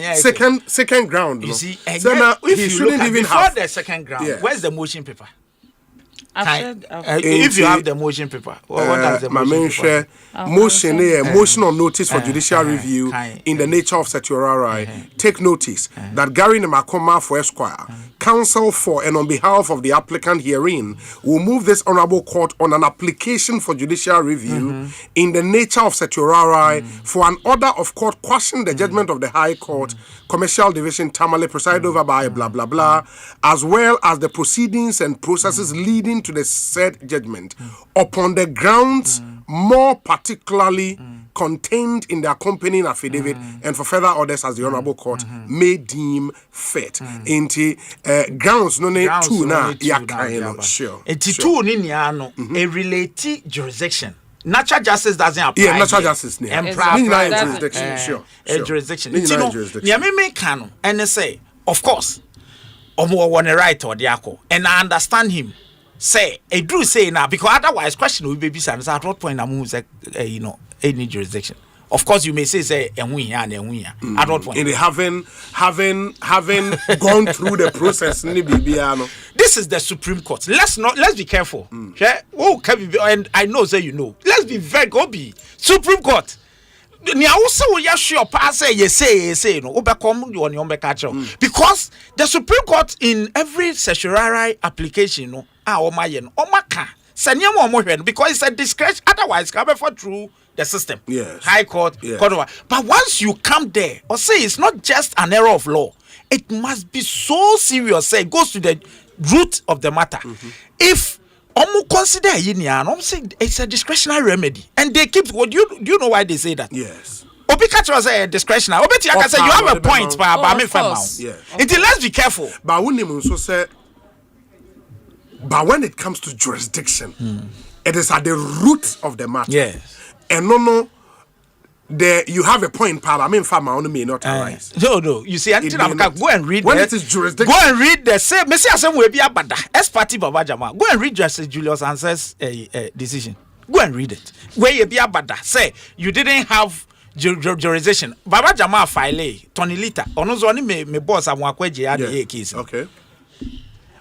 second ground. You see, and so now if he you shouldn't look at even before have the second ground, where's the motion paper? If you have the motion paper, what does the motion paper? Motion on notice for judicial review in the nature of certiorari. Take notice that Gary Nemakoma for Esquire, counsel for and on behalf of the applicant herein, will move this honorable court on an application for judicial review in the nature of certiorari for an order of court quashing the judgment of the High Court, Commercial Division Tamale, presided over by blah blah blah, as well as the proceedings and processes leading to the said judgment upon the grounds more particularly contained in the accompanying affidavit and for further orders as the honorable court may deem fit. Inti grounds no ne two na yakaino sure. Inti two ni niano a related jurisdiction. Natural justice doesn't apply. Yeah, natural justice. And jurisdiction, sure. Jurisdiction. Me can and they say, of course, Omo want a right or the ako, and I understand him. Say, I do say now because otherwise, question will be at what point I'm any jurisdiction. Of course, you may say adult one. And having gone through the process, this is the Supreme Court. Let's be careful. And I know say you know. Let's be very gobi. Supreme Court. Because the Supreme Court in every certiorari application because it's a discretion, otherwise come for through the system. Yes. High Court, court. But once you come there, or say it's not just an error of law, it must be so serious. Say it goes to the root of the matter. If consider it's a discretionary remedy, and they keep. Do you know why they say that? Yes. Obikachi was a discretionary. Obeti I can say you have a point, but let's be careful. But when also say, but when it comes to jurisdiction, it is at the root of the matter. Yes. And you have a point, Papa. Farmer may not arise. No. You see, go and read. When it is jurisdiction, go and read the same. Me say asem we be abada. S party Baba Jama. Go and read Justice Julius Answer's decision. Go and read it. Where you be abada. Say you didn't have jurisdiction. Baba Jama file Tony Lita. Onozo ni me boss amwakweje ade ye case. Okay.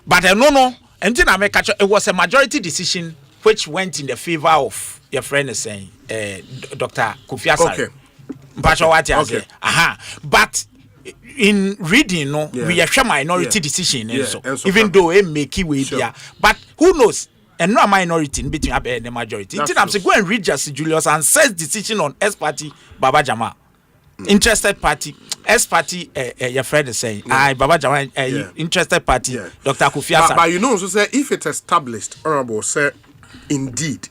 But no. It was a majority decision which went in the favor of your friend is saying Dr. Kofi Asare. Okay. But in reading, we are a minority decision, even though it make it way there. But who knows? And no minority in between and the majority. I'm saying go and read Justice Julius and says decision on S party Baba Jama. Interested party, S party, your friend is saying, Baba Jama, interested party, Dr. Kofi Asare. But you know, so say if it established, honorable, say, indeed,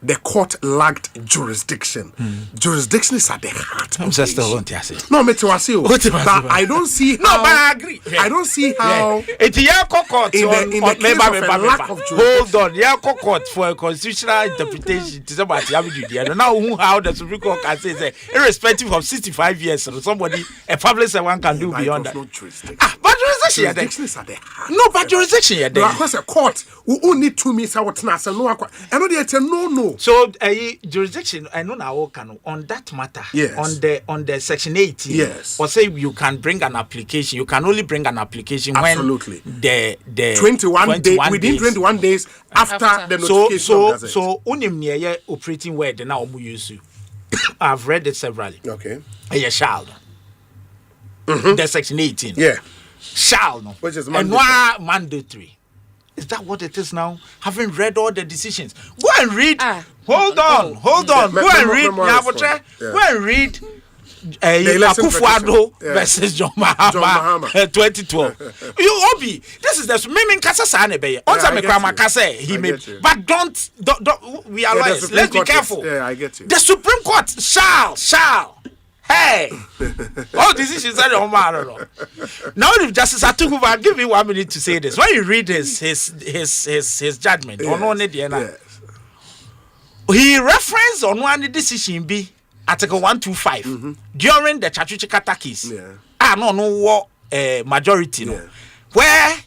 the court lacked jurisdiction. Jurisdiction is at the heart. I'm just still want to say. No, but I don't see how. No, but I agree. I don't see how. It's a court in the case of a lack of jurisdiction. Hold on, yeah, court for a constitutional interpretation. To somebody now how the Supreme Court can say, irrespective of 65 years, somebody a public servant can do beyond that. But jurisdiction is at the heart. No, but jurisdiction. Because a court who only 2 minutes out now, no. So jurisdiction, I know now on that matter. Yes. On the section 18. Yes. Or say you can bring an application. You can only bring an application absolutely. When the 21 days within 21 days after the notification of Gazette. So unim operating word now use you. I've read it severally. Okay. A shall. The section 18. Yeah. Shall no. Which is mandatory. Is that what it is now? Having read all the decisions, go and read. Hold on. Go and read. Go and read. Akufo-Addo versus John Mahama 2012. You Obi, this is the meaning kasa sa na be. Once me krama kasa he made, but don't we are lawyers. Let's be careful. Yeah, I get you. The Supreme Court shall. Hey, all decisions are on matter. Now, if Justice Atuguba, give me 1 minute to say this. When you read his judgment, he referenced on one decision B, Article 125 during the Chachuchikata case. What majority where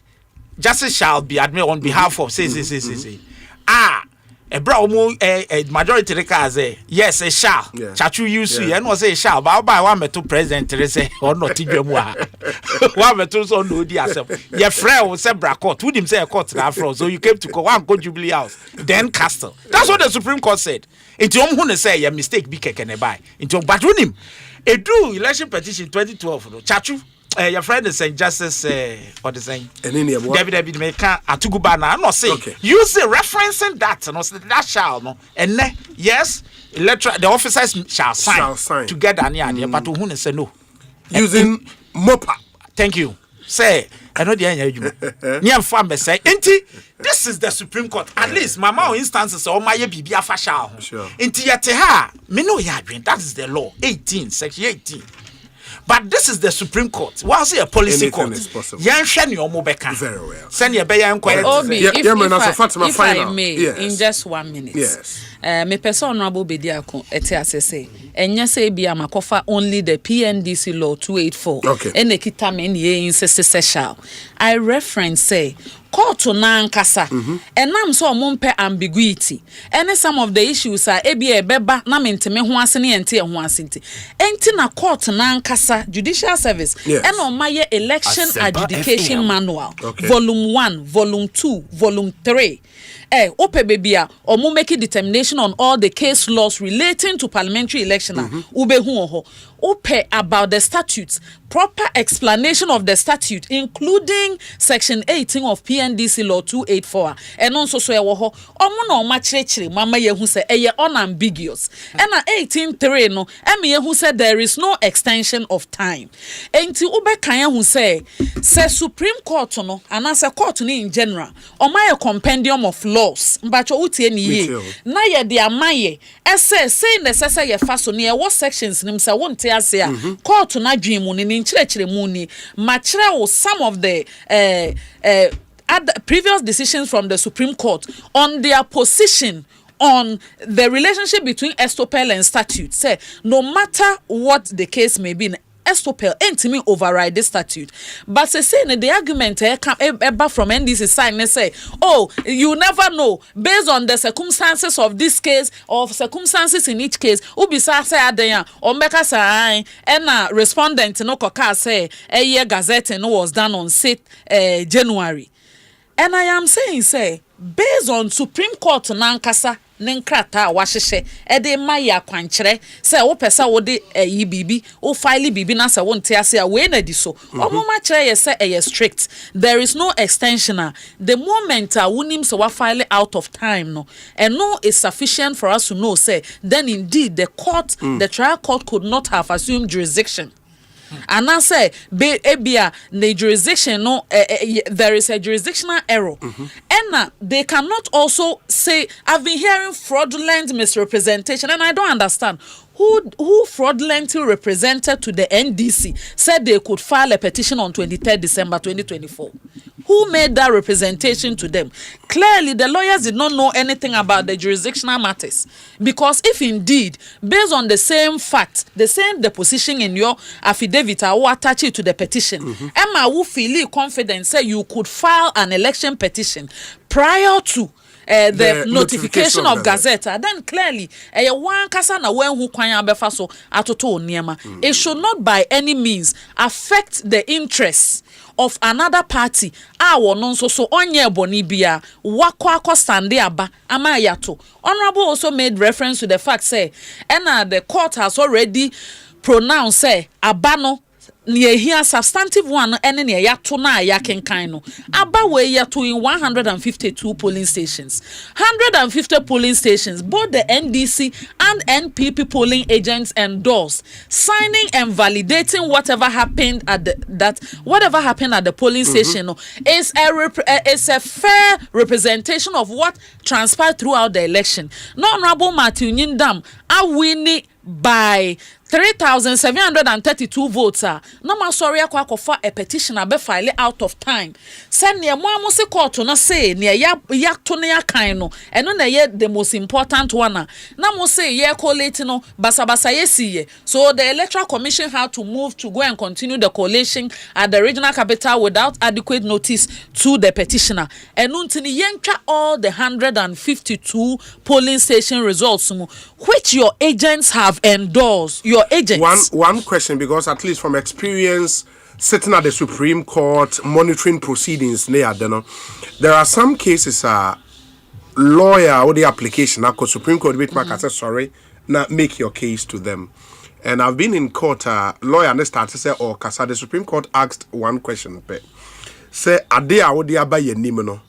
justice shall be admitted on behalf of say. A majority say yes, a shall. Chachu use and was a shall. But by one metal president say or not one metal so no dear. Your friend was a court. Who didn't say a court from? So you came to go one go Jubilee House, then Castle. That's what the Supreme Court said. Into who say your mistake be keken buy. Into but him. A do election petition 2012. Chachu. Your friend is saying justice what is saying David Meka Atugubana no say use the referencing that no say that shall no and yes the officers shall sign together near there but who say no using MOPA. Thank you. Say I know the anya near farm say this is the Supreme Court at least mama instances or my bibi afa shall enti yete ha me no ya adwen that is the law 18 section 18. But this is the Supreme Court. Why say a policy anything court? Is possible. Very well. Send your baby Obi, if I may, in just 1 minute. Yes. me person honorable Bediako ete enya say bia makofa only the PNDC law 284 ene kita me ne insist shall I reference say court na nkasa enam so omompe ambiguity ene some of the issues are ebi ebeba na menteme ho ase ne ente ho ase enti na court na nkasa judicial service ene omaye election adjudication manual volume 1 volume 2 volume 3 ope bebia omo make determination on all the case laws relating to parliamentary election ubehu ho ope about the statutes proper explanation of the statute including section 18 of PNDC law 284 and also so ewo ho omo na oma chirechire mama yehu se eye unambiguous and 18.3 no eme yehu se there is no extension of time enti ube kan yehu se Supreme Court no anase court ni in general oma a compendium of laws mbacho utie ni ye na ye de amaye ese say necessary ye fa so ne e wo sections nim se wonte ase a court na dwemu ni nchirechire mu ni machire wo some of the previous decisions from the Supreme Court on their position on the relationship between estoppel and statute. Say no matter what the case may be, estoppel entimi override the statute. But say the argument come from NDC side and say, oh, you never know based on the circumstances of this case or circumstances in each case. Ubisa say adeya or meka say and respondent no koka say a year gazette no was done on 6th January. And I am saying say based on Supreme Court nankasa nenkrata wahehye ede maya kwankyere say wo pesa wo de bibi wo file bibi na say wonte ase a we na di so omoma kyere ye say e strict there is no extension the moment wonim so wa file out of time no and no is sufficient for us to know say then indeed the court the trial court could not have assumed jurisdiction. And I say, ebia the jurisdiction no, there is a jurisdictional error, and they cannot also say I've been hearing fraudulent misrepresentation, and I don't understand who fraudulently represented to the NDC said they could file a petition on 23rd December 2024. Who made that representation to them? Clearly, the lawyers did not know anything about the jurisdictional matters. Because if indeed, based on the same fact, the same deposition in your affidavit, I will attach it to the petition, Emma will feel confident say you could file an election petition prior to the notification of Gazette, then clearly one kasa na wen hu kwan abefa so atoto oniema. It should not by any means affect the interests of another party. Wono nso so onye boni bia wakwa stande aba ama yato. Honorable also made reference to the fact say the court has already pronounced say abano near here substantive one and near yato na yakenkan no aba we yato in 152 polling stations, 150 polling stations. Both the NDC and NPP polling agents endorse signing and validating whatever happened at the polling station no, is a fair representation of what transpired throughout the election. No Honorable Matthew Nyindam are winning by 3,732 votes. No man sorry akwa a petition abe file out of time. Send near mo se court no say near yak to near kaino and no na the most important one. Na mo say ye collate no basabasa yesi. So the Electoral Commission had to move to go and continue the collation at the regional capital without adequate notice to the petitioner. And untini yenka all the 152 polling station results which your agents have endorsed. Your agents. One question, because at least from experience sitting at the Supreme Court monitoring proceedings there are some cases lawyer or the application Supreme Court say sorry now make your case to them. And I've been in court lawyer and started say the Supreme Court asked one question say ade a wo dia ba yanim no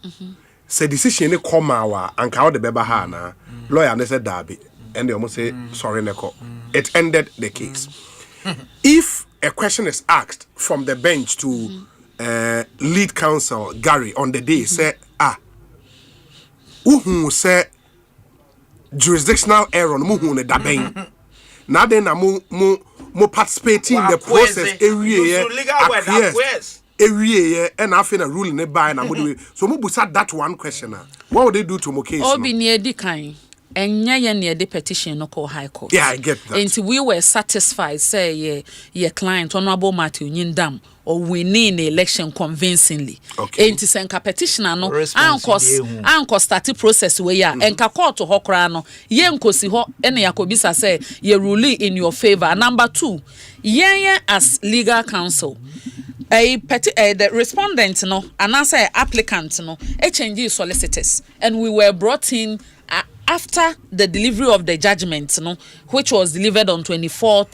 say decision ni come and how the beba ha na lawyer and say dabi and they almost say sorry neko. It ended the case. If a question is asked from the bench to lead counsel Gary on the day, say uhu say jurisdictional error muhu ne daben. Now then mo participating in the process every year and after a ruling ne buy na mo so mo busa that one question what would they do to mo case? Obi ni edi kan. enya ye near the petition no call high court. Yeah, I get that. And we were satisfied, say ye client Honorable Matthew Nyindam or winning the election convincingly. Okay. And senka petitioner no anko start process we ya enka court to hokra no ye nkosi ho ene yakobisa say ye rule in your favor. Number 2, ye as legal counsel the respondent no and answer applicant no HNG solicitors, and we were brought in after the delivery of the judgment no, which was delivered on 24th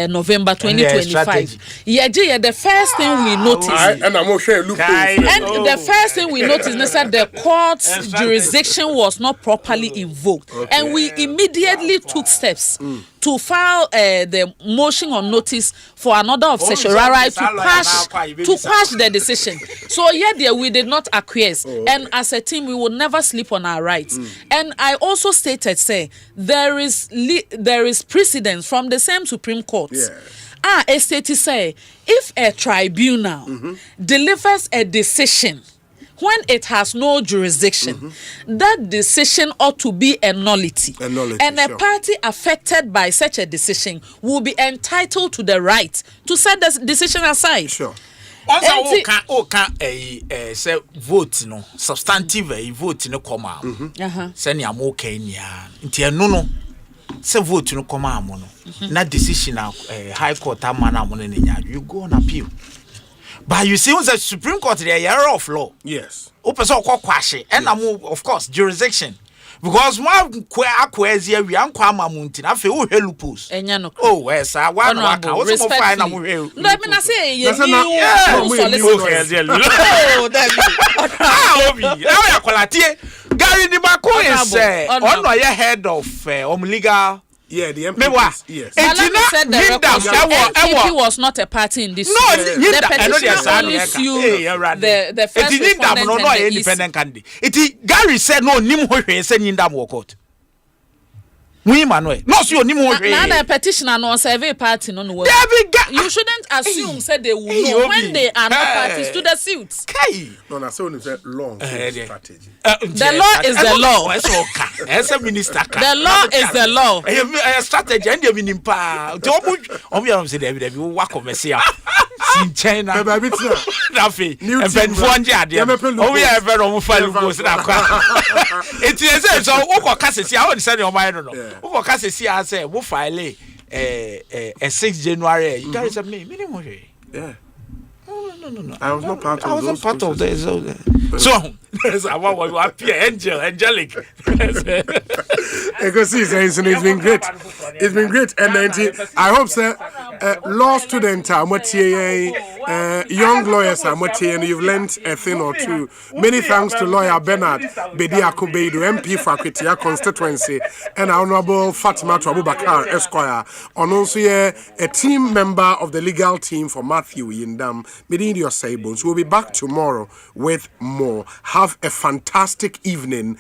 November 2025. The first thing we noticed and the first thing we noticed is that the court's jurisdiction was not properly invoked, and we immediately took steps to file the motion on notice for another of certiorari to quash the decision. So there we did not acquiesce, and as a team we will never sleep on our rights. And I also stated, say there is precedence from the same Supreme Court. A state say if a tribunal delivers a decision when it has no jurisdiction, that decision ought to be a nullity. And a party affected by such a decision will be entitled to the right to set the decision aside. Also, say vote no substantive vote no come out. Say ni amoke nia. Nti enu no say vote no come out no. Na decision high court amana mo no you go on appeal. But you see, the Supreme Court, they are error of law. Yes. Open so called quashi, and of course jurisdiction. Because one acquasia we unquam mountain. I feel loopholes. Oh, yes, I want to what's more fine. I'm with let me not say you. Gary Dibako is on your head of legal. Yeah, the MP. Yes. MP was not a party in this. No, the petitioner only sued the first respondent and the independent candidate. Gary said no, Nim Hoye said Nindam walk out. We Manuel. No, so Nim Hoye. Now the petitioner no survey party no no. You shouldn't assume said they will know when they are not parties to the suits. No, na so say long strategy. The law is the law. As a minister. The law is the law. Strategy and you mean pa. Obi say David we work on Messia. In China. Nafi. And Ben Fuanja. Oh, we have very file goes na kwa. It is so wo kase I want to say your mind no. Wo kase I say wo file 6 January. You guys have me minimum. Yeah. No. I was not part of I wasn't part of this. So I want to appear angelic. Ekosiisen, it's been great. It's been great. And I hope, sir, law students are young lawyers are and you've learned a thing or two. Many thanks to lawyer Bernard Bedia Kubeidu, MP for Akwitia constituency, and Honorable Fatima Abubakar Esquire, and also a team member of the legal team for Matthew Yindam. Your say, Bonsu. We'll be back tomorrow with more. Have a fantastic evening.